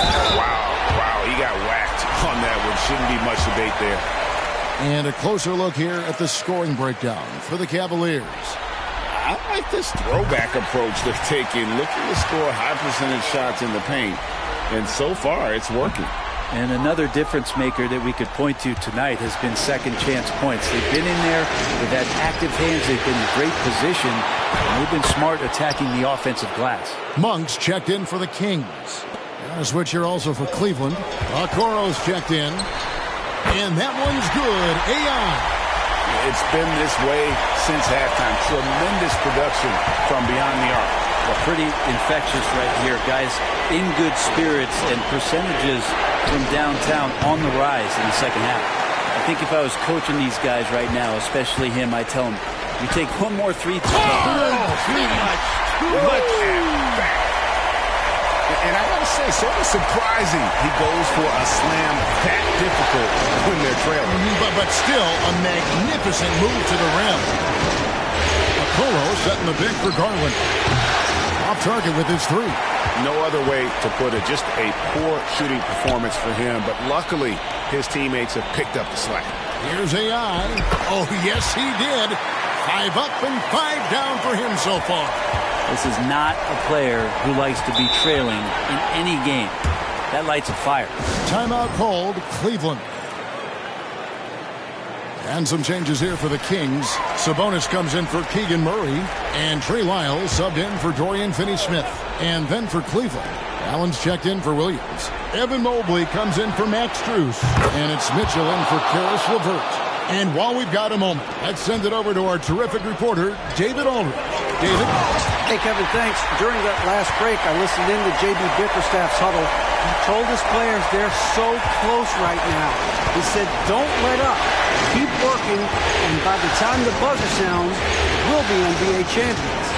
Wow, he got whacked on that one. Shouldn't be much debate there. And a closer look here at the scoring breakdown for the Cavaliers. I like this throwback approach they're taking, looking to score high percentage shots in the paint. And so far, it's working. And another difference maker that we could point to tonight has been second chance points. They've been in there, they've had active hands, they've been in great position, and they've been smart attacking the offensive glass. Monks checked in for the Kings. A switch here also for Cleveland. Okoro's checked in. And that one's good. AI. It's been this way since halftime. Tremendous production from beyond the arc. Well, pretty infectious right here, guys. In good spirits and percentages from downtown on the rise in the second half. I think if I was coaching these guys right now, especially him, I'd tell him, you take one more 3. Too much. And I gotta say, sort of surprising he goes for a slam that difficult when they're trailing. But still, a magnificent move to the rim. Okoro setting the pick for Garland. Off target with his 3. No other way to put it. Just a poor shooting performance for him. But luckily, his teammates have picked up the slack. Here's AI. Oh, yes, he did. 5 up and 5 down for him so far. This is not a player who likes to be trailing in any game. That lights a fire. Timeout called, Cleveland. And some changes here for the Kings. Sabonis comes in for Keegan Murray. And Trey Lyles subbed in for Dorian Finney-Smith. And then for Cleveland, Allen's checked in for Williams. Evan Mobley comes in for Max Strus. And it's Mitchell in for Caris LeVert. And while we've got a moment, let's send it over to our terrific reporter, David Aldridge. David? Hey, Kevin, thanks. During that last break, I listened in to J.B. Bickerstaff's huddle. He told his players they're so close right now. He said, don't let up. Keep working, and by the time the buzzer sounds, we'll be NBA champions.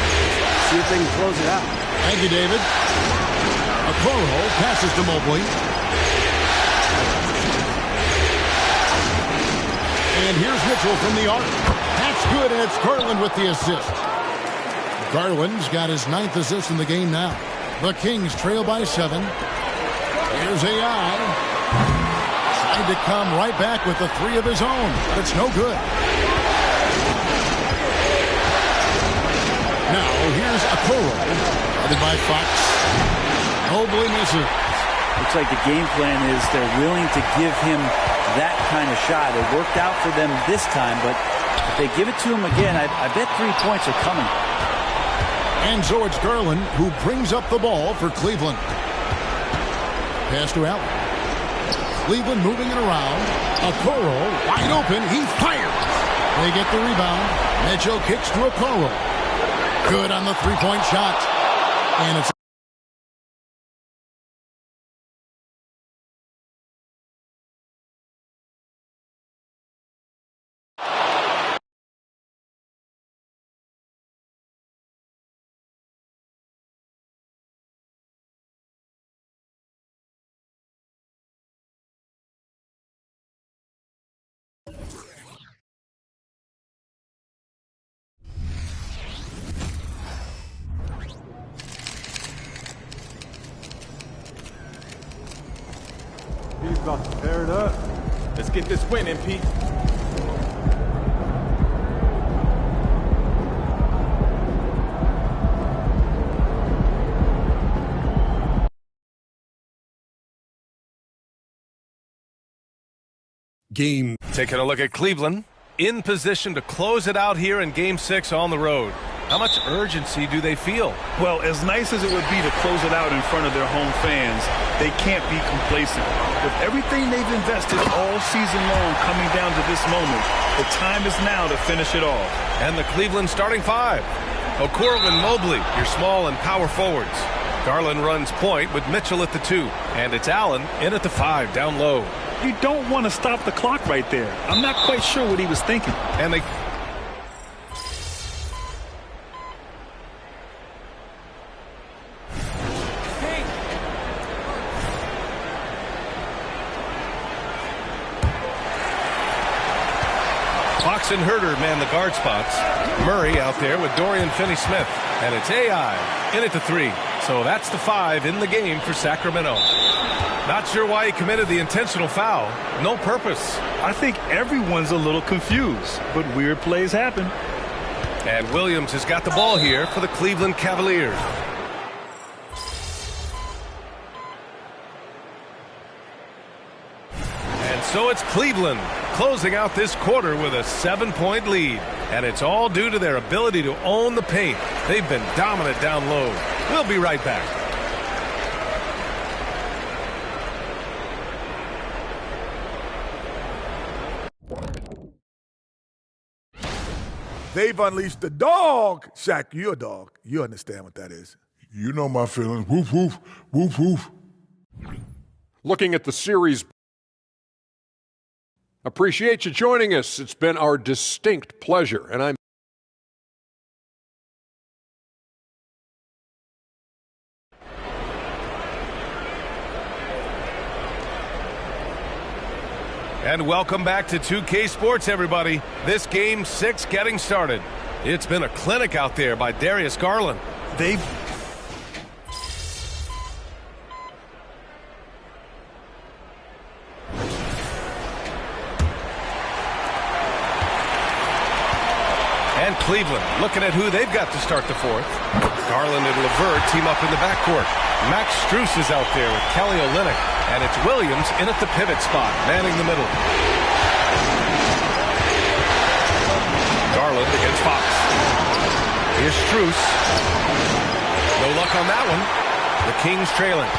see if they can close it out. Thank you, David. Okoro passes to Mobley. And here's Mitchell from the arc. That's good, and it's Garland with the assist. Garland's got his 9th assist in the game now. The Kings trail by 7. Here's AI. Trying to come right back with the 3 of his own, but it's no good. Now, here's Okoro. Guarded by Fox. Mobley misses. Looks like the game plan is they're willing to give him that kind of shot. It worked out for them this time, but if they give it to him again, I bet 3 points are coming. And so it's Garland who brings up the ball for Cleveland. Pass to Allen. Cleveland moving it around. Okoro wide open. He fires. They get the rebound. Mitchell kicks to Okoro. Good on the three-point shot. And it's He's about to tear it up. Let's get this win, MP. Game. Taking a look at Cleveland. In position to close it out here in Game 6 on the road. How much urgency do they feel? Well, as nice as it would be to close it out in front of their home fans, they can't be complacent. With everything they've invested all season long coming down to this moment, the time is now to finish it off. And the Cleveland starting 5. Okoro and Mobley, your small and power forwards. Garland runs point with Mitchell at the 2. And it's Allen in at the 5, down low. You don't want to stop the clock right there. I'm not quite sure what he was thinking. And they... Fox and Herter man the guard spots. Murray out there with Dorian Finney-Smith. And it's AI in at the 3. So that's the 5 in the game for Sacramento. Not sure why he committed the intentional foul. No purpose. I think everyone's a little confused, but weird plays happen. And Williams has got the ball here for the Cleveland Cavaliers. And so it's Cleveland closing out this quarter with a 7-point lead. And it's all due to their ability to own the paint. They've been dominant down low. We'll be right back. They've unleashed the dog. Shaq, you're a dog. You understand what that is. You know my feelings. Woof, woof, woof, woof. Looking at the series. Appreciate you joining us. It's been our distinct pleasure, and I'm And welcome back to 2K Sports, everybody. This Game 6 getting started. It's been a clinic out there by Darius Garland. And Cleveland looking at who they've got to start the 4th. Garland and LeVert team up in the backcourt. Max Strus is out there with Kelly Olynyk. And it's Williams in at the pivot spot, manning the middle. Garland against Fox. Here's Strus. No luck on that one. The Kings trailing.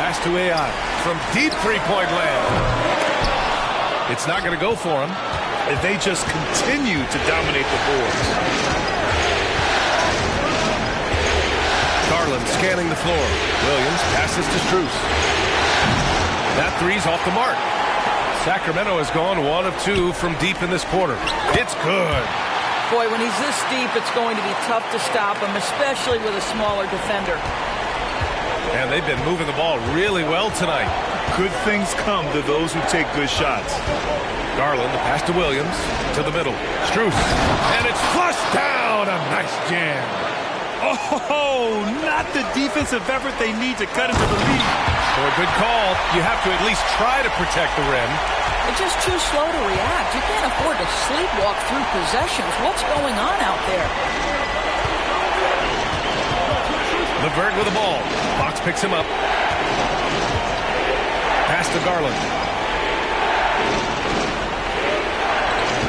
Pass to AI from deep three-point land. It's not going to go for him. If they just continue to dominate the boards. Garland scanning the floor. Williams passes to Strus. That three's off the mark. Sacramento has gone 1 of 2 from deep in this quarter. It's good. Boy, when he's this deep, it's going to be tough to stop him, especially with a smaller defender. And they've been moving the ball really well tonight. Good things come to those who take good shots. Garland, the pass to Williams, to the middle. Strus, and it's flushed down. A nice jam. Oh, not the defensive effort they need to cut into the lead. For a good call, you have to at least try to protect the rim. It's just too slow to react. You can't afford to sleepwalk through possessions. What's going on out there? LeVert with the ball. Fox picks him up. Pass to Garland.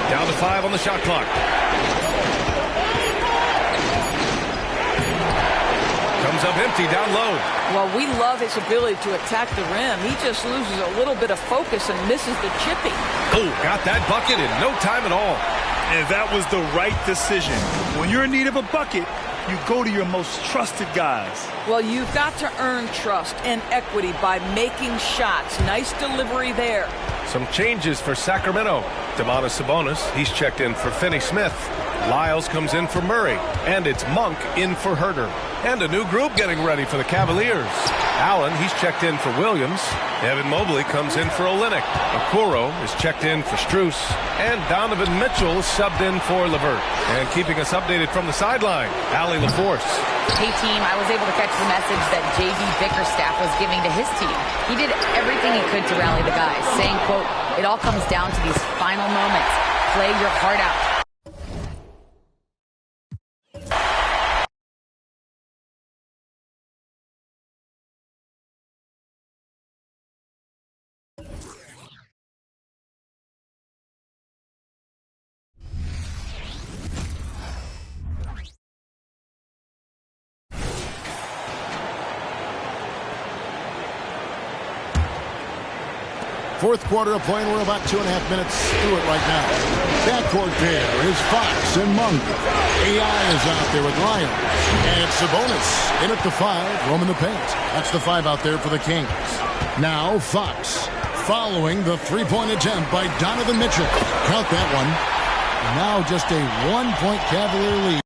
Down to 5 on the shot clock. Comes up empty down low. Well, we love his ability to attack the rim. He just loses a little bit of focus and misses the chippy. Oh, got that bucket in no time at all. And that was the right decision. When you're in need of a bucket, you go to your most trusted guys. Well, you've got to earn trust and equity by making shots. Nice delivery there. Some changes for Sacramento. Domantas Sabonis, he's checked in for Finney Smith. Lyles comes in for Murray. And it's Monk in for Herter. And a new group getting ready for the Cavaliers. Allen, he's checked in for Williams. Evan Mobley comes in for Olynyk. Okoro is checked in for Strus. And Donovan Mitchell subbed in for LeVert. And keeping us updated from the sideline, Allie LaForce. Hey, team, I was able to catch the message that J.B. Bickerstaff was giving to his team. He did everything he could to rally the guys, saying, quote, "It all comes down to these final moments. Play your heart out." Fourth quarter of play, and we're about 2.5 minutes through it right now. Backcourt pair is Fox and Monk. AI is out there with Lyons. And Sabonis in at the 5, roaming the paint. That's the 5 out there for the Kings. Now Fox following the three-point attempt by Donovan Mitchell. Count that one. Now just a 1-point Cavalier lead.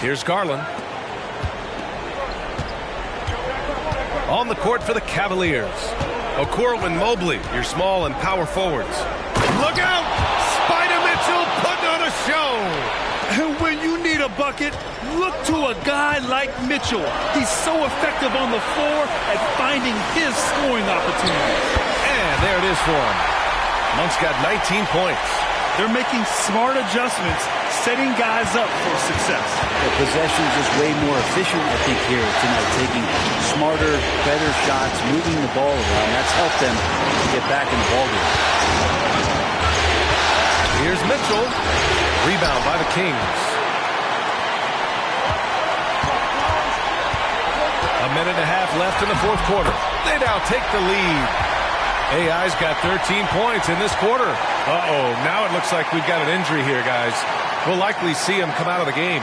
Here's Garland. On the court for the Cavaliers. Okoro and Mobley, your small and power forwards. Look out! Spider Mitchell putting on a show! And when you need a bucket, look to a guy like Mitchell. He's so effective on the floor at finding his scoring opportunities. And there it is for him. Monk's got 19 points. They're making smart adjustments, setting guys up for success. The possession is just way more efficient, I think, here tonight. Taking smarter, better shots, moving the ball around. That's helped them get back in the ballgame. Here's Mitchell. Rebound by the Kings. A minute and a half left in the fourth quarter. They now take the lead. AI's got 13 points in this quarter. Uh-oh, now it looks like we've got an injury here, guys. We'll likely see him come out of the game.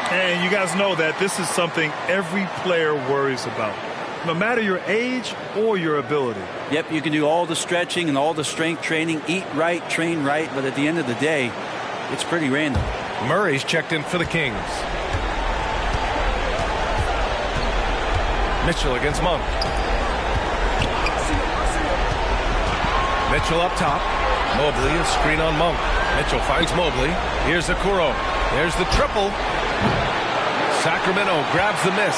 And you guys know that this is something every player worries about, no matter your age or your ability. Yep, you can do all the stretching and all the strength training, eat right, train right, but at the end of the day, it's pretty random. Murray's checked in for the Kings. Mitchell against Monk. Mitchell up top. Mobley, a screen on Monk. Mitchell finds Mobley. Here's Okoro. There's the triple. Sacramento grabs the miss.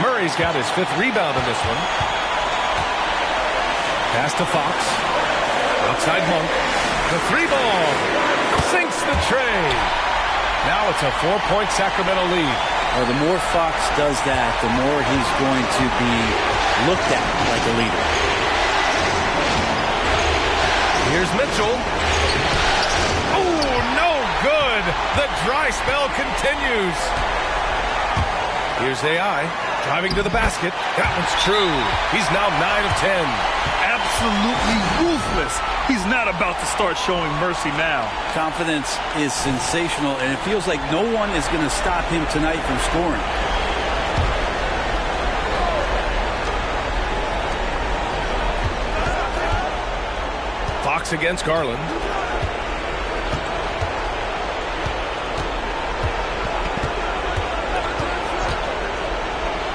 Murray's got his 5th rebound in this one. Pass to Fox. Outside Monk. The 3-ball. Sinks the tray. Now it's a 4-point Sacramento lead. Well, the more Fox does that, the more he's going to be looked at like a leader. Here's Mitchell. Oh, no good. The dry spell continues. Here's AI driving to the basket. That one's true. He's now 9 of 10. Absolutely ruthless. He's not about to start showing mercy now. Confidence is sensational, and it feels like no one is going to stop him tonight from scoring. Fox against Garland.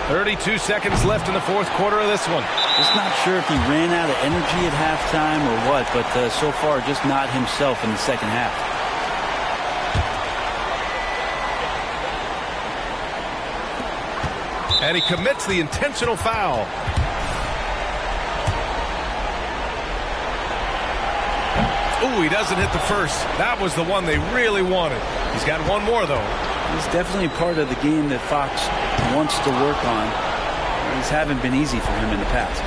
"32 seconds left in the fourth quarter of this one." Just not sure if he ran out of energy at halftime or what, but so far just not himself in the second half. And he commits the intentional foul. Ooh, he doesn't hit the first. That was the one they really wanted. He's got one more, though. He's definitely part of the game that Fox wants to work on. These haven't been easy for him in the past.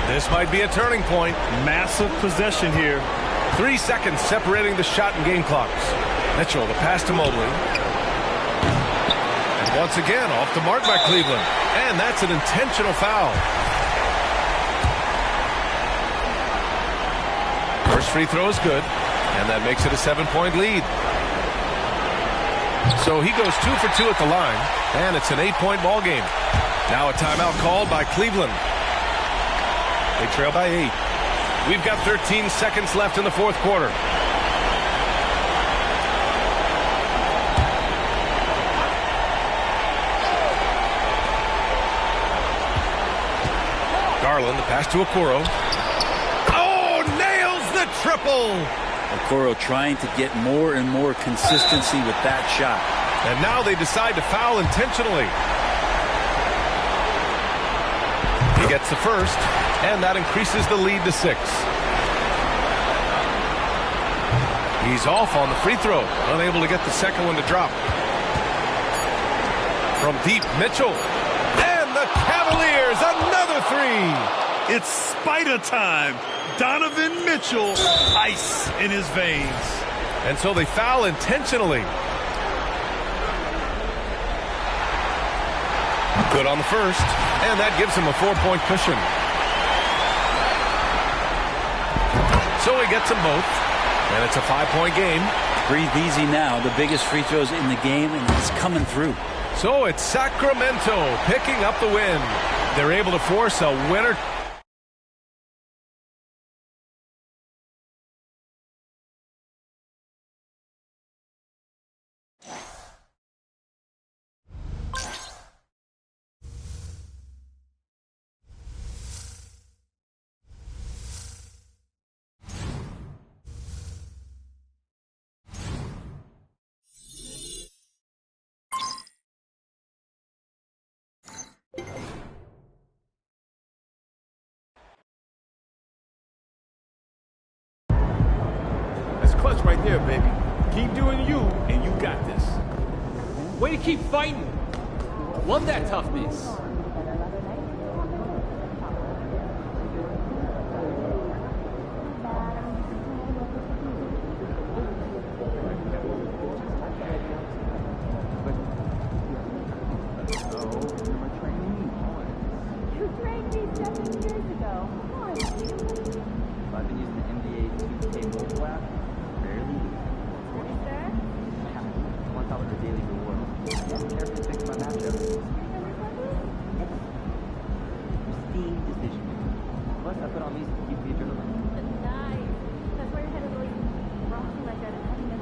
This might be a turning point. Massive possession here. 3 seconds separating the shot and game clocks. Mitchell, the pass to Mobley. And once again, off the mark by Cleveland. And that's an intentional foul. First free throw is good, and that makes it a 7-point lead. So he goes 2 for 2 at the line, and it's an 8-point ball game. Now a timeout called by Cleveland. They trail by 8. We've got 13 seconds left in the fourth quarter. Garland, the pass to Okoro. Oh, nails the triple! Okoro trying to get more and more consistency with that shot. And now they decide to foul intentionally. He gets the first, and that increases the lead to 6. He's off on the free throw, unable to get the second one to drop. From deep, Mitchell. And the Cavaliers, another 3. It's Spider time. Donovan Mitchell, ice in his veins. And so they foul intentionally. Good on the first, and that gives him a 4-point cushion. So he gets them both, and it's a 5-point game. Breathe easy now. The biggest free throws in the game, and it's coming through. So it's Sacramento picking up the win. They're able to force a winner. Clutch right there, baby. Keep doing you, and you got this. Way to keep fighting. Love that toughness. You trained me 7 years ago. I've been using the NBA 2K mobile app. Rarely. Really, sir? Yeah. On top of the daily reward. Carefully fix my matchup. Pristine decision. Plus, I put on these to keep the adrenaline. Nice. That's why your head is always rocking like that and having a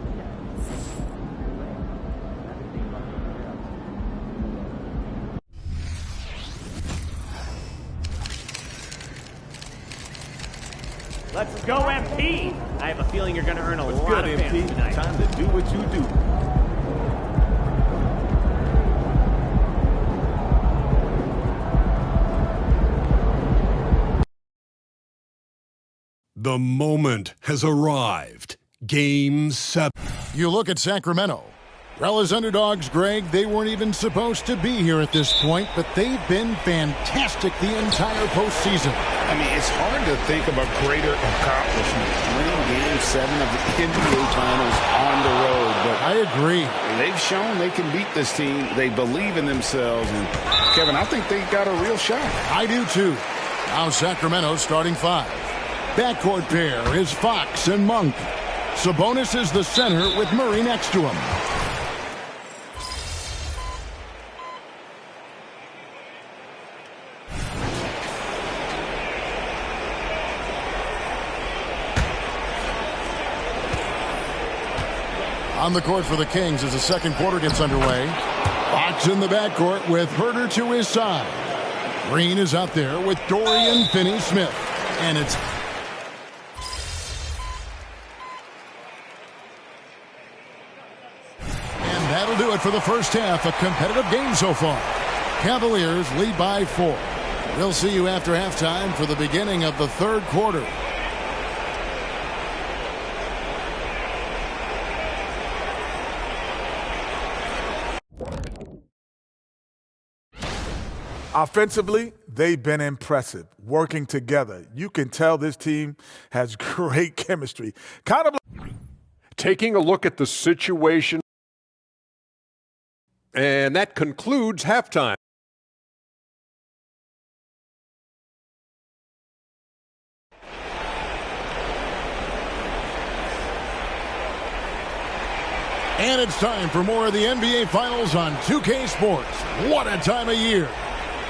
Let's go, MP! I have a feeling you're going to earn a lot good, of fans MP? tonight. Time to do what you do. The moment has arrived. Game 7. You look at Sacramento. Well, as underdogs, Greg, they weren't even supposed to be here at this point, but they've been fantastic the entire postseason. I mean, it's hard to think of a greater accomplishment, winning Game 7 of the NBA Finals on the road. But I agree. They've shown they can beat this team. They believe in themselves. And, Kevin, I think they got a real shot. I do, too. Now Sacramento starting 5. Backcourt pair is Fox and Monk. Sabonis is the center with Murray next to him. On the court for the Kings as the second quarter gets underway. Fox in the backcourt with Huerter to his side. Green is out there with Dorian Finney-Smith. And it's... And that'll do it for the first half. A competitive game so far. Cavaliers lead by 4. We'll see you after halftime for the beginning of the third quarter. Offensively, they've been impressive, working together. You can tell this team has great chemistry. Kind of taking a look at the situation, and that concludes halftime. And it's time for more of the NBA Finals on 2K Sports. What a time of year.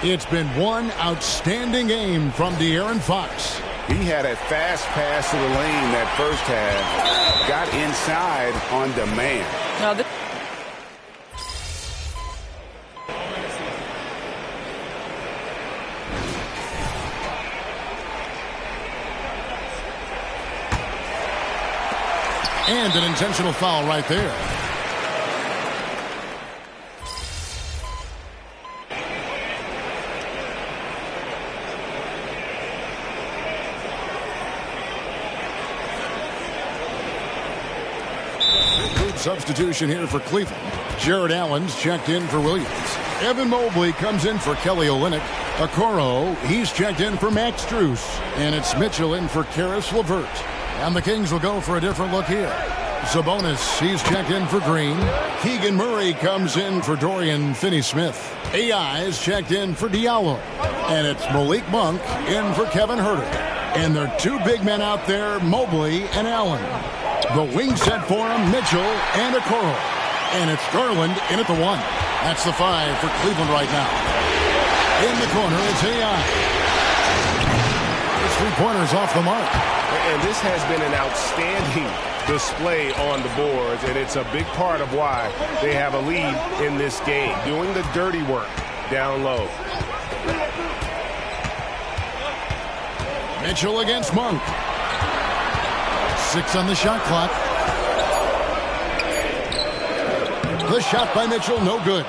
It's been one outstanding game from De'Aaron Fox. He had a fast pass to the lane that first half. Got inside on demand. Now and an intentional foul right there. Substitution here for Cleveland. Jared Allen's checked in for Williams. Evan Mobley comes in for Kelly Olynyk. Okoro, he's checked in for Max Strus. And it's Mitchell in for Karis LeVert. And the Kings will go for a different look here. Sabonis, he's checked in for Green. Keegan Murray comes in for Dorian Finney-Smith. AI is checked in for Diallo. And it's Malik Monk in for Kevin Huerter. And there are two big men out there, Mobley and Allen. The wing set for him, Mitchell and Okoro. And it's Garland in at the 1. That's the 5 for Cleveland right now. In the corner, it's AI. His three-pointers off the mark. And this has been an outstanding display on the boards, and it's a big part of why they have a lead in this game, doing the dirty work down low. Mitchell against Monk. 6 on the shot clock. The shot by Mitchell, no good.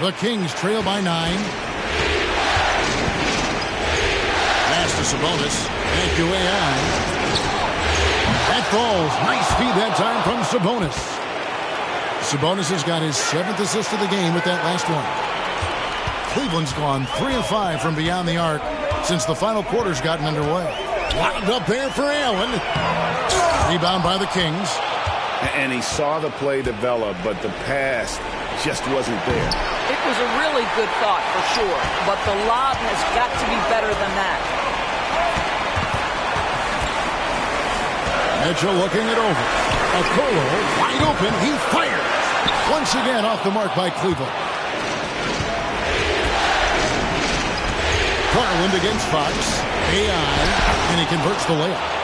The Kings trail by 9. Pass to Sabonis. Thank you, AI. That falls. Nice speed that time from Sabonis. Sabonis has got his 7th assist of the game with that last one. Cleveland's gone 3 of 5 from beyond the arc since the final quarter's gotten underway. Wound up there for Allen. Rebound by the Kings. And he saw the play develop, but the pass just wasn't there. it was a really good thought for sure, but the lob has got to be better than that. Mitchell looking it over. Okoro wide open. He fires. Once again off the mark by Cleveland. Garland against Fox. AI. And he converts the layup.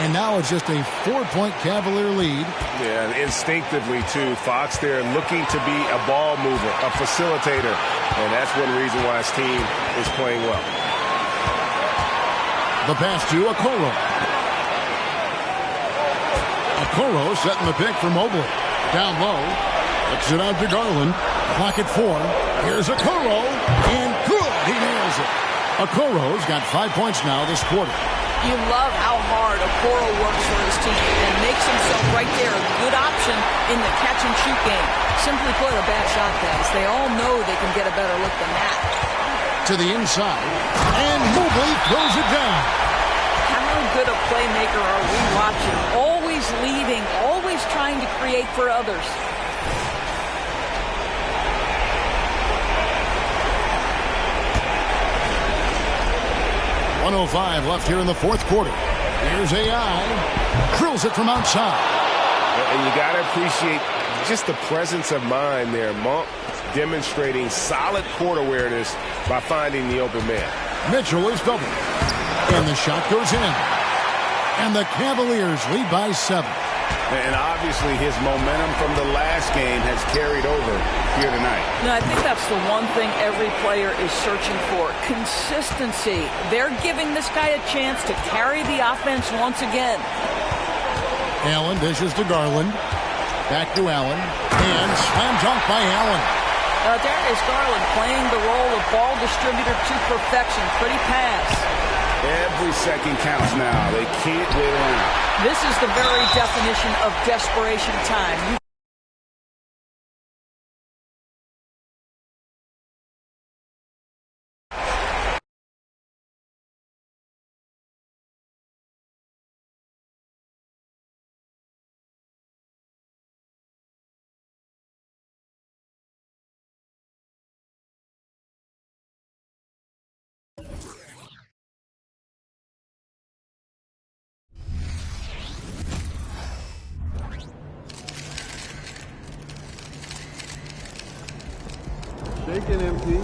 And now it's just a 4-point Cavalier lead. Yeah, instinctively, too. Fox there looking to be a ball mover, a facilitator. And that's one reason why his team is playing well. The pass to Okoro. Okoro setting the pick for Mobley. Down low. Looks it out to Garland. Clock at 4. Here's Okoro. And good. He nails it. Okoro's got 5 points now this quarter. You love how hard Okoro works for his team and makes himself right there a good option in the catch-and-shoot game. Simply put, a bad shot, guys. They all know they can get a better look than that. To the inside, and Mobley throws it down. How good a playmaker are we watching? Always leading, always trying to create for others. .105 left here in the fourth quarter. Here's AI. Drills it from outside. And you got to appreciate just the presence of mind there. Monk demonstrating solid court awareness by finding the open man. Mitchell is doubled. And the shot goes in. And the Cavaliers lead by 7. And obviously his momentum from the last game has carried over here tonight. No, I think that's the one thing every player is searching for. Consistency. They're giving this guy a chance to carry the offense once again. Allen dishes to Garland. Back to Allen. And slam dunk by Allen. Darius Garland playing the role of ball distributor to perfection. Pretty pass. Every second counts now. They can't wait around. This is the very definition of desperation time. Shaken empty.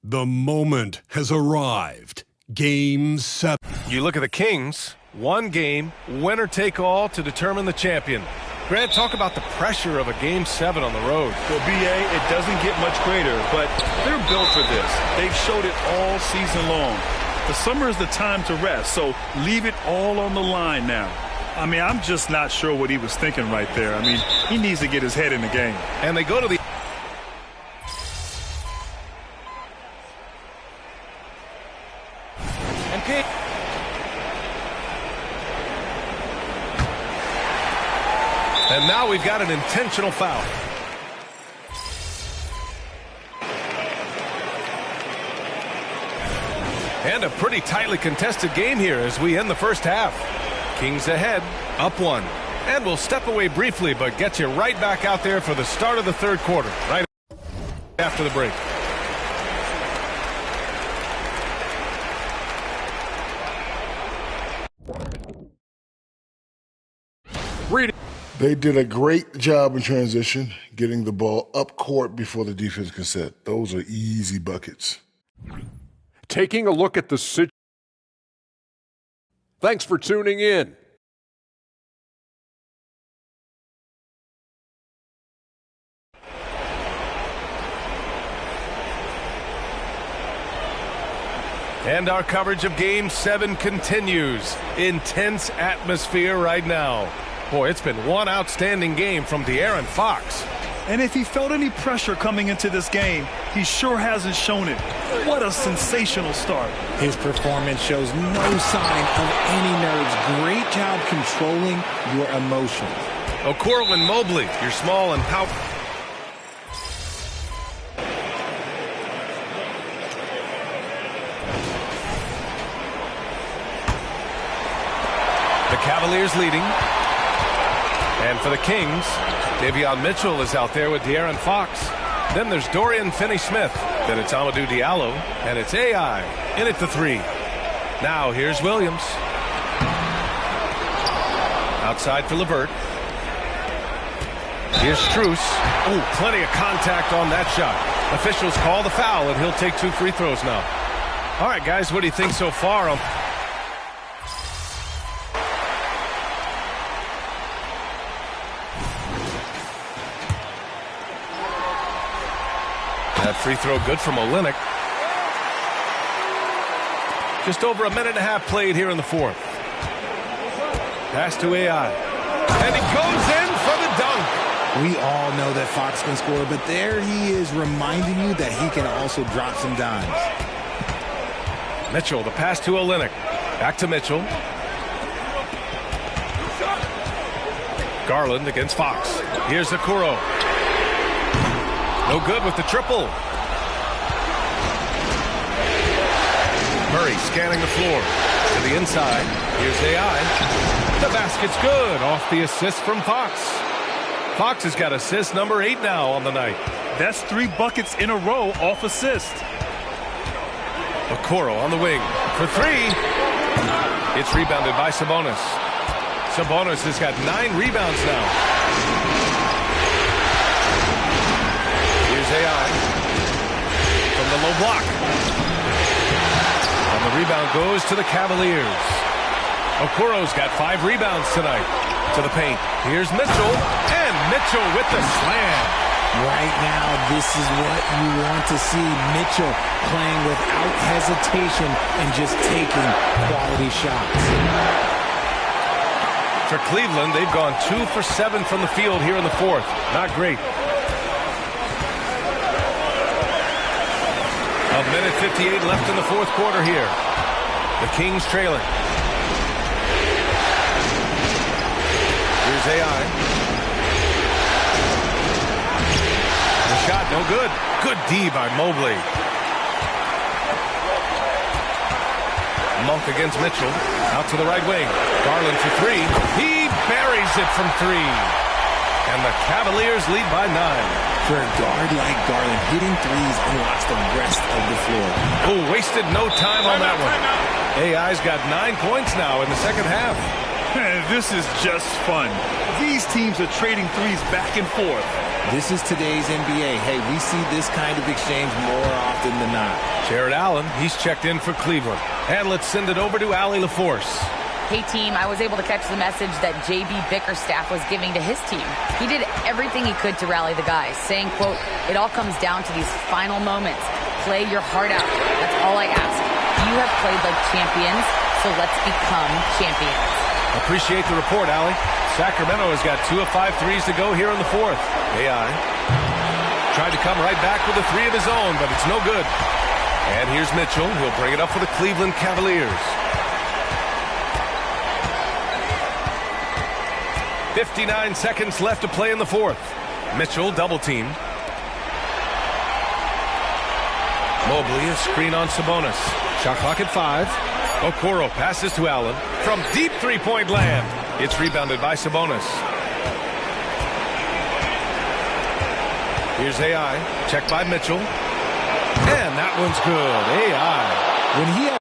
The moment has arrived. Game 7. You look at the Kings, one game, winner take all to determine the champion. Grant, talk about the pressure of a Game 7 on the road. Well, B.A., it doesn't get much greater, but they're built for this. They've showed it all season long. The summer is the time to rest, so leave it all on the line now. I mean, I'm just not sure what he was thinking right there. I mean, he needs to get his head in the game. And they go to the... And now we've got an intentional foul. And a pretty tightly contested game here as we end the first half. Kings ahead, up 1. And we'll step away briefly, but get you right back out there for the start of the third quarter, right after the break. They did a great job in transition, getting the ball up court before the defense can set. Those are easy buckets. Taking a look at the situation. Thanks for tuning in. And our coverage of Game 7 continues. Intense atmosphere right now. Boy, it's been one outstanding game from De'Aaron Fox. And if he felt any pressure coming into this game, he sure hasn't shown it. What a sensational start. His performance shows no sign of any nerves. Great job controlling your emotions. Okoro and Mobley, you're small and powerful. The Cavaliers leading. And for the Kings, Davion Mitchell is out there with De'Aaron Fox. Then there's Dorian Finney-Smith. Then it's Amadou Diallo. And it's AI in at the 3. Now here's Williams. Outside for LeVert. Here's Strus. Ooh, plenty of contact on that shot. Officials call the foul, and he'll take 2 free throws now. All right, guys, what do you think so far? That free throw good from Olynyk. Just over a minute and a half played here in the fourth. Pass to AI. And he goes in for the dunk. We all know that Fox can score, but there he is reminding you that he can also drop some dimes. Mitchell, the pass to Olynyk. Back to Mitchell. Garland against Fox. Here's Okoro. No good with the triple. Murray scanning the floor. To the inside. Here's AI. The basket's good off the assist from Fox. Fox has got assist number 8 now on the night. That's 3 buckets in a row off assist. Okoro on the wing for 3. It's rebounded by Sabonis. Sabonis has got 9 rebounds now. Here's AI from the low block. And the rebound goes to the Cavaliers. Okoro's got 5 rebounds tonight. To the paint. Here's Mitchell. And Mitchell with the slam. Right now, this is what you want to see. Mitchell playing without hesitation and just taking quality shots. For Cleveland, they've gone 2 for 7 from the field here in the 4th. Not great. A minute 58 left in the 4th quarter here. The Kings trailing. Here's AI. The shot, no good. Good D by Mobley. Monk against Mitchell. Out to the right wing. Garland for 3. He buries it from 3. And the Cavaliers lead by 9. For a guard like Garland, hitting threes unlocks the rest of the floor. Oh, wasted no time on that one. AI's got 9 points now in the second half. This is just fun. These teams are trading threes back and forth. This is today's NBA. Hey, we see this kind of exchange more often than not. Jared Allen, he's checked in for Cleveland. And let's send it over to Allie LaForce. Hey, team, I was able to catch the message that JB Bickerstaff was giving to his team. He did everything he could to rally the guys, saying, quote, "It all comes down to these final moments. Play your heart out. That's all I ask. You have played like champions, so let's become champions." Appreciate the report, Allie. Sacramento has got 2 of 5 threes to go here in the 4th. AI tried to come right back with a 3 of his own, but it's no good. And here's Mitchell. He'll bring it up for the Cleveland Cavaliers. 59 seconds left to play in the 4th. Mitchell double team. Mobley, a screen on Sabonis. Shot clock at 5. Okoro passes to Allen from deep three-point land. It's rebounded by Sabonis. Here's AI. Checked by Mitchell. And that one's good. AI. When he had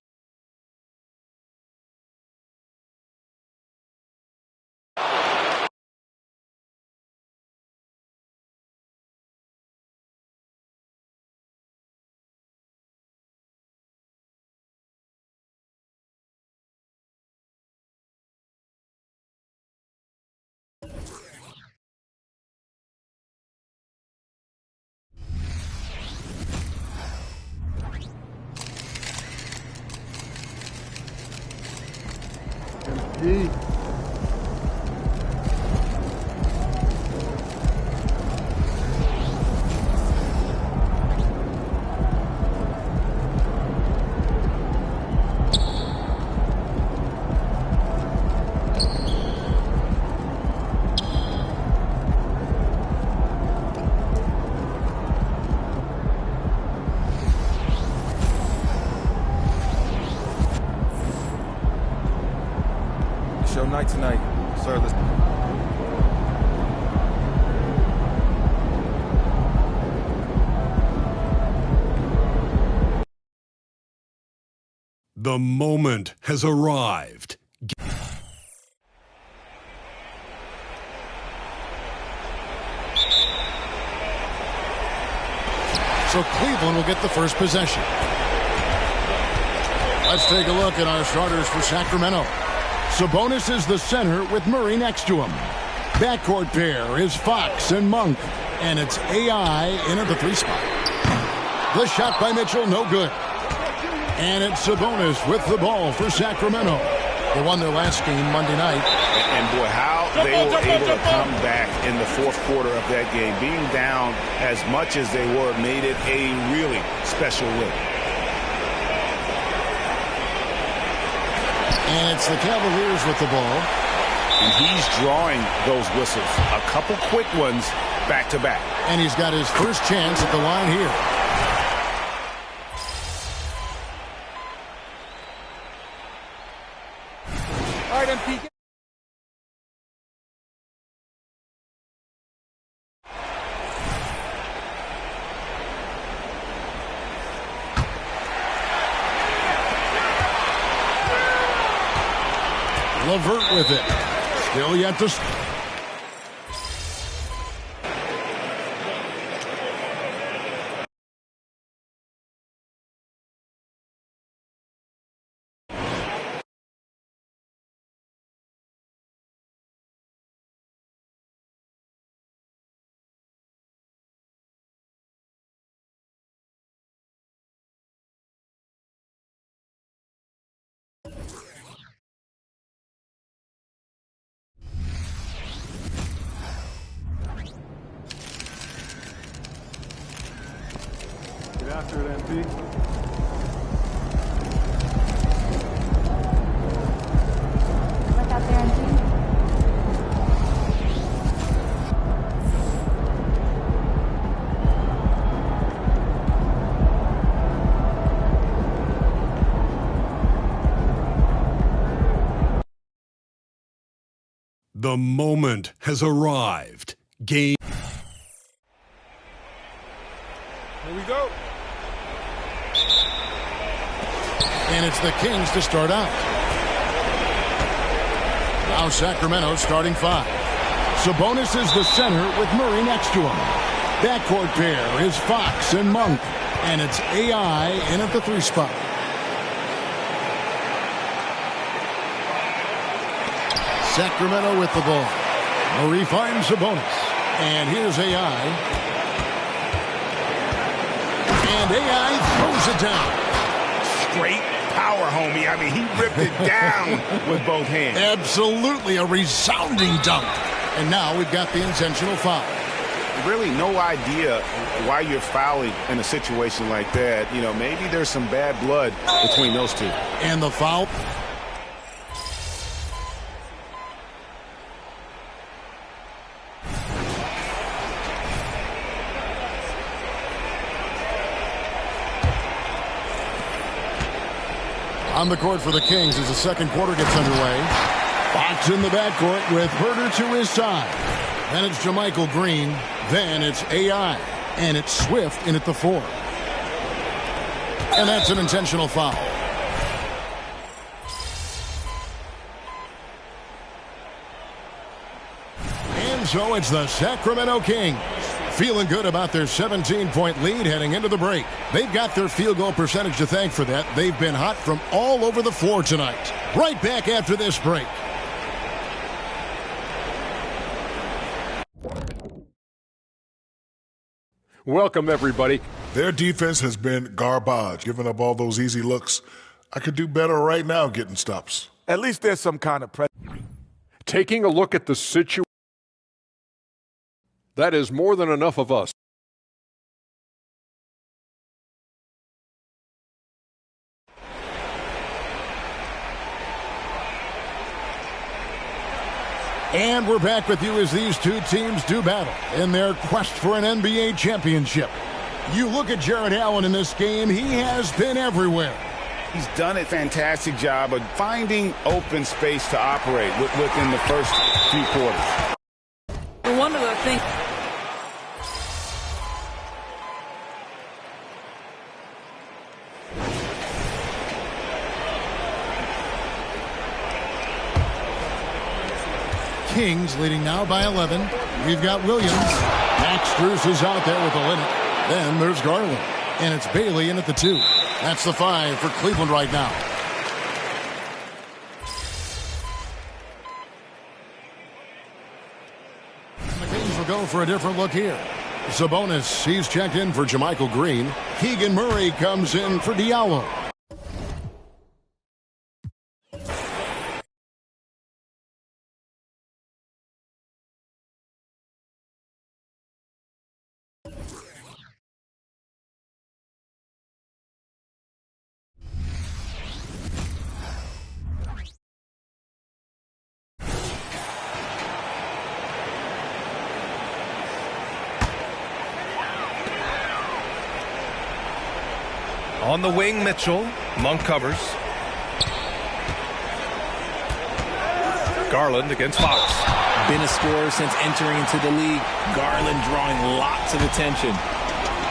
Show night tonight, sir. The moment has arrived. So Cleveland will get the first possession. Let's take a look at our starters for Sacramento. Sabonis is the center with Murray next to him. Backcourt pair is Fox and Monk. And it's AI in at the 3 spot. The shot by Mitchell, no good. And it's Sabonis with the ball for Sacramento. They won their last game Monday night. And boy, how they were able to come back in the fourth quarter of that game. Being down as much as they were made it a really special win. And it's the Cavaliers with the ball. And he's drawing those whistles. A couple quick ones back to back. And he's got his first chance at the line here. All right, MP. LeVert with it. Still yet to... Get after it, MP. Look out there, MP. The moment has arrived. Game. Here we go. And it's the Kings to start out. Now Sacramento starting five. Sabonis is the center with Murray next to him. Backcourt pair is Fox and Monk. And it's AI in at the 3 spot. Sacramento with the ball. Murray finds Sabonis. And here's AI. And AI throws it down. Straight power, homie. I mean, he ripped it down with both hands. Absolutely a resounding dunk. And now we've got the intentional foul. Really no idea why you're fouling in a situation like that. You know, maybe there's some bad blood between those two. And the foul. On the court for the Kings as the second quarter gets underway. Fox in the backcourt with Herter to his side. Then it's JaMychal Green. Then it's AI. And it's Swift in at the 4. And that's an intentional foul. And so it's the Sacramento Kings. Feeling good about their 17-point lead heading into the break. They've got their field goal percentage to thank for that. They've been hot from all over the floor tonight. Right back after this break. Welcome, everybody. Their defense has been garbage, giving up all those easy looks. I could do better right now getting stops. At least there's some kind of pressure. Taking a look at the situation. That is more than enough of us. And we're back with you as these two teams do battle in their quest for an NBA championship. You look at Jarrett Allen in this game, he has been everywhere. He's done a fantastic job of finding open space to operate within the first few quarters. One of the things... Kings leading now by 11. We've got Williams. Max Strus is out there with the limit. Then there's Garland. And it's Bailey in at the 2. That's the 5 for Cleveland right now. The Kings will go for a different look here. Sabonis, he's checked in for JaMychal Green. Keegan Murray comes in for Diallo. On the wing, Mitchell. Monk covers. Garland against Fox. Been a scorer since entering into the league. Garland drawing lots of attention.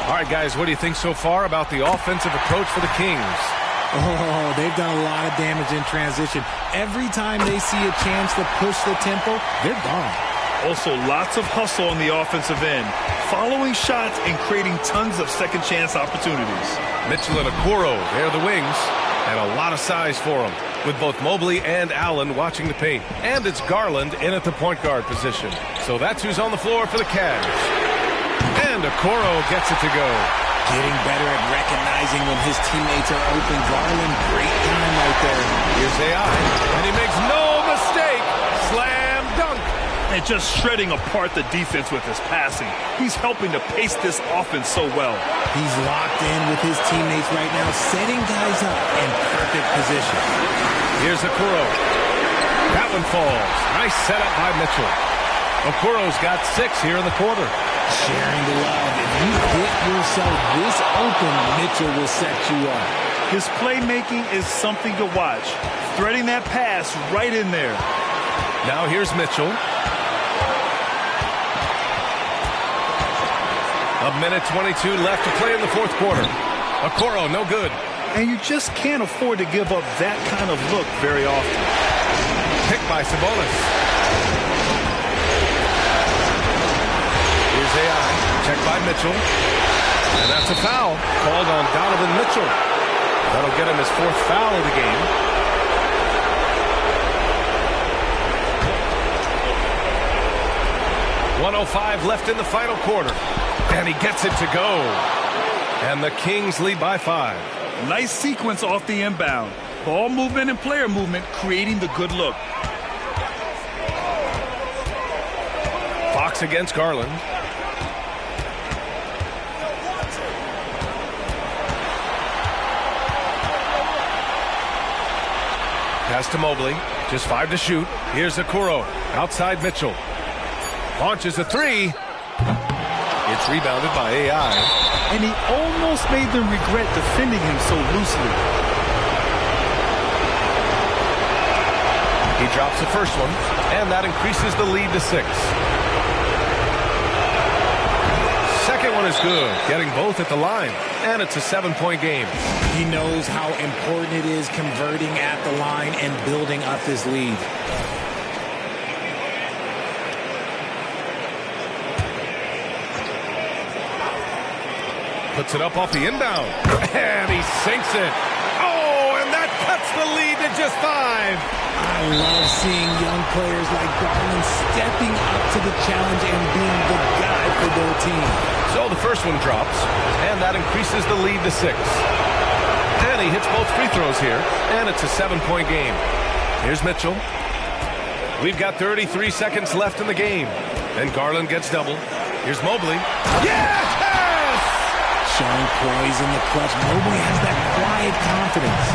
All right, guys, what do you think so far about the offensive approach for the Kings? Oh, they've done a lot of damage in transition. Every time they see a chance to push the tempo, they're gone. Also, lots of hustle on the offensive end, following shots and creating tons of second chance opportunities. Mitchell and Okoro, they're the wings, and a lot of size for them, with both Mobley and Allen watching the paint. And it's Garland in at the point guard position. So that's who's on the floor for the Cavs. And Okoro gets it to go. Getting better at recognizing when his teammates are open. Garland, great time right there. Here's AI, and he makes no mistake. Slam dunk. And just shredding apart the defense with his passing. He's helping to pace this offense so well. He's locked in with his teammates right now, setting guys up in perfect position. Here's Okoro. That one falls. Nice setup by Mitchell. Okoro's got 6 here in the quarter. Sharing the love. If you get yourself this open, Mitchell will set you up. His playmaking is something to watch. Threading that pass right in there. Now here's Mitchell. A minute 22 left to play in the fourth quarter. Okoro, no good. And you just can't afford to give up that kind of look very often. Picked by Sabonis. Here's AI, checked by Mitchell. And that's a foul called on Donovan Mitchell. That'll get him his 4th foul of the game. .105 left in the final quarter. And he gets it to go. And the Kings lead by 5. Nice sequence off the inbound. Ball movement and player movement creating the good look. Fox against Garland. Pass to Mobley. Just 5 to shoot. Here's Okoro. Outside Mitchell. Launches a 3. It's rebounded by AI. And he almost made them regret defending him so loosely. He drops the first one, and that increases the lead to 6. Second one is good, getting both at the line, and it's a 7-point game. He knows how important it is converting at the line and building up his lead. Puts it up off the inbound, and he sinks it. Oh, and that cuts the lead to just 5. I love seeing young players like Garland stepping up to the challenge and being the guy for their team. So the first one drops, and that increases the lead to 6. And he hits both free throws here, and it's a 7-point game. Here's Mitchell. We've got 33 seconds left in the game, and Garland gets double. Here's Mobley. Yes! Showing poise in the clutch. Mobley has that quiet confidence.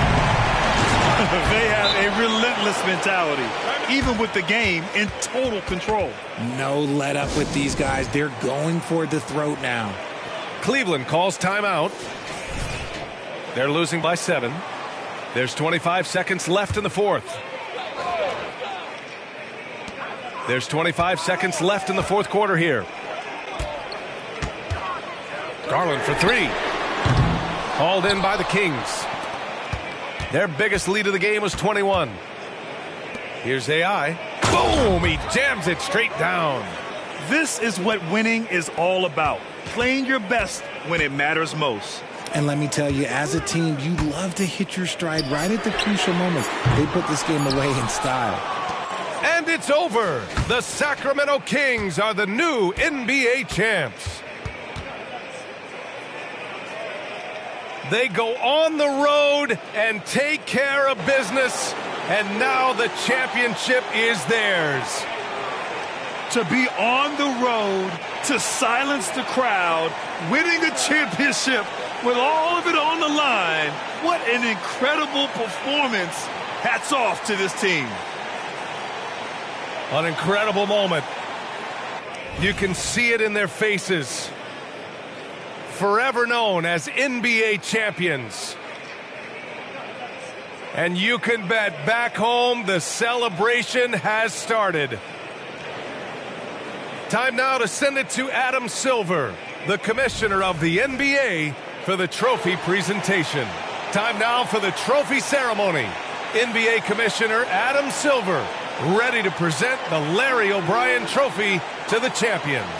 They have a relentless mentality, even with the game in total control. No let up with these guys. They're going for the throat now. Cleveland calls timeout. They're losing by 7. There's 25 seconds left in the fourth. There's 25 seconds left in the fourth quarter here. Garland for 3. Hauled in by the Kings. Their biggest lead of the game was 21. Here's AI. Boom! He jams it straight down. This is what winning is all about. Playing your best when it matters most. And let me tell you, as a team, you love to hit your stride right at the crucial moments. They put this game away in style. And it's over. The Sacramento Kings are the new NBA champs. They go on the road and take care of business, and now the championship is theirs. To be on the road, to silence the crowd, winning a championship with all of it on the line, what an incredible performance. Hats off to this team. An incredible moment. You can see it in their faces. forever known as NBA champions. And you can bet back home the celebration has started. Time now to send it to Adam Silver, the commissioner of the NBA, for the trophy presentation. Time now for the trophy ceremony. NBA Commissioner Adam Silver, ready to present the Larry O'Brien Trophy to the champions.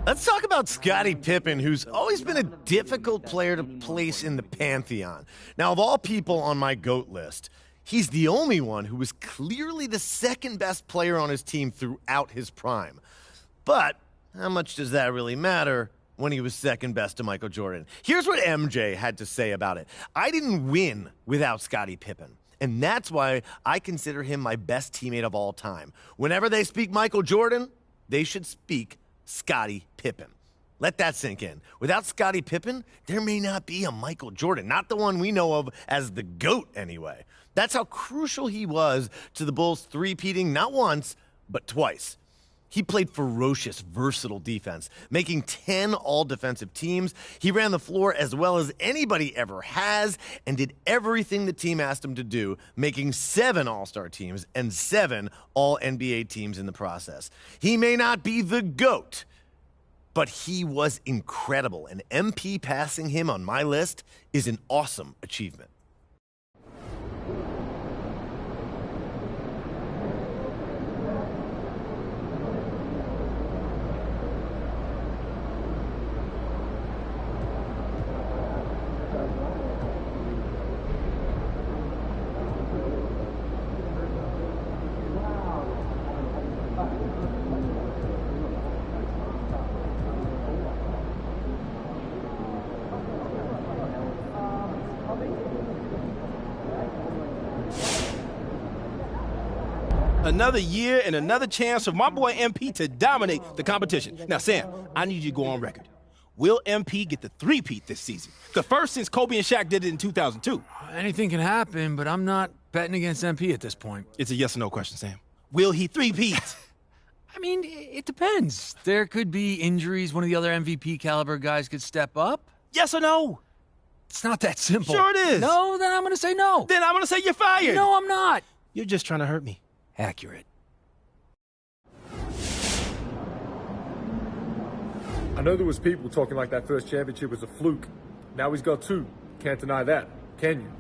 Let's talk about Scottie Pippen, who's always been a difficult player to place in the pantheon. Now, of all people on my GOAT list, he's the only one who was clearly the second best player on his team throughout his prime. But how much does that really matter when he was second best to Michael Jordan? Here's what MJ had to say about it. I didn't win without Scottie Pippen. And that's why I consider him my best teammate of all time. Whenever they speak Michael Jordan, they should speak Scottie Pippen. Let that sink in. Without Scottie Pippen, there may not be a Michael Jordan, not the one we know of as the GOAT anyway. That's how crucial he was to the Bulls three-peating not once, but twice. He played ferocious, versatile defense, making 10 all-defensive teams. He ran the floor as well as anybody ever has and did everything the team asked him to do, making 7 all-star teams and 7 all-NBA teams in the process. He may not be the GOAT, but he was incredible, and MP passing him on my list is an awesome achievement. another year and another chance for my boy MP to dominate the competition. Now, Sam, I need you to go on record. Will MP get the three-peat this season? The first since Kobe and Shaq did it in 2002. Anything can happen, but I'm not betting against MP at this point. It's a yes or no question, Sam. Will he three-peat? I mean, it depends. There could be injuries. One of the other MVP caliber guys could step up. Yes or no? It's not that simple. Sure it is. No, then I'm going to say no. Then I'm going to say you're fired. No, I'm not. You're just trying to hurt me. Accurate. I know there was people talking like that first championship was a fluke. Now he's got 2. Can't deny that, can you?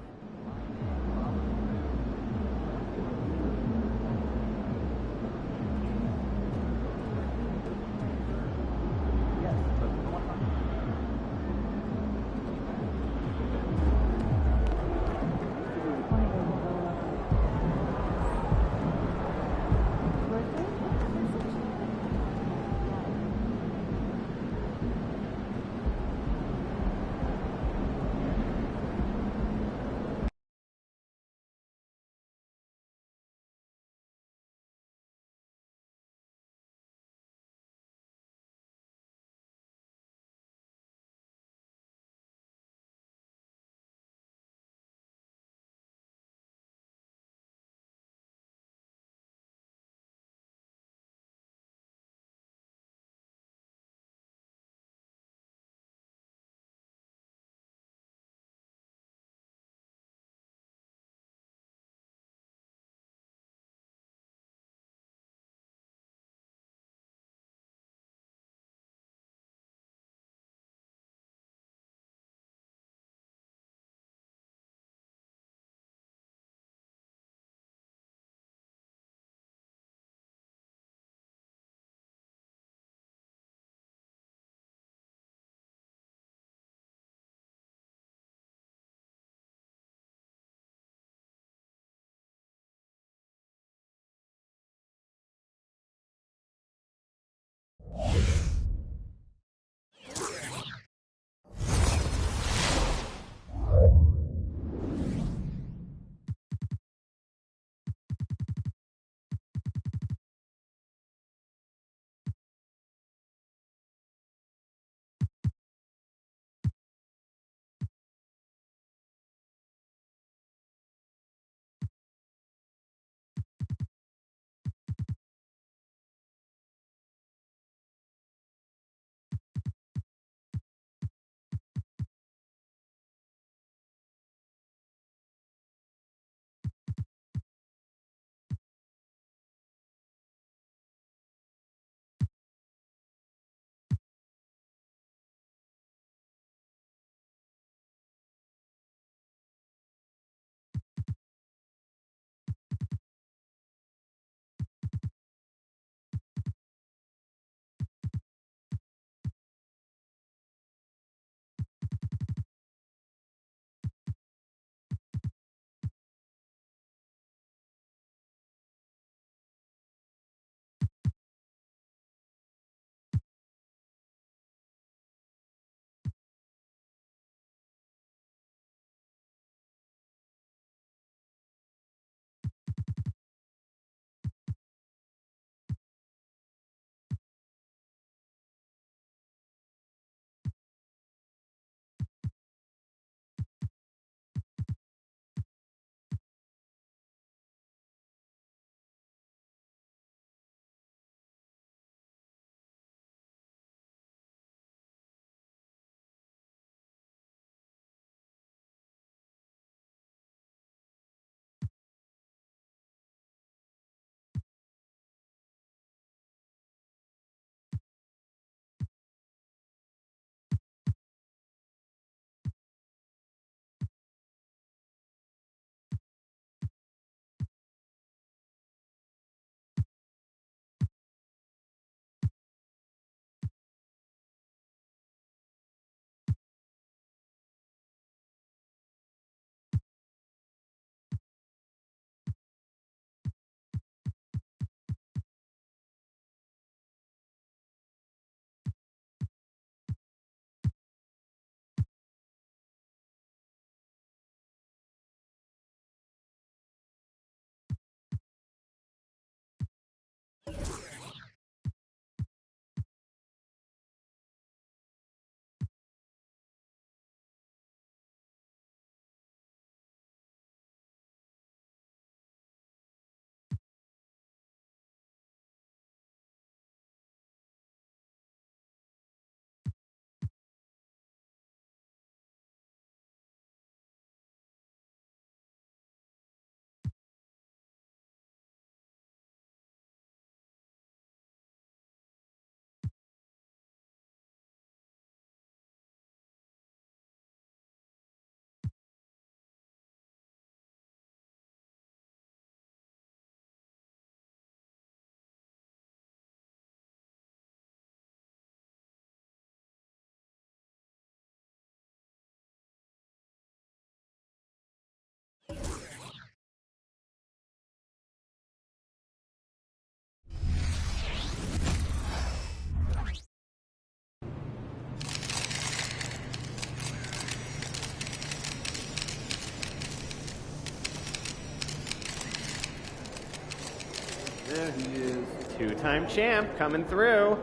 There he is. Two-time champ coming through.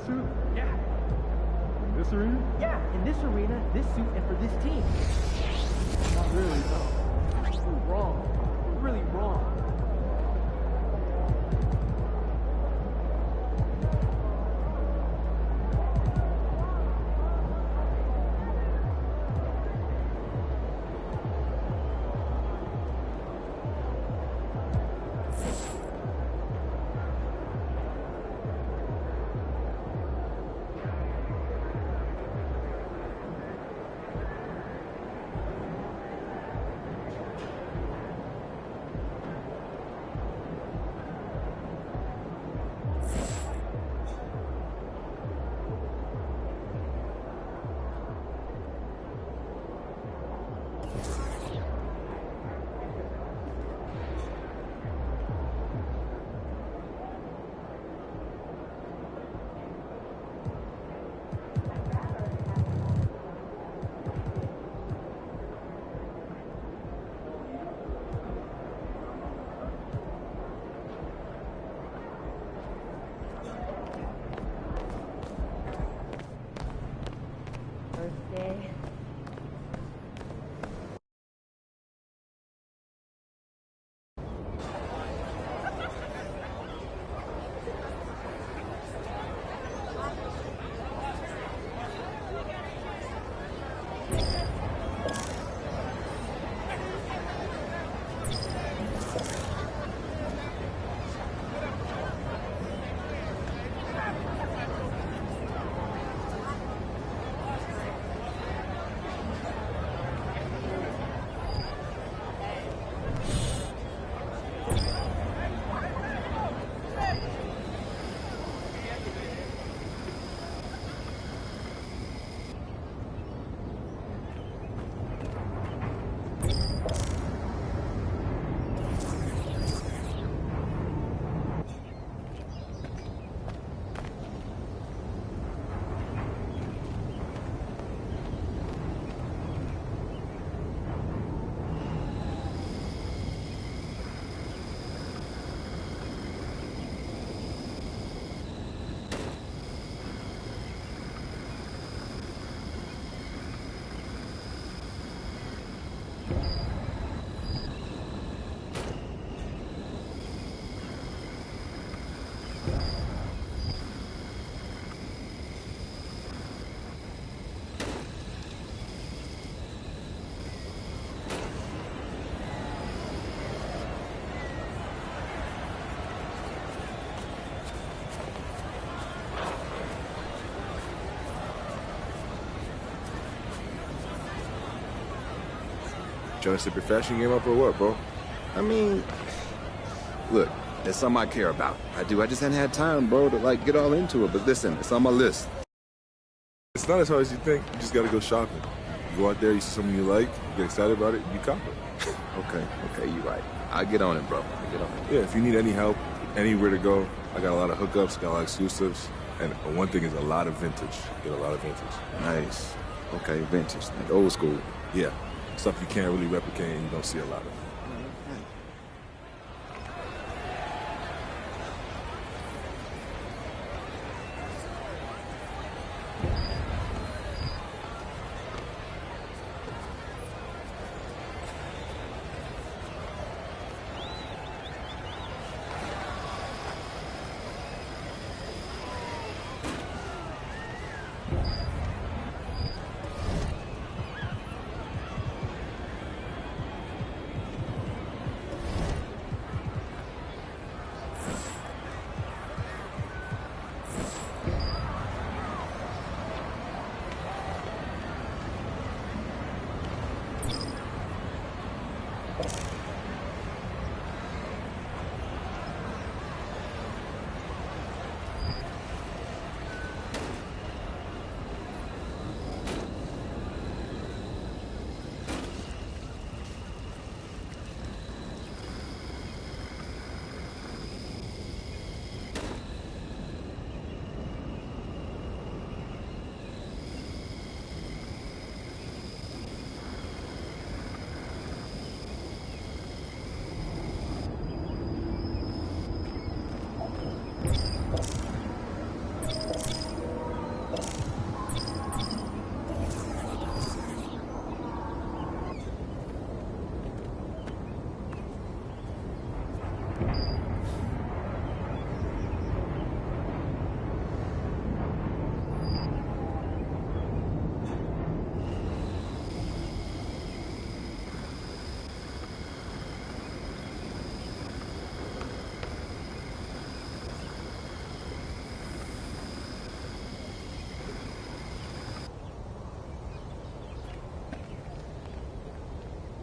suit? Yeah. In this arena? Yeah, in this arena, this suit, and for this team. Not really, no. You're wrong. You're really wrong. Trying to step your fashion game up or what, bro? I mean, look, it's something I care about. I just hadn't had time, bro, to, like, get all into it. But listen, it's on my list. It's not as hard as you think. You just got to go shopping. You go out there, you see something you like, you get excited about it, you cop it. Okay, you're right. I'll get on it, bro. I'll get on it. Yeah, if you need any help, anywhere to go, I got a lot of hookups, got a lot of exclusives. And one thing is a lot of vintage. Get a lot of vintage. Nice. Okay, vintage. Like old school. Yeah. Stuff you can't really replicate and you don't see a lot of.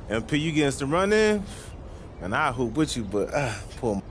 MP, you getting some run in? And I hoop with you, but poor.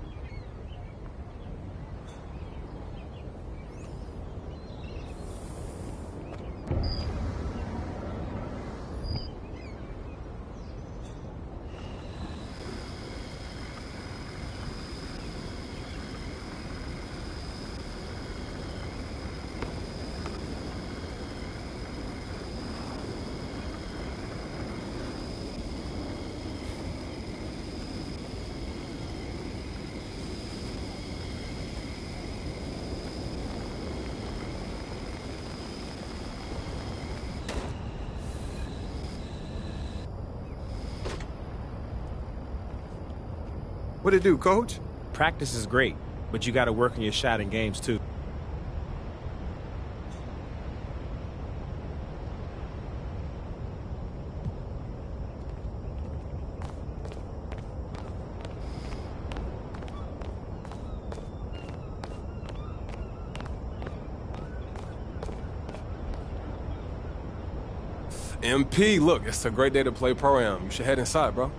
What it do, Coach? Practice is great, but you got to work on your shot in games too. MP, look, it's a great day to play Pro-Am. You should head inside, bro.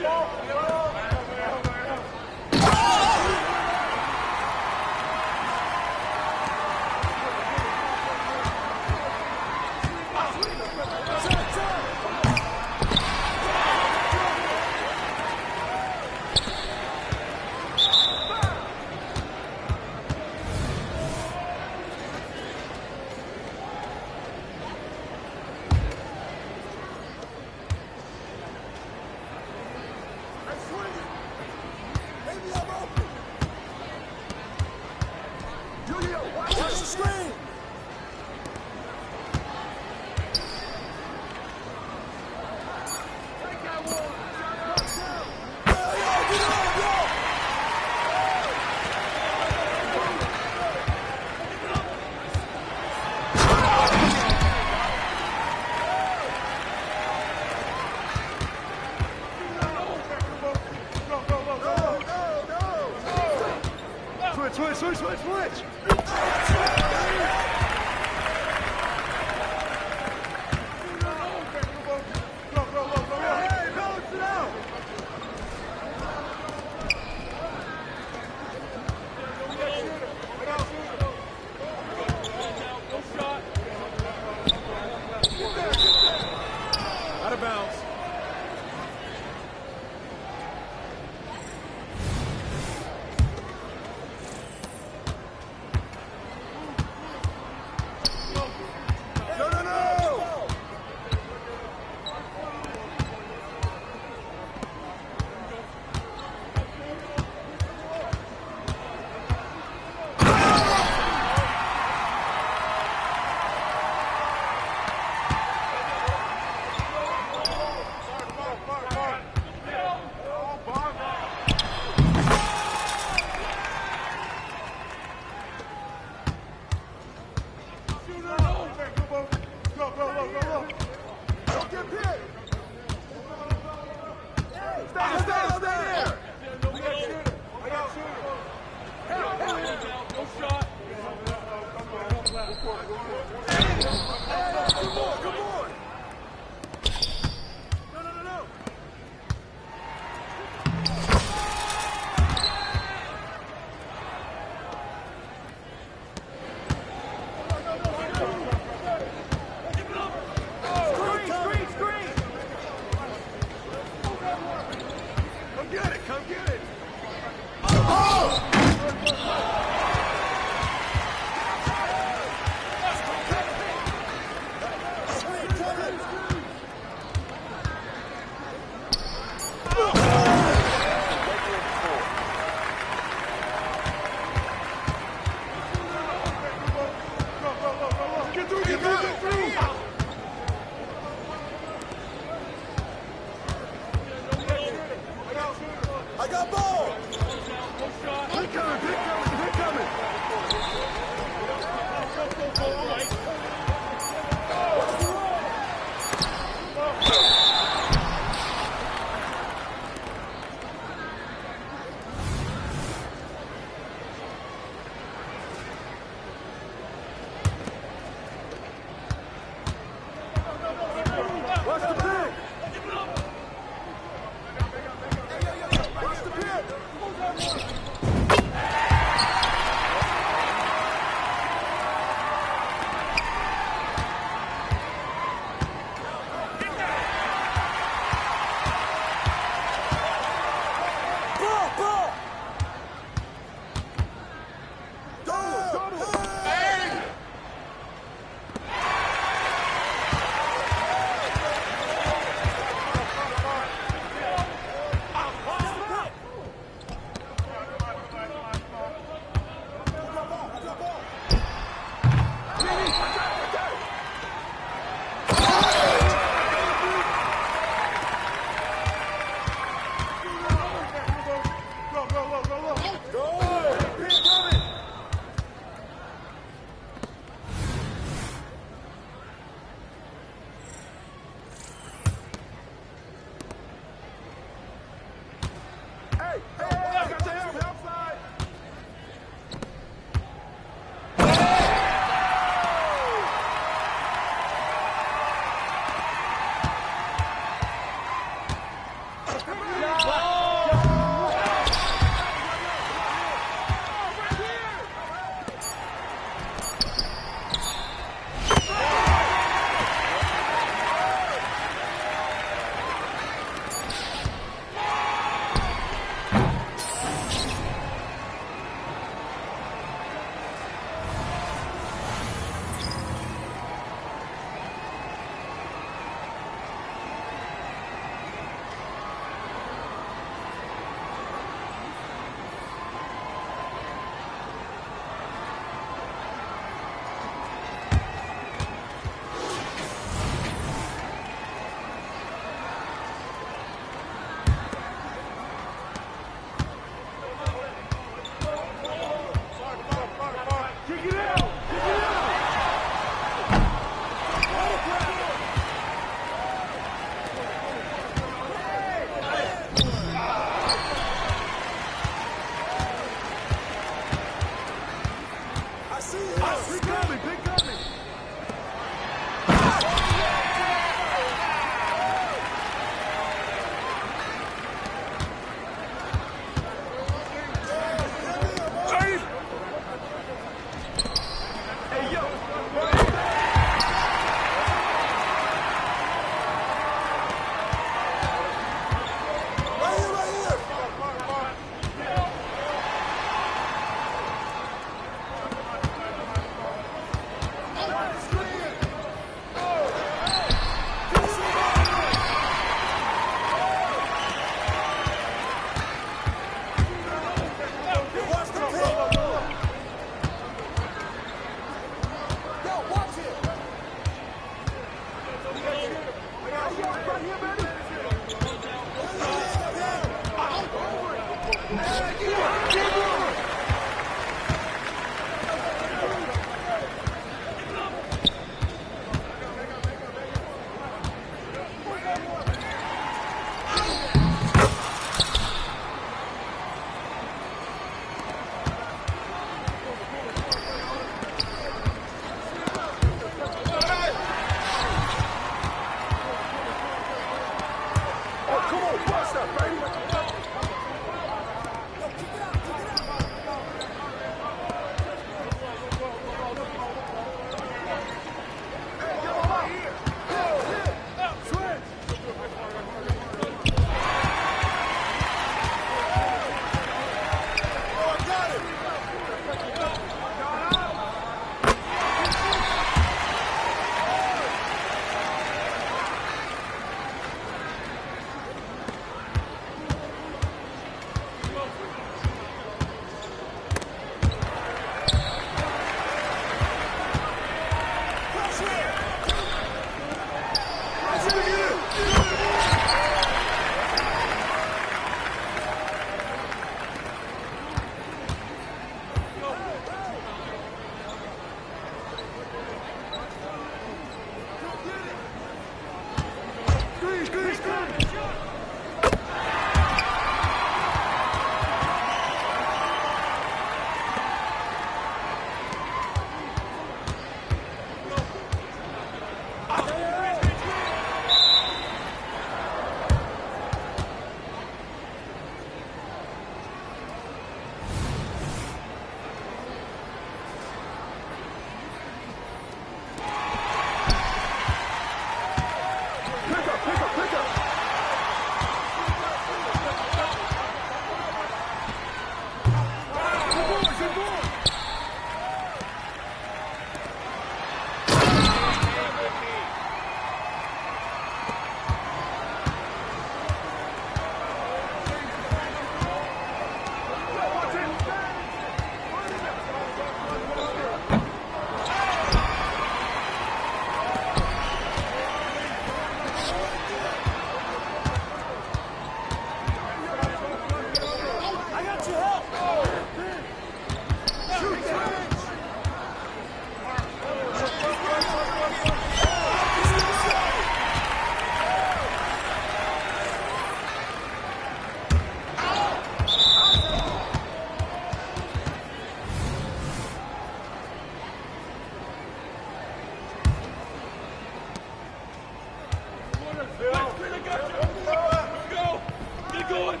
Get going.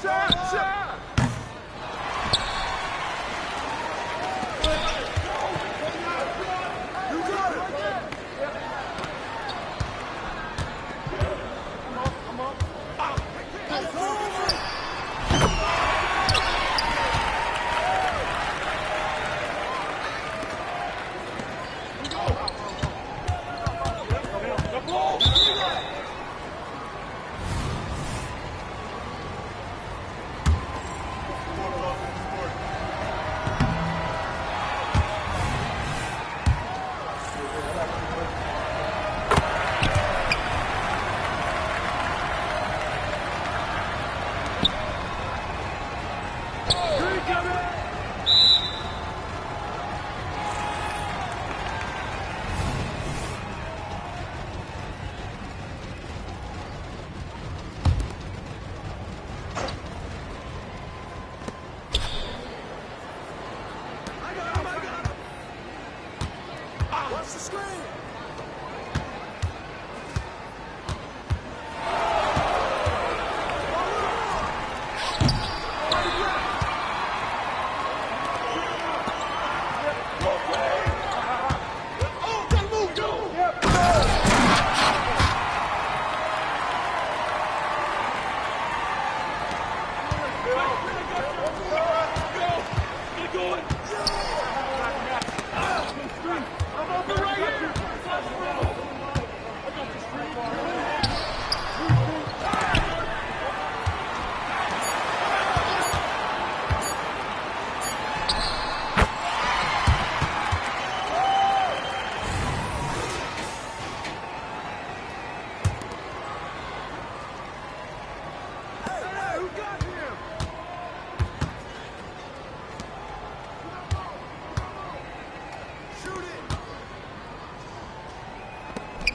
Shot, shot.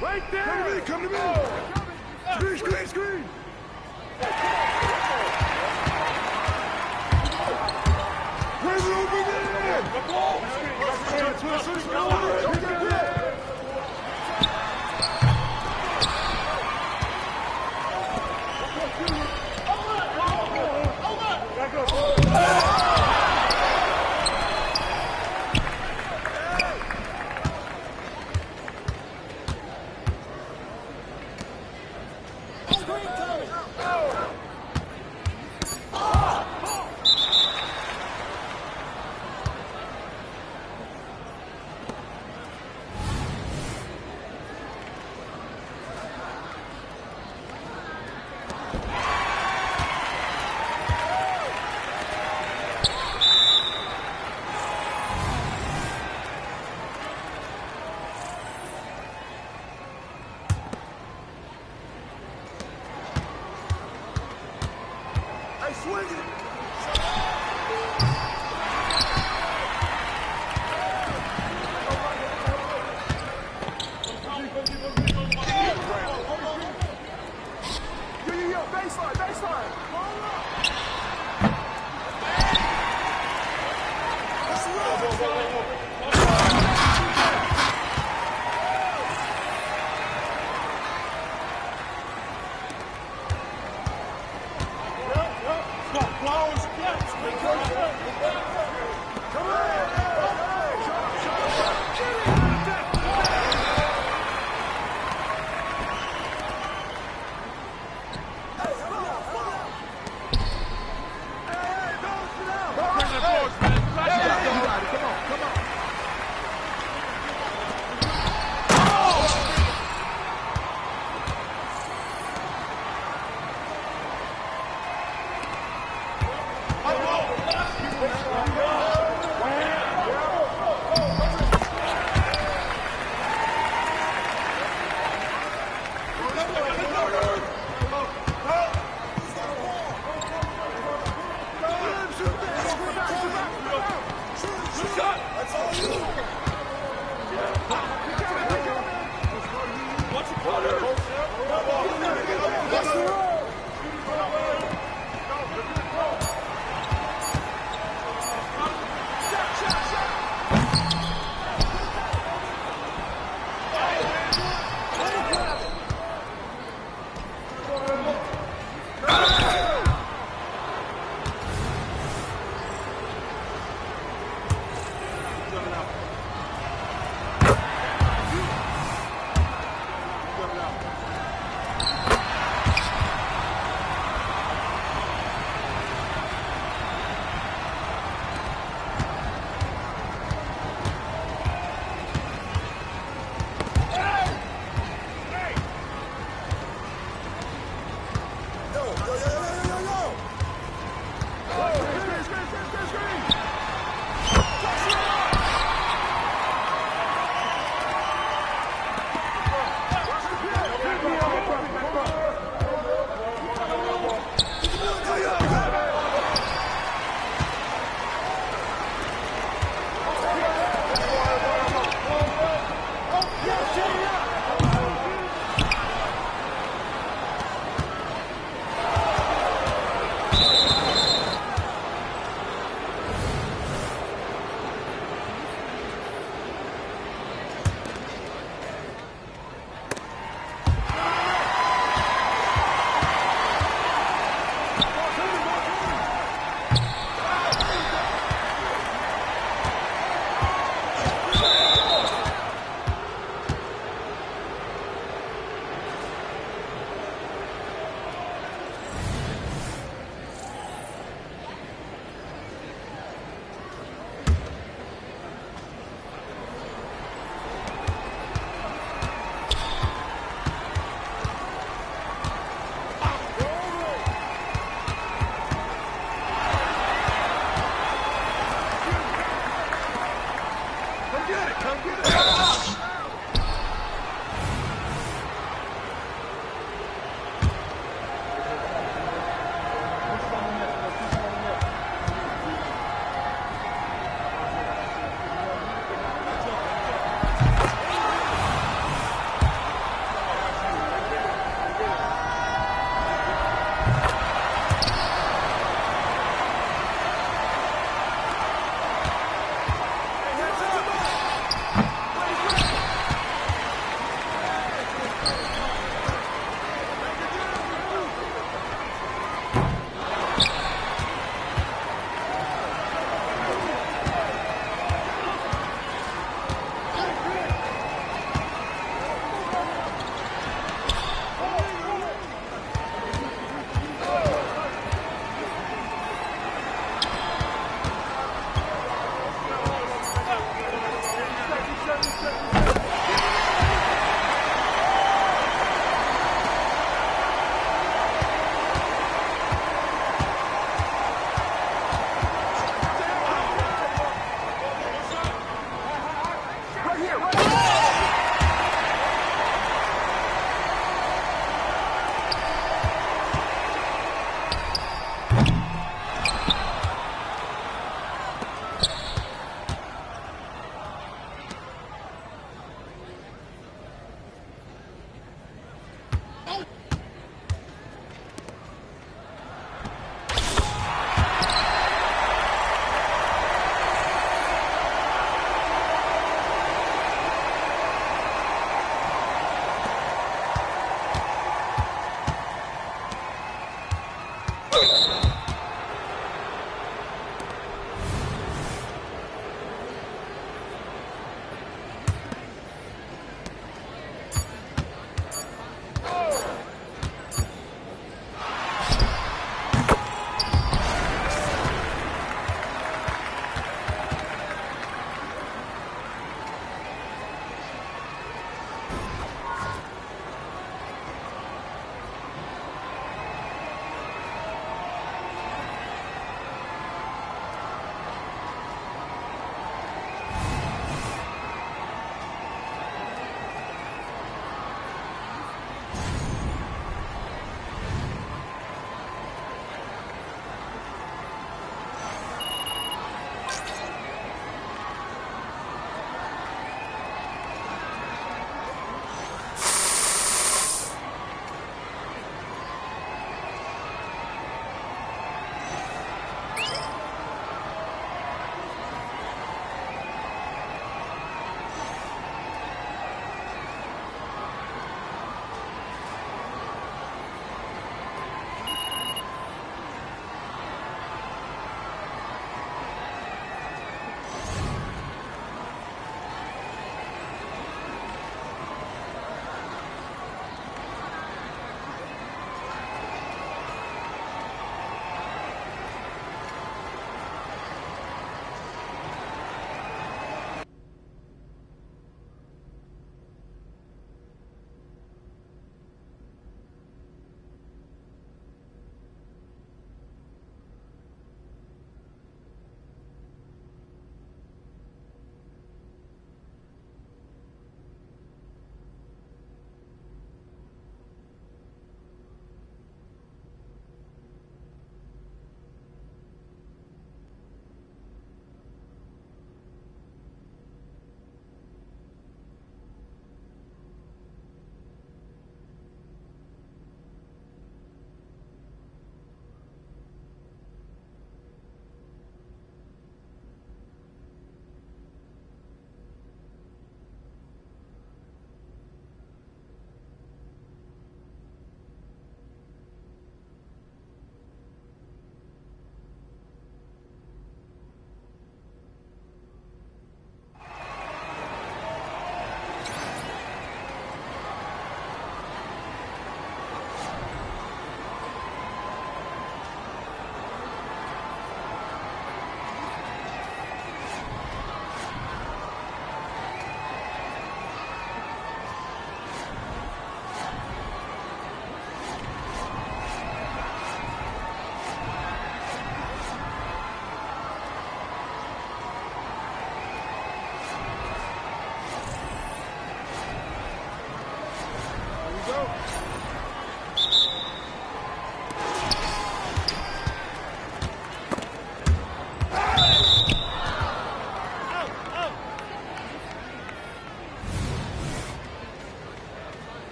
Right there! Come to me! Screen, screen, screen! Where's it over there? The ball!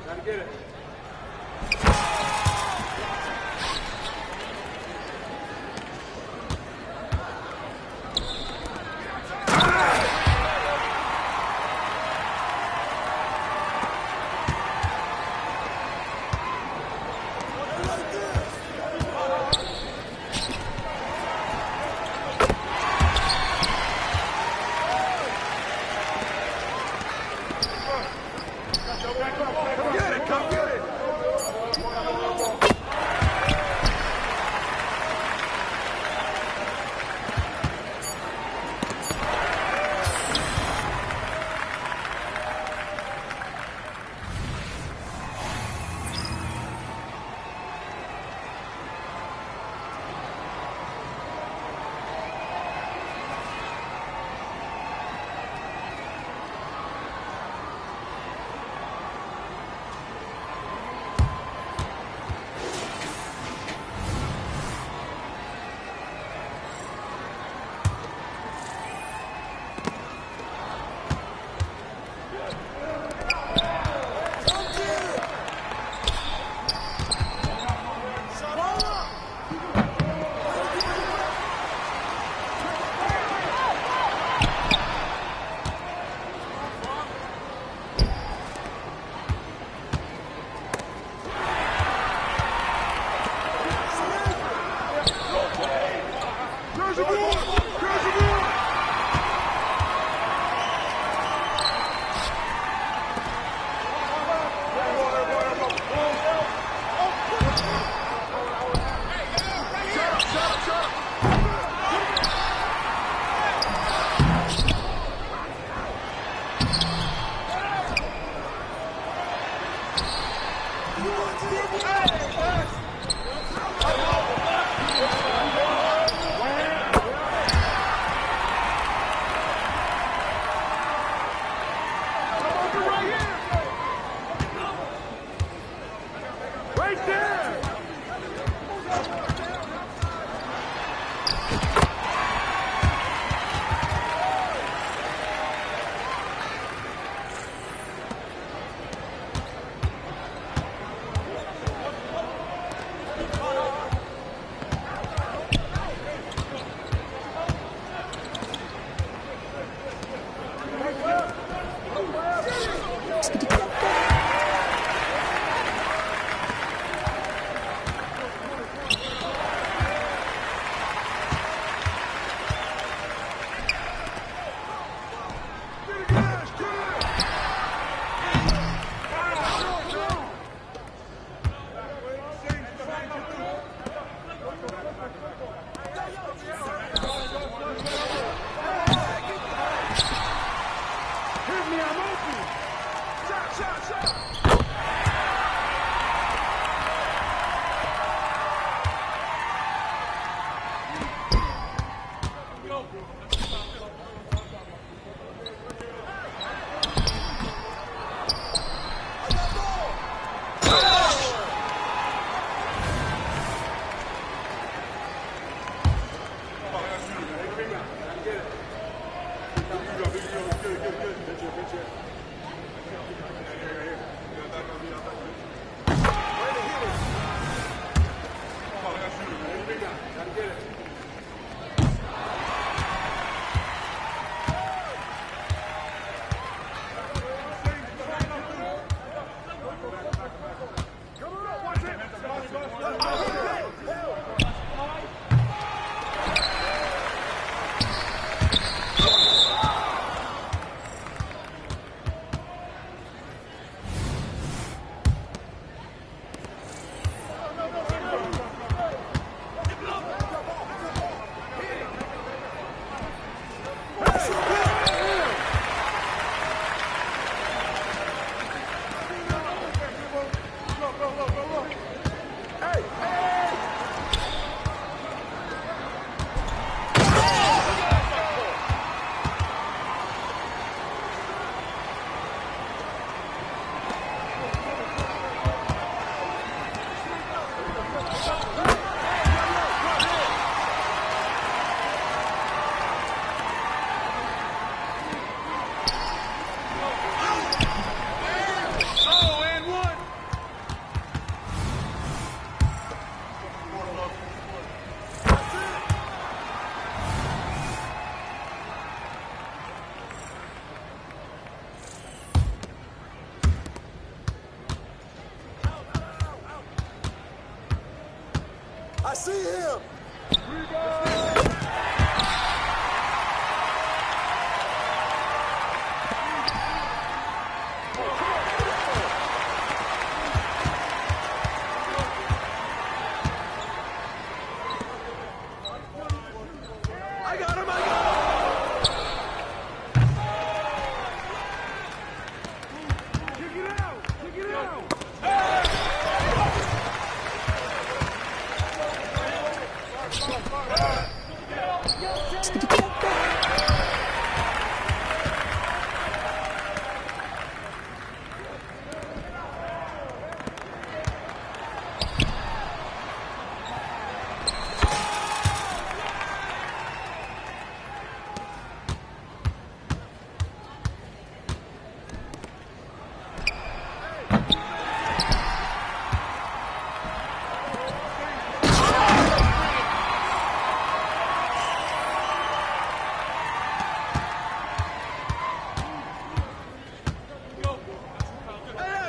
Gotta get it. see him.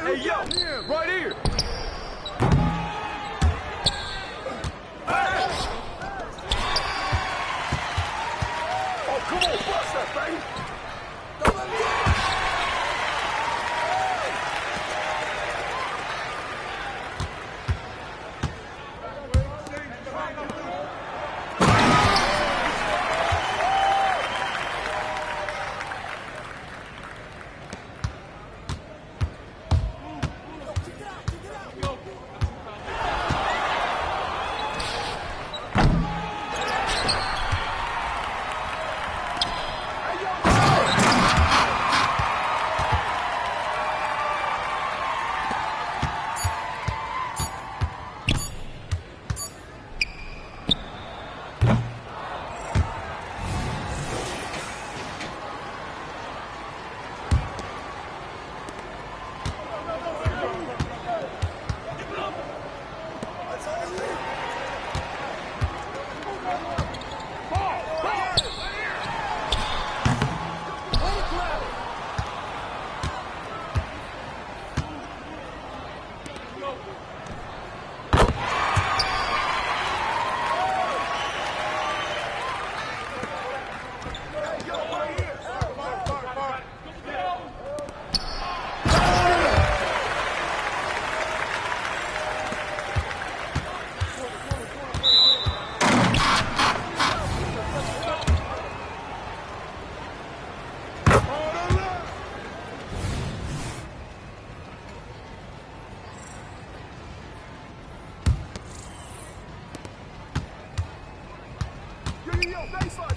Hey, yo, right here. Oh, come on, bust that thing. Don't let me go.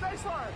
Baseline.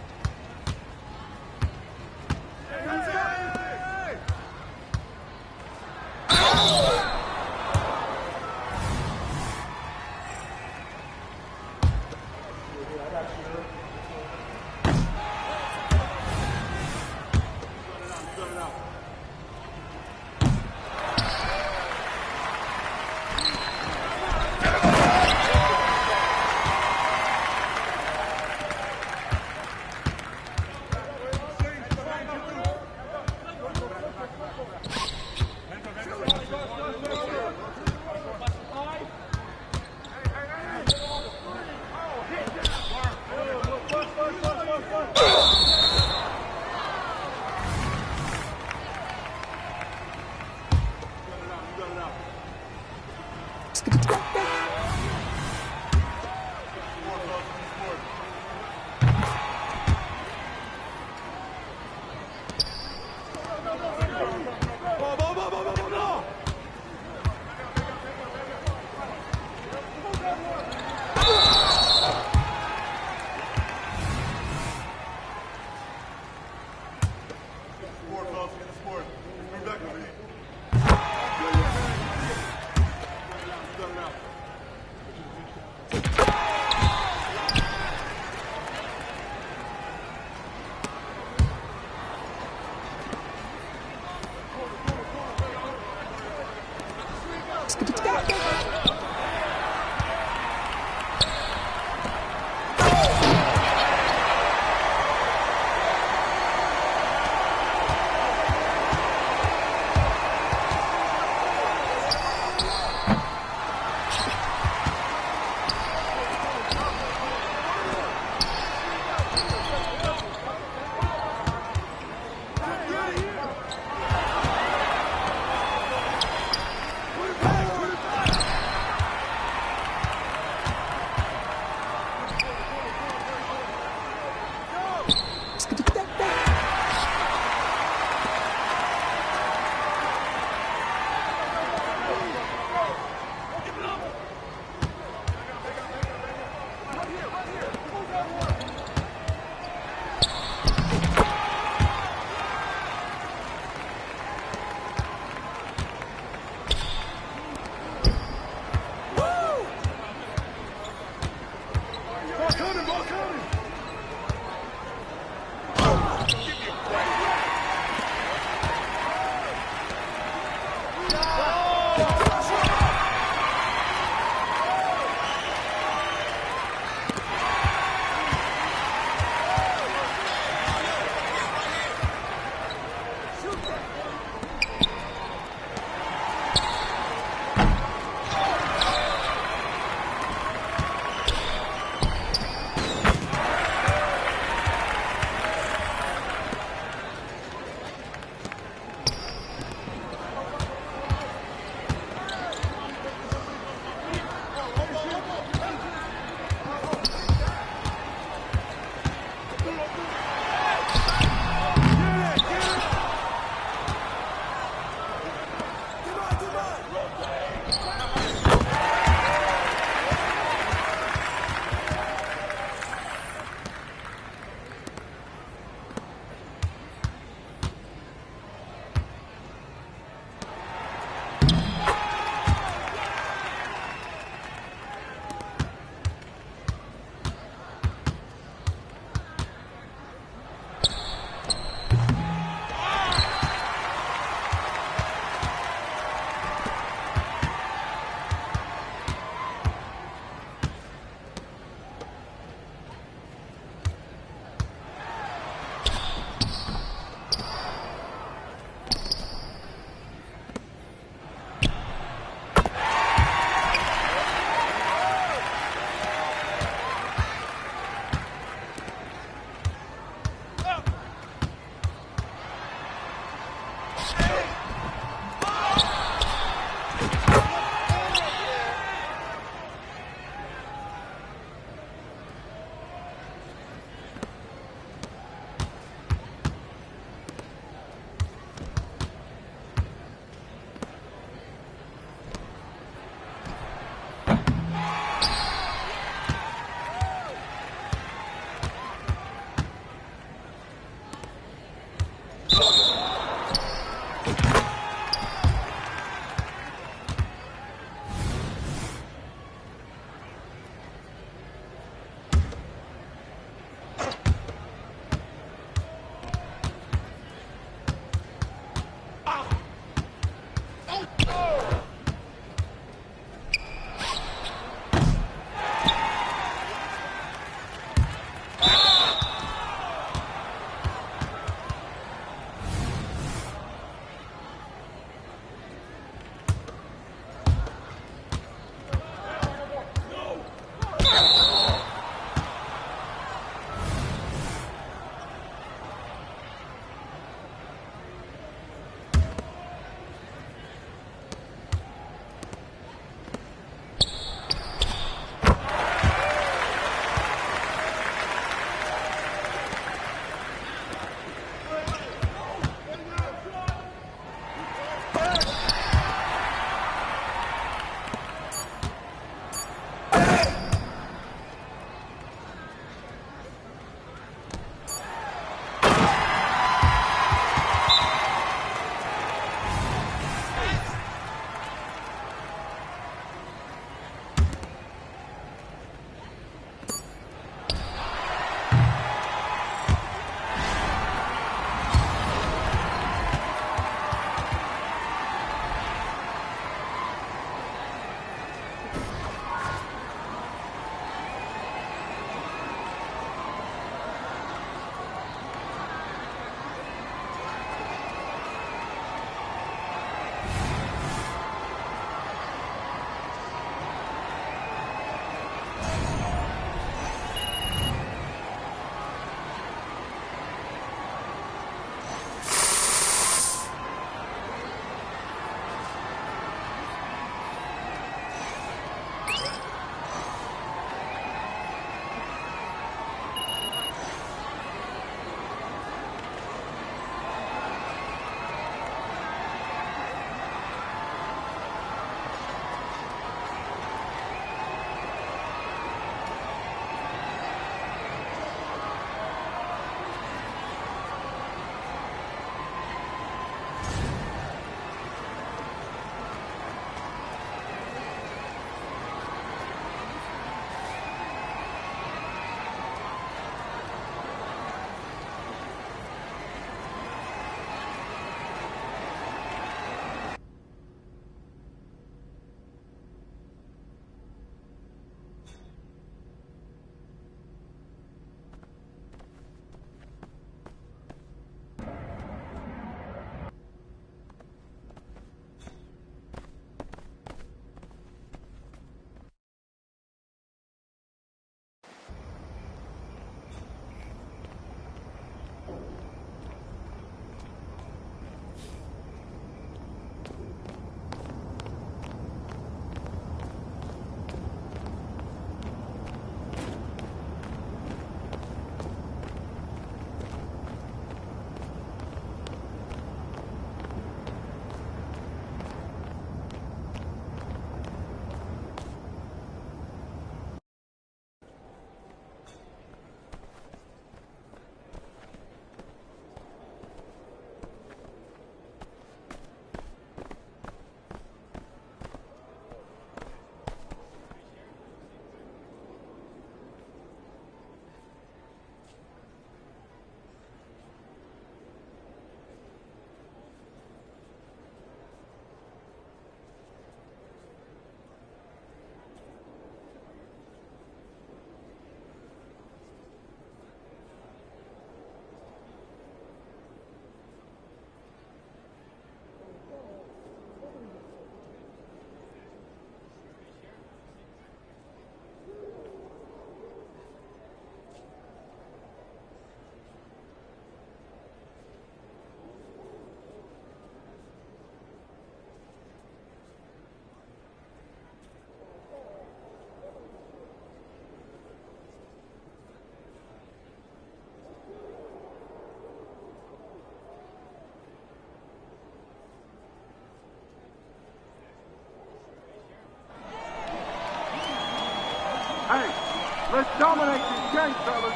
Let's dominate this game, fellas.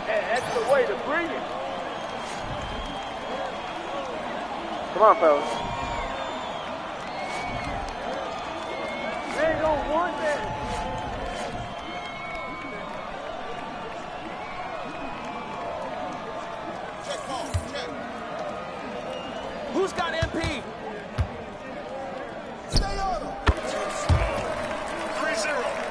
That's the way to bring it. Come on, fellas. They don't want that. Who's got MP? Stay on him. 3-0.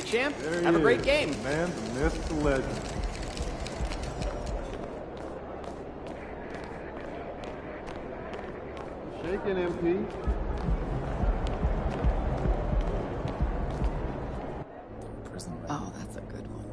champ. Have a great game. Man, the myth, the legend. Shaking, MP. Oh, that's a good one,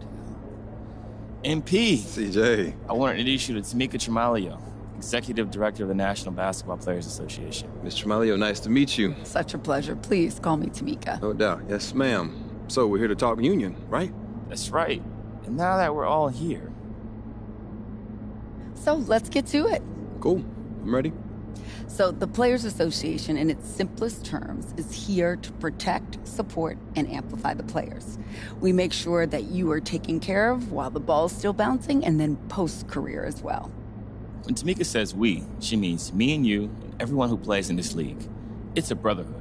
MP. CJ. I want to introduce you to Tamika Tremalio, Executive Director of the National Basketball Players Association. Ms. Tremalio, nice to meet you. Such a pleasure. Please call me Tamika. No doubt. Yes, ma'am. So we're here to talk union, right? That's right. And now that we're all here. So let's get to it. Cool. I'm ready. So the Players Association, in its simplest terms, is here to protect, support, and amplify the players. We make sure that you are taken care of while the ball's still bouncing, and then post-career as well. When Tamika says we, she means me and you and everyone who plays in this league. It's a brotherhood.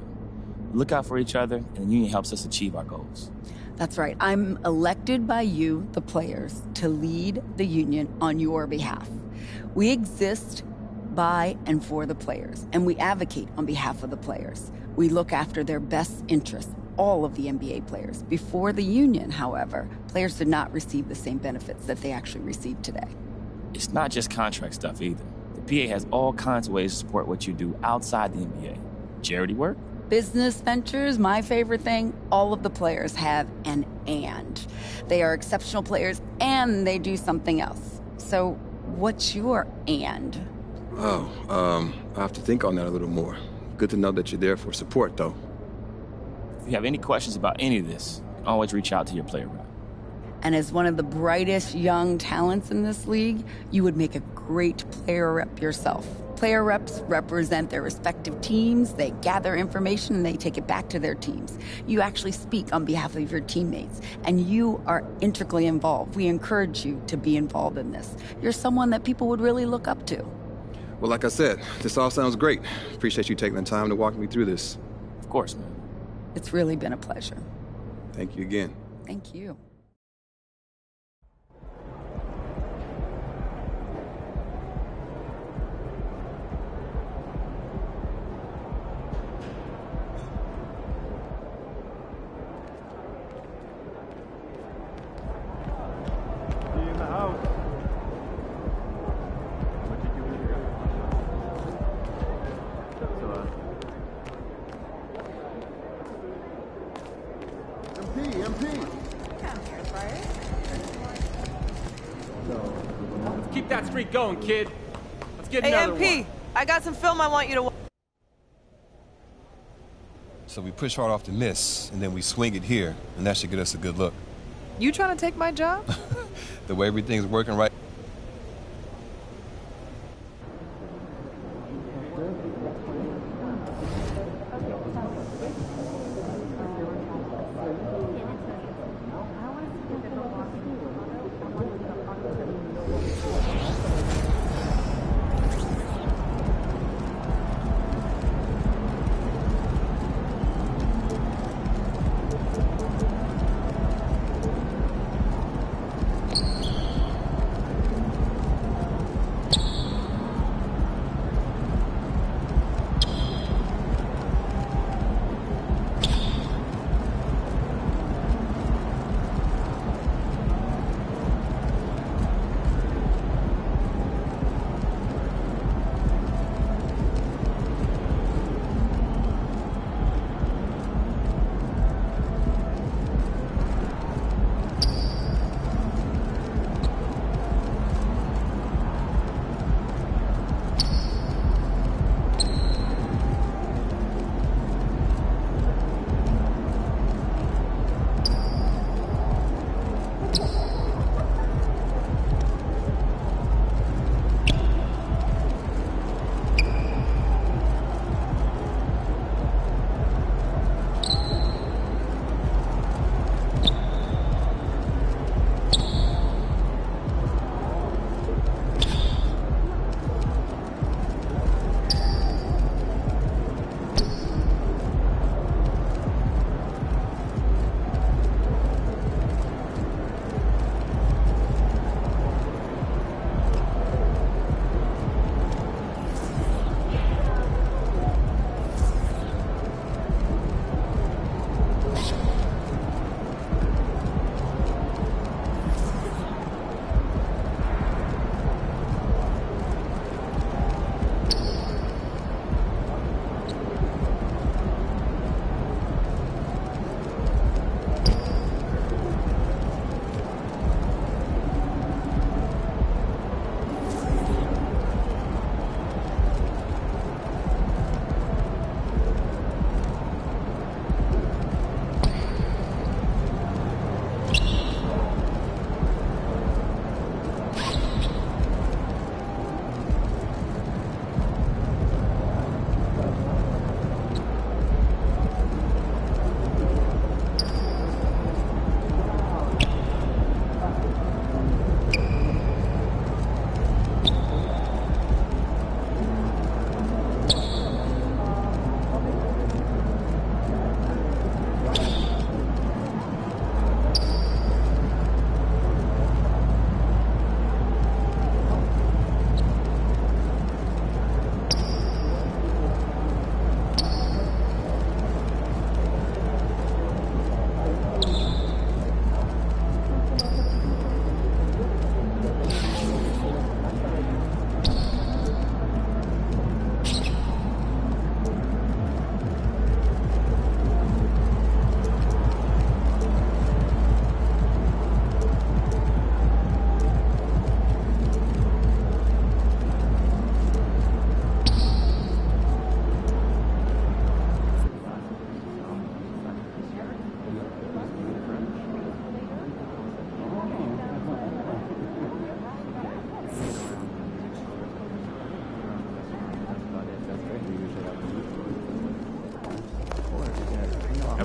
We look out for each other, and the union helps us achieve our goals. That's right. I'm elected by you, the players, to lead the union on your behalf. We exist by and for the players, and we advocate on behalf of the players. We look after their best interests, all of the NBA players. Before the union, however, players did not receive the same benefits that they actually receive today. It's not just contract stuff either. The PA has all kinds of ways to support what you do outside the NBA. Charity work? Business ventures, my favorite thing, all of the players have an and. They are exceptional players and they do something else. So what's your and? Oh, I have to think on that a little more. Good to know that you're there for support, though. If you have any questions about any of this, always reach out to your player rep. And as one of the brightest young talents in this league, you would make a great player rep yourself. Player reps represent their respective teams, they gather information, and they take it back to their teams. You actually speak on behalf of your teammates, and you are integrally involved. We encourage you to be involved in this. You're someone that people would really look up to. Well, like I said, this all sounds great. Appreciate you taking the time to walk me through this. Of course, man. It's really been a pleasure. Thank you again. Thank you. In the house. What you doing here? MP. Let's keep that streak going, kid. Let's get Hey, another MP, one. I got some film I want you to watch. So we push hard off the miss, and then we swing it here, and that should get us a good look. You trying to take my job? The way everything's working right.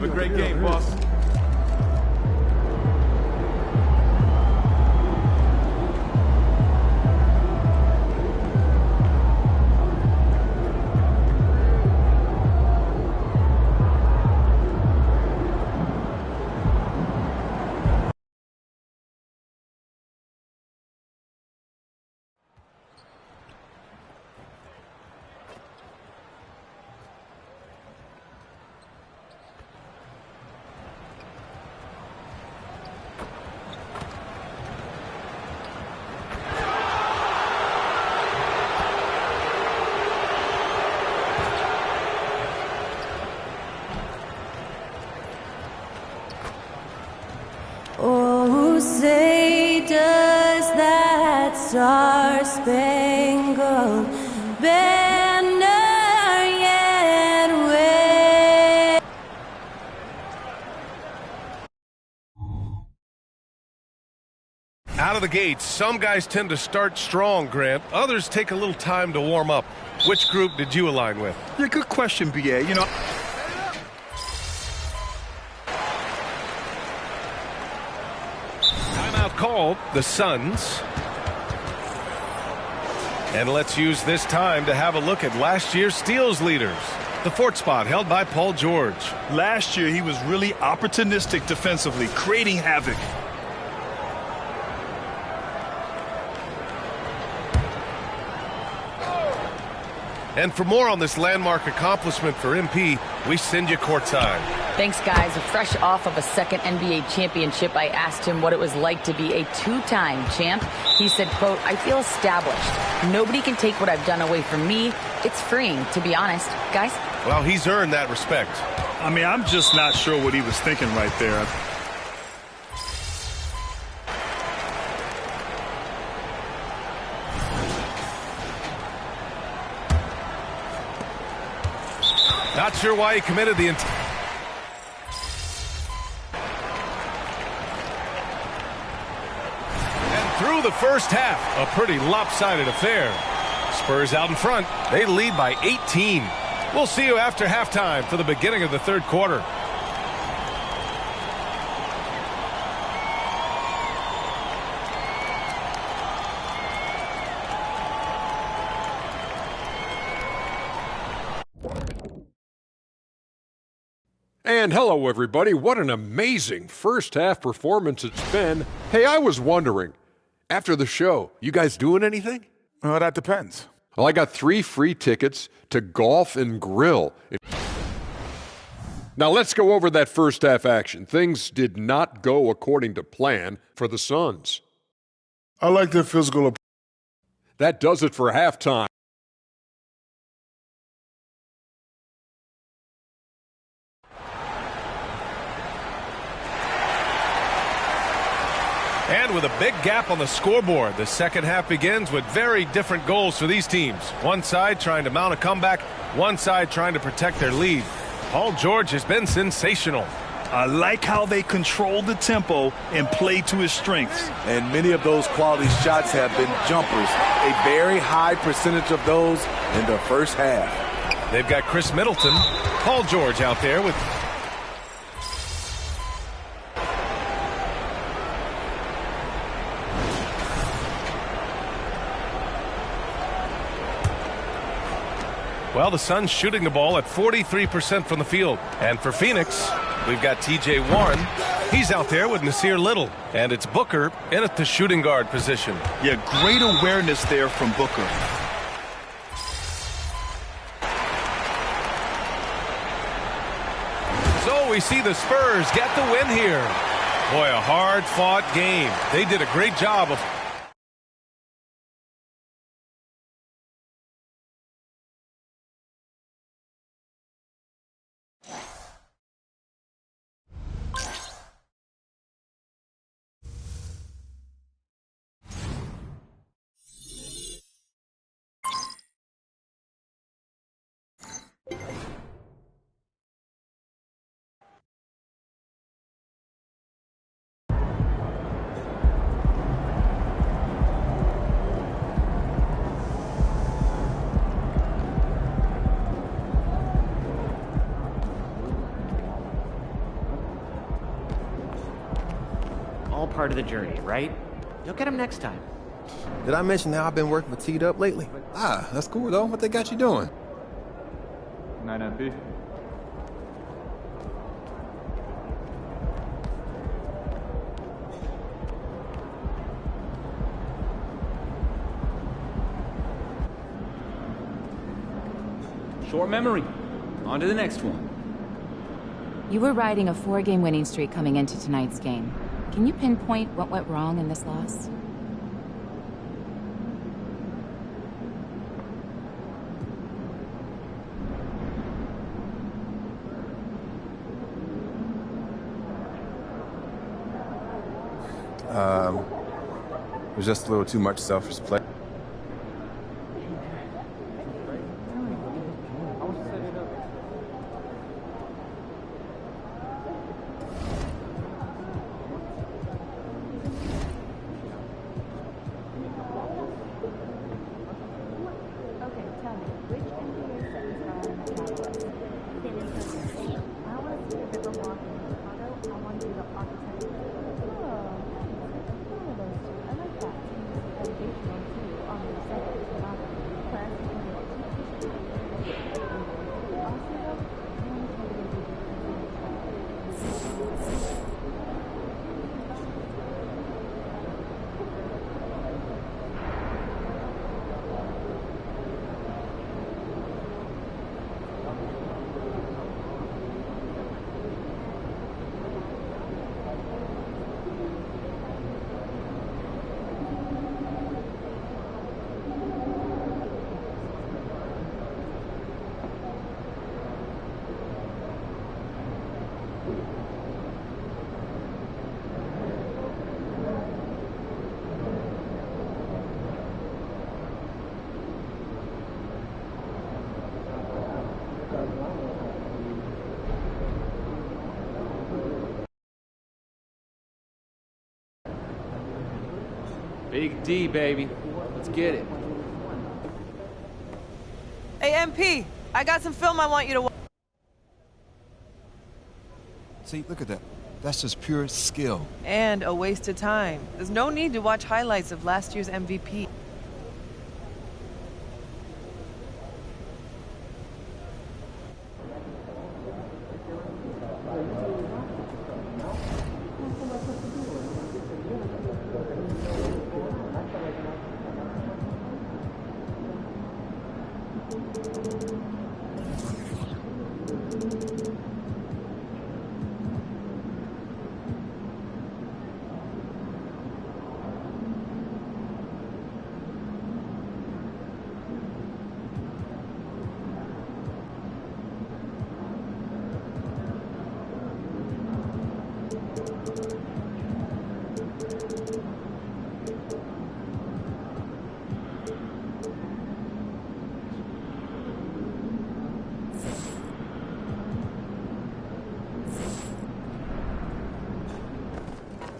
Have a great game, boss. Oh, say does that star-spangled banner yet wave? Out of the gates, some guys tend to start strong, Grant. Others take a little time to warm up. Which group did you align with? Yeah, good question, BA. You know, timeout called, the Suns. And let's use this time to have a look at last year's steals leaders. The fourth spot held by Paul George. last year he was really opportunistic defensively, creating havoc. And for more on this landmark accomplishment for MP, we send you courtside. Thanks, guys. Fresh off of a second NBA championship, I asked him what it was like to be a two-time champ. He said, quote, "I feel established. Nobody can take what I've done away from me. It's freeing, to be honest." Guys? Well, he's earned that respect. I mean, I'm just not sure what he was thinking right there. Not sure why he committed the entire. And through the first half, a pretty lopsided affair. Spurs out in front. They lead by 18. We'll see you after halftime for the beginning of the third quarter. And hello, everybody. What an amazing first-half performance it's been. Hey, I was wondering, after the show, you guys doing anything? Well, that depends. Well, I got 3 free tickets to Golf and Grill. Now, let's go over that first-half action. Things did not go according to plan for the Suns. I like their physical approach. That does it for halftime. And with a big gap on the scoreboard, the second half begins with very different goals for these teams. One side trying to mount a comeback, one side trying to protect their lead. Paul George has been sensational. I like how they control the tempo and play to his strengths. And many of those quality shots have been jumpers. A very high percentage of those in the first half. They've got Chris Middleton, Paul George out there with... Well, the Suns shooting the ball at 43% from the field. And for Phoenix, we've got T.J. Warren. He's out there with Nasir Little. And it's Booker in at the shooting guard position. Yeah, great awareness there from Booker. So we see the Spurs get the win here. Boy, a hard-fought game. They did a great job of... all part of the journey, right? You'll get them next time. Did I mention how I've been working with Teed Up lately? Ah, that's cool though. What they got you doing? 9MP. Short memory. On to the next one. You were riding a 4-game winning streak coming into tonight's game. Can you pinpoint what went wrong in this loss? It was just a little too much selfish play. Big D, baby. Let's get it. Hey, MP, I got some film I want you to watch. See, look at that. That's just pure skill. And a waste of time. There's no need to watch highlights of last year's MVP.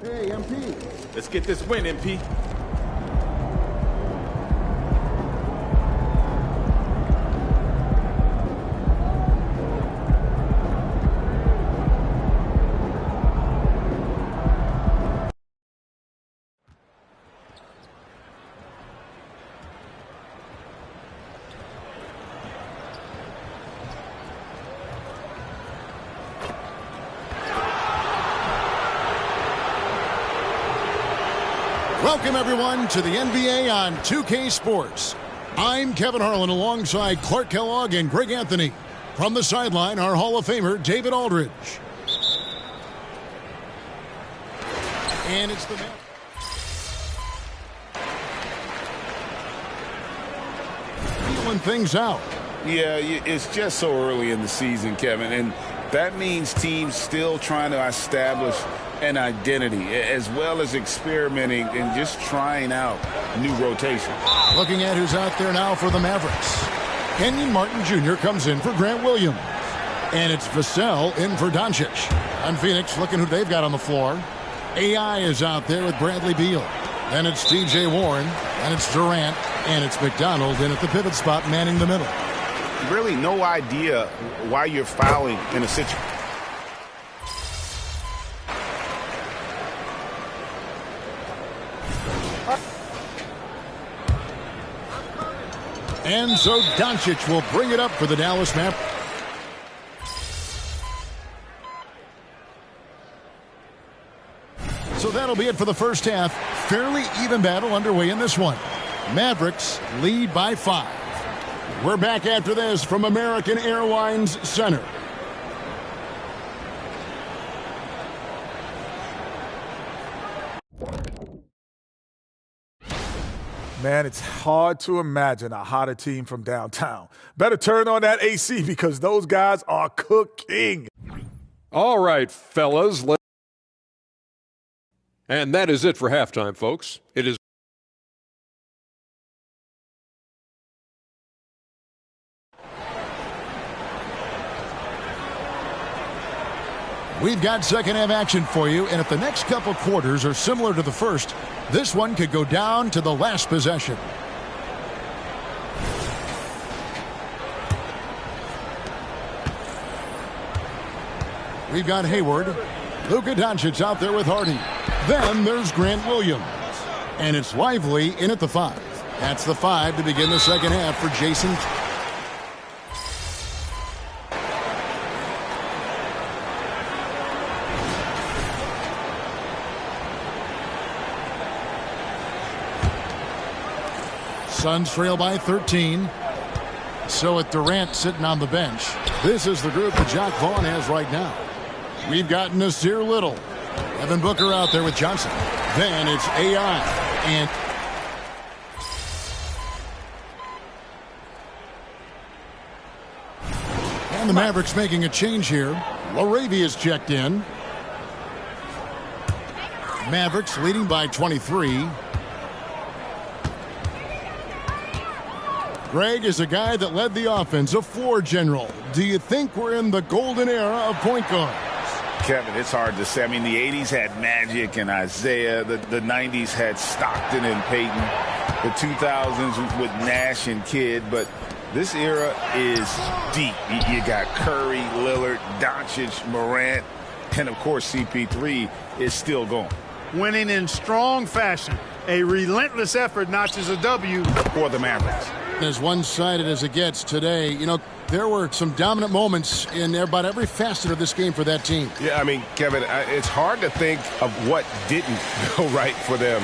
Hey, MP. Let's get this win, MP. Welcome, everyone, to the NBA on 2K Sports. I'm Kevin Harlan alongside Clark Kellogg and Greg Anthony. From the sideline, our Hall of Famer, David Aldridge. And it's the man. Feeling things out. Yeah, it's just so early in the season, Kevin, and that means teams still trying to establish an identity, as well as experimenting and just trying out new rotations. Looking at who's out there now for the Mavericks. Kenyon Martin Jr. comes in for Grant Williams. And it's Vassell in for Doncic. On Phoenix, looking who they've got on the floor. AI is out there with Bradley Beal. Then it's T.J. Warren. And it's Durant. And it's McDonald in at the pivot spot, manning the middle. Really no idea why you're fouling in a situation. And so Doncic will bring it up for the Dallas Mavericks. So that'll be it for the first half. Fairly even battle underway in this one. Mavericks lead by 5. We're back after this from American Airlines Center. Man, it's hard to imagine a hotter team from downtown. Better turn on that AC because those guys are cooking. All right, fellas. And that is it for halftime, folks. It is. We've got second half action for you, and if the next couple quarters are similar to the first, this one could go down to the last possession. We've got Hayward. Luka Doncic out there with Hardy. Then there's Grant Williams. And it's Lively in at the 5. That's the 5 to begin the second half for Jason. Suns trail by 13. So with Durant sitting on the bench, this is the group that Jacque Vaughn has right now. We've got Nasir Little. Devin Booker out there with Johnson. Then it's AI. And the Mavericks making a change here. Laravia's checked in. Mavericks leading by 23. Greg is a guy that led the offense, a floor general. Do you think we're in the golden era of point guards? Kevin, it's hard to say. I mean, the 80s had Magic and Isaiah. The 90s had Stockton and Peyton. The 2000s with Nash and Kidd. But this era is deep. You got Curry, Lillard, Doncic, Morant, and, of course, CP3 is still going. Winning in strong fashion. A relentless effort notches a W for the Mavericks. As one-sided as it gets today, you know, there were some dominant moments in about every facet of this game for that team. Yeah, I mean, Kevin, it's hard to think of what didn't go right for them.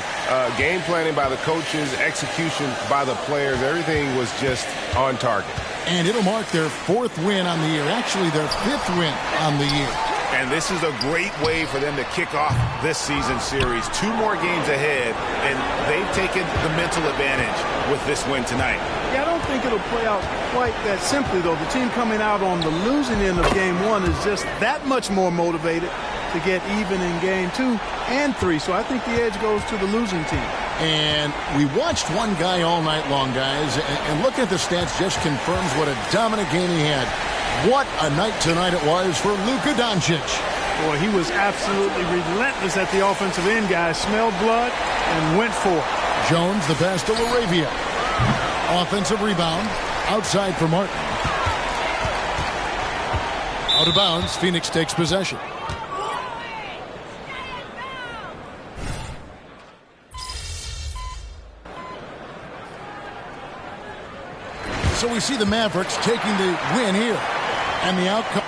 Game planning by the coaches, execution by the players, everything was just on target. And it'll mark their 4th win on the year, actually their 5th win on the year. And this is a great way for them to kick off this season series. 2 more games ahead, and they've taken the mental advantage with this win tonight. Yeah, I don't think it'll play out quite that simply, though. The team coming out on the losing end of game 1 is just that much more motivated to get even in game 2 and 3. So I think the edge goes to the losing team. And we watched one guy all night long, guys, and looking at the stats just confirms what a dominant game he had. What a night tonight it was for Luka Doncic. Boy, he was absolutely relentless at the offensive end, guys. Smelled blood and went for it. Jones, the pass to Laravia. Offensive rebound. Outside for Martin. Out of bounds. Phoenix takes possession. So we see the Mavericks taking the win here. And the outcome.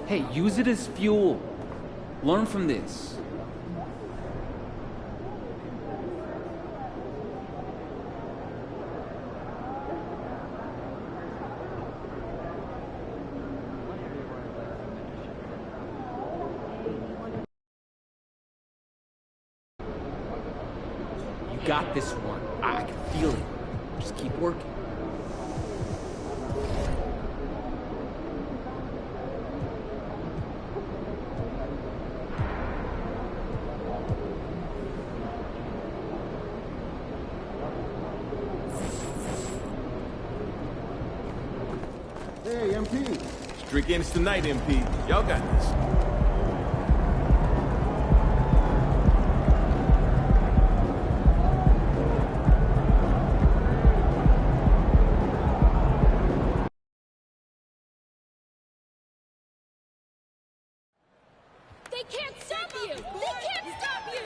Hey, use it as fuel. Learn from this. You got this one. I can feel it. Just keep working. Streak ends tonight, MP. Y'all got this. They can't stop you! They can't stop you!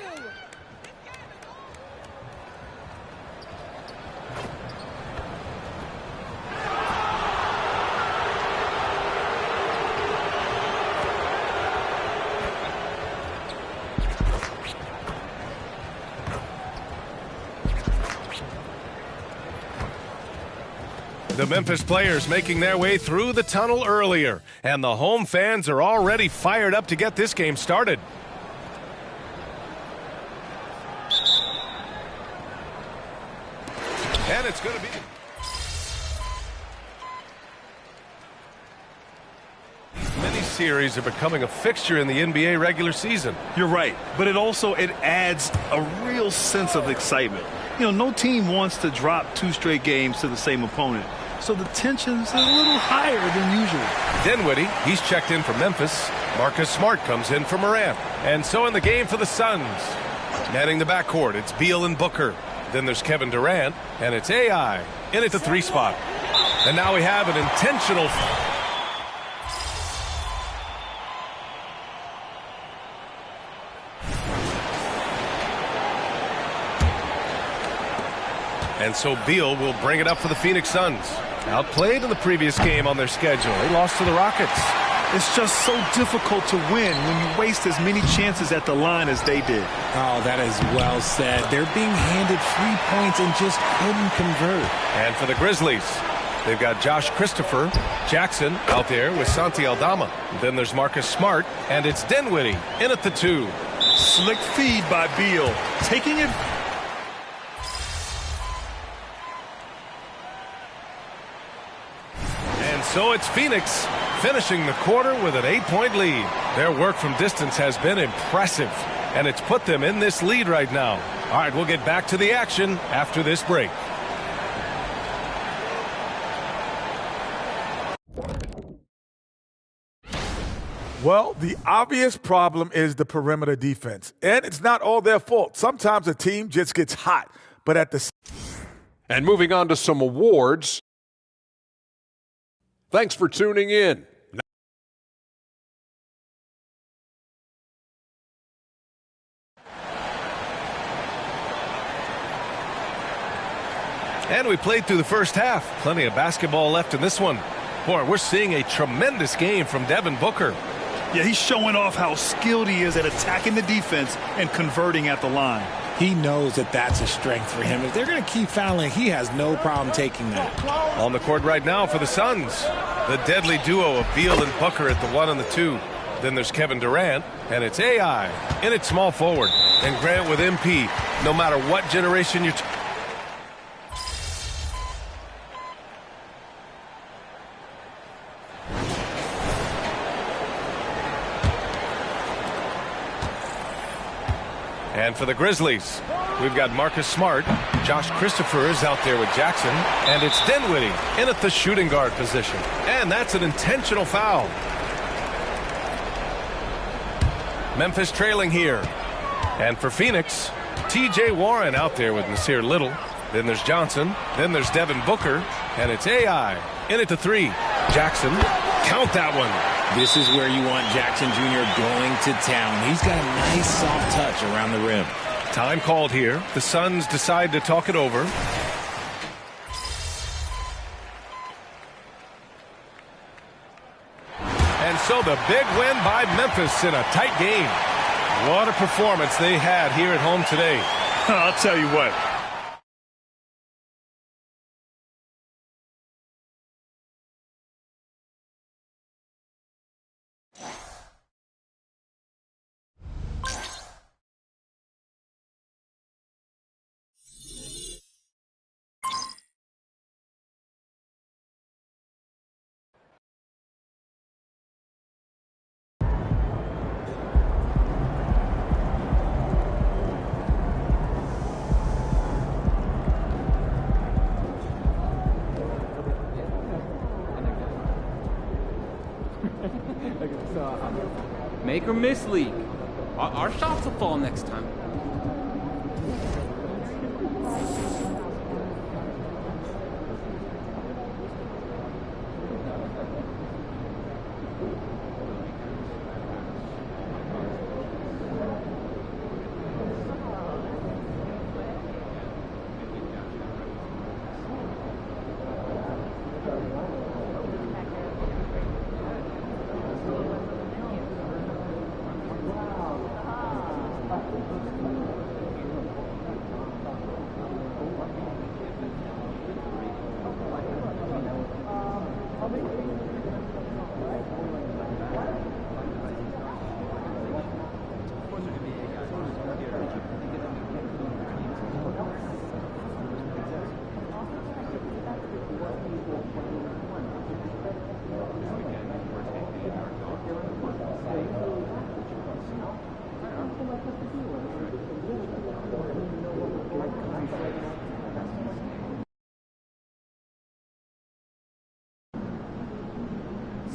The Memphis players making their way through the tunnel earlier, and the home fans are already fired up to get this game started. And it's going to be... Mini-series are becoming a fixture in the NBA regular season. You're right, but it adds a real sense of excitement. You know, no team wants to drop 2 straight games to the same opponent, so the tension's a little higher than usual. Dinwiddie, he's checked in for Memphis. Marcus Smart comes in for Morant. And so in the game for the Suns. Netting the backcourt, it's Beal and Booker. Then there's Kevin Durant, and it's AI in at the 3 spot. And now we have an intentional... And so Beal will bring it up for the Phoenix Suns. Outplayed in the previous game on their schedule. They lost to the Rockets. It's just so difficult to win when you waste as many chances at the line as they did. Oh, that is well said. They're being handed 3 points and just couldn't convert. And for the Grizzlies, they've got Josh Christopher, Jackson out there with Santi Aldama. Then there's Marcus Smart, and it's Dinwiddie in at the 2. Slick feed by Beal, taking it. So it's Phoenix finishing the quarter with an 8-point lead. Their work from distance has been impressive, and it's put them in this lead right now. All right, we'll get back to the action after this break. Well, the obvious problem is the perimeter defense, and it's not all their fault. Sometimes a team just gets hot, but at the... And moving on to some awards. Thanks for tuning in. And we played through the first half. Plenty of basketball left in this one. Boy, we're seeing a tremendous game from Devin Booker. Yeah, he's showing off how skilled he is at attacking the defense and converting at the line. He knows that that's a strength for him. If they're going to keep fouling, he has no problem taking that. On the court right now for the Suns, the deadly duo of Beal and Booker at the 1 and the 2. Then there's Kevin Durant, and it's AI in at small forward. And Grant with MP. No matter what generation you're... And for the Grizzlies, we've got Marcus Smart. Josh Christopher is out there with Jackson. And it's Dinwiddie in at the shooting guard position. And that's an intentional foul. Memphis trailing here. And for Phoenix, T.J. Warren out there with Nasir Little. Then there's Johnson. Then there's Devin Booker. And it's AI in at the 3. Jackson, count that one. This is where you want Jackson Jr. going to town. He's got a nice soft touch around the rim. Time called here. The Suns decide to talk it over. And so the big win by Memphis in a tight game. What a performance they had here at home today. I'll tell you what. make or miss league. Our shots will fall next time.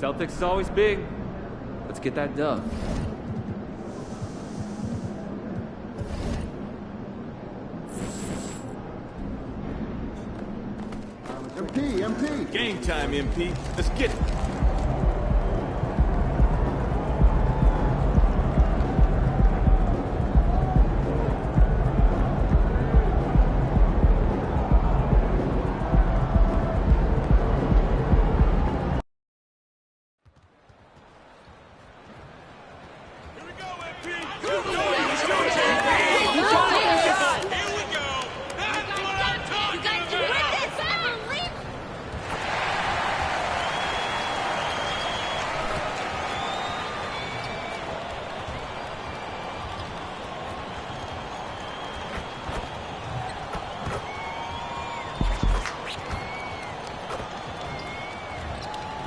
Celtics is always big. Let's get that dub. MP. Game time, MP. Let's get it.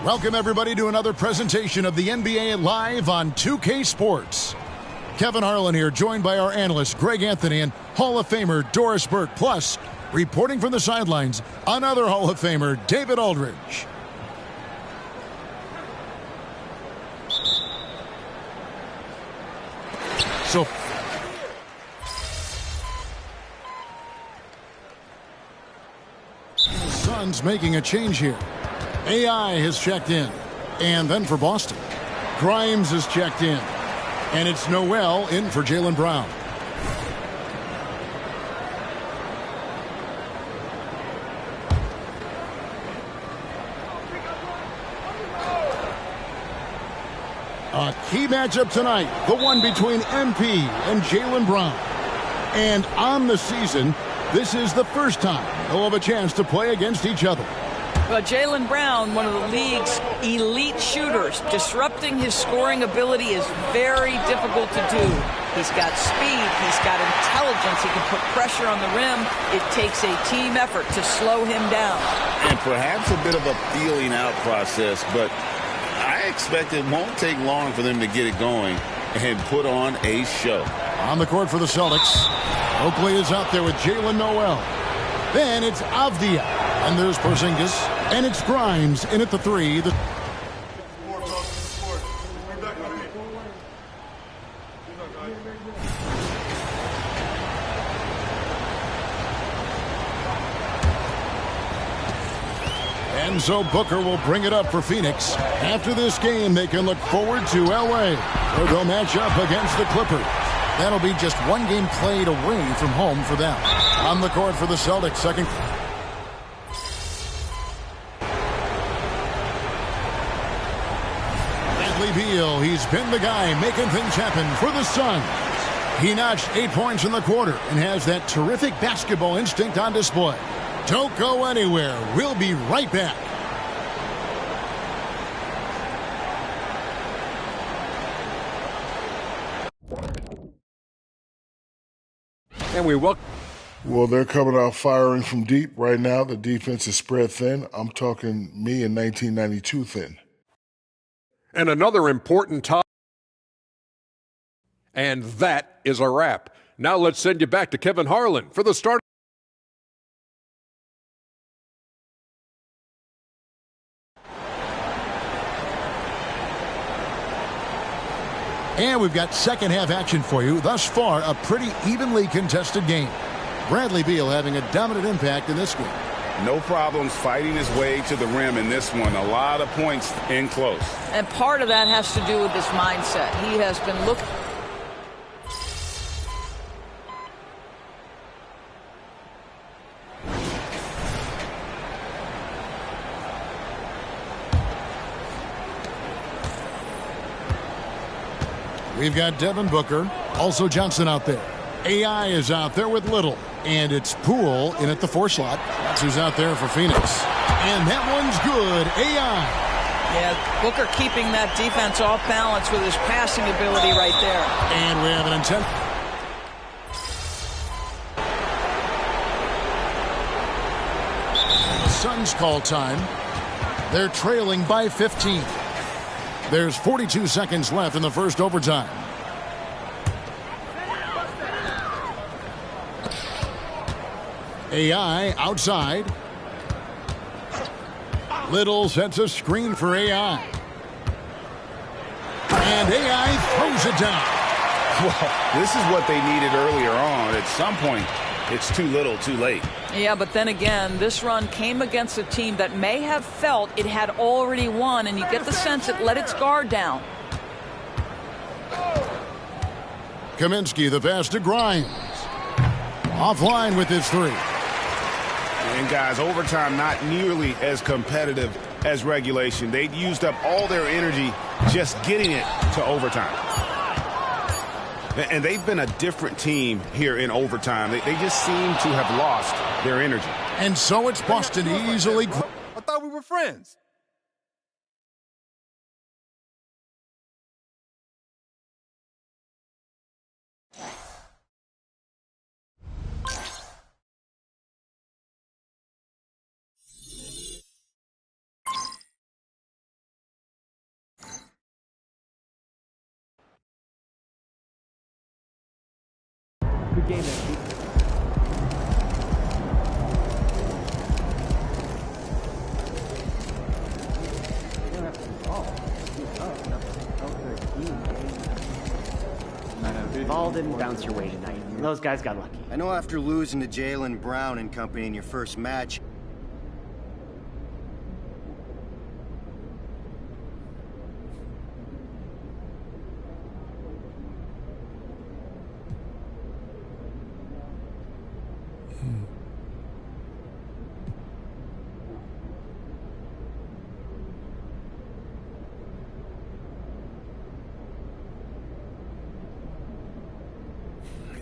Welcome, everybody, to another presentation of the NBA Live on 2K Sports. Kevin Harlan here, joined by our analyst, Greg Anthony, and Hall of Famer Doris Burke. Plus, reporting from the sidelines, another Hall of Famer, David Aldridge. So, Suns making a change here. AI has checked in. And then for Boston, Grimes has checked in. And it's Noel in for Jaylen Brown. A key matchup tonight, the one between MP and Jaylen Brown. And on the season, this is the first time they'll have a chance to play against each other. Well, Jaylen Brown, one of the league's elite shooters, disrupting his scoring ability is very difficult to do. He's got speed, he's got intelligence, he can put pressure on the rim. It takes a team effort to slow him down. And perhaps a bit of a feeling out process, but I expect it won't take long for them to get it going and put on a show. On the court for the Celtics, Oakley is out there with Jalen Noel. Then it's Avdia, and there's Porzingis, and it's Grimes in at the three. Enzo Booker will bring it up for Phoenix. After this game, they can look forward to L.A., where they'll match up against the Clippers. That'll be just one game played away from home for them. On the court for the Celtics, second. Bradley Beal, he's been the guy making things happen for the Suns. He notched 8 points in the quarter and has that terrific basketball instinct on display. Don't go anywhere. We'll be right back. And we welcome. Well, they're coming out firing from deep right now. The defense is spread thin. I'm talking me in 1992 thin. And another important topic. And that is a wrap. Now let's send you back to Kevin Harlan for the start. And we've got second half action for you. Thus far, a pretty evenly contested game. Bradley Beal having a dominant impact in this game. No problems fighting his way to the rim in this one. A lot of points in close. And part of that has to do with his mindset. He has been looking. We've got Devin Booker, also Johnson out there. AI is out there with Little. And it's Poole in at the 4 slot. That's who's out there for Phoenix. And that one's good. AI. Yeah, Booker keeping that defense off balance with his passing ability right there. And we have an intent. The Suns call time. They're trailing by 15. There's 42 seconds left in the first overtime. AI outside. Little sets a screen for AI. And AI throws it down. Well, this is what they needed earlier on. At some point, it's too little, too late. Yeah, but then again, this run came against a team that may have felt it had already won, and you get the sense it let its guard down. Kaminsky, the pass to Grimes. Offline with his 3. And guys, overtime not nearly as competitive as regulation. They used up all their energy just getting it to overtime. And they've been a different team here in overtime. They just seem to have lost their energy. And so it's Boston easily. I thought we were friends. Good game, MP. Ball didn't bounce your way tonight. Those guys got lucky. I know after losing to Jaylen Brown and company in your first match,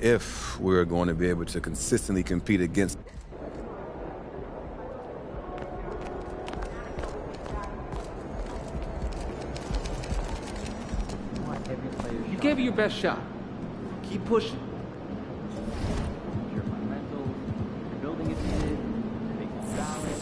If we're going to be able to consistently compete against. You gave it your best shot. Keep pushing. Your fundamentals, building it needed, make it solid.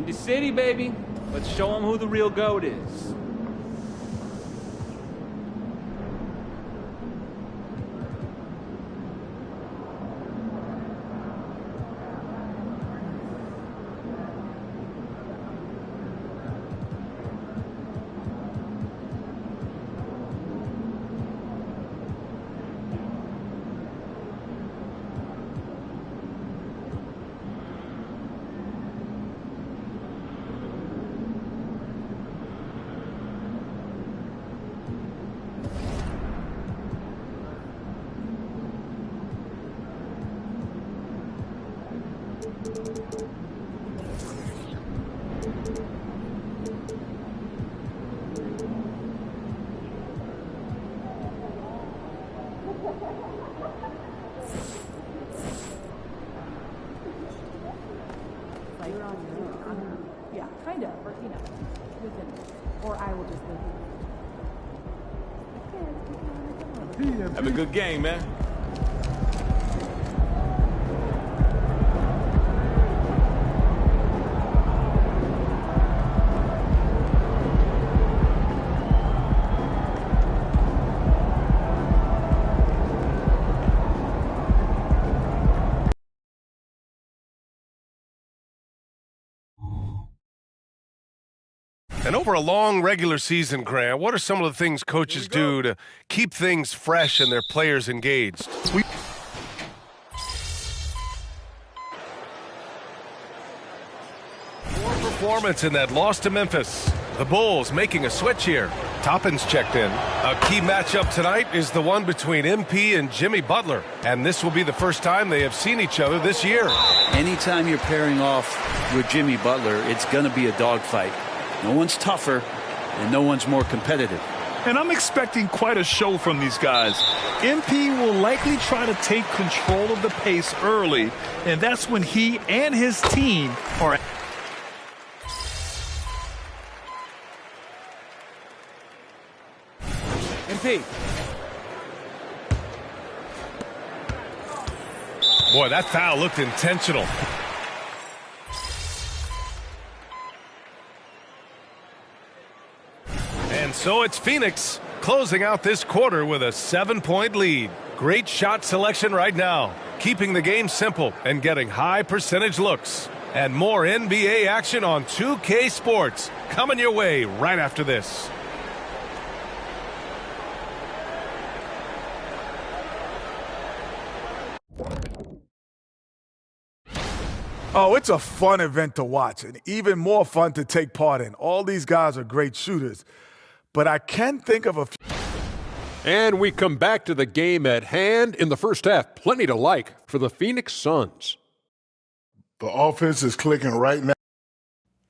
Windy City, baby. Let's show them who the real GOAT is. Yeah, kind of, or you know, we can, or I will just leave. Have a good game, man. And over a long regular season, Grant, what are some of the things coaches do to keep things fresh and their players engaged? Poor performance in that loss to Memphis. The Bulls making a switch here. Toppin's checked in. A key matchup tonight is the one between MP and Jimmy Butler. And this will be the first time they have seen each other this year. Anytime you're pairing off with Jimmy Butler, it's going to be a dogfight. No one's tougher, and no one's more competitive. And I'm expecting quite a show from these guys. MP will likely try to take control of the pace early, and that's when he and his team are... MP. Boy, that foul looked intentional. And so it's Phoenix closing out this quarter with a 7-point lead. Great shot selection right now, keeping the game simple and getting high percentage looks. And more NBA action on 2K Sports coming your way right after this. Oh, it's a fun event to watch and even more fun to take part in. All these guys are great shooters, but I can think of a few. And we come back to the game at hand in the first half. Plenty to like for the Phoenix Suns. The offense is clicking right now.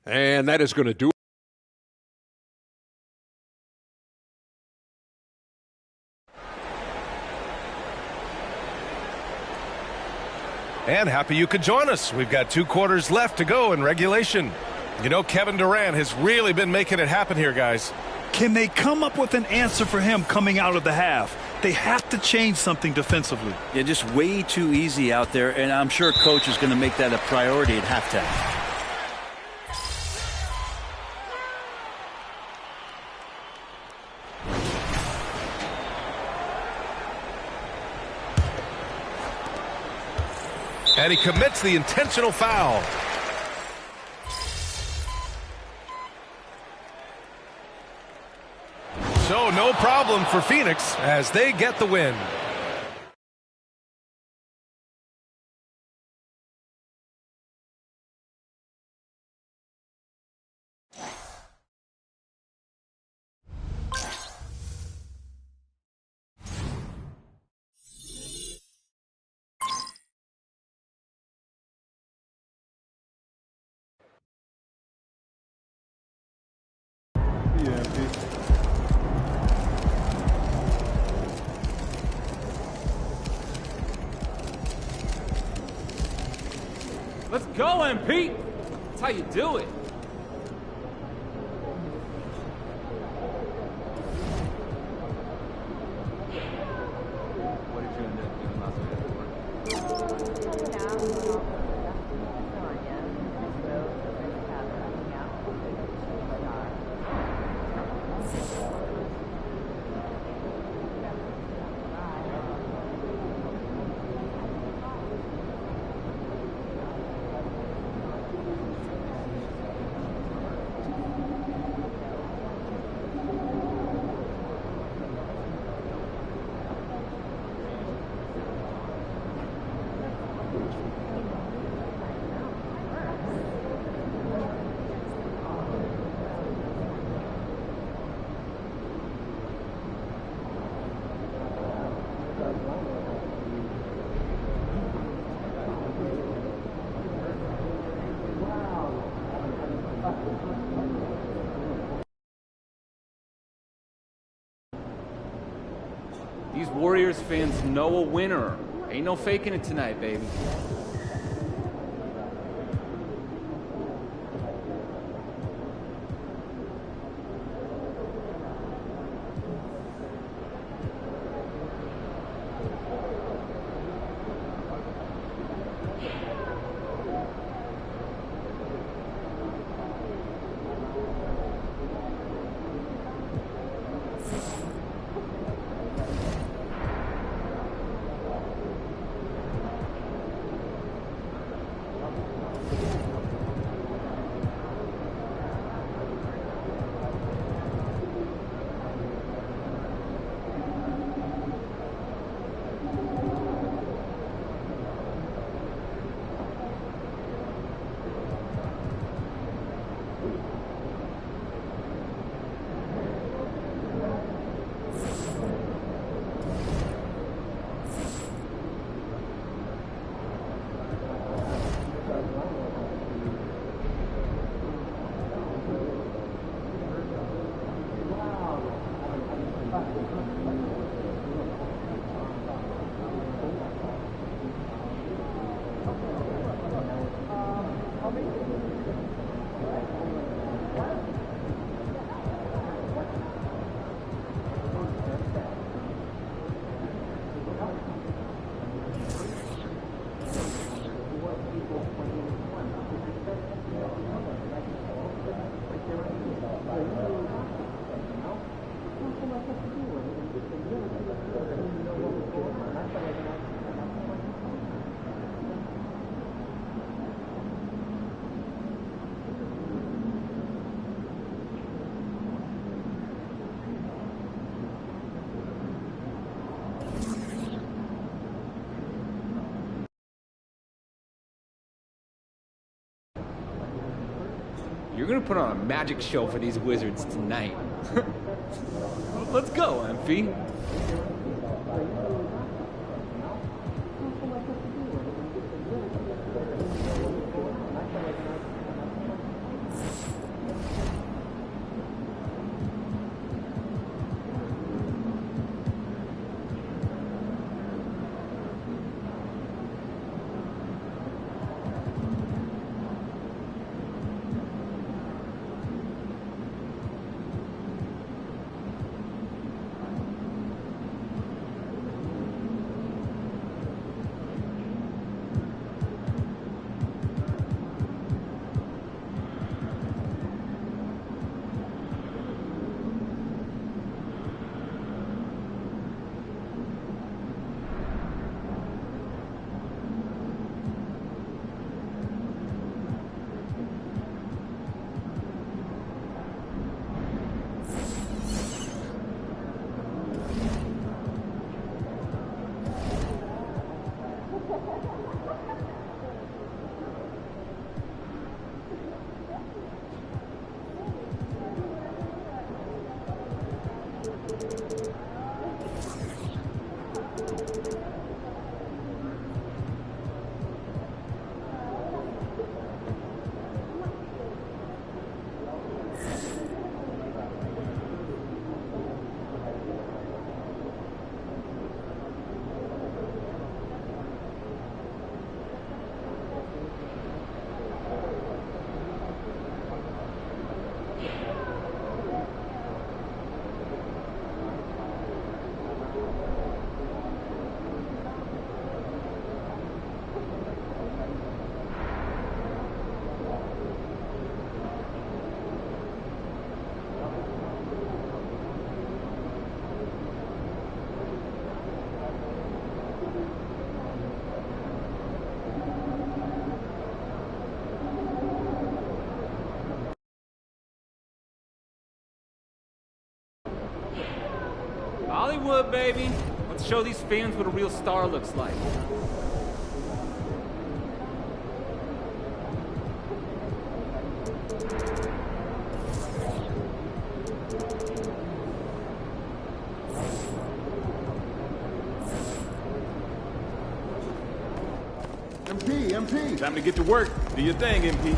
And that is going to do it. And happy you could join us. We've got 2 quarters left to go in regulation. You know, Kevin Durant has really been making it happen here, guys. Can they come up with an answer for him coming out of the half? They have to change something defensively. Yeah, just way too easy out there, and I'm sure coach is going to make that a priority at halftime. And he commits the intentional foul. So no problem for Phoenix as they get the win. Let's go, MP. That's how you do it. What did you end up doing last night? These Warriors fans know a winner. Ain't no faking it tonight, baby. You're gonna put on a magic show for these Wizards tonight. Let's go, MP. Hollywood, baby. Let's show these fans what a real star looks like. MP. Time to get to work. Do your thing, MP.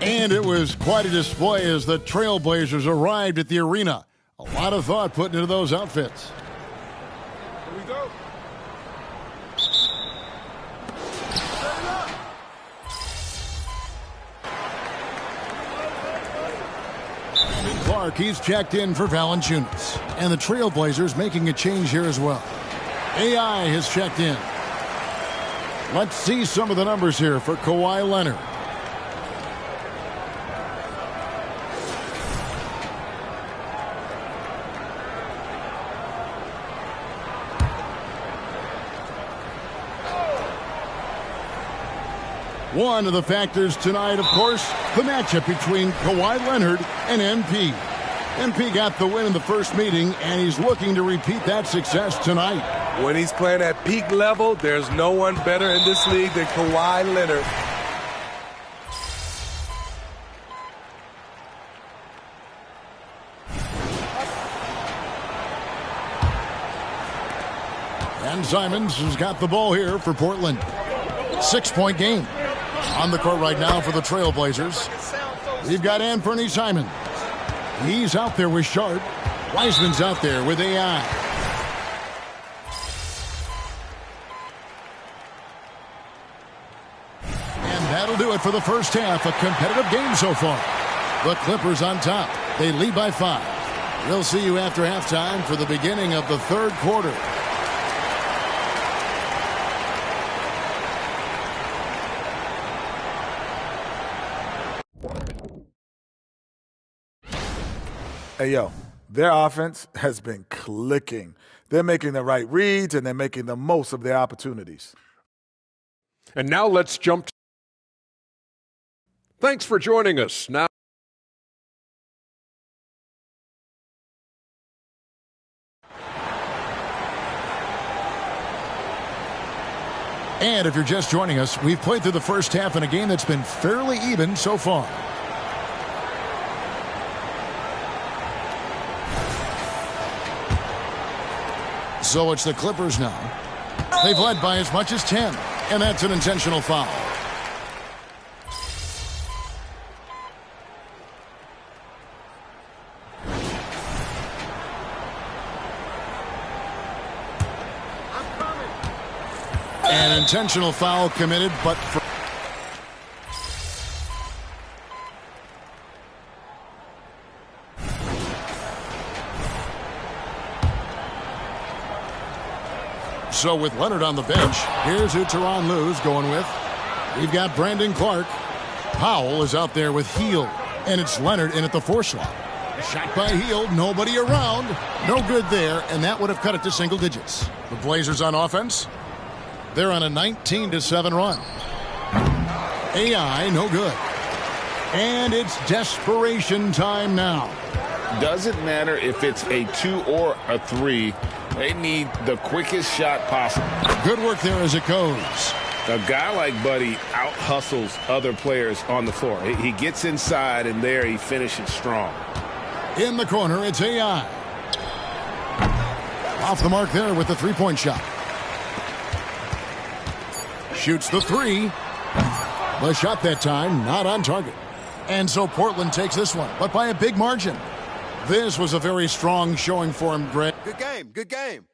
And it was quite a display as the Trailblazers arrived at the arena. A lot of thought put into those outfits. Here we go. Clark, he's checked in for Valanciunas. And the Trailblazers making a change here as well. AI has checked in. Let's see some of the numbers here for Kawhi Leonard. One of the factors tonight, of course, the matchup between Kawhi Leonard and MP. MP got the win in the first meeting, and he's looking to repeat that success tonight. When he's playing at peak level, there's no one better in this league than Kawhi Leonard. And Simons has got the ball here for Portland. 6-point game. On the court right now for the Trailblazers. We've got Anthony Simons. He's out there with Sharp. Wiseman's out there with AI. And that'll do it for the first half. A competitive game so far. The Clippers on top. They lead by 5. We'll see you after halftime for the beginning of the third quarter. Hey, yo, their offense has been clicking. They're making the right reads, and they're making the most of their opportunities. And now let's jump. Thanks for joining us. Now. And if you're just joining us, we've played through the first half in a game that's been fairly even so far. So it's the Clippers now. They've led by as much as 10, and that's an intentional foul. An intentional foul committed, but for so with Leonard on the bench, here's who Tyronn Lue's going with. We've got Brandon Clark. Powell is out there with Hield, and it's Leonard in at the 4 slot. Shot by Hield, nobody around. No good there, and that would have cut it to single digits. The Blazers on offense. They're on a 19-7 run. AI, no good. And it's desperation time now. Doesn't matter if it's a 2 or a 3. They need the quickest shot possible. Good work there as it goes. A guy like Buddy out-hustles other players on the floor. He gets inside, and there he finishes strong. In the corner, it's AI. Off the mark there with the 3-point shot. Shoots the 3. The shot that time, not on target. And so Portland takes this one, but by a big margin. This was a very strong showing for him, Greg. Good game, good game.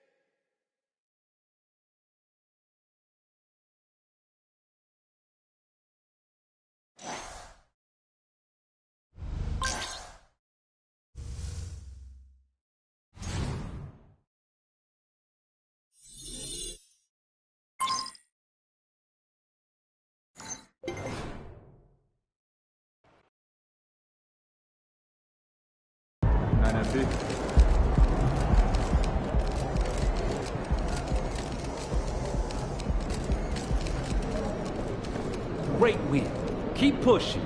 Great win. Keep pushing.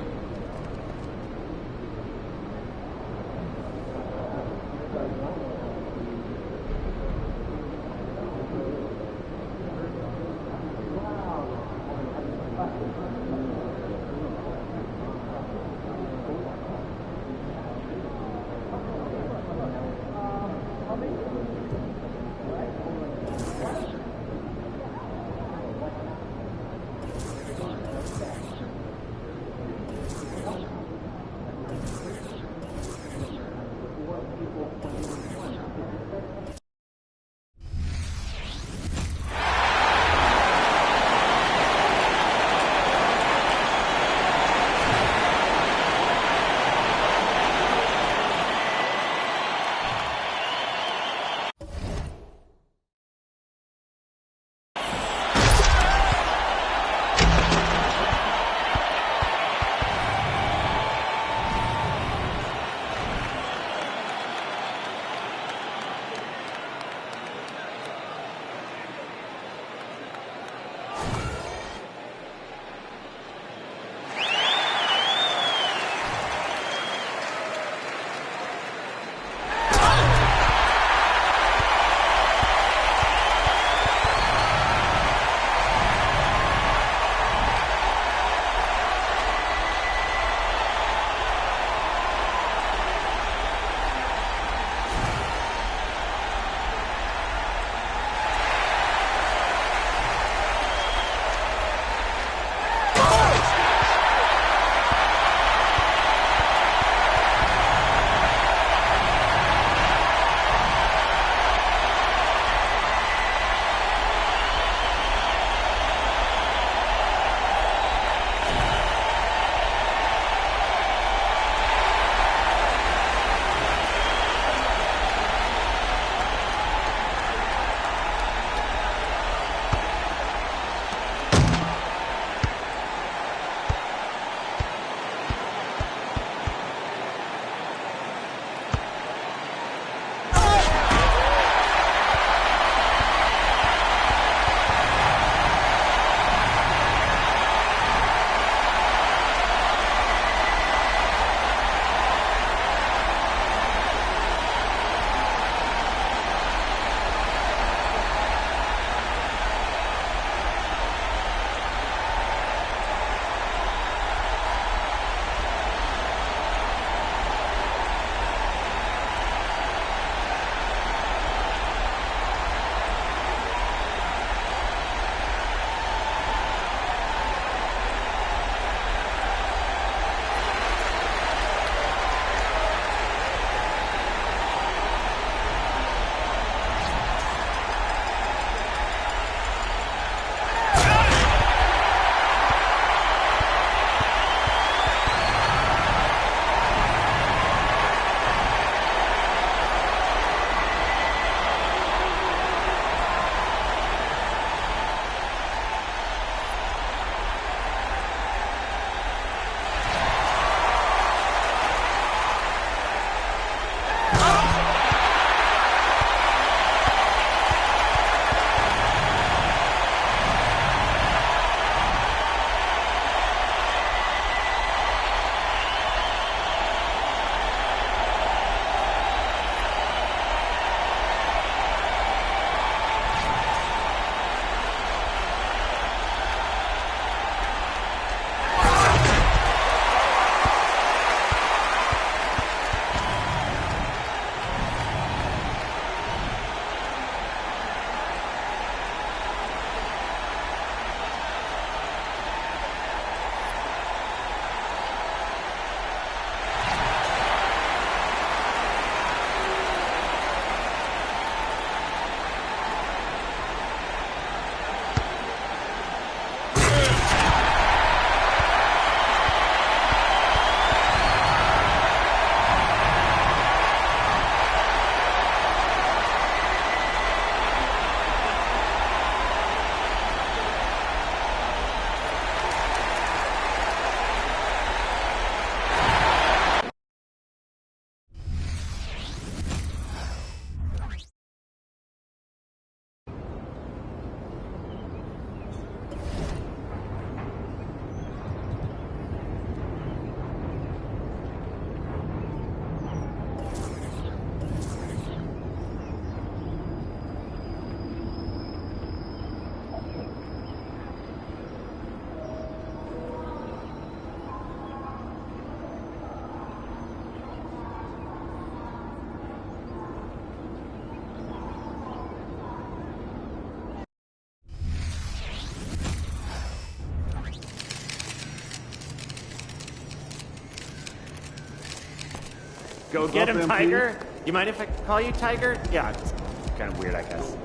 Go get him, Tiger. You mind if I call you Tiger? Yeah, it's kind of weird, I guess.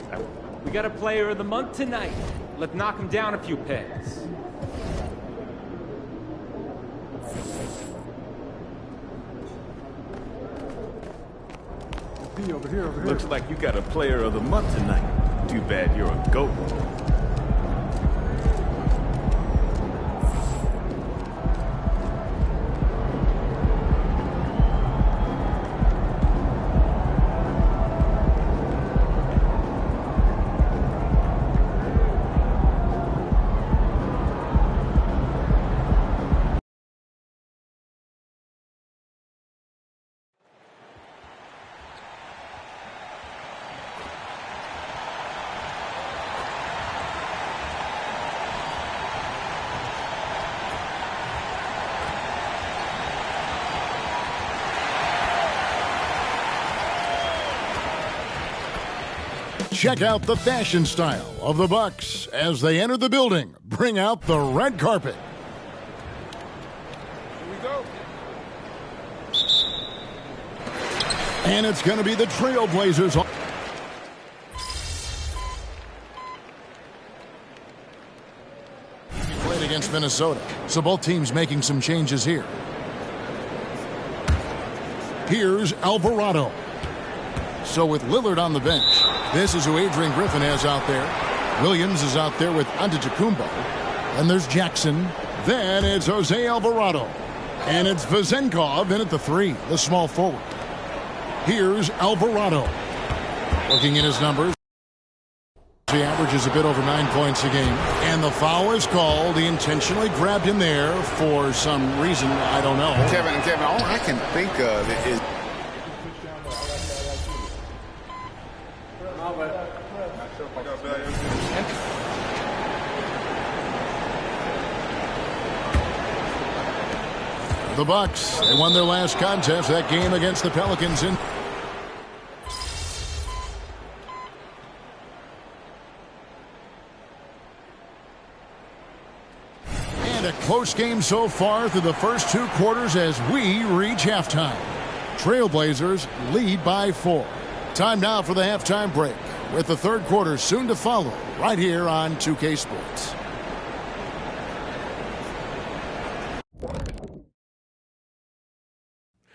We got a player of the month tonight. Let's knock him down a few pegs. Over here. Looks like you got a player of the month tonight. Too bad you're a GOAT. Check out the fashion style of the Bucks as they enter the building. Bring out the red carpet. Here we go. And it's going to be the Trailblazers. Played against Minnesota. So both teams making some changes here. Here's Alvarado. So with Lillard on the bench, this is who Adrian Griffin has out there. Williams is out there with Antetokounmpo. And there's Jackson. Then it's Jose Alvarado. And it's Vezenkov in at the 3, the small forward. Here's Alvarado. Looking at his numbers. He averages a bit over 9 points a game. And the foul is called. He intentionally grabbed him there for some reason. I don't know. Kevin, all I can think of is... The Bucks, they won their last contest, that game against the Pelicans. And a close game so far through the first 2 quarters as we reach halftime. Trailblazers lead by 4. Time now for the halftime break, with the third quarter soon to follow right here on 2K Sports.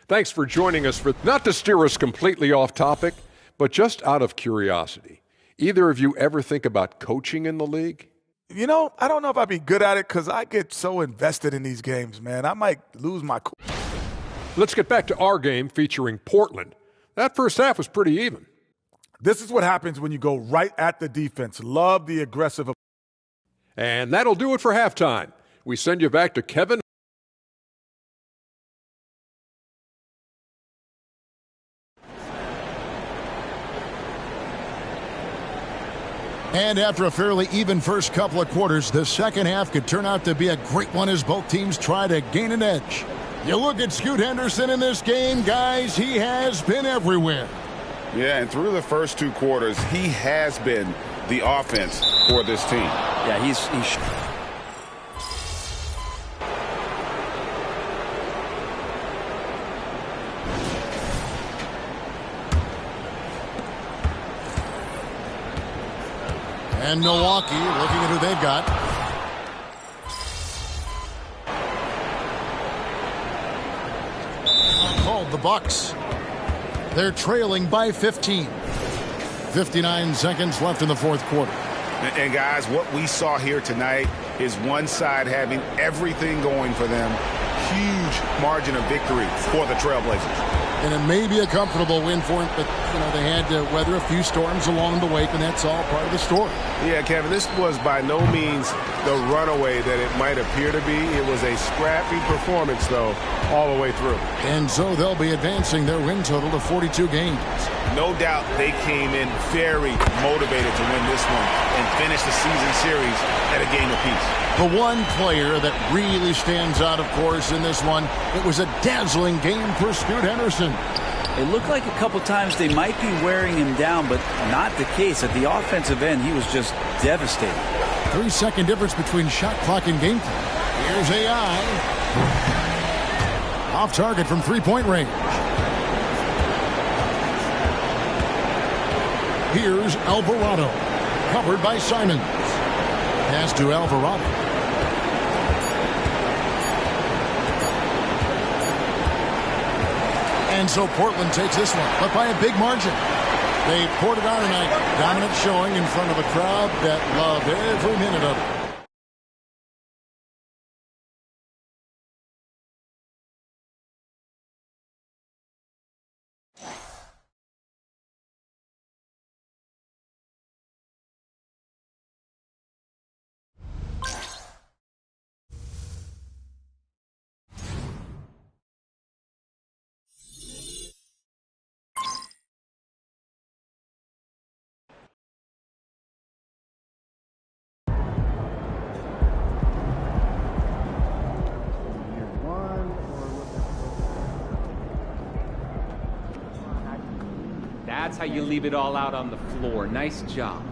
Thanks for joining us not to steer us completely off topic, but just out of curiosity. Either of you ever think about coaching in the league? You know, I don't know if I'd be good at it because I get so invested in these games, man. I might lose my cool. Let's get back to our game featuring Portland. That first half was pretty even. This is what happens when you go right at the defense. Love the aggressive. And that'll do it for halftime. We send you back to Kevin. And after a fairly even first couple of quarters, the second half could turn out to be a great one as both teams try to gain an edge. You look at Scoot Henderson in this game, guys, he has been everywhere. Yeah, and through the first 2 quarters, he has been the offense for this team. Yeah, he's And Milwaukee looking at who they've got. Called the Bucks. They're trailing by 15. 59 seconds left in the fourth quarter. And guys, what we saw here tonight is one side having everything going for them. Huge margin of victory for the Trailblazers. And it may be a comfortable win for them, but they had to weather a few storms along the way, and that's all part of the story. Yeah, Kevin, this was by no means the runaway that it might appear to be. It was a scrappy performance, though, all the way through. And so they'll be advancing their win total to 42 games. No doubt they came in very motivated to win this one and finish the season series at a game apiece. The one player that really stands out, of course, in this one, it was a dazzling game for Scoot Henderson. It looked like a couple times they might be wearing him down, but not the case. At the offensive end, he was just devastating. 3-second difference between shot clock and game clock. Here's AI. Off target from 3-point range. Here's Alvarado. Covered by Simons. Pass to Alvarado. And so Portland takes this one, but by a big margin. They poured it on tonight. Dominant showing in front of a crowd that loved every minute of it. That's how you leave it all out on the floor. Nice job.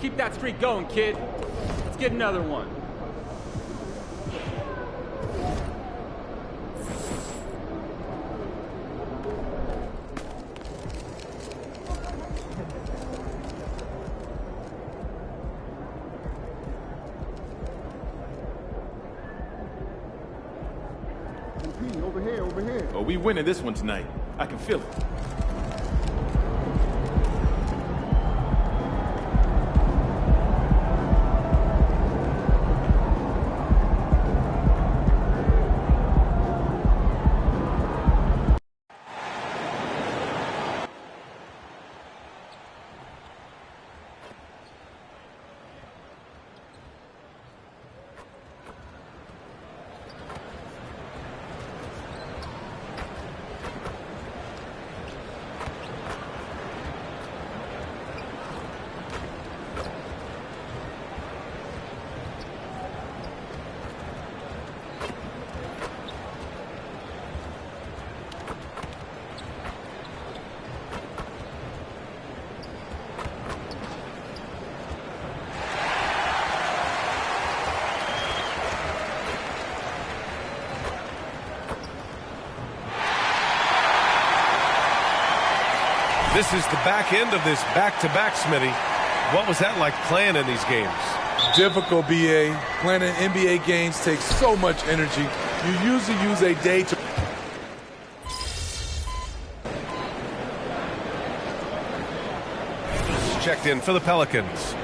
Keep that streak going, kid. Let's get another one. Over here, over here. Oh, we winning this one tonight. I can feel it. This is the back end of this back-to-back, Smitty. What was that like playing in these games? Difficult, BA. Playing in NBA games takes so much energy. You usually use a day to... Checked in for the Pelicans.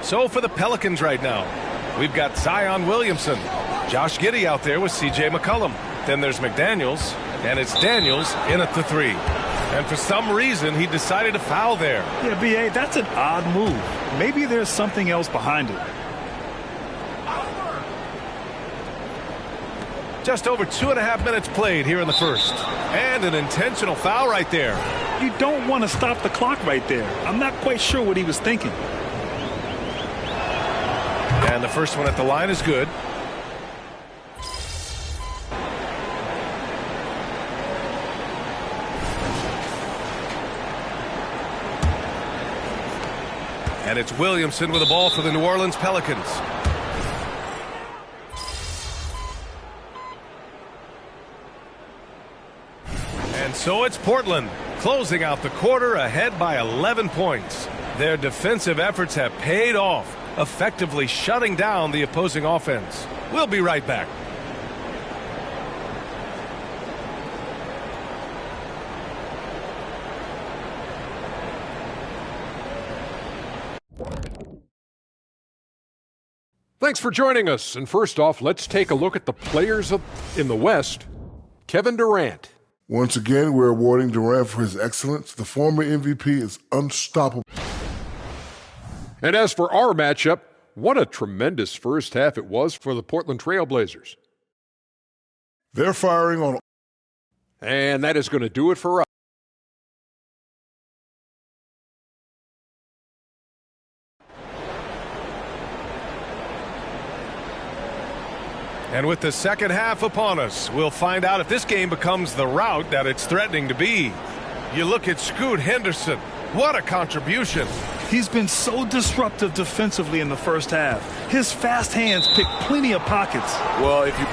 So for the Pelicans right now, we've got Zion Williamson, Josh Giddey out there with C.J. McCollum. Then there's McDaniels, and it's Daniels in at the three. And for some reason, he decided to foul there. Yeah, B.A., that's an odd move. Maybe there's something else behind it. Just over 2.5 minutes played here in the first. And an intentional foul right there. You don't want to stop the clock right there. I'm not quite sure what he was thinking. And the first one at the line is good. And it's Williamson with the ball for the New Orleans Pelicans. And so it's Portland closing out the quarter ahead by 11 points. Their defensive efforts have paid off, effectively shutting down the opposing offense. We'll be right back. thanks for joining us. And first off, let's take a look at the players in the West. Kevin Durant. Once again, we're awarding Durant for his excellence. The former MVP is unstoppable. And as for our matchup, what a tremendous first half it was for the Portland Trail Blazers. They're firing on. And that is going to do it for us. And with the second half upon us, we'll find out if this game becomes the rout that it's threatening to be. You look at Scoot Henderson. What a contribution. He's been so disruptive defensively in the first half. His fast hands pick plenty of pockets. Well, if you...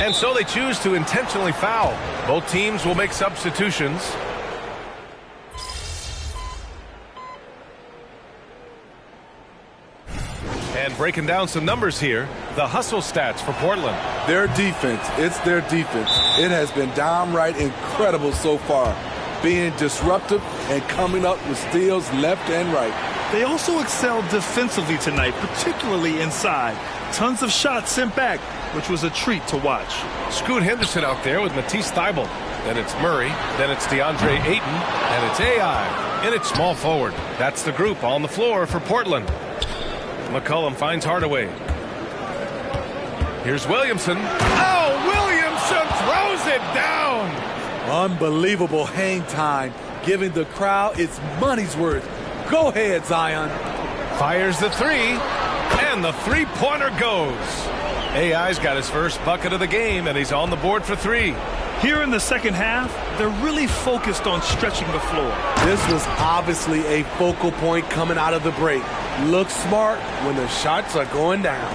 And so they choose to intentionally foul. Both teams will make substitutions. And breaking down some numbers here, the hustle stats for Portland. Their defense, it's their defense. It has been downright incredible so far, being disruptive and coming up with steals left and right. They also excelled defensively tonight, particularly inside. Tons of shots sent back, which was a treat to watch. Scoot Henderson out there with Matisse Thybulle. Then it's Murray. Then it's DeAndre Ayton. And it's AI. And it's small forward. That's the group on the floor for Portland. McCollum finds Hardaway. Here's Williamson. Oh, Williamson throws it down. Unbelievable hang time, giving the crowd its money's worth. Go ahead, Zion. Fires the three. And the three-pointer goes. AI's got his first bucket of the game, and he's on the board for three. Here in the second half, they're really focused on stretching the floor. This was obviously a focal point coming out of the break. Look smart when the shots are going down.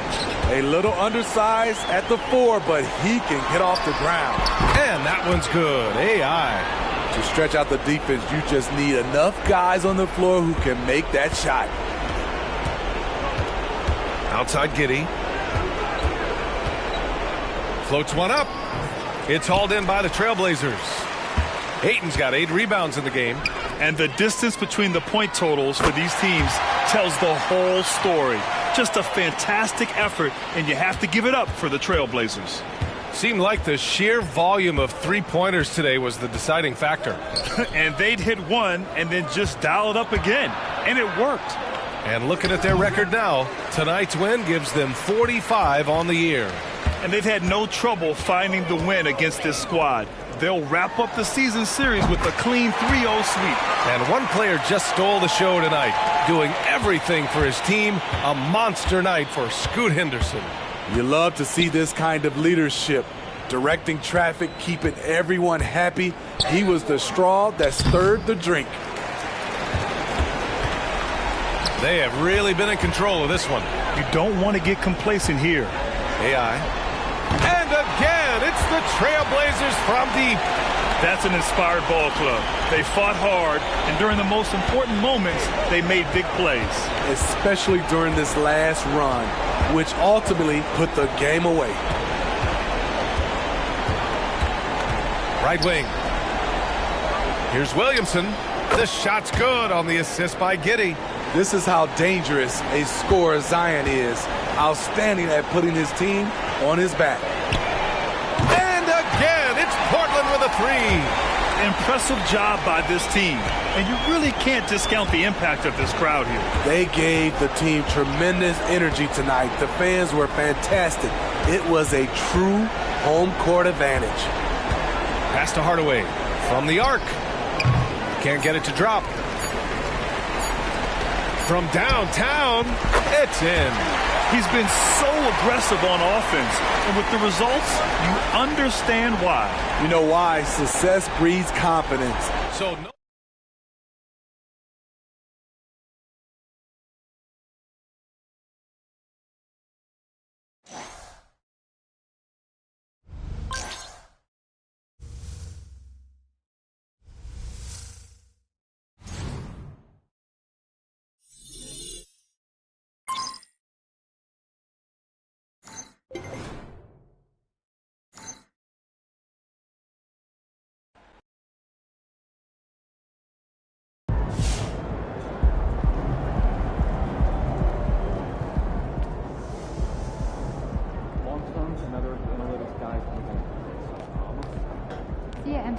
A little undersized at the 4, but he can get off the ground. And that one's good. AI. To stretch out the defense, you just need enough guys on the floor who can make that shot. Outside Giddey. Floats one up. It's hauled in by the Trailblazers. Ayton's got 8 rebounds in the game. And the distance between the point totals for these teams tells the whole story. Just a fantastic effort, and you have to give it up for the Trailblazers. Seemed like the sheer volume of three-pointers today was the deciding factor. And they'd hit one and then just dial it up again. And it worked. And looking at their record now, tonight's win gives them 45 on the year. And they've had no trouble finding the win against this squad. They'll wrap up the season series with a clean 3-0 sweep. And one player just stole the show tonight, doing everything for his team. A monster night for Scoot Henderson. You love to see this kind of leadership. Directing traffic, keeping everyone happy. He was the straw that stirred the drink. They have really been in control of this one. You don't want to get complacent here. AI. And again, it's the Trailblazers from deep. That's an inspired ball club. They fought hard, and during the most important moments, they made big plays. Especially during this last run, which ultimately put the game away. Right wing. Here's Williamson. The shot's good on the assist by Giddey. This is how dangerous a scorer Zion is. Outstanding at putting his team on his back. And again, it's Portland with a three. Impressive job by this team. And you really can't discount the impact of this crowd here. They gave the team tremendous energy tonight. The fans were fantastic. It was a true home court advantage. Pass to Hardaway from the arc. Can't get it to drop. From downtown, it's in. He's been so aggressive on offense, and with the results, you understand why. You know why? Success breeds confidence. So no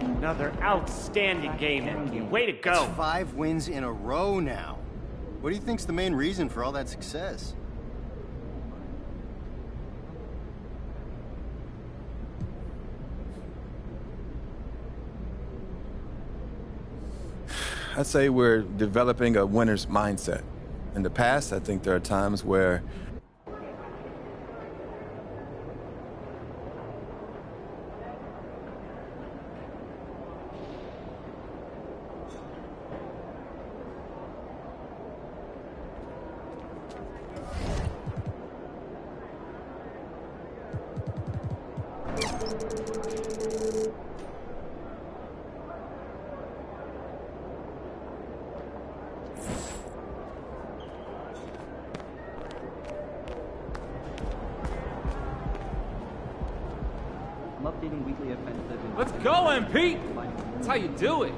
Another outstanding game, MP. Way to go. That's 5 wins in a row now. What do you think's the main reason for all that success? I'd say we're developing a winner's mindset. In the past, I think there are times where Let's go, MP! That's how you do it.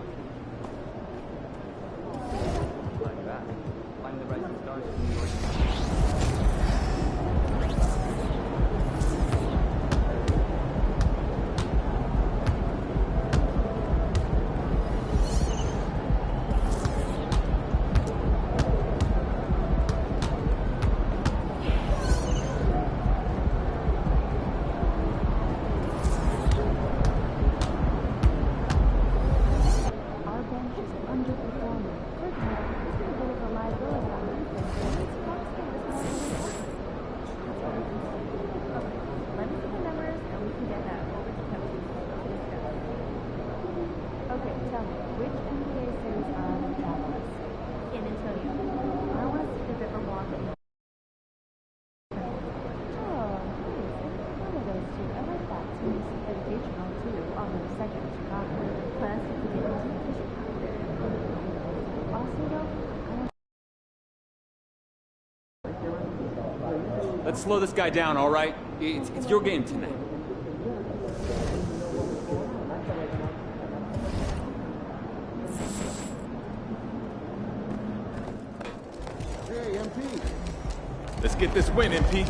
Let's slow this guy down, all right? It's your game tonight. Hey, MP. Let's get this win, MP.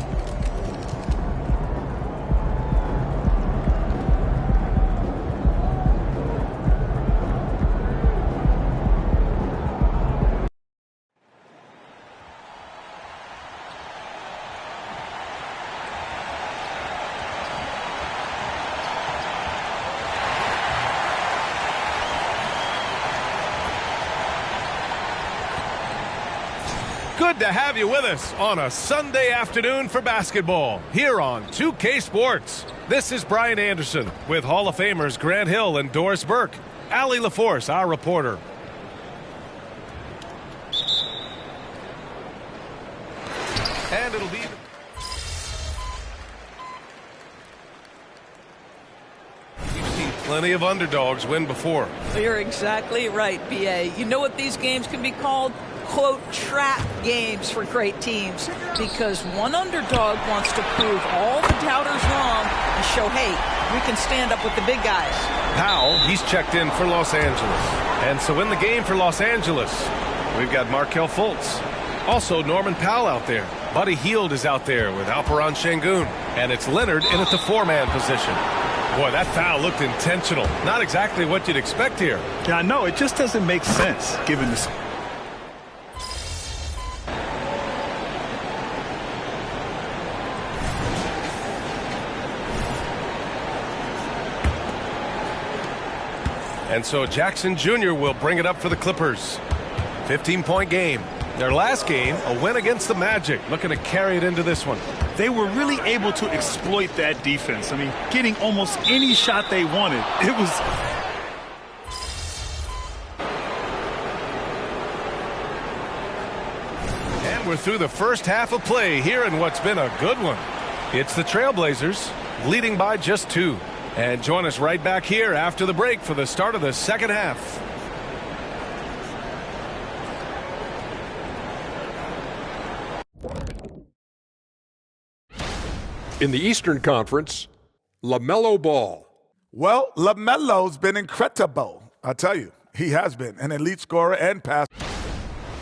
Good to have you with us on a Sunday afternoon for basketball here on 2K Sports. This is Brian Anderson with Hall of Famers Grant Hill and Doris Burke. Allie LaForce, our reporter. And it'll be... We've seen plenty of underdogs win before. You're exactly right, BA. You know what these games can be called? Quote, trap games for great teams, because one underdog wants to prove all the doubters wrong and show, hey, we can stand up with the big guys. Powell, he's checked in for Los Angeles. And so in the game for Los Angeles, we've got Markelle Fultz. Also Norman Powell out there. Buddy Hield is out there with Alperen Şengün. And it's Leonard in at the 4-man position. Boy, that foul looked intentional. Not exactly what you'd expect here. Yeah, I know. It just doesn't make sense given the... And so Jackson Jr. will bring it up for the Clippers. 15-point game. Their last game, a win against the Magic. Looking to carry it into this one. They were really able to exploit that defense. I mean, getting almost any shot they wanted. It was... And we're through the first half of play here in what's been a good one. It's the Trailblazers leading by just 2. And join us right back here after the break for the start of the second half. In the Eastern Conference, LaMelo Ball. Well, LaMelo's been incredible. I tell you, he has been an elite scorer and passer.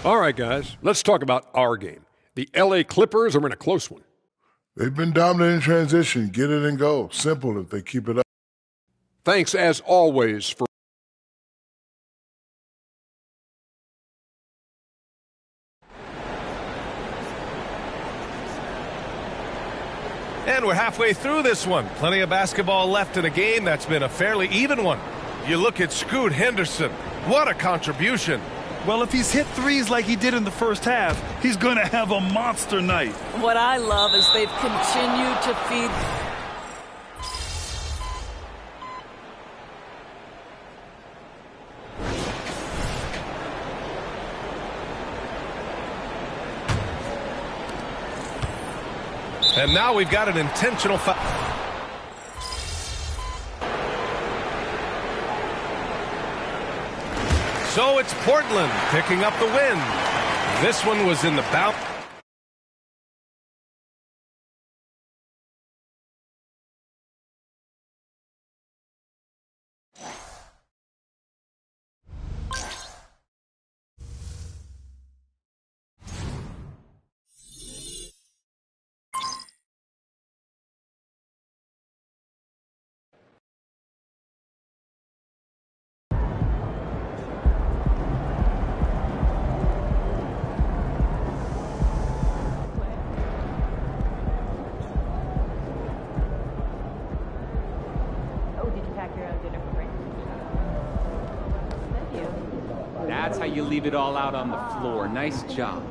All right, guys, let's talk about our game. The LA Clippers are in a close one. They've been dominant in transition. Get it and go. Simple if they keep it up. Thanks, as always, for And we're halfway through this one. Plenty of basketball left in a game that's been a fairly even one. You look at Scoot Henderson. What a contribution. Well, if he's hit threes like he did in the first half, he's going to have a monster night. What I love is they've continued to feed. And now we've got an intentional foul. So it's Portland picking up the win. This one was in the bout. That's how you leave it all out on the floor. Nice job.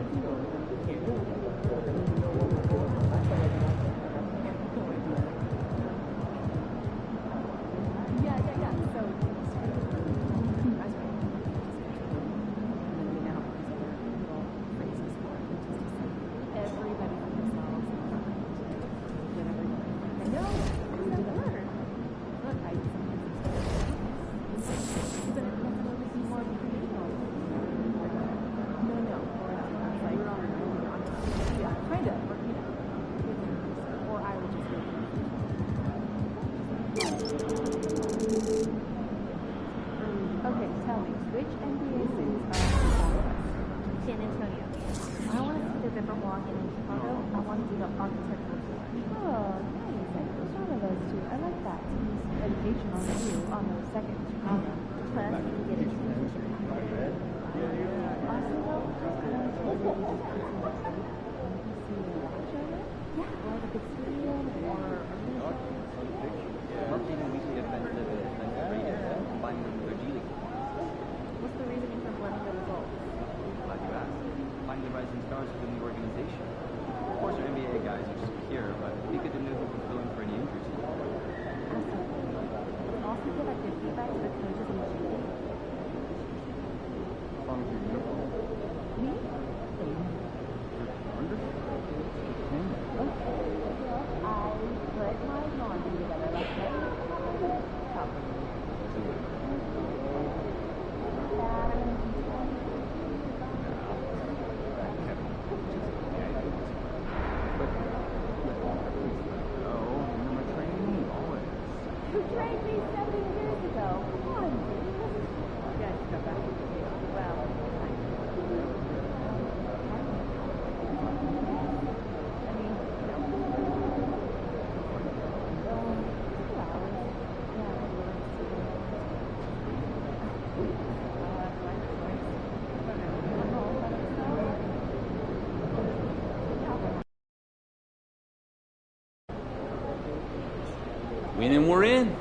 Win and we're in.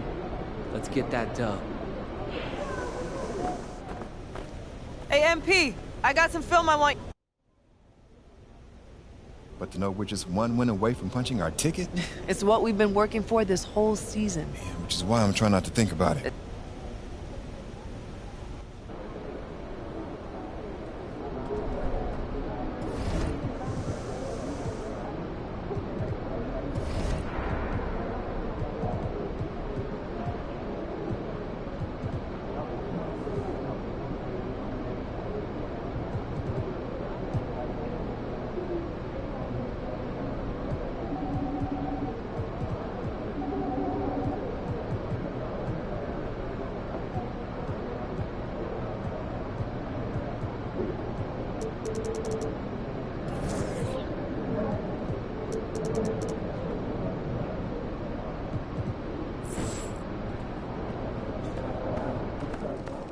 Let's get that dub. Hey, MP, I got some film I want. But to know we're just one win away from punching our ticket? It's what we've been working for this whole season. Which is why I'm trying not to think about it.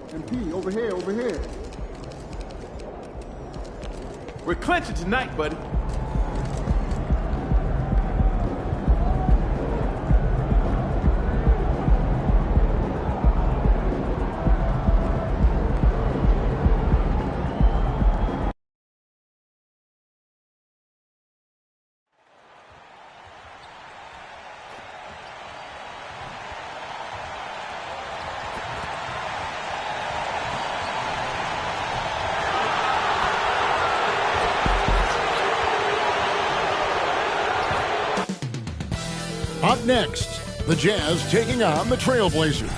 MP, over here, over here. We're clinching tonight, buddy. Up next, the Jazz taking on the Trailblazers.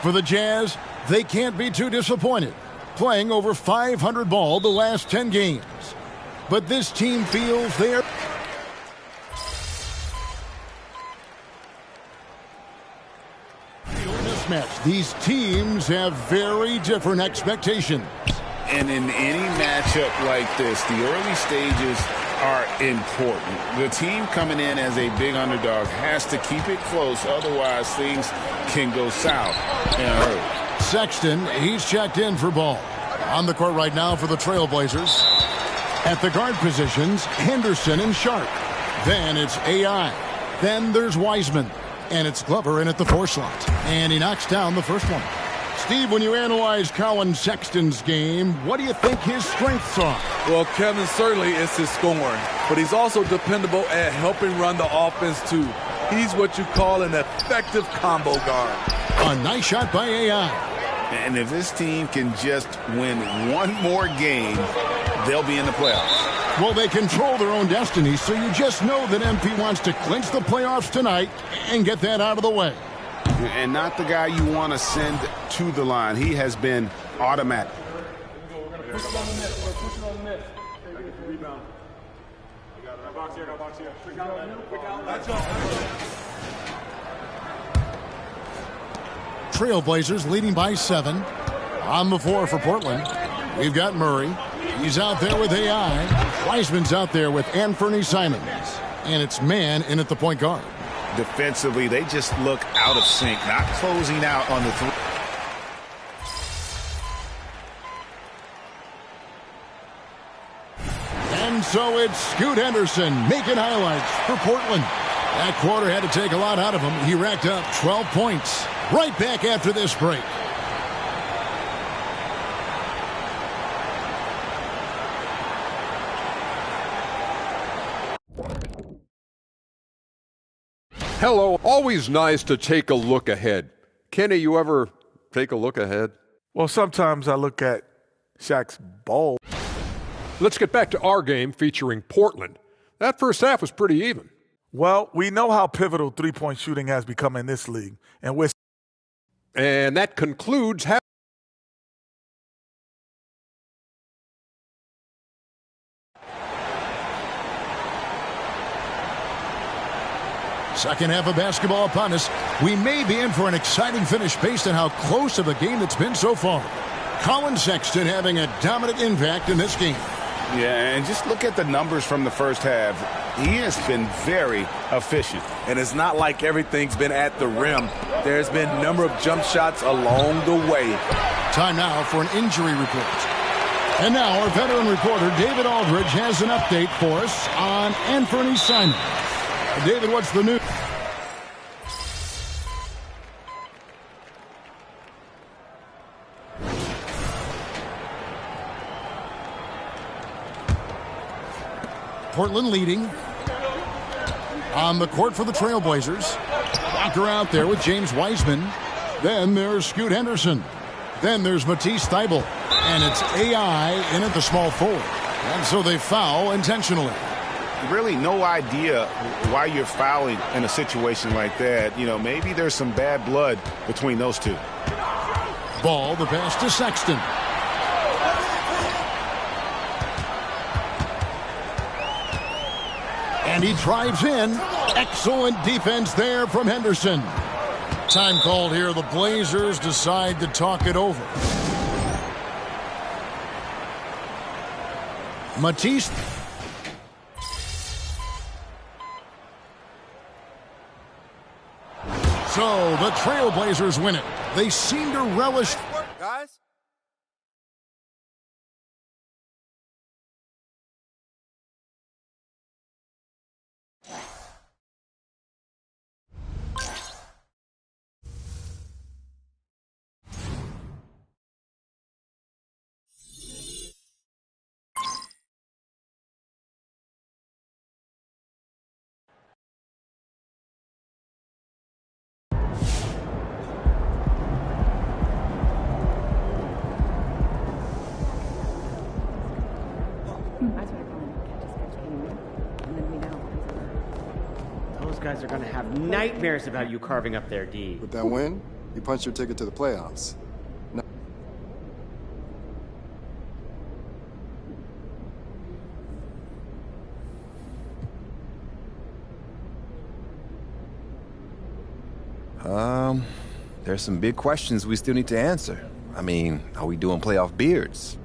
For the Jazz, they can't be too disappointed, playing over 500 ball the last 10 games. But this team feels they're... mismatch. These teams have very different expectations. And in any matchup like this, the early stages are important. The team coming in as a big underdog has to keep it close, otherwise things can go south in a hurry. Sexton, he's checked in for ball. On the court right now for the Trailblazers. At the guard positions, Henderson and Sharp. Then it's AI. Then there's Wiseman. And it's Glover in at the 4 slot. And he knocks down the first one. Steve, when you analyze Colin Sexton's game, what do you think his strengths are? Well, Kevin, certainly it's his scoring, but he's also dependable at helping run the offense, too. He's what you call an effective combo guard. A nice shot by AI. And if this team can just win one more game, they'll be in the playoffs. Well, they control their own destiny, so you just know that MP wants to clinch the playoffs tonight and get that out of the way. And not the guy you want to send to the line. He has been automatic. Push it on the net. Push it on the net. I get the rebound. No box here, no box here. Trailblazers leading by 7. On the floor for Portland, we've got Murray. He's out there with AI. Wiseman's out there with Anthony Simons. And it's Man in at the point guard. Defensively, they just look out of sync, not closing out on the 3. And so it's Scoot Henderson making highlights for Portland. That quarter had to take a lot out of him. He racked up 12 points. Right back after this break. Hello. Always nice to take a look ahead. Kenny, you ever take a look ahead? Well, sometimes I look at Shaq's ball. Let's get back to our game featuring Portland. That first half was pretty even. Well, we know how pivotal three-point shooting has become in this league. And that concludes half. Second half of basketball upon us. We may be in for an exciting finish based on how close of a game it's been so far. Colin Sexton having a dominant impact in this game. Yeah, and just look at the numbers from the first half. He has been very efficient. And it's not like everything's been at the rim. There's been a number of jump shots along the way. Time now for an injury report. And now our veteran reporter, David Aldridge, has an update for us on Anthony Simons. David, what's the news? Portland leading. On the court for the Trailblazers. Walker out there with James Wiseman. Then there's Scoot Henderson. Then there's Matisse Thybulle. And it's AI in at the small forward. And so they foul intentionally. Really no idea why you're fouling in a situation like that. You know, maybe there's some bad blood between those two. Ball, the pass to Sexton. And he drives in. Excellent defense there from Henderson. Time called here. The Blazers decide to talk it over. Matisse. So the Trailblazers win it. They seem to relish. Guys, guys are gonna have nightmares about you carving up their D. With that win, you punched your ticket to the playoffs. There's some big questions we still need to answer. I mean, are we doing playoff beards?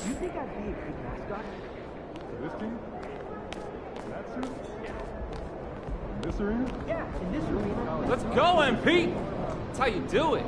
You think I'd be a good mascot? For this team? In that suit? Yeah. In this arena? Yeah, in this arena. Let's go, MP! That's how you do it.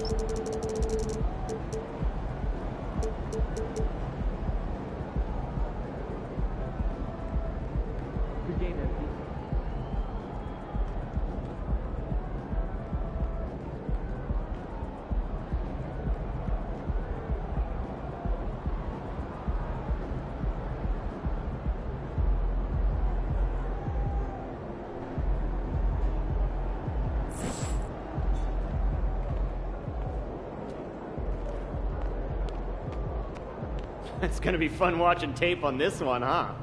Good game, MP. It's gonna be fun watching tape on this one, huh?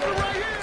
Right here.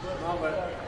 Go, go, go, go.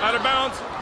Out of bounds.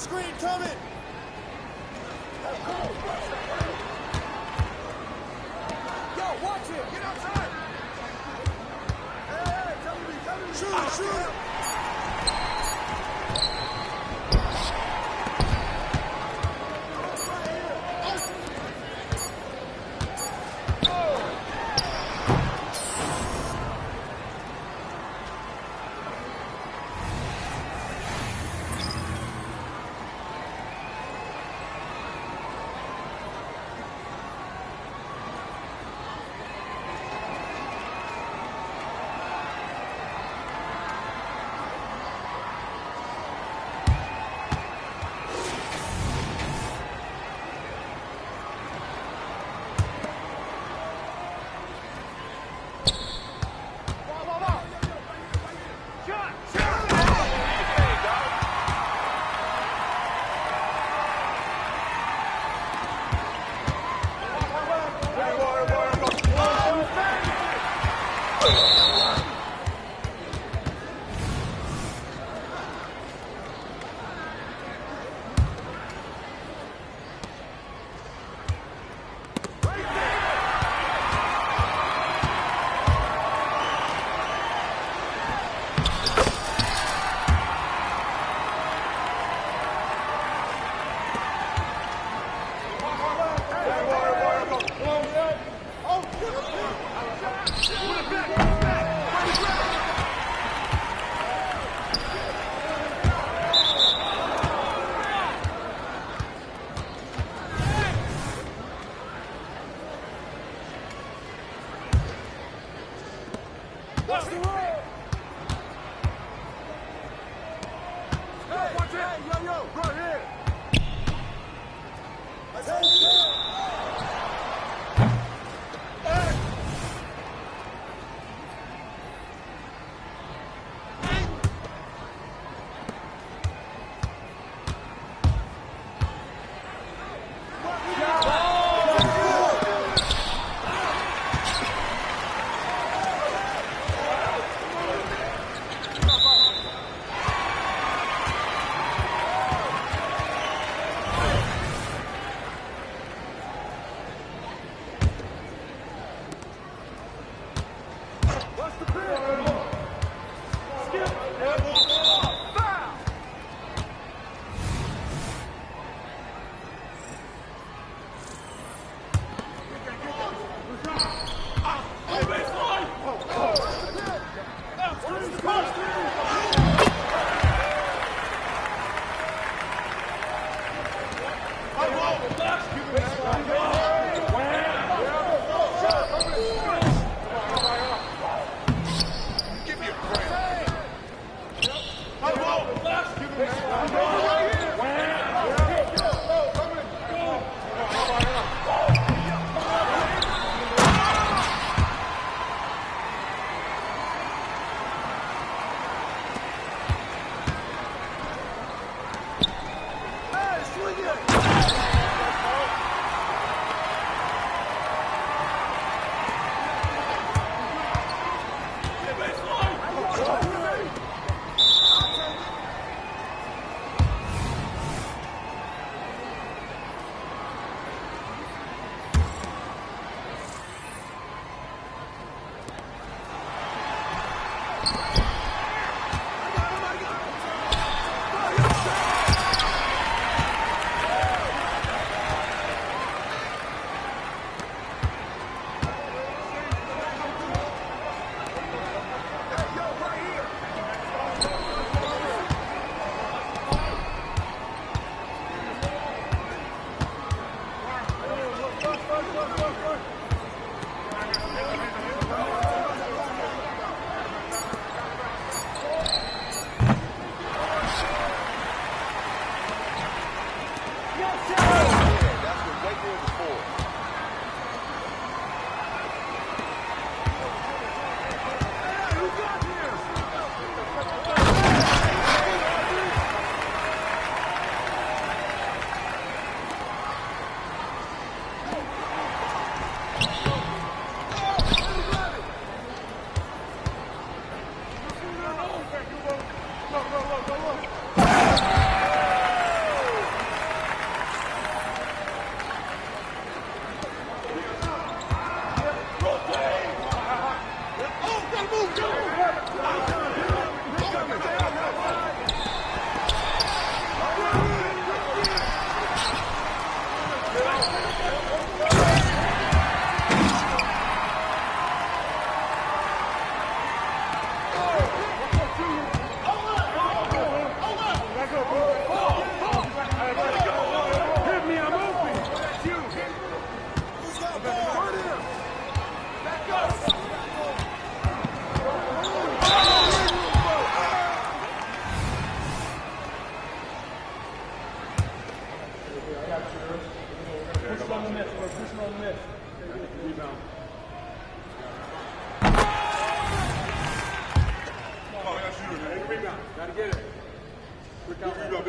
Screen coming. Yo, watch it. Get outside. Hey, tell me. Shoot. Watch the road. Hey, watch it. Yo, right here. Let's go. Hey,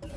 You